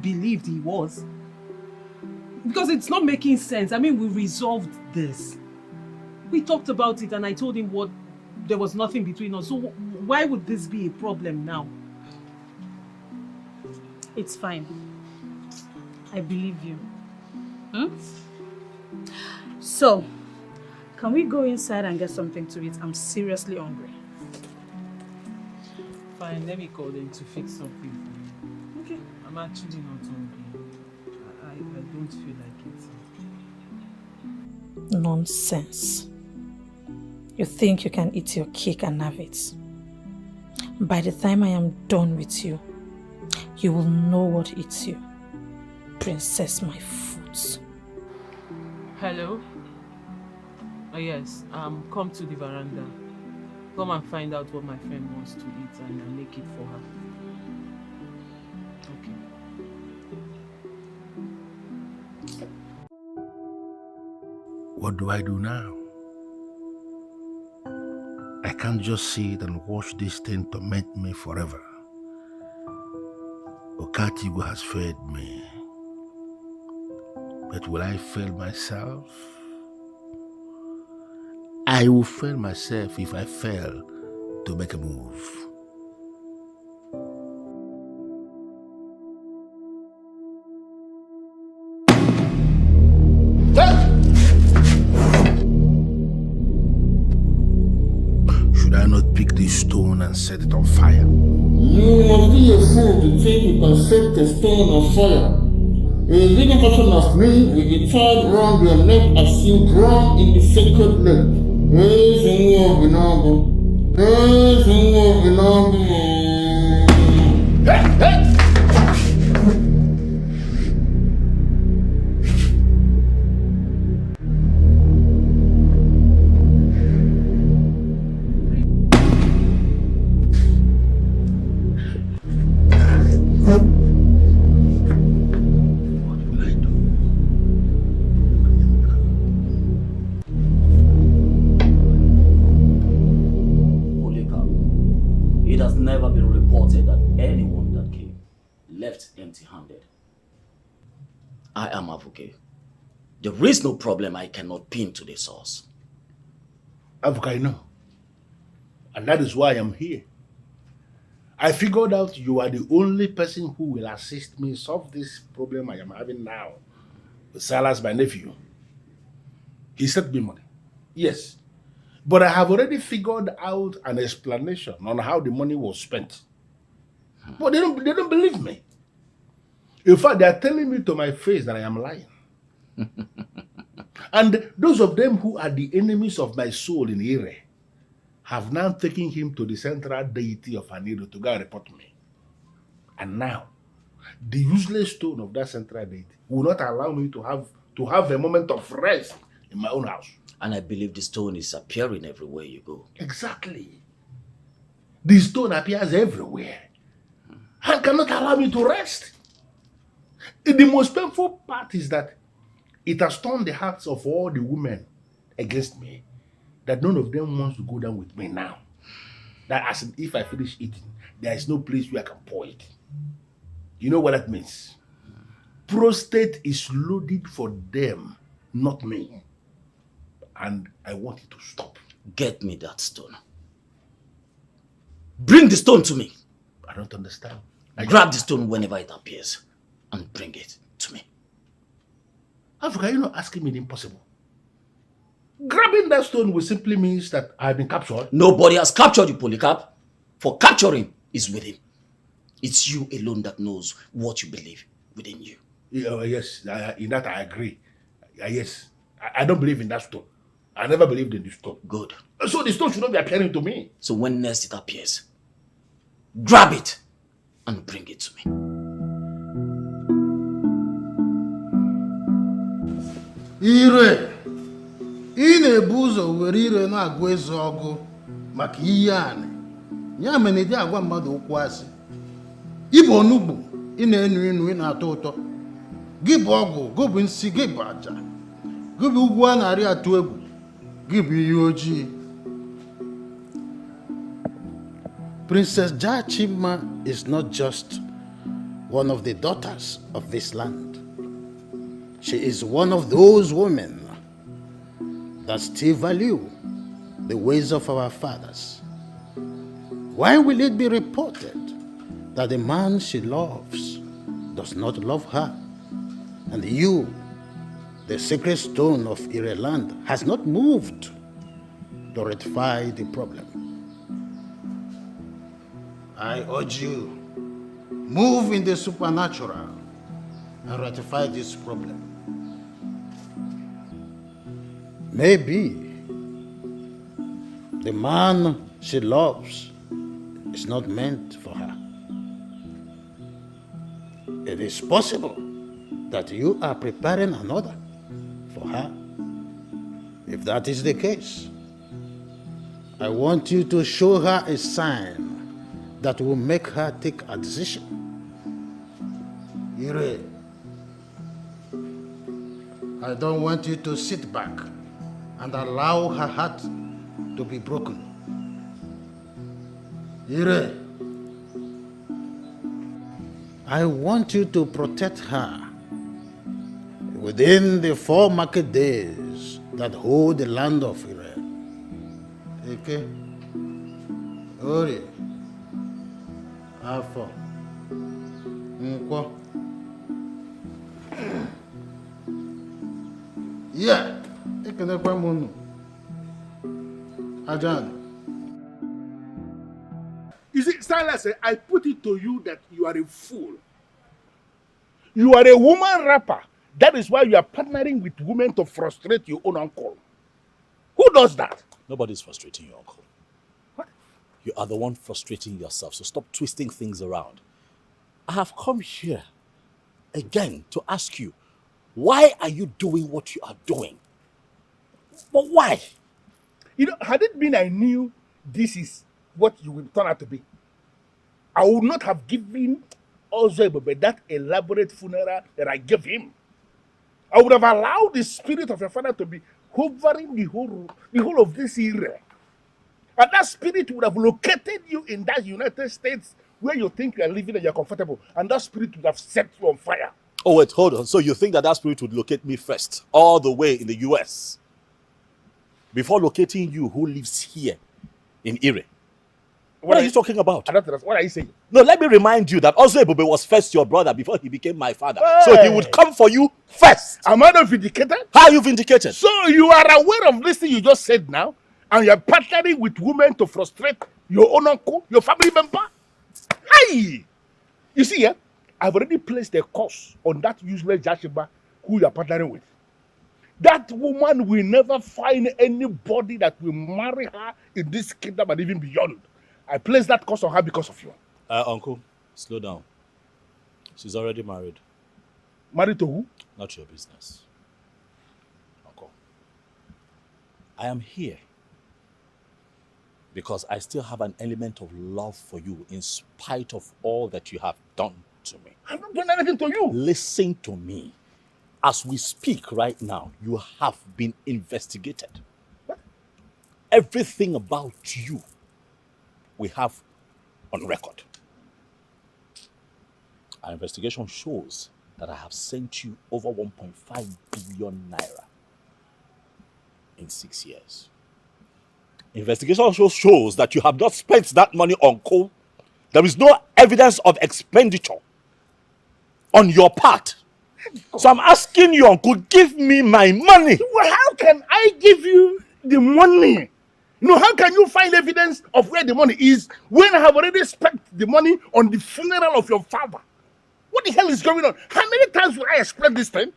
believed he was. Because it's not making sense. I mean, we resolved this. We talked about it and I told him there was nothing between us. So why would this be a problem now? It's fine. I believe you. So, can we go inside and get something to eat? I'm seriously hungry. Fine, let me call them to fix something for you. Okay. I'm actually not hungry. I don't feel like it. Nonsense. You think you can eat your cake and have it. By the time I am done with you, you will know what eats you. Princess, my foot. Hello? Oh yes, come to the veranda. Come and find out what my friend wants to eat and I'll make it for her. Okay. What do I do now? I can't just sit and watch this thing torment me forever. Okatigo has fed me. But will I fail myself? I will fail myself if I fail to make a move. Should I not pick this stone and set it on fire? You must be a fool to think you can set a stone on fire. A living person as me will be tied around your neck as you drown in the sacred lake. Empty-handed. I am Avuke. There is no problem I cannot pin to the source. Avuke, I know. And that is why I am here. I figured out you are the only person who will assist me solve this problem I am having now with Silas, my nephew. He sent me money. Yes. But I have already figured out an explanation on how the money was spent. But they don't believe me. In fact, they are telling me to my face that I am lying. And those of them who are the enemies of my soul in Ire, have now taken him to the central deity of Aniro to go and report me. And now, the useless stone of that central deity will not allow me to have a moment of rest in my own house. And I believe the stone is appearing everywhere you go. Exactly. The stone appears everywhere and cannot allow me to rest. The most painful part is that it has turned the hearts of all the women against me, that none of them wants to go down with me now. That as if I finish eating, there is no place where I can pour it. You know what that means? Prostate is loaded for them, not me. And I want it to stop. Get me that stone. Bring the stone to me. I don't understand. Grab the stone whenever it appears and bring it to me. Africa, you're not asking me the impossible. Grabbing that stone will simply means that I've been captured. Nobody has captured you, Polycarp. For capturing is within. It's you alone that knows what you believe within you. Yes, in that I agree. Yes, I don't believe in that stone. I never believed in the stone. Good. So the stone should not be appearing to me. So when next it appears, grab it and bring it to me. Ire, ị na-ebu ụzọ were ire na-agụ eze ọgụ maka ihe anị. Ya mere ịdị agwa mmadụ okwu asị. Ị bụ onugbu, ị na-enu inu, ị na-atọ ụtọ. Gị bụ ọgwụ, gị bụ nsị, gị bụ aja. Gị bụ ugwu a na-arị atụ egwu. Gị bụ ihe ojii. Princess Jachima is not just one of the daughters of this land. She is one of those women that still value the ways of our fathers. Why will it be reported that the man she loves does not love her, and you, the sacred stone of Ireland, has not moved to rectify the problem? I urge you, move in the supernatural and rectify this problem. Maybe the man she loves is not meant for her. It is possible that you are preparing another for her. If that is the case, I want you to show her a sign that will make her take a decision. Ire, I don't want you to sit back and allow her heart to be broken. Ire, I want you to protect her within the 4 market days that hold the land of Ire. Okay? Ori, Afọ, Nkwo. Yeah, ekenekwa m unu. Ajan. You see, Silas, I put it to you that you are a fool. You are a woman rapper. That is why you are partnering with women to frustrate your own uncle. Who does that? Nobody's frustrating your uncle. What? You are the one frustrating yourself, so stop twisting things around. I have come here again to ask you, why are you doing what you are doing? But why? You know, had it been I knew this is what you will turn out to be, I would not have given Ozebebe that elaborate funeral that I gave him. I would have allowed the spirit of your father to be hovering the whole of this era. And that spirit would have located you in that United States where you think you are living and you're comfortable. And that spirit would have set you on fire. Oh, wait, hold on. So you think that spirit would locate me first, all the way in the US, before locating you who lives here in Erie? What are you talking about? What are you saying? No, let me remind you that Ozo Ebube was first your brother before he became my father. Hey. So he would come for you first. Am I not vindicated? How are you vindicated? So you are aware of this thing you just said now, and you're partnering with women to frustrate your own uncle, your family member? Hey! You see, I've already placed a curse on that useless Jashiba who you're partnering with. That woman will never find anybody that will marry her in this kingdom and even beyond. I place that curse on her because of you. Uncle, slow down. She's already married. Married to who? Not your business. Uncle, I am here because I still have an element of love for you in spite of all that you have done to me. I've not done anything to you. Listen to me. As we speak right now, you have been investigated. Everything about you we have on record. Our investigation shows that I have sent you over 1.5 billion naira in 6 years. Investigation also shows that you have not spent that money on coal. There is no evidence of expenditure on your part. So I'm asking you, Uncle, give me my money. Well, how can I give you the money? No, how can you find evidence of where the money is when I have already spent the money on the funeral of your father? What the hell is going on? How many times will I explain this thing?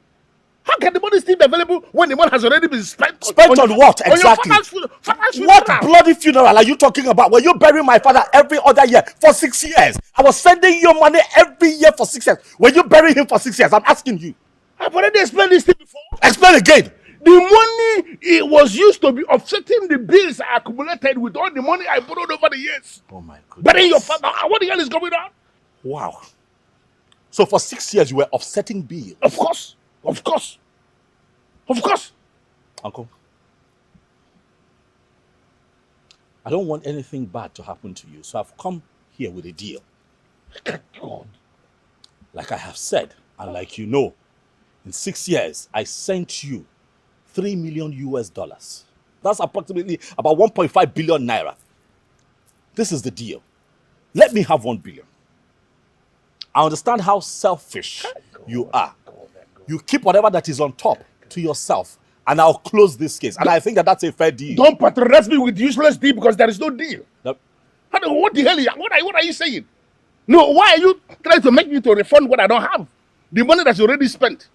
How can the money still be available when the money has already been spent? Spent on what exactly? On your father's What funeral? bloody funeral are you talking about? Were you burying my father every other year for 6 years? I was sending you money every year for 6 years. Were you burying him for 6 years? I'm asking you. I've already explained this thing before. Explain again. The money it was used to be offsetting the bills I accumulated with all the money I borrowed over the years. Oh my goodness. Burying your father. What the hell is going on? Wow. So for 6 years you were offsetting bills? Of course. Of course. Of course. Uncle, I don't want anything bad to happen to you, so I've come here with a deal. God. Like I have said, and like you know, in 6 years, I sent you $3 million US. That's approximately about 1.5 billion naira. This is the deal. Let me have 1 billion. I understand how selfish you are. You keep whatever that is on top to yourself, and I'll close this case. And I think that that's a fair deal. Don't patronize me with useless deal because there is no deal. No. What the hell? What are you saying? No, why are you trying to make me to refund what I don't have? The money that's already spent.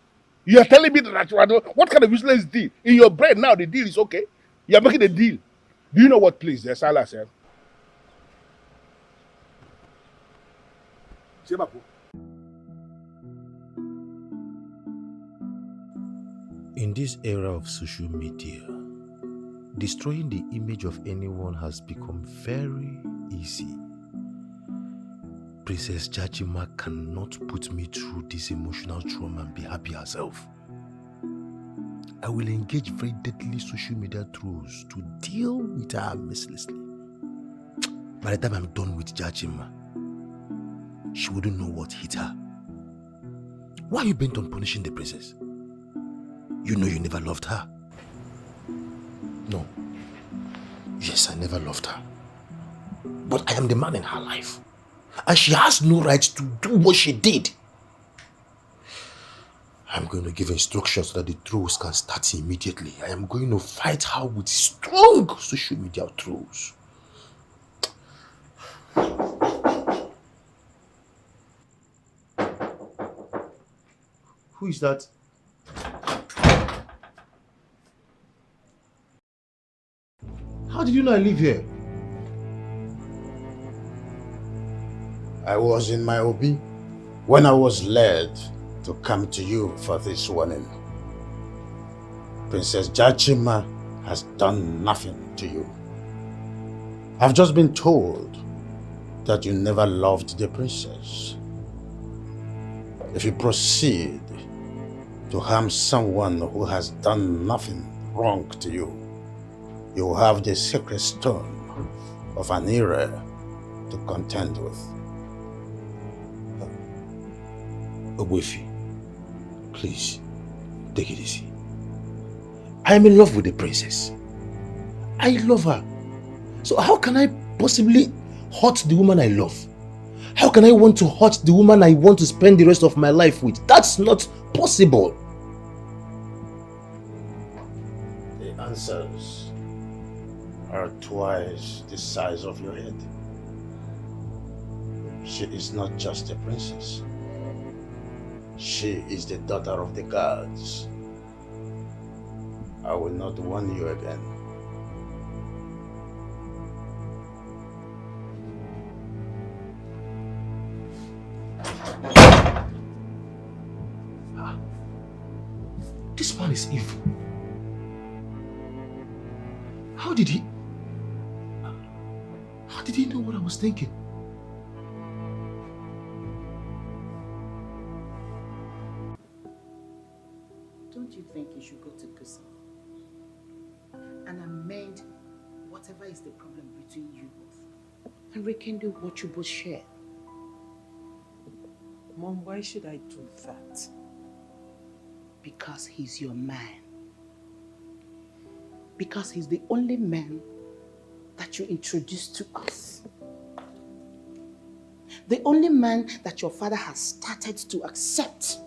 You are telling me that what kind of useless deal? In your brain now, the deal is okay. You are making a deal. Do you know what, please? There's Silas here. In this era of social media, destroying the image of anyone has become very easy. Princess Jachima cannot put me through this emotional trauma and be happy herself. I will engage very deadly social media trolls to deal with her mercilessly. By the time I'm done with Jachima, she wouldn't know what hit her. Why are you bent on punishing the princess? You know you never loved her. No. Yes, I never loved her. But I am the man in her life. And she has no right to do what she did. I'm going to give instructions so that the trolls can start immediately. I am going to fight her with strong social media trolls. Who is that? How did you know I live here? I was in my obi when I was led to come to you for this warning. Princess Jachima has done nothing to you. I've just been told that you never loved the princess. If you proceed to harm someone who has done nothing wrong to you, you will have the sacred stone of an era to contend with. Ogwefi, please, take it easy. I am in love with the princess. I love her. So how can I possibly hurt the woman I love? How can I want to hurt the woman I want to spend the rest of my life with? That's not possible. The answers are twice the size of your head. She is not just a princess. She is the daughter of the gods. I will not warn you again. This man is evil. How did he know what I was thinking? Don't you think you should go to Kusa and amend whatever is the problem between you both and rekindle what you both share? Mom, why should I do that? Because he's your man. Because he's the only man that you introduced to us. The only man that your father has started to accept.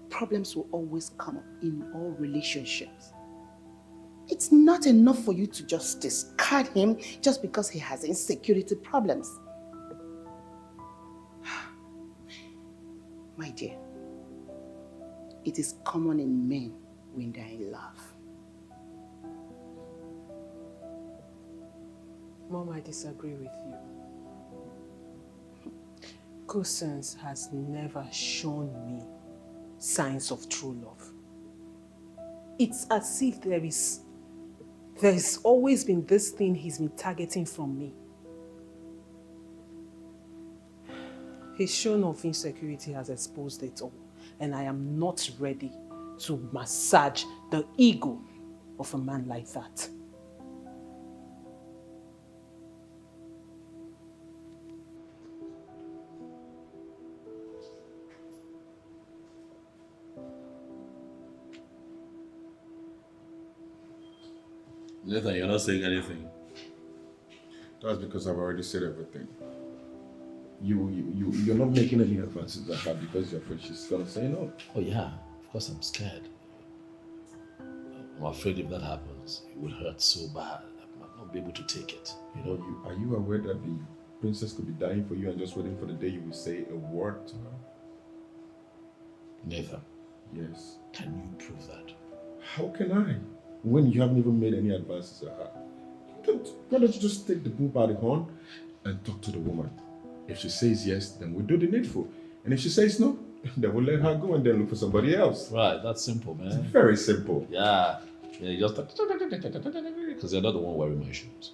Problems will always come up in all relationships. It's not enough for you to just discard him just because he has insecurity problems. My dear, it is common in men when they're in love. Mom, I disagree with you. Cousins has never shown me signs of true love. It's as if there's always been this thing he's been targeting from me. His shown of insecurity has exposed it all, and I am not ready to massage the ego of a man like that. Nathan, you're not saying anything. That's because I've already said everything. You're not making any advances at her because you're afraid she's gonna say no. Oh yeah, of course I'm scared. I'm afraid if that happens, it will hurt so bad. I might not be able to take it. You know? Are you aware that the princess could be dying for you and just waiting for the day you will say a word to her? Nathan. Yes. Can you prove that? How can I? When you haven't even made any advances at her. Why don't you just take the bull by the horn and talk to the woman? If she says yes, then we'll do the needful. And if she says no, then we'll let her go and then look for somebody else. Right, that's simple, man. It's very simple. Yeah. You just because you're not the one wearing my shoes.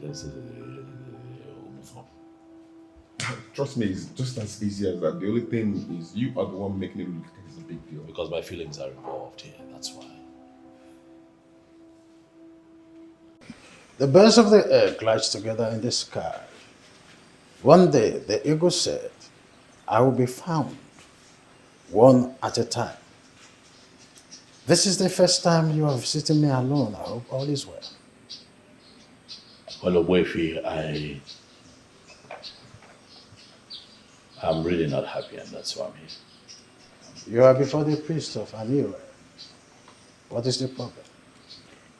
Just move on. Trust me, it's just as easy as that. The only thing is you are the one making it look like it's a big deal. Because my feelings are involved here, that's why. The birds of the air glide together in the sky. One day, the eagle said, I will be found, one at a time. This is the first time you are visiting me alone. I hope all is well. Well, Owefi, I'm really not happy, and that's why I'm here. You are before the priest of Anira. What is the problem?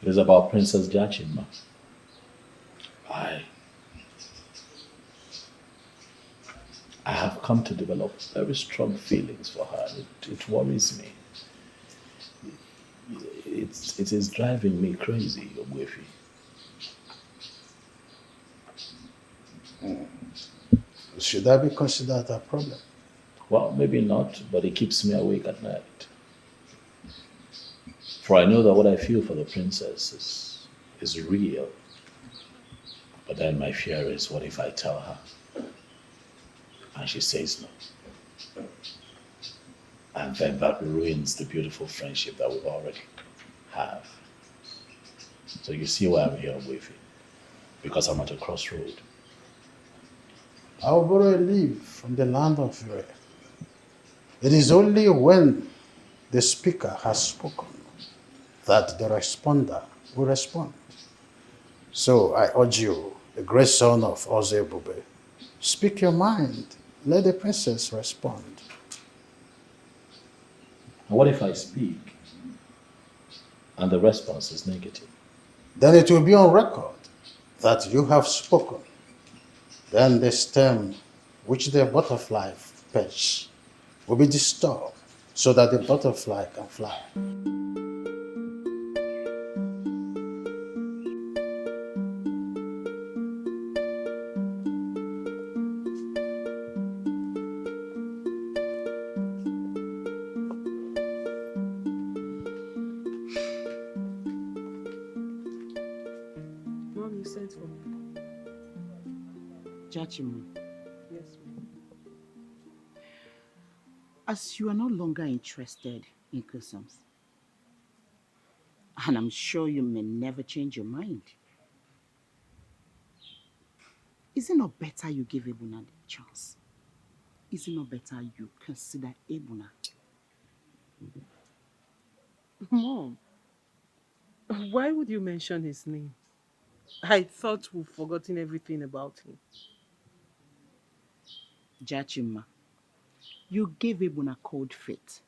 It is about Princess Jachima. I have come to develop very strong feelings for her. It worries me. It is driving me crazy, Owefi. Should that be considered a problem? Well, maybe not, but it keeps me awake at night. For I know that what I feel for the princess is real. But then my fear is, what if I tell her and she says no? And then that ruins the beautiful friendship that we already have. So you see why I'm here with you. Because I'm at a crossroad. I will borrow a leaf from the land of Ure. It is only when the speaker has spoken that the responder will respond. So I urge you, the great son of Ozebube, speak your mind. Let the princess respond. And what if I speak and the response is negative? Then it will be on record that you have spoken. Then the stem which the butterfly perch will be disturbed so that the butterfly can fly. Mom, you sent for me. Jachimo, Yes, ma'am. as you are no longer interested in customs, and I'm sure you may never change your mind, is it not better you give Ebuna the chance? Is it not better you consider Ebuna? Mom, why would you mention his name? I thought we've forgotten everything about him. Jachima, you gave Ebuna cold feet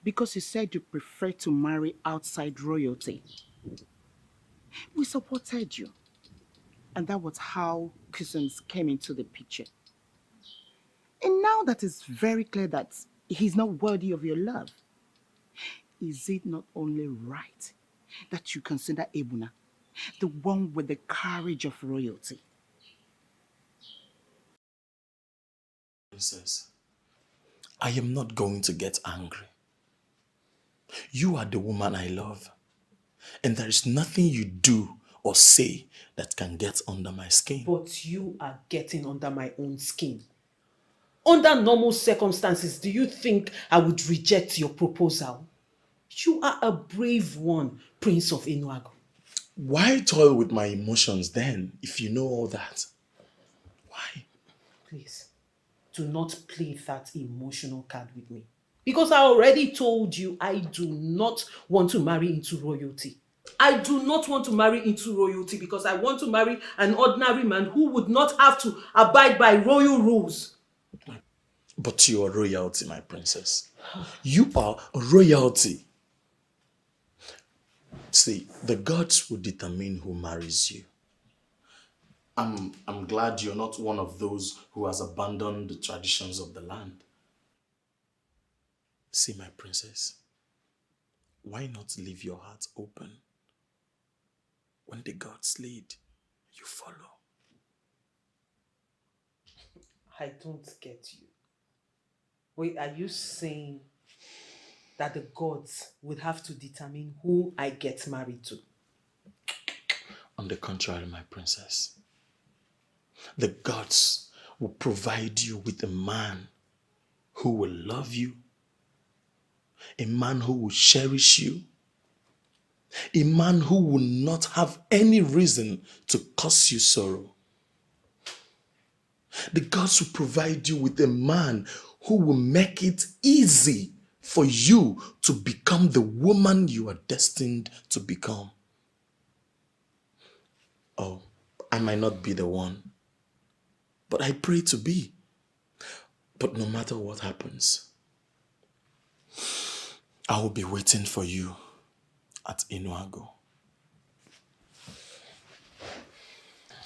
because you said you prefer to marry outside royalty. We supported you, and that was how customs came into the picture. And now that it's very clear that he's not worthy of your love, is it not only right that you consider Ebuna the one with the courage of royalty? Princess, I am not going to get angry. You are the woman I love, and there is nothing you do or say that can get under my skin. But you are getting under my own skin. Under normal circumstances, do you think I would reject your proposal? You are a brave one, Prince of Enuagu. Why toil with my emotions then, if you know all that? Please, do not play that emotional card with me. Because I already told you I do not want to marry into royalty. I do not want to marry into royalty because I want to marry an ordinary man who would not have to abide by royal rules. But you are royalty, my princess. You are royalty. See, the gods will determine who marries you. I'm glad you're not one of those who has abandoned the traditions of the land. See, my princess, why not leave your heart open? When the gods lead, you follow. I don't get you. Wait, are you saying that the gods would have to determine who I get married to? On the contrary, my princess, the gods will provide you with a man who will love you, a man who will cherish you, a man who will not have any reason to cause you sorrow. The gods will provide you with a man who will make it easy for you to become the woman you are destined to become. Oh, I might not be the one, but I pray to be. But no matter what happens, I will be waiting for you at Enuago.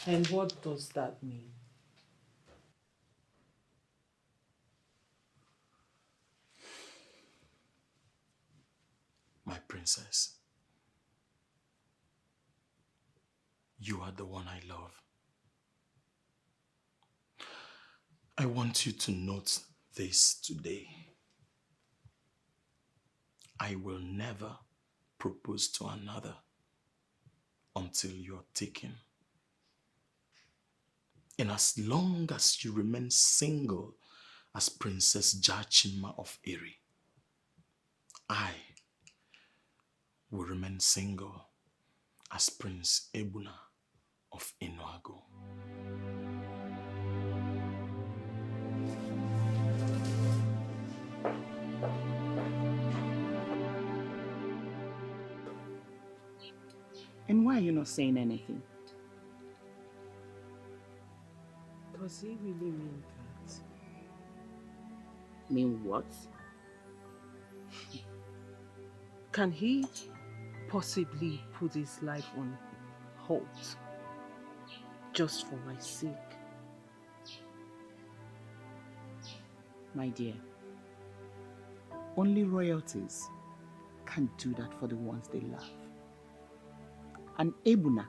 And what does that mean? My princess, you are the one I love. I want you to note this today. I will never propose to another until you're taken. And as long as you remain single as Princess Jachima of Eri, I will remain single as Prince Ebuna of Enuago. And why are you not saying anything? Does he really mean that? Mean what? Can he possibly put his life on hold just for my sake? My dear, only royalties can do that for the ones they love. And Ebuna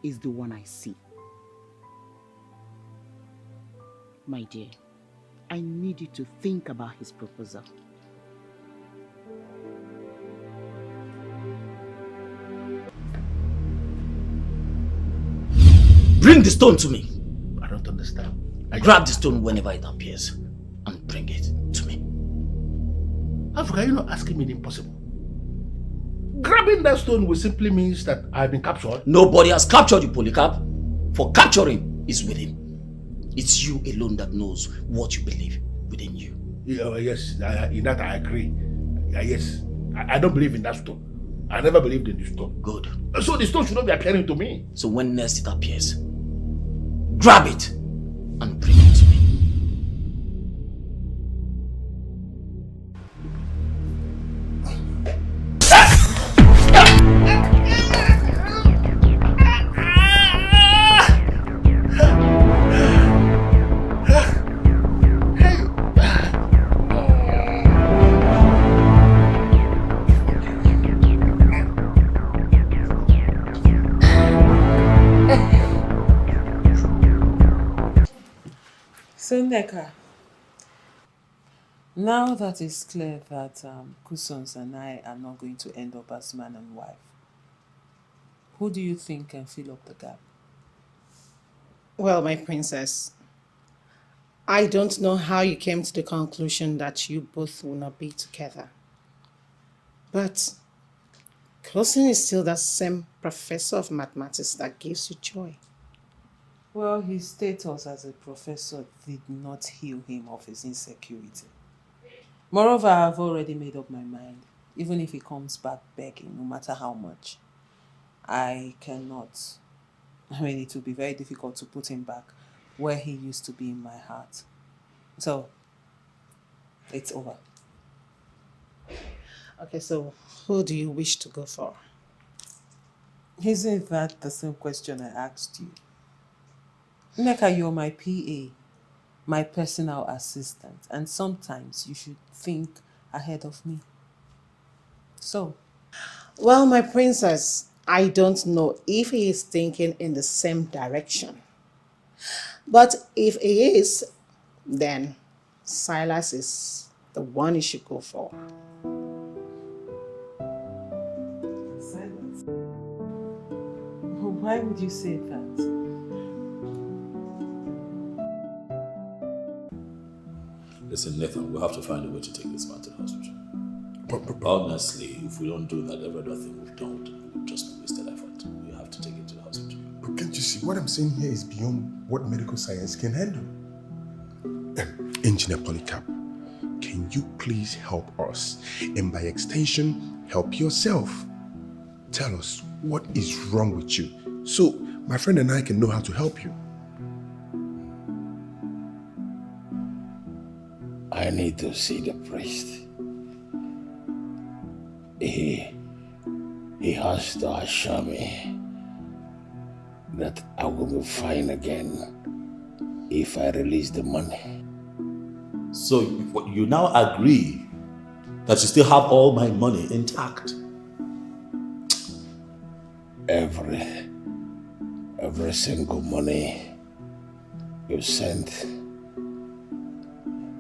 is the one I see. My dear, I need you to think about his proposal. Bring the stone to me. I don't understand. Grab the stone whenever it appears and bring it to me. Africa, you're not asking me the impossible. Grabbing that stone will simply means that I've been captured. Nobody has captured you, Polycarp. For capturing is within. It's you alone that knows what you believe within you. Yeah, yes, in that I agree. Yes, I don't believe in that stone. I never believed in the stone. Good. So the stone should not be appearing to me. So when next it appears, grab it and bring it to me. So, Neka, now that it's clear that Kusons and I are not going to end up as man and wife, who do you think can fill up the gap? Well, my princess, I don't know how you came to the conclusion that you both will not be together. But Kuson is still that same professor of mathematics that gives you joy. Well, his status as a professor did not heal him of his insecurity. Moreover, I've already made up my mind. Even if he comes back begging, no matter how much, I cannot. I mean, it will be very difficult to put him back where he used to be in my heart. So, it's over. Okay, so who do you wish to go for? Isn't that the same question I asked you? Neka, you're my PA, my personal assistant, and sometimes you should think ahead of me. So? Well, my princess, I don't know if he is thinking in the same direction. But if he is, then Silas is the one you should go for. Silas? Why would you say that? Listen, Nathan, we'll have to find a way to take this man to the hospital. Honestly, if we don't do that, every other thing we've done will just be wasted effort. We have to take him to the hospital. But can't you see, what I'm saying here is beyond what medical science can handle. Engineer Polycarp, can you please help us? And by extension, help yourself. Tell us what is wrong with you, so my friend and I can know how to help you. I need to see the priest. He has to assure me that I will be fine again if I release the money. So you now agree that you still have all my money intact? Every single money you sent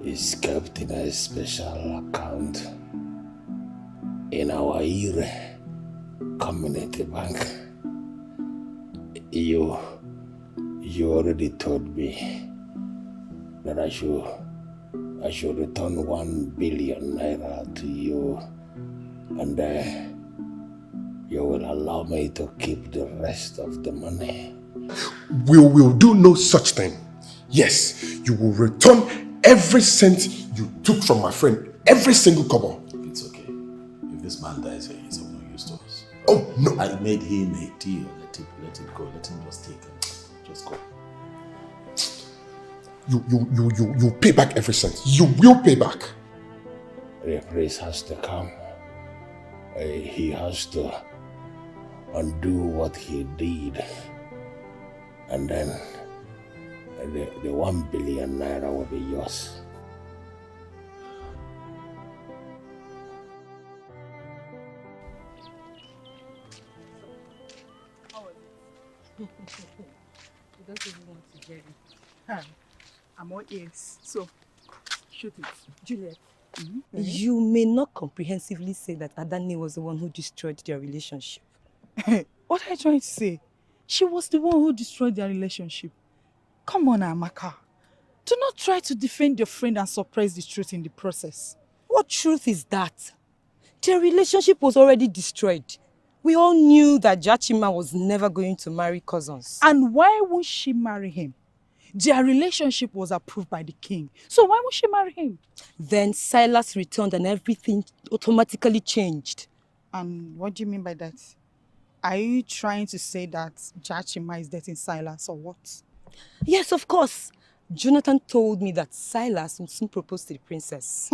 is kept in a special account in our Ire community bank. You already told me that I should return 1 billion naira to you, and you will allow me to keep the rest of the money. We will do no such thing. Yes, you will return every cent you took from my friend, every single kobo. It's okay. If this man dies here, he's of no use to us. Oh, no. I made him a deal. Let it go. Let him just take it. Just go. You pay back every cent. You will pay back. The priest has to come. He has to undo what he did. And then the 1 billion naira will be yours. I'm all ears. So, shoot it. Juliet, Mm-hmm. you may not comprehensively say that Adani was the one who destroyed their relationship. What are you trying to say? She was the one who destroyed their relationship. Come on, Amaka. Do not try to defend your friend and suppress the truth in the process. What truth is that? Their relationship was already destroyed. We all knew that Jachima was never going to marry Cousins. And why would she marry him? Their relationship was approved by the king. So why would she marry him? Then Silas returned and everything automatically changed. And what do you mean by that? Are you trying to say that Jachima is dating Silas or what? Yes, of course. Jonathan told me that Silas would soon propose to the princess.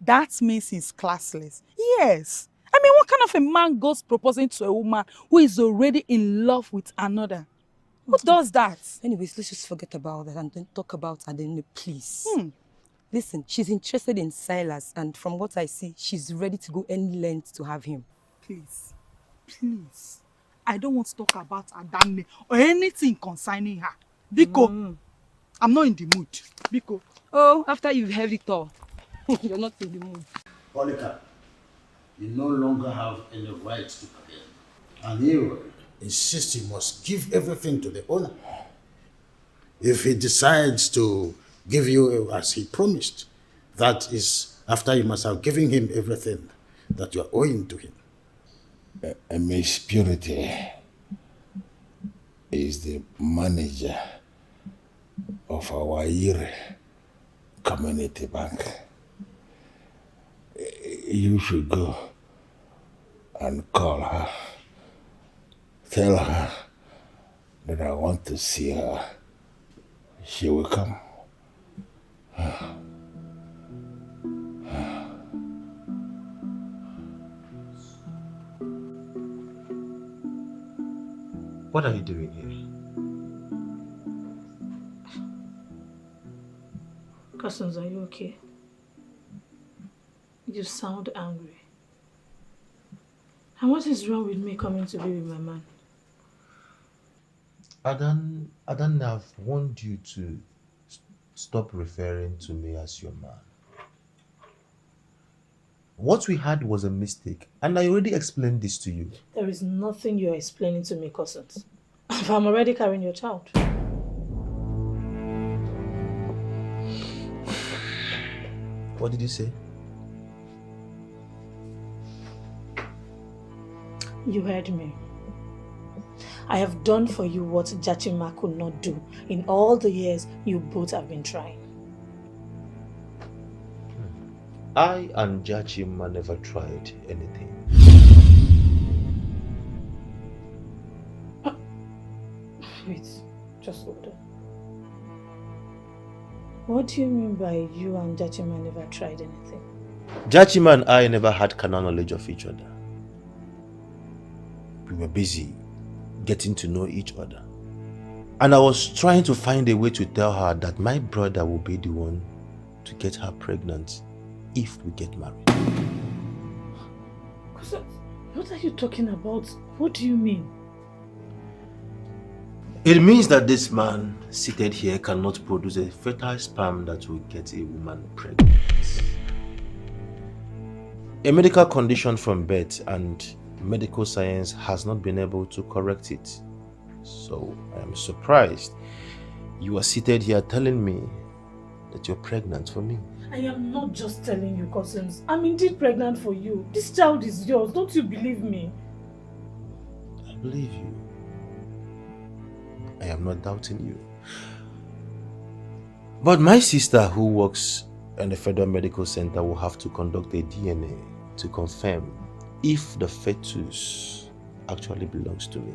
That means he's classless. Yes. I mean, what kind of a man goes proposing to a woman who is already in love with another? Who does that? Anyways, let's just forget about that and don't talk about Adene, please. Listen, she's interested in Silas, and from what I see, she's ready to go any length to have him. Please. Please. I don't want to talk about Adane or anything concerning her. Biko, I'm not in the mood. Biko. Oh, after you've heard it all, you're not in the mood. Monica, you no longer have any rights to claim. And you insist you must give everything to the owner. If he decides to give you as he promised, that is after you must have given him everything that you are owing to him. Miss Purity is the manager of our Ire community bank. You should go and call her. Tell her that I want to see her. She will come. What are you doing here? Cousins, are you okay? You sound angry. And what is wrong with me coming to be with my man? Adan, I've warned you to stop referring to me as your man. What we had was a mistake, and I already explained this to you. There is nothing you are explaining to me, Cousins. I'm already carrying your child. What did you say? You heard me. I have done for you what Jachima could not do in all the years you both have been trying. I and Jachima never tried anything. Wait, just hold on. What do you mean by you and Jachima never tried anything? Jachima and I never had carnal knowledge of each other. We were busy getting to know each other. And I was trying to find a way to tell her that my brother will be the one to get her pregnant if we get married. What are you talking about? What do you mean? It means that this man seated here cannot produce a fertile sperm that will get a woman pregnant. A medical condition from birth, and medical science has not been able to correct it. So I am surprised you are seated here telling me that you're pregnant for me. I am not just telling you, Cousins. I'm indeed pregnant for you. This child is yours. Don't you believe me? I believe you. I am not doubting you. But my sister, who works in the Federal Medical Center, will have to conduct a DNA to confirm if the fetus actually belongs to me.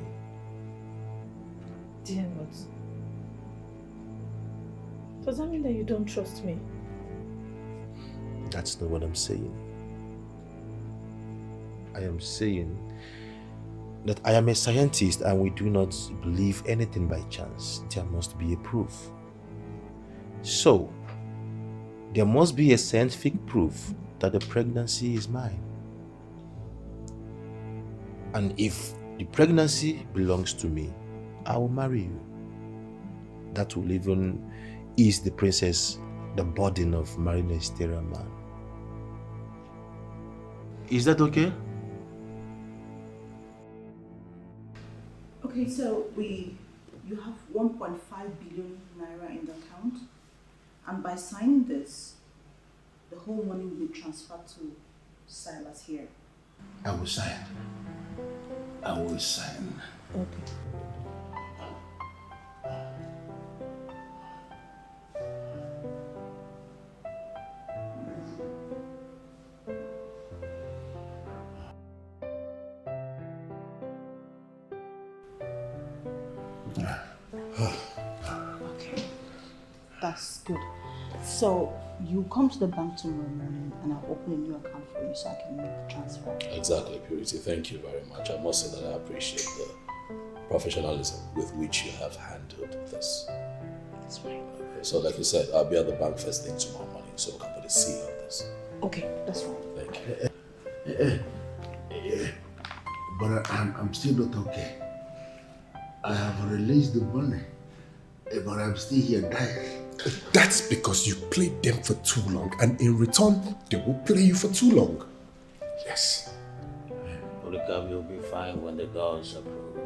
Dear God. Does that mean that you don't trust me? That's not what I'm saying. I am saying that I am a scientist and we do not believe anything by chance. There must be a proof. So, there must be a scientific proof that the pregnancy is mine. And if the pregnancy belongs to me, I will marry you. that will even ease the princess the burden of marrying a stereo man. Is that okay? Okay, so you have 1.5 billion naira in the account, and by signing this, the whole money will be transferred to Silas here. I will sign. I will sign. Okay. Okay, that's good. So you come to the bank tomorrow morning and I'll open a new account for you so I can make the transfer. Exactly, Purity. Thank you very much. I must say that I appreciate the professionalism with which you have handled this. That's right. Okay, so like you said, I'll be at the bank first thing tomorrow morning so we can put a seal on this. Okay, that's right. Thank you. But I'm still not okay. I have released the money, but I'm still here dying. That's because you played them for too long, and in return, they will play you for too long. Yes. Polycarp, you'll be fine when the gods approve.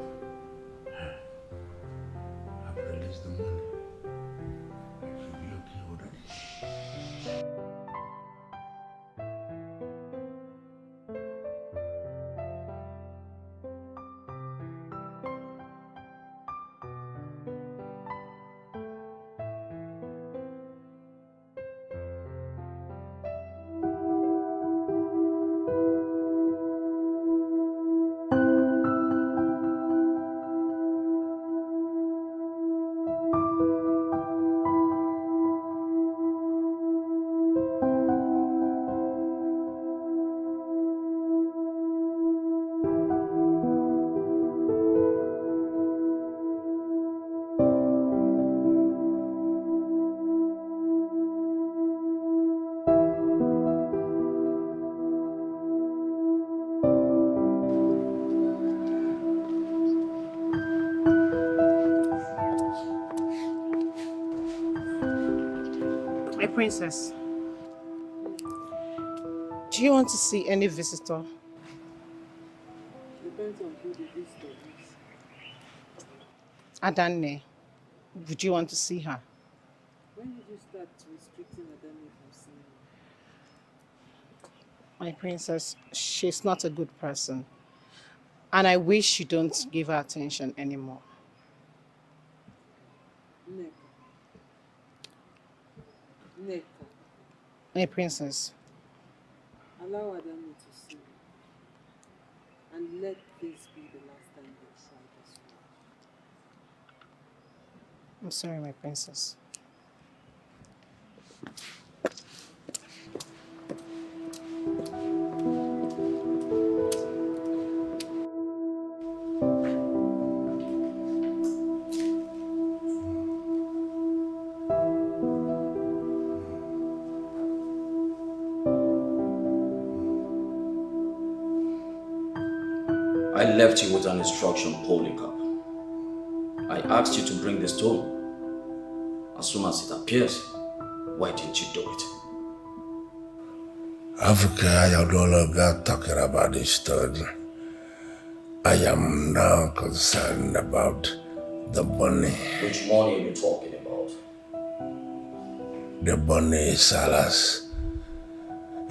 I've released the money. I should be okay already. My princess, do you want to see any visitor? Depends on who the visitor is. Adanne, would you want to see her? When did you start restricting Adami from seeing you? My princess, she's not a good person. And I wish you don't give her attention anymore. Neka, My princess, allow Adami to see you. And let this be the last time they try this one. I'm sorry, my princess. I left you with an instruction, Polycarp. I asked you to bring the stone. As soon as it appears, why didn't you do it? Africa, I am no longer talking about this stone. I am now concerned about the money. Which money are you talking about? The money Salas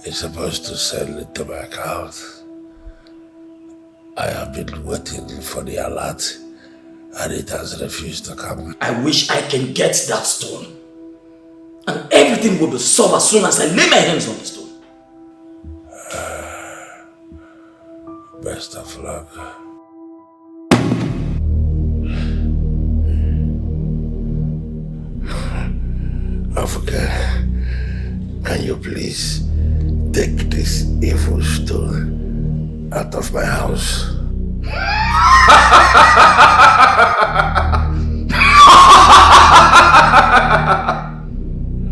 is supposed to send it to my account. I have been waiting for the alert and it has refused to come. I wish I can get that stone. And everything will be solved as soon as I lay my hands on the stone. Best of luck. Africa, can you please take this evil stone out of my house?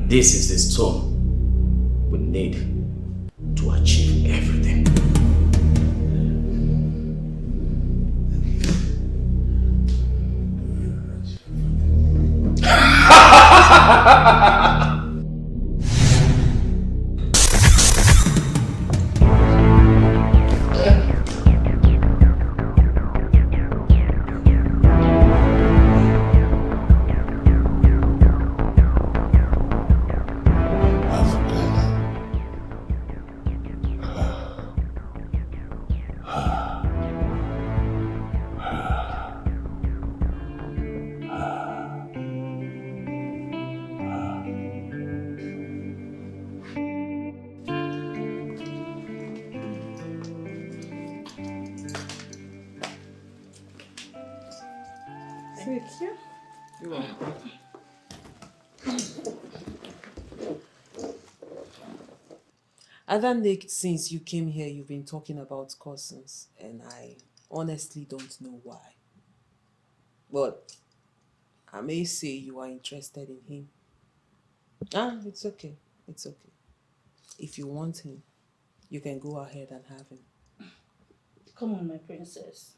This is the stone we need to achieve everything. Thank you. You're welcome. Other Nick, since you came here, you've been talking about cousins, and I honestly don't know why. But I may say you are interested in him. It's okay. It's okay. If you want him, you can go ahead and have him. Come on, my princess.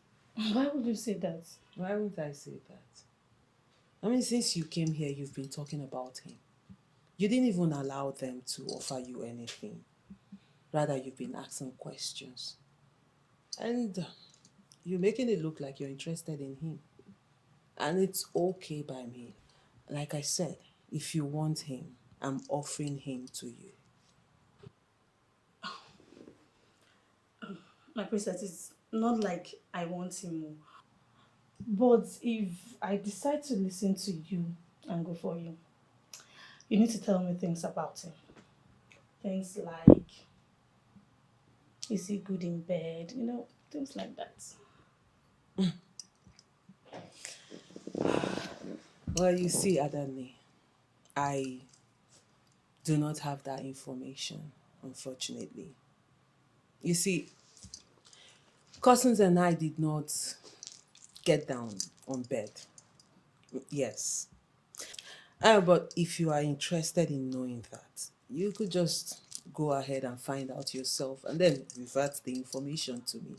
Why would you say that? Why would I say that? I mean, since you came here, you've been talking about him. You didn't even allow them to offer you anything. Rather, you've been asking questions. And you're making it look like you're interested in him. And it's okay by me. Like I said, if you want him, I'm offering him to you. My princess, it's not like I want him more. But if I decide to listen to you and go for you, you need to tell me things about him. Things like, is he good in bed? You know, things like that. Well, you see, Adani, I do not have that information, unfortunately. You see, cousins and I did not get down on bed. Yes. But if you are interested in knowing that, you could just go ahead and find out yourself and then revert the information to me.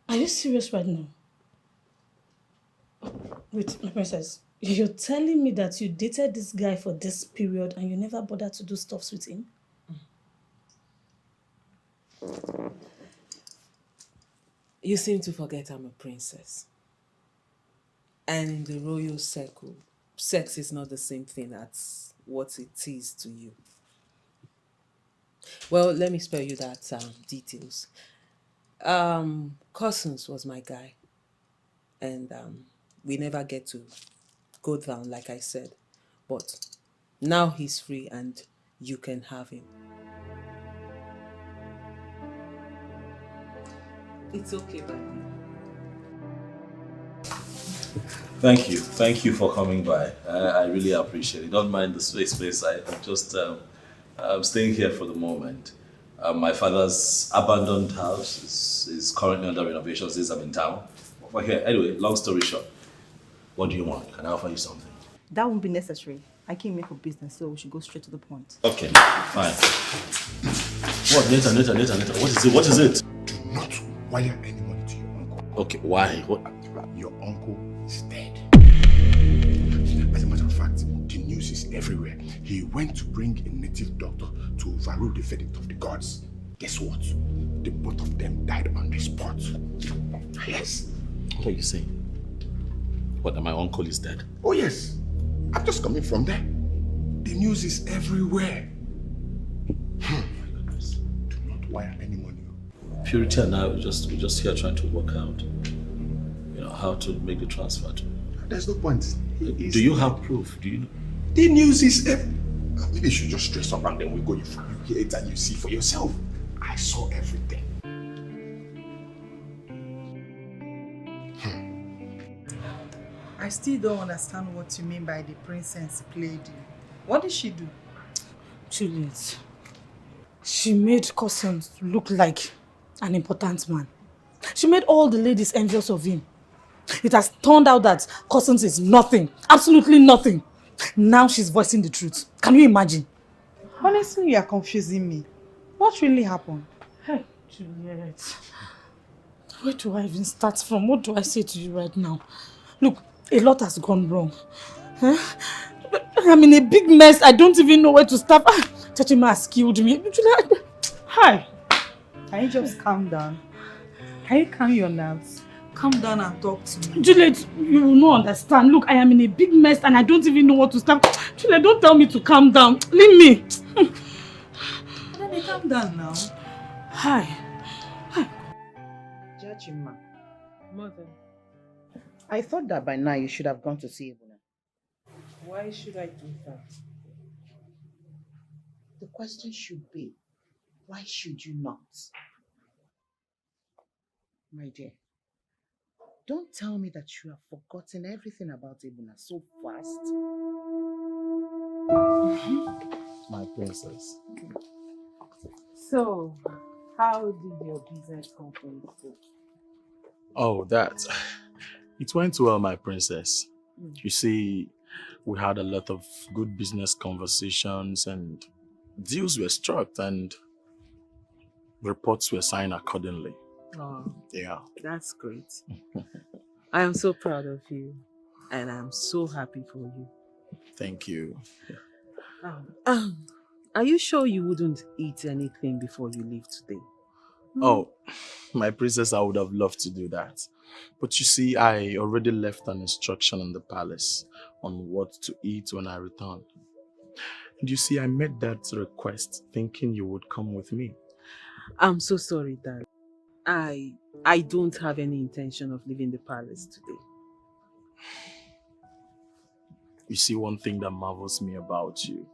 Are you serious right now? Wait, my princess, you're telling me that you dated this guy for this period and you never bothered to do stuff with him? You seem to forget I'm a princess. And in the royal circle, sex is not the same thing as what it is to you. Well, let me spare you that details. Cousins was my guy. And we never get to go down, like I said. But now he's free and you can have him. It's okay, baby. Thank you. Thank you for coming by. I really appreciate it. Don't mind the space, please. I'm just I'm staying here for the moment. My father's abandoned house is currently under renovation since I'm in town. But here, anyway, long story short, what do you want? Can I offer you something? That won't be necessary. I came here for business, so we should go straight to the point. Okay, fine. What? Later. What is it? Do not wire any money to your uncle. Okay, why? What? Your uncle is dead. As a matter of fact, the news is everywhere. He went to bring a native doctor to overrule the verdict of the gods. Guess what? The both of them died on the spot. Yes. What are you saying? What, that my uncle is dead? Oh yes. I'm just coming from there. The news is everywhere. My goodness. Do not wire any money. Purity and I we're just here trying to work out, how to make the transfer to. There's no point. Do you have proof? Do you? The news is maybe you should just stress up and then we go. You hear it and you see for yourself. I saw everything. I still don't understand what you mean by the princess played you. What did she do? Juliet, she made Cousins look like an important man. She made all the ladies envious of him. It has turned out that Cousins is nothing, absolutely nothing. Now she's voicing the truth. Can you imagine? Honestly, you are confusing me. What really happened? Hey, Juliet. Where do I even start from? What do I say to you right now? Look, a lot has gone wrong. Huh? I'm in a big mess. I don't even know where to start. Chachima has killed me. Hi. Can you just calm down? Can you calm your nerves? Calm down and talk to me. Juliet, you will not understand. Look, I am in a big mess and I don't even know what to start. Juliet, don't tell me to calm down. Leave me. Then calm down now. Hi. Jachima, Mother, I thought that by now you should have gone to see Ebuna. why should I do that? The question should be, why should you not? My dear, don't tell me that you have forgotten everything about Ebuna so fast. My princess. So, how did your business conference go? Oh, that. It went well, my princess. You see, we had a lot of good business conversations and deals were struck and reports were signed accordingly. Oh, Yeah. that's great. I am so proud of you and I'm so happy for you. Thank you. Are you sure you wouldn't eat anything before you leave today? Oh, my princess, I would have loved to do that. But you see, I already left an instruction in the palace on what to eat when I return. And you see, I made that request thinking you would come with me. I'm so sorry, Dad. I don't have any intention of leaving the palace today. You see, one thing that marvels me about you,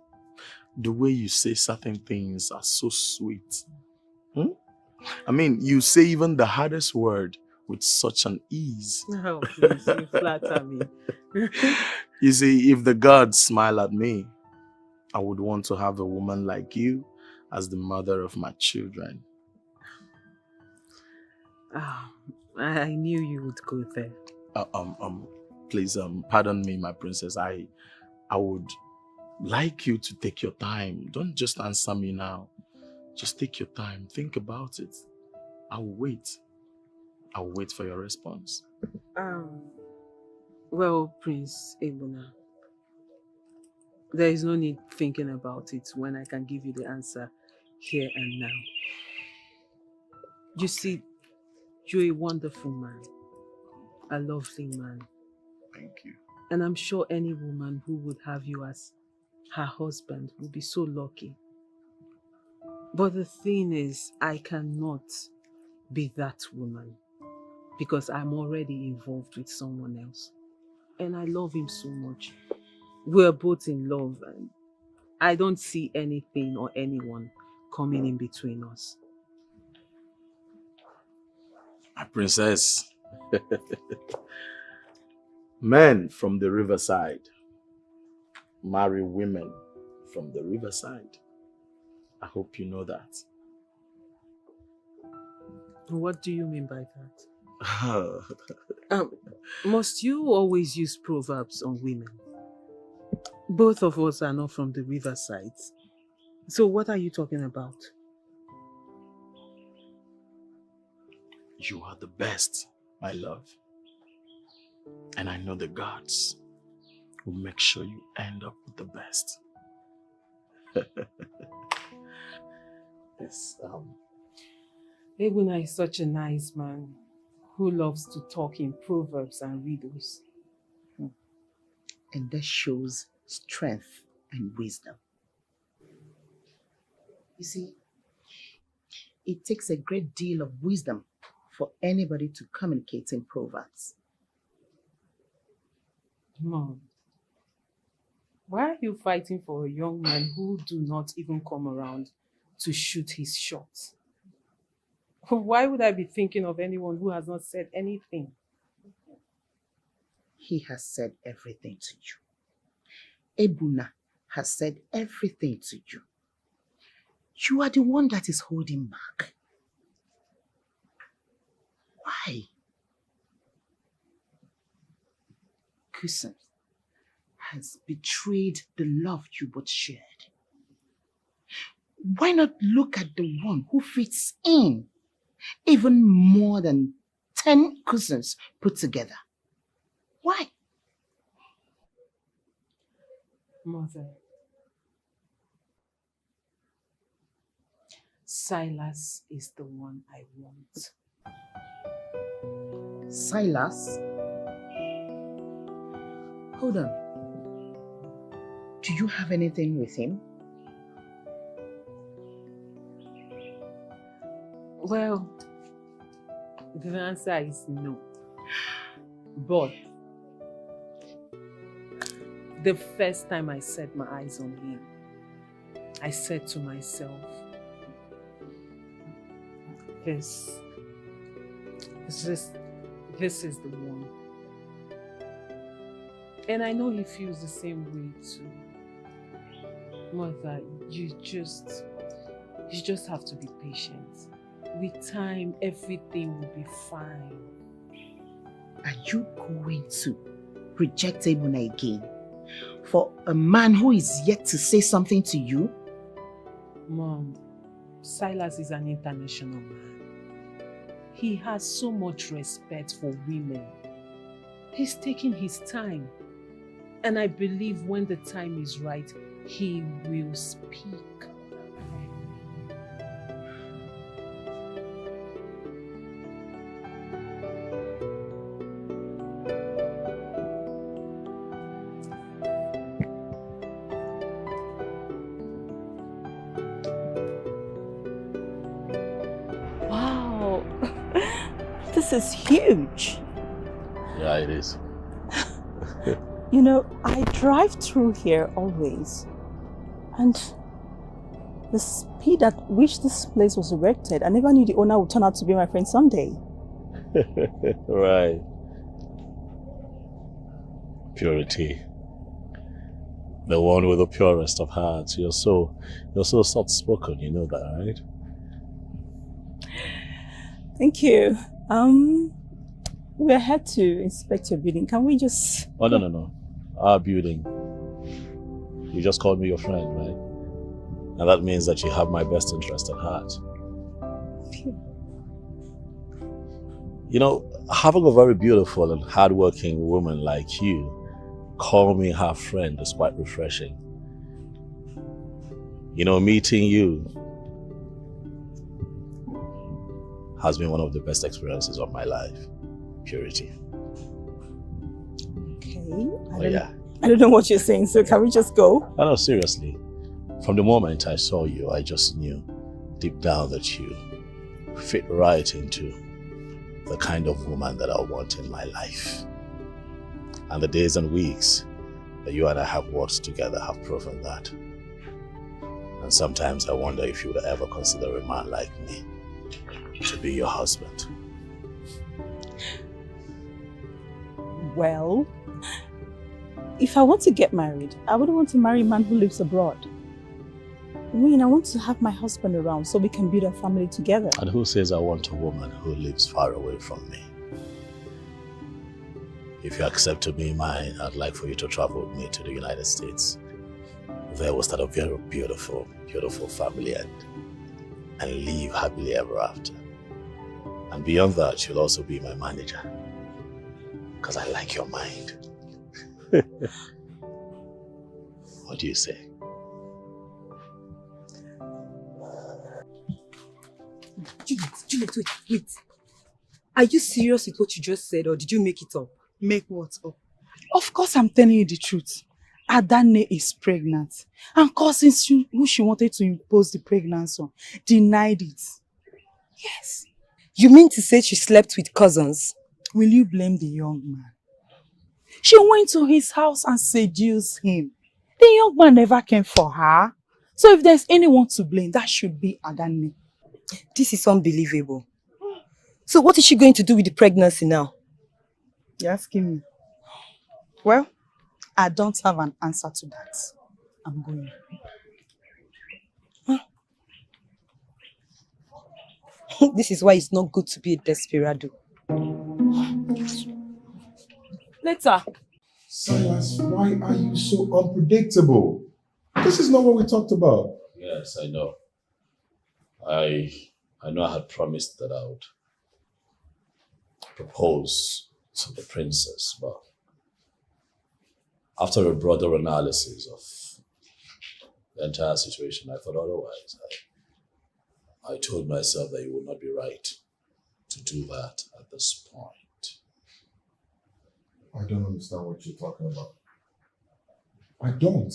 the way you say certain things are so sweet. I mean, you say even the hardest word with such an ease. Oh, please, you flatter me. You see, if the gods smile at me, I would want to have a woman like you as the mother of my children. I knew you would go there. Please, pardon me, my princess. I would like you to take your time. Don't just answer me now. Just take your time. Think about it. I'll wait. I'll wait for your response. Well, Prince Ebuna, there is no need thinking about it when I can give you the answer here and now. You see, you're a wonderful man, a lovely man. Thank you. And I'm sure any woman who would have you as her husband would be so lucky. But the thing is, I cannot be that woman because I'm already involved with someone else. And I love him so much. We're both in love and I don't see anything or anyone coming in between us. My princess. Men from the riverside marry women from the riverside. I hope you know that. What do you mean by that? Must you always use proverbs on women? Both of us are not from the riverside. So what are you talking about? You are the best, my love. And I know the gods will make sure you end up with the best. Yes, Ebuna is such a nice man who loves to talk in proverbs and riddles. And that shows strength and wisdom. You see, it takes a great deal of wisdom for anybody to communicate in proverbs. Mom, why are you fighting for a young man who do not even come around to shoot his shots? Why would I be thinking of anyone who has not said anything? He has said everything to you. Ebuna has said everything to you. You are the one that is holding back. Why? Kusan has betrayed the love you both shared. Why not look at the one who fits in even more than 10 cushions put together. Why? Mother, Silas is the one I want. Silas? Hold on. Do you have anything with him? Well, the answer is no. But the first time I set my eyes on him, I said to myself, this is the one. And I know he feels the same way too. Mother, you just have to be patient. With time, everything will be fine. Are you going to reject Ebuna again for a man who is yet to say something to you? Mom, Silas is an international man. He has so much respect for women. He's taking his time. And I believe when the time is right, he will speak. Wow, this is huge. Yeah, it is. You know, I drive through here always, and the speed at which this place was erected, I never knew the owner would turn out to be my friend someday. Right. Purity. The one with the purest of hearts. You're so soft-spoken, you know that, right? Thank you. We're here to inspect your building. Can we just... Oh, no. Our building. You just called me your friend, right? And that means that you have my best interest at heart. You know, having a very beautiful and hardworking woman like you call me her friend is quite refreshing. You know, meeting you has been one of the best experiences of my life. Purity. Okay. I don't know what you're saying, so can we just go? No, seriously. From the moment I saw you, I just knew deep down that you fit right into the kind of woman that I want in my life. And the days and weeks that you and I have worked together have proven that. And sometimes I wonder if you would ever consider a man like me to be your husband. Well, if I want to get married, I wouldn't want to marry a man who lives abroad. I mean, I want to have my husband around so we can build a family together. And who says I want a woman who lives far away from me? If you accept to be mine, I'd like for you to travel with me to the United States. There we'll start a very beautiful, beautiful family and live happily ever after. And beyond that, you'll also be my manager. Because I like your mind. What do you say? Juliet, wait. Are you serious with what you just said, or did you make it up? Make what up? Of course I'm telling you the truth. Adane is pregnant. And cousins who she wanted to impose the pregnancy on denied it. Yes. You mean to say she slept with cousins? Will you blame the young man? She went to his house and seduced him. The young man never came for her. So if there's anyone to blame, that should be Adane. This is unbelievable. So what is she going to do with the pregnancy now? You're asking me? Well, I don't have an answer to that. I'm going. This is why it's not good to be a desperado. Later. Silas, why are you so unpredictable? This is not what we talked about. Yes, I know. I know I had promised that I would propose to the princess, but after a broader analysis of the entire situation, I thought otherwise. I told myself that it would not be right to do that at this point. I don't understand what you're talking about. I don't.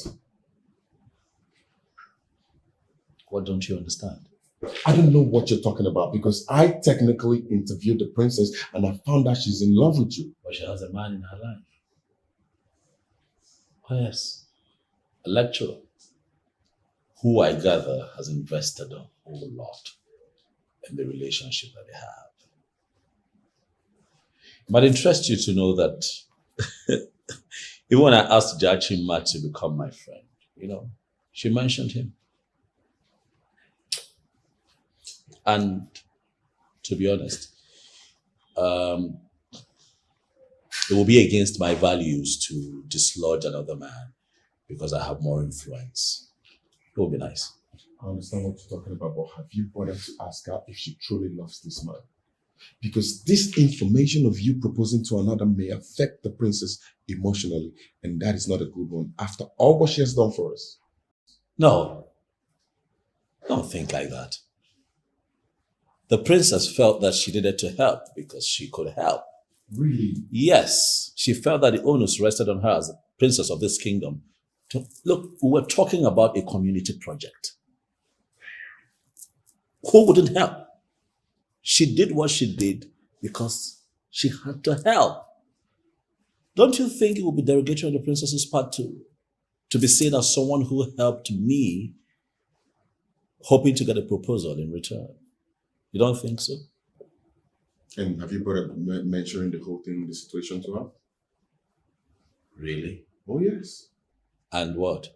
What don't you understand? I don't know what you're talking about because I technically interviewed the princess and I found out she's in love with you. But she has a man in her life. Oh yes, a lecturer who I gather has invested a whole lot in the relationship that they have. It might interest you to know that even when I asked Jachima to become my friend, she mentioned him. And to be honest, it will be against my values to dislodge another man because I have more influence. It will be nice. I understand what you're talking about, but have you bothered to ask her if she truly loves this man? Because this information of you proposing to another may affect the princess emotionally, and that is not a good one after all what she has done for us. No, don't think like that. The princess felt that she needed to help because she could help. Really? Yes, she felt that the onus rested on her as the princess of this kingdom. Look, we were talking about a community project. Who wouldn't help? She did what she did because she had to help. Don't you think it would be derogatory on the princess's part to be seen as someone who helped me, hoping to get a proposal in return? You don't think so? And have you bothered mentioning the whole thing, the situation to her? Really? Oh, yes. And what?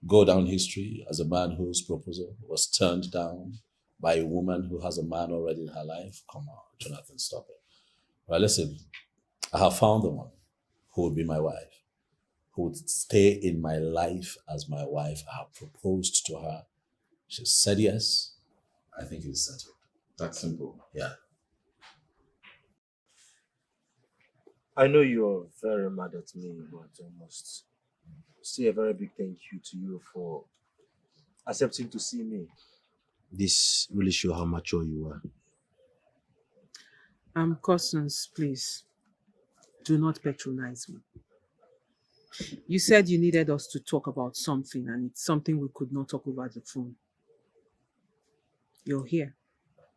Go down history as a man whose proposal was turned down by a woman who has a man already in her life? Come on, Jonathan, stop it. Well, listen, I have found the one who would be my wife, who would stay in my life as my wife. I have proposed to her. She said yes. I think it's settled. That's simple. Yeah. I know you're very mad at me, but I must say a very big thank you to you for accepting to see me. This really shows how mature you are. Cousins, please, do not patronize me. You said you needed us to talk about something, and it's something we could not talk over the phone. You're here,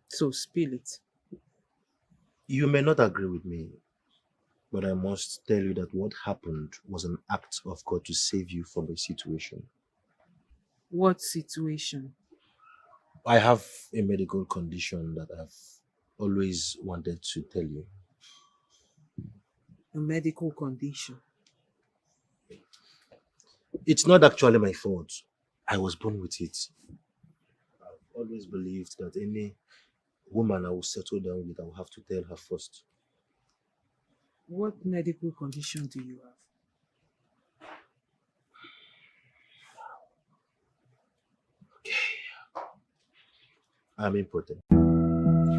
so spill it. You may not agree with me, but I must tell you that what happened was an act of God to save you from a situation. What situation? I have a medical condition that I've always wanted to tell you. A medical condition? It's not actually my fault. I was born with it. I've always believed that any woman I will settle down with, I will have to tell her first. What medical condition do you have? I'm impotent.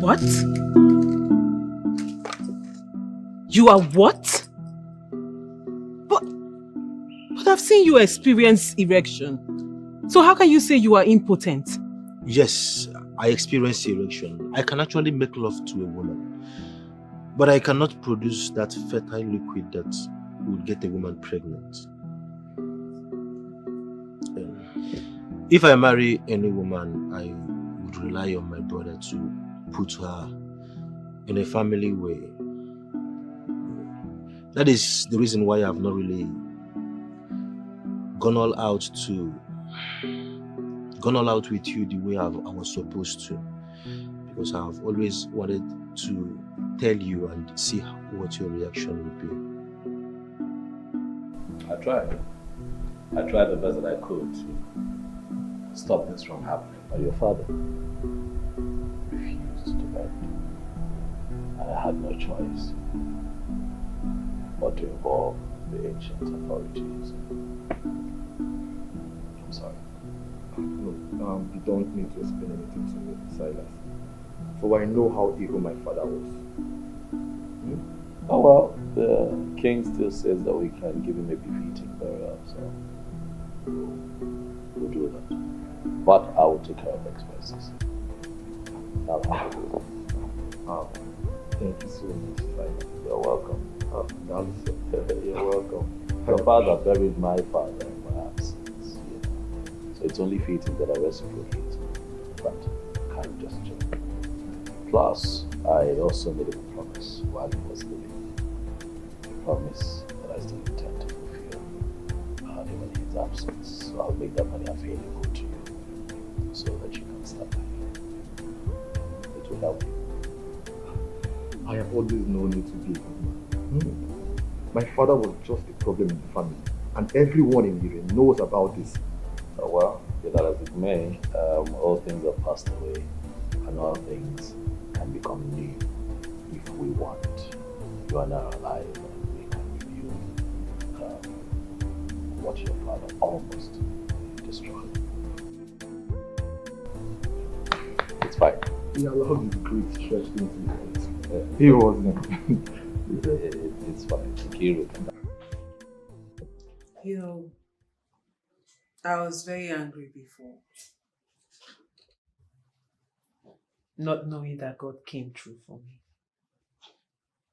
What? You are what? But I've seen you experience erection. So how can you say you are impotent? Yes, I experience erection. I can actually make love to a woman, but I cannot produce that fertile liquid that would get a woman pregnant. If I marry any woman, I would rely on my brother to put her in a family way. That is the reason why I've not really gone all out with you the way I was supposed to, because I've always wanted to tell you and see what your reaction would be. I tried the best that I could to stop this from happening, but your father refused to bend. And I had no choice but to involve the ancient authorities. I'm sorry. No, you don't need to explain anything to me, Silas. For I know how evil my father was. Oh well, the king still says that we can give him a befitting burial, so we'll do that. But I will take care of the expenses. Oh, thank you so much. You're welcome. Oh, You're welcome. Your father buried my father in my absence, so it's only fitting that I reciprocate. But kind gesture. Plus, I also made him a promise while he was living. A promise that I still intend to fulfill even in his absence. So I'll make that money available to you so that you can start paying. It will help you. I have always known you to be a good man. My father was just a problem in the family, and everyone in Ire knows about this. Oh, well, be that as it may, all things have passed away, and all things can become new if we want. You are now alive, and we can rebuild what your father almost destroyed. It's fine. He allowed his great stretch into it. He wasn't. It's fine. Kiru can. You know, I was very angry before. Not knowing that God came through for me.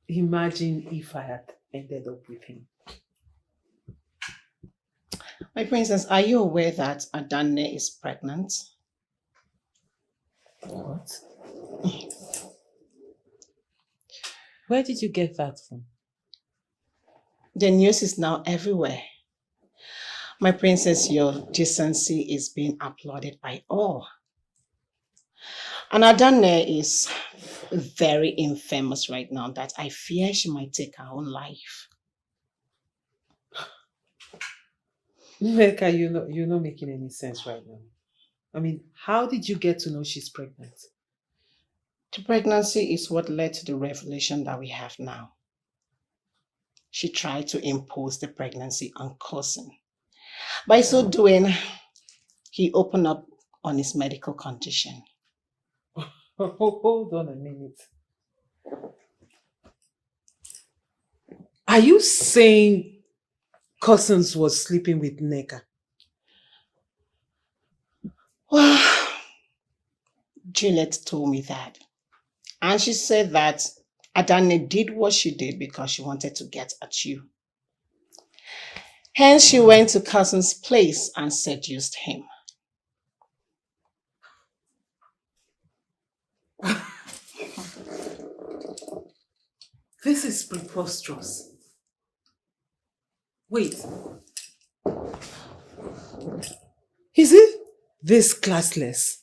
Imagine if I had ended up with him. My princess, are you aware that Adanne is pregnant? What? Where did you get that from? The news is now everywhere. My princess, your decency is being applauded by all. And Adanne is very infamous right now that I fear she might take her own life. Nneka, you're not making any sense right now. I mean, how did you get to know she's pregnant? The pregnancy is what led to the revelation that we have now. She tried to impose the pregnancy on cousin. By so doing, he opened up on his medical condition. Hold on a minute. Are you saying Cousins was sleeping with Nneka? Well, Juliet told me that. And she said that Adanne did what she did because she wanted to get at you. Hence, she went to Cousin's place and seduced him. This is preposterous. Wait. Is it this classless?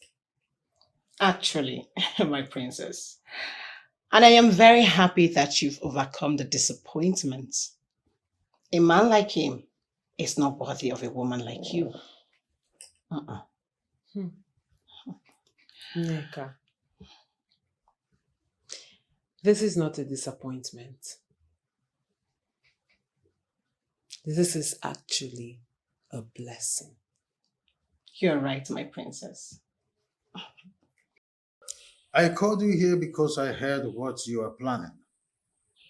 Actually, my princess. And I am very happy that you've overcome the disappointment. A man like him is not worthy of a woman like you. Nneka, this is not a disappointment. This is actually a blessing. You're right, my princess. I called you here because I heard what you are planning.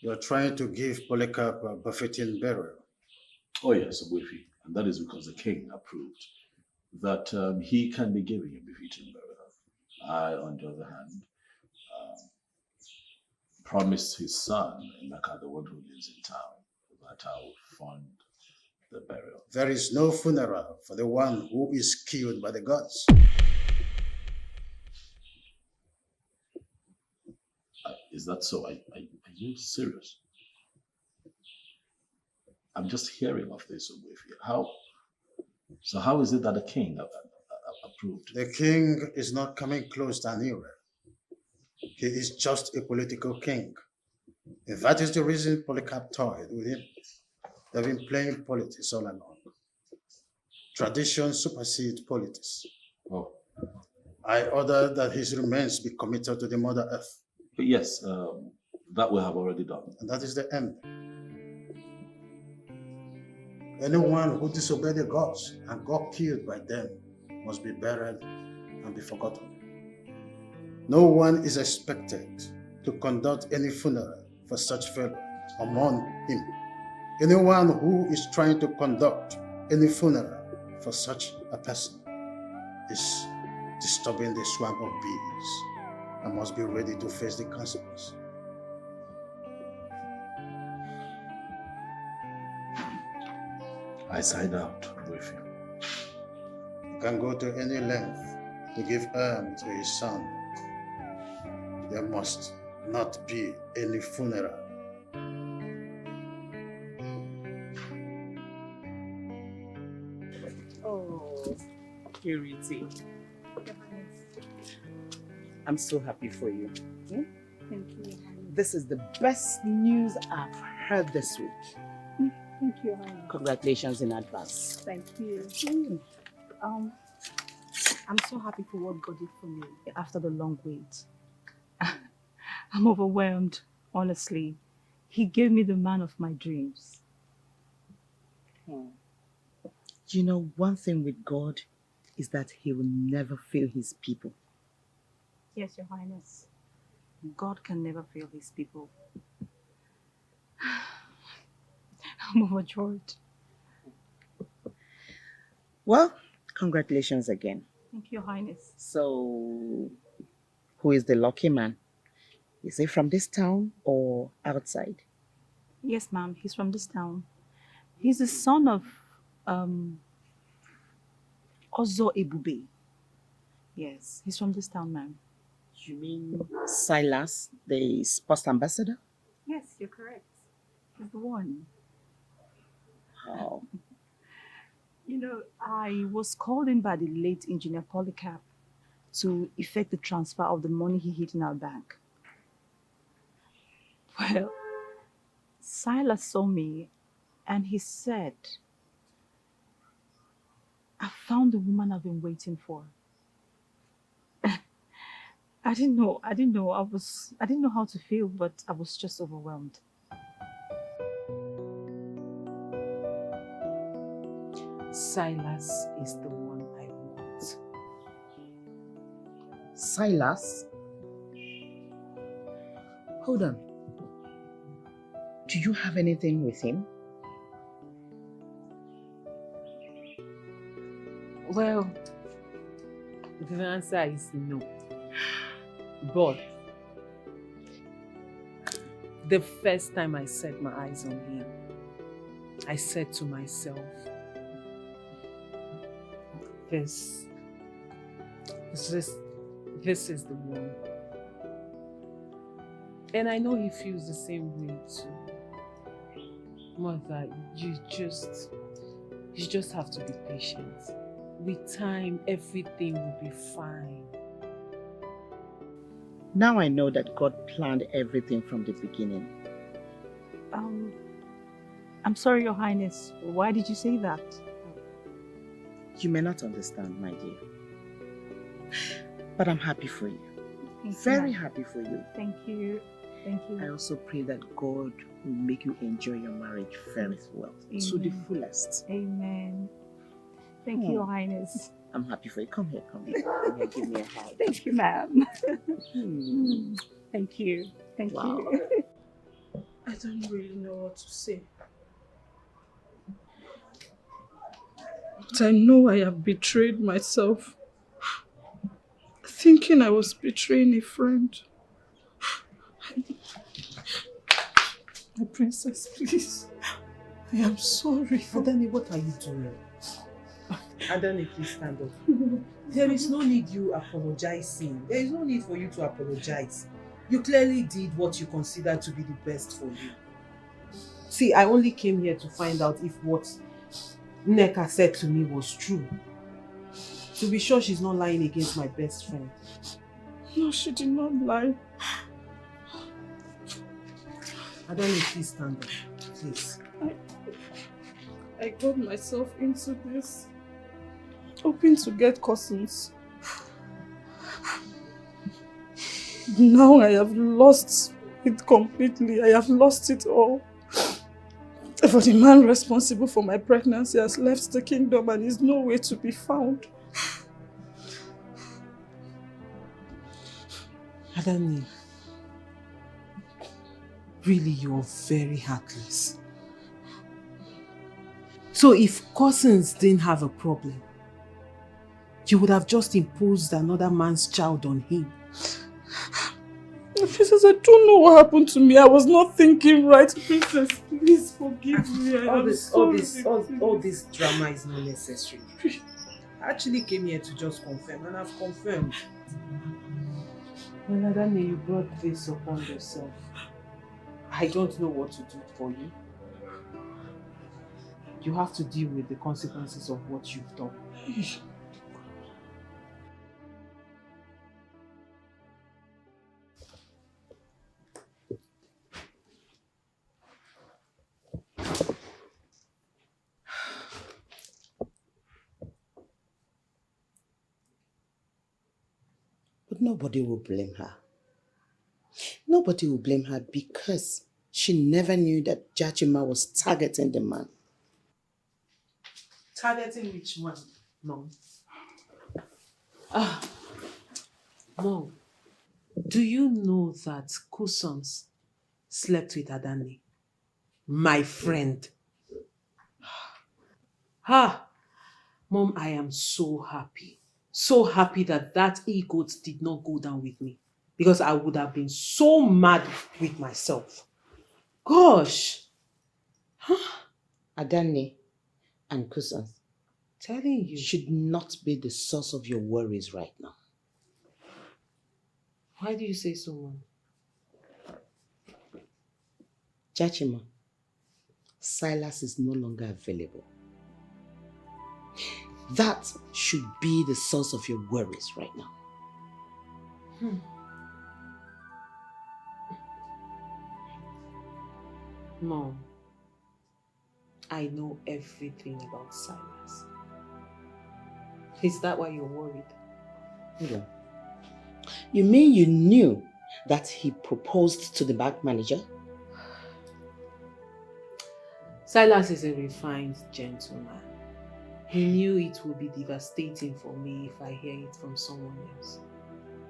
You are trying to give Polycarp a befitting burial. Oh yes, Obuefi, and that is because the king approved that he can be given a befitting burial. I, on the other hand, promised his son, Emeka, the one who lives in town, that I will fund the burial. There is no funeral for the one who is killed by the gods. Is that so? Are you serious? I'm just hearing of this, Obuefi. How is it that the king approved? The king is not coming close to Anira. He is just a political king. And that is the reason Polycarp toyed with him. They've been playing politics all along. Tradition supersedes politics. Oh. I order that his remains be committed to the Mother Earth. But yes, that we have already done. And that is the end. Anyone who disobeyed the gods and got killed by them must be buried and be forgotten. No one is expected to conduct any funeral for such failure. among him. Anyone who is trying to conduct any funeral for such a person is disturbing the swarm of bees and must be ready to face the consequence. I side out with him. You can go to any length to give arm to his son. There must not be any funeral. Oh, Purity. I'm so happy for you. Hmm? Thank you. This is the best news I've heard this week. Thank you, honey. Congratulations in advance. Thank you. I'm so happy for what God did for me after the long wait. I'm overwhelmed, honestly. He gave me the man of my dreams. You know, one thing with God is that he will never fail his people. Yes, Your Highness. God can never fail his people. I'm overjoyed. Well, congratulations again. Thank you, Your Highness. So, who is the lucky man? Is he from this town or outside? Yes, ma'am. He's from this town. He's the son of Ozo Ebube. Yes, he's from this town, ma'am. You mean Silas, the sports ambassador? Yes, you're correct. He's the one. Wow. You know, I was called in by the late engineer Polycarp to effect the transfer of the money he hid in our bank. Well, Silas saw me and he said, I found the woman I've been waiting for. I didn't know. I didn't know how to feel, but I was just overwhelmed. Silas is the one I want. Silas? Hold on. Do you have anything with him? Well, the answer is no. But the first time I set my eyes on him, I said to myself, this is the one. And I know he feels the same way too. Mother, you just have to be patient. With time, everything will be fine. Now I know that God planned everything from the beginning. I'm sorry, Your Highness. Why did you say that? You may not understand, my dear. But I'm happy for you. Very happy for you. Thank you. Thank you. I also pray that God will make you enjoy your marriage very well, to the fullest. Amen. Thank you, Your Highness. I'm happy for you. Come here, come here. Come here, give me a hug. Thank you, ma'am. Thank you. Thank you. I don't really know what to say. But I know I have betrayed myself, thinking I was betraying a friend. My princess, please. I am sorry. Adani, what are you doing? Adani, please stand up. There is no need you apologizing. There is no need for you to apologize. You clearly did what you considered to be the best for you. See, I only came here to find out if what Nneka said to me was true. To be sure she's not lying against my best friend. No, she did not lie. Adani, please stand up. Please. I got myself into this, hoping to get cousins. Now I have lost it completely. I have lost it all. For the man responsible for my pregnancy has left the kingdom and is nowhere to be found. Adani, Really, you're very heartless. So if cousins didn't have a problem, you would have just imposed another man's child on him. Princess, I don't know what happened to me. I was not thinking right. Princess, please forgive me. All this drama is not necessary. I actually came here to just confirm, and I've confirmed. Well, Adani, you brought this upon yourself. I don't know what to do for you. You have to deal with the consequences of what you've done. But nobody will blame her. Nobody will blame her because she never knew that Jachima was targeting the man. Targeting which one, Mom? Mom, do you know that Kusons slept with Adani? My friend. Mom, I am so happy. So happy that that e-goat did not go down with me. Because I would have been so mad with myself. Gosh. Adani and Kusans telling you should not be the source of your worries right now. Why do you say so, Mom? Jachima, Silas is no longer available. That should be the source of your worries right now. Mom, I know everything about Silas. Is that why you're worried? Yeah. You mean you knew that he proposed to the bank manager? Silas is a refined gentleman. He knew it would be devastating for me if I hear it from someone else.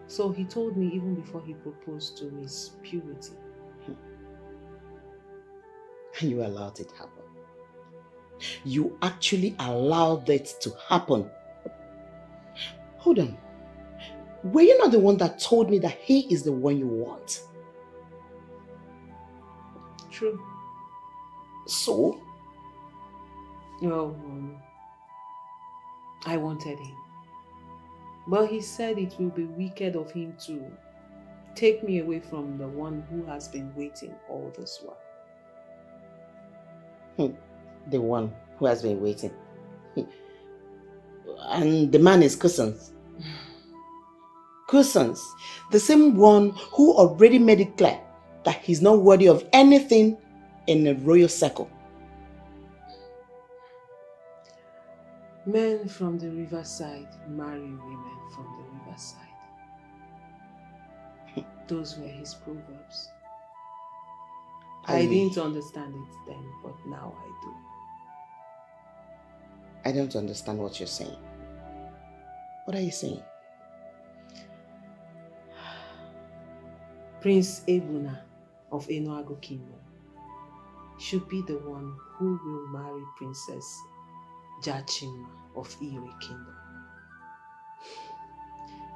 So he told me even before he proposed to Miss Purity. And you allowed it happen. You actually allowed it to happen. Hold on. Were you not the one that told me that he is the one you want? True. So? Well, I wanted him. But he said it will be wicked of him to take me away from the one who has been waiting all this while. The one who has been waiting. And the man is Kusans. Kusans, the same one who already made it clear that he's not worthy of anything in a royal circle. Men from the riverside marry women from the riverside. Those were his proverbs. I didn't understand it then, but now I do. I don't understand what you're saying. What are you saying? Prince Ebuna of Enuago Kingdom should be the one who will marry Princess Jachima of Ire Kingdom.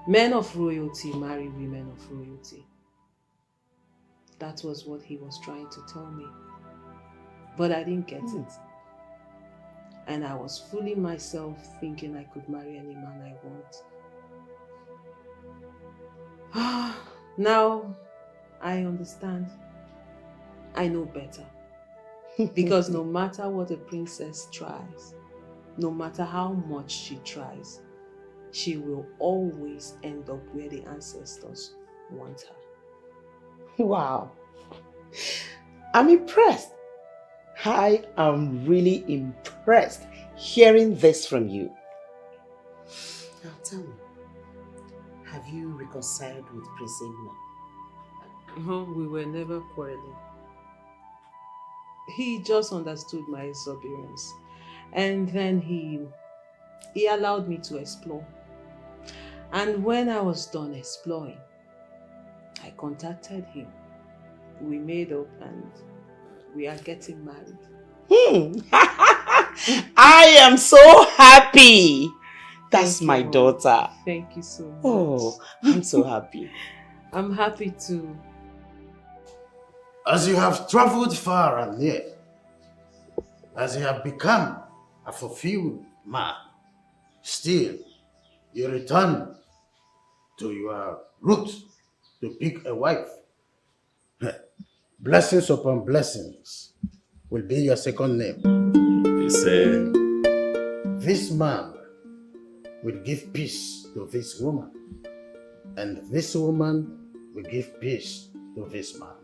Men of royalty marry women of royalty. That was what he was trying to tell me. But I didn't get it. And I was fooling myself thinking I could marry any man I want. Now I understand. I know better. Because no matter what a princess tries, no matter how much she tries, she will always end up where the ancestors want her. Wow. I'm impressed. I am really impressed hearing this from you. Now tell me, have you reconciled with Prince Ebuna? No, we were never quarreling. He just understood my exuberance. And then he allowed me to explore. And when I was done exploring, I contacted him we made up and we are getting married. I am so happy. That's my daughter. Thank you so much. Oh, I'm so happy. I'm happy too. As you have traveled far and near, as you have become a fulfilled man, still you return to your roots to pick a wife. Blessings upon blessings will be your second name. This man will give peace to this woman, and this woman will give peace to this man.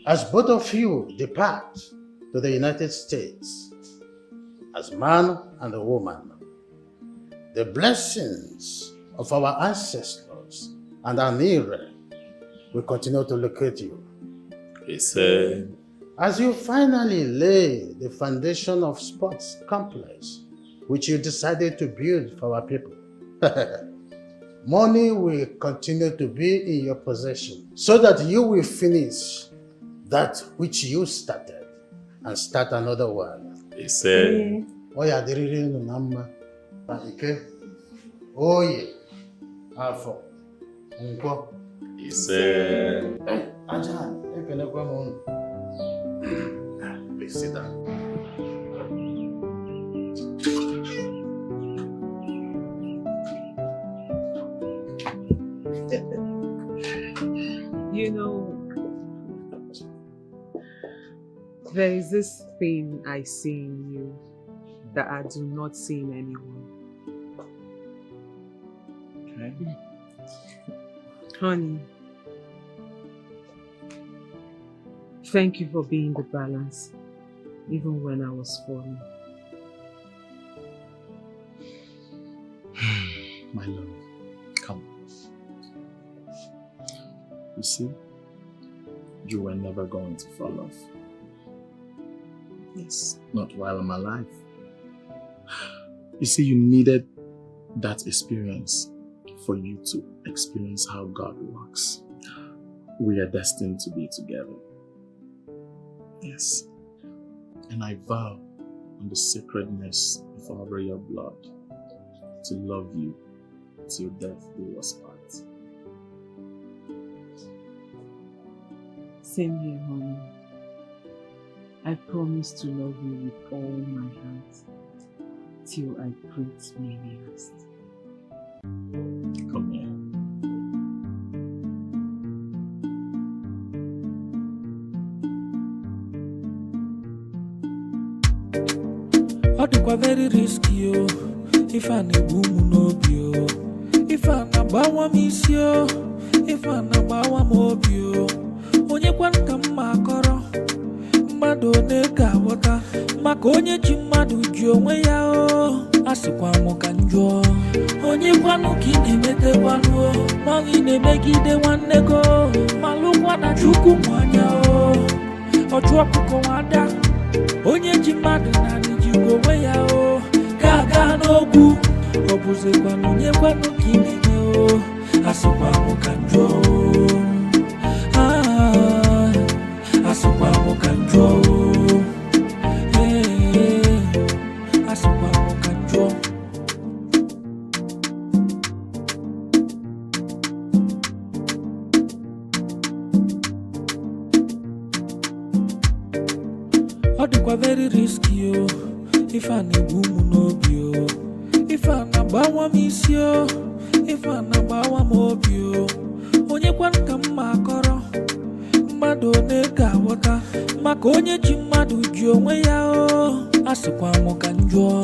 As both of you depart to the United States, as man and a woman, the blessings of our ancestors and our Nire will continue to locate you. As you finally lay the foundation of sports complex, which you decided to build for our people, money will continue to be in your possession so that you will finish that which you started and start another one. Oya diriri nunama, ike, oye, afo, unko. Aja, ekelekwa mo. Please sit down. You know, there is this thing I see in you that I do not see in anyone. Okay. Honey, thank you for being the balance, even when I was falling. My love, come. You see, you were never going to fall off. Yes, not while I'm alive. You see, you needed that experience for you to experience how God works. We are destined to be together. Yes. And I vow on the sacredness of our royal blood to love you till death do us part. Same here, honey. I promise to love you with all my heart till I breathe my last. Come here. Ọ dịkwa very risky o, ife a na-egbu m n'obi o, ife a na-agbawa m isi o, ife a na-agbawa m obi o, onye kwan ka mma akọrọ, mmadụ one ga-aghọta, maka onye ji mmadụ ji onwe ya o, asịkwa m ka njọ, onye kwanụ ka ị na-emetekwanụ o, ma ị na-emegide nwanne go, malụkwa na Chukwu nwanya o, ọchụ ọkụkọ nwada, onye ji mmadụ na onwe ya o, ga-aga n'ogwu, ọ bụzikwanụ onye kwanụ ka ị na-eme o, asịkwa m ka njọ o, asịkwa m ka njọ o, asịkwa m ka njọ. Ọ dịkwa very risky o, ife a na-egbu m n'obi o, ife a na-agbawa m isi o, ife a na-agbawa m obi o, onye kwanụ ka mma akọrọ, mmadụ one ga-aghọta, maka onye ji mmadụ ji onwe ya o, asịkwa m ka njọ,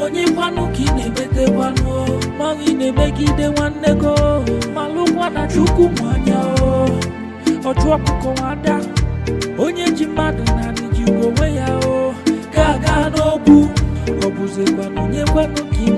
onye kwanụ ka ị na-emetekwanụ o, ma ị na-emegide nwanne go, malụkwa na Chukwu nwanya o, ọchụ ọkụkọ nwada, onye ji mmadụ na ji onwe ya o, ga-aga n'ogwu, ọ bụzikwanụ onye kwanụ ka ị